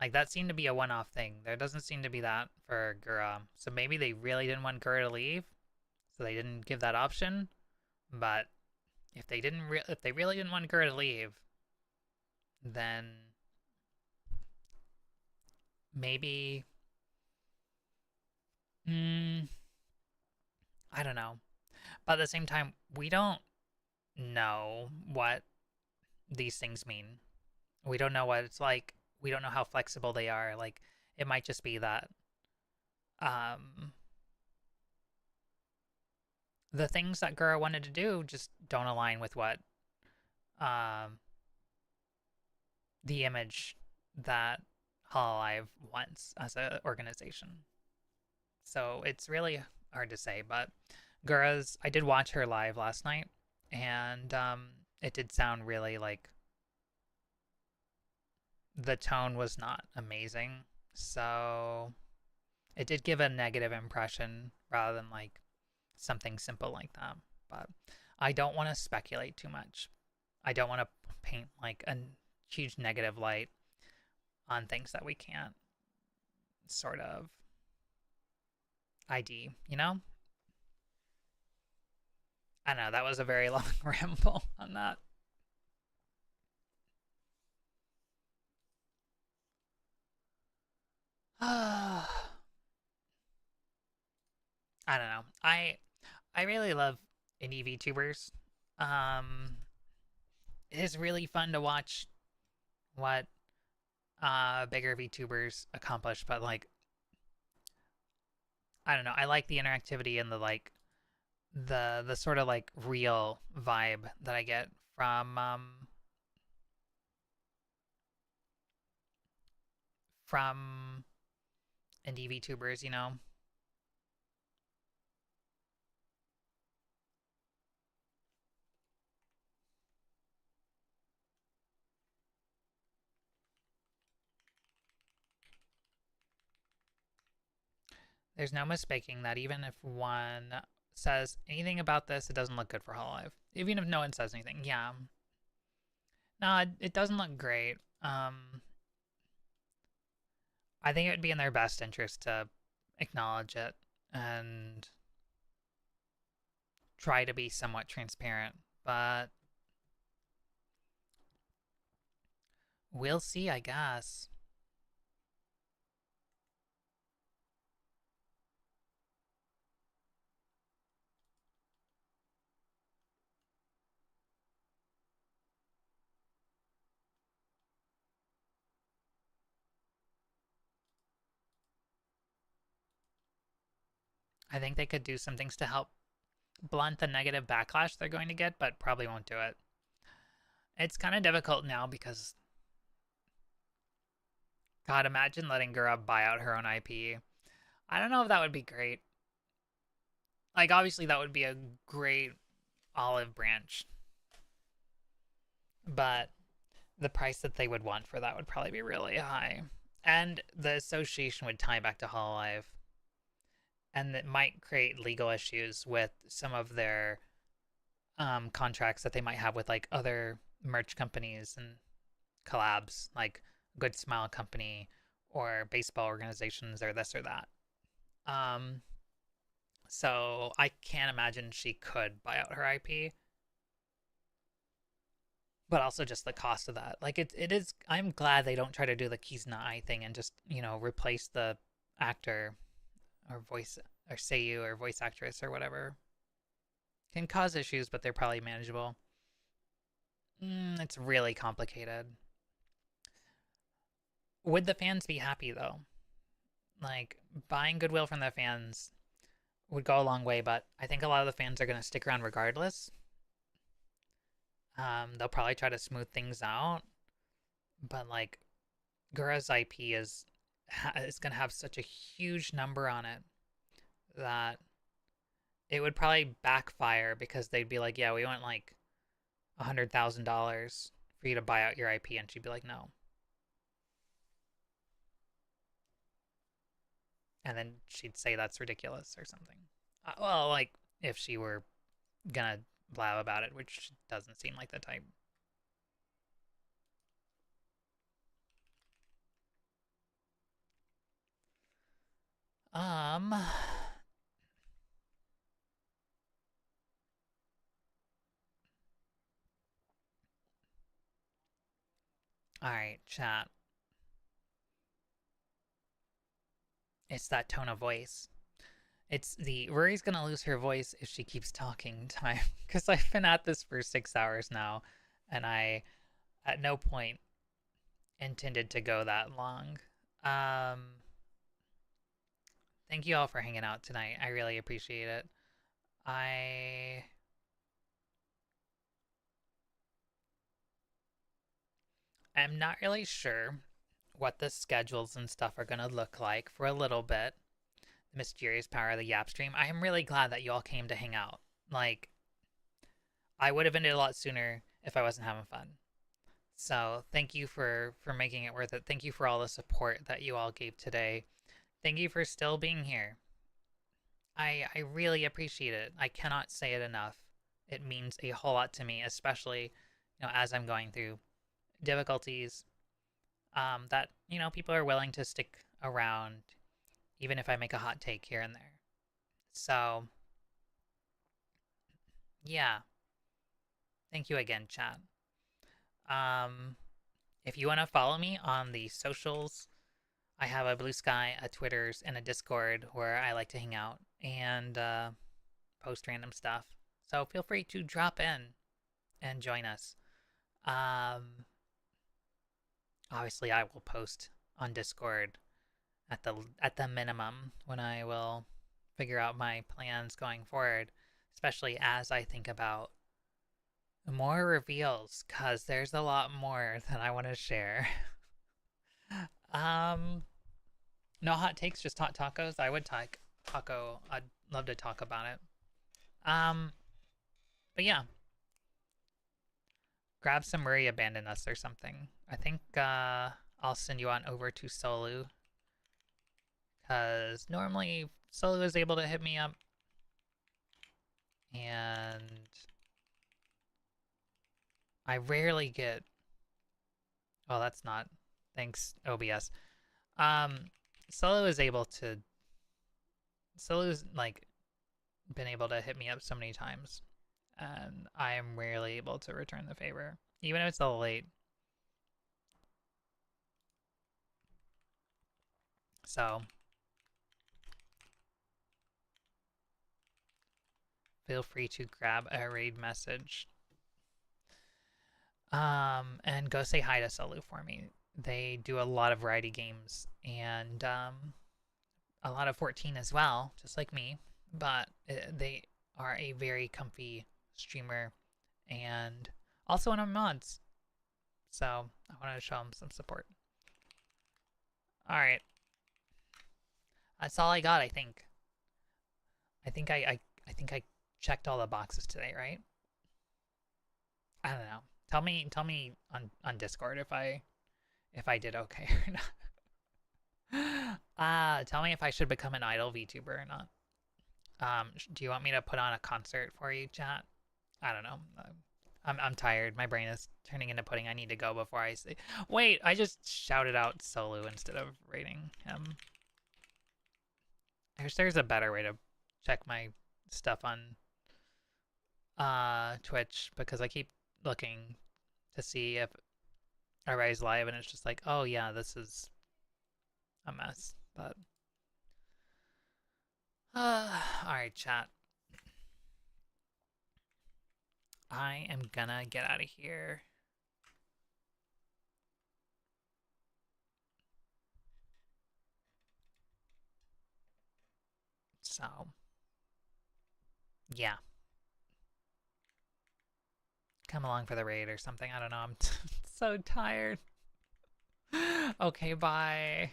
like, that seemed to be a one-off thing. There doesn't seem to be that for Gura. So maybe they really didn't want Gura to leave, so they didn't give that option. But if they really didn't want Gura to leave, then maybe I don't know. But at the same time, we don't know what these things mean. We don't know what it's like. We don't know how flexible they are. Like, it might just be that the things that Gura wanted to do just don't align with what the image that Hololive wants as an organization. So it's really hard to say, but I did watch her live last night, and it did sound really like the tone was not amazing. So it did give a negative impression rather than like something simple like that. But I don't want to speculate too much. I don't want to paint like a huge negative light on things that we can't sort of ID, you know? I don't know, that was a very long ramble on that. I don't know. I really love indie VTubers. It is really fun to watch what bigger VTubers accomplish, but like, I don't know. I like the interactivity and the like the sort of like real vibe that I get from indie VTubers, you know. There's no mistaking that even if one says anything about this, it doesn't look good for Hololive. Even if no one says anything, yeah. No, it doesn't look great. I think it would be in their best interest to acknowledge it and try to be somewhat transparent, but we'll see, I guess. I think they could do some things to help blunt the negative backlash they're going to get, but probably won't do it. It's kind of difficult now because, God, imagine letting Gura buy out her own IP. I don't know if that would be great. Like, obviously that would be a great olive branch, but the price that they would want for that would probably be really high. And the association would tie back to Hololive, and it might create legal issues with some of their contracts that they might have with like other merch companies and collabs, like Good Smile Company or baseball organizations or this or that. So I can't imagine she could buy out her IP. But also just the cost of that. Like it is, I'm glad they don't try to do the Kizuna thing and just, you know, replace the actor or voice or seiyuu or voice actress or whatever. Can cause issues, but they're probably manageable. It's really complicated. Would the fans be happy though? Like, buying goodwill from the fans would go a long way, but I think a lot of the fans are going to stick around regardless. They'll probably try to smooth things out, but like, Gura's IP is going to have such a huge number on it that it would probably backfire because they'd be like, yeah, we want like $100,000 for you to buy out your IP, and she'd be like, no. And then she'd say that's ridiculous or something. Well, like, if she were gonna blab about it, which doesn't seem like the type. Alright, chat. It's that tone of voice. It's the Rory's gonna lose her voice if she keeps talking time. Because I've been at this for 6 hours now, and I, at no point, intended to go that long. Thank you all for hanging out tonight. I really appreciate it. I'm not really sure what the schedules and stuff are going to look like for a little bit. The mysterious power of the Yap stream. I am really glad that you all came to hang out. Like, I would have ended a lot sooner if I wasn't having fun. So thank you for making it worth it. Thank you for all the support that you all gave today. Thank you for still being here. I really appreciate it. I cannot say it enough. It means a whole lot to me, especially, you know, as I'm going through difficulties, that, you know, people are willing to stick around even if I make a hot take here and there. So yeah, thank you again, chat. If you want to follow me on the socials, I have a Blue Sky, a Twitters, and a Discord where I like to hang out and post random stuff. So feel free to drop in and join us. Obviously, I will post on Discord at the minimum when I will figure out my plans going forward, especially as I think about more reveals, because there's a lot more that I want to share. No hot takes, just hot tacos. I would taco. I'd love to talk about it. But yeah. Grab some Murray Abandon Us or something. I think I'll send you on over to Solu. Because normally Solo is able to hit me up. And I rarely get... Oh, that's not... Thanks, OBS. Solo is able to... Solo's, like, been able to hit me up so many times. And I am rarely able to return the favor. Even if it's a little late. So... Feel free to grab a raid message. And go say hi to Solo for me. They do a lot of variety games and a lot of 14 as well, just like me. But they are a very comfy streamer and also one of my mods. So I wanted to show them some support. All right, that's all I got. I think I checked all the boxes today, right? I don't know. Tell me on Discord if I did okay or not. Tell me if I should become an idol VTuber or not. Do you want me to put on a concert for you, chat? I don't know. I'm tired. My brain is turning into pudding. I need to go before I say. Wait, I just shouted out Solo instead of rating him. I wish there's a better way to check my stuff on Twitch, because I keep looking to see if everybody's live and it's just like, oh yeah, this is a mess. But alright, chat. I am gonna get out of here. So yeah. Come along for the raid or something. I don't know. I'm so tired. Okay, bye.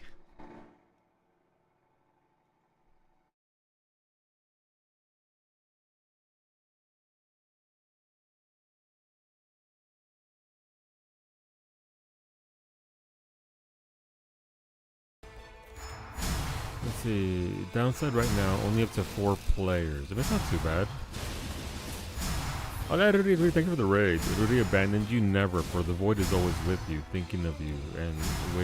Let's see. Downside right now, only up to 4 players. If it's not too bad. Oh, Rudy, thank you for the raid. Rudy abandoned you never, for the void is always with you, thinking of you, and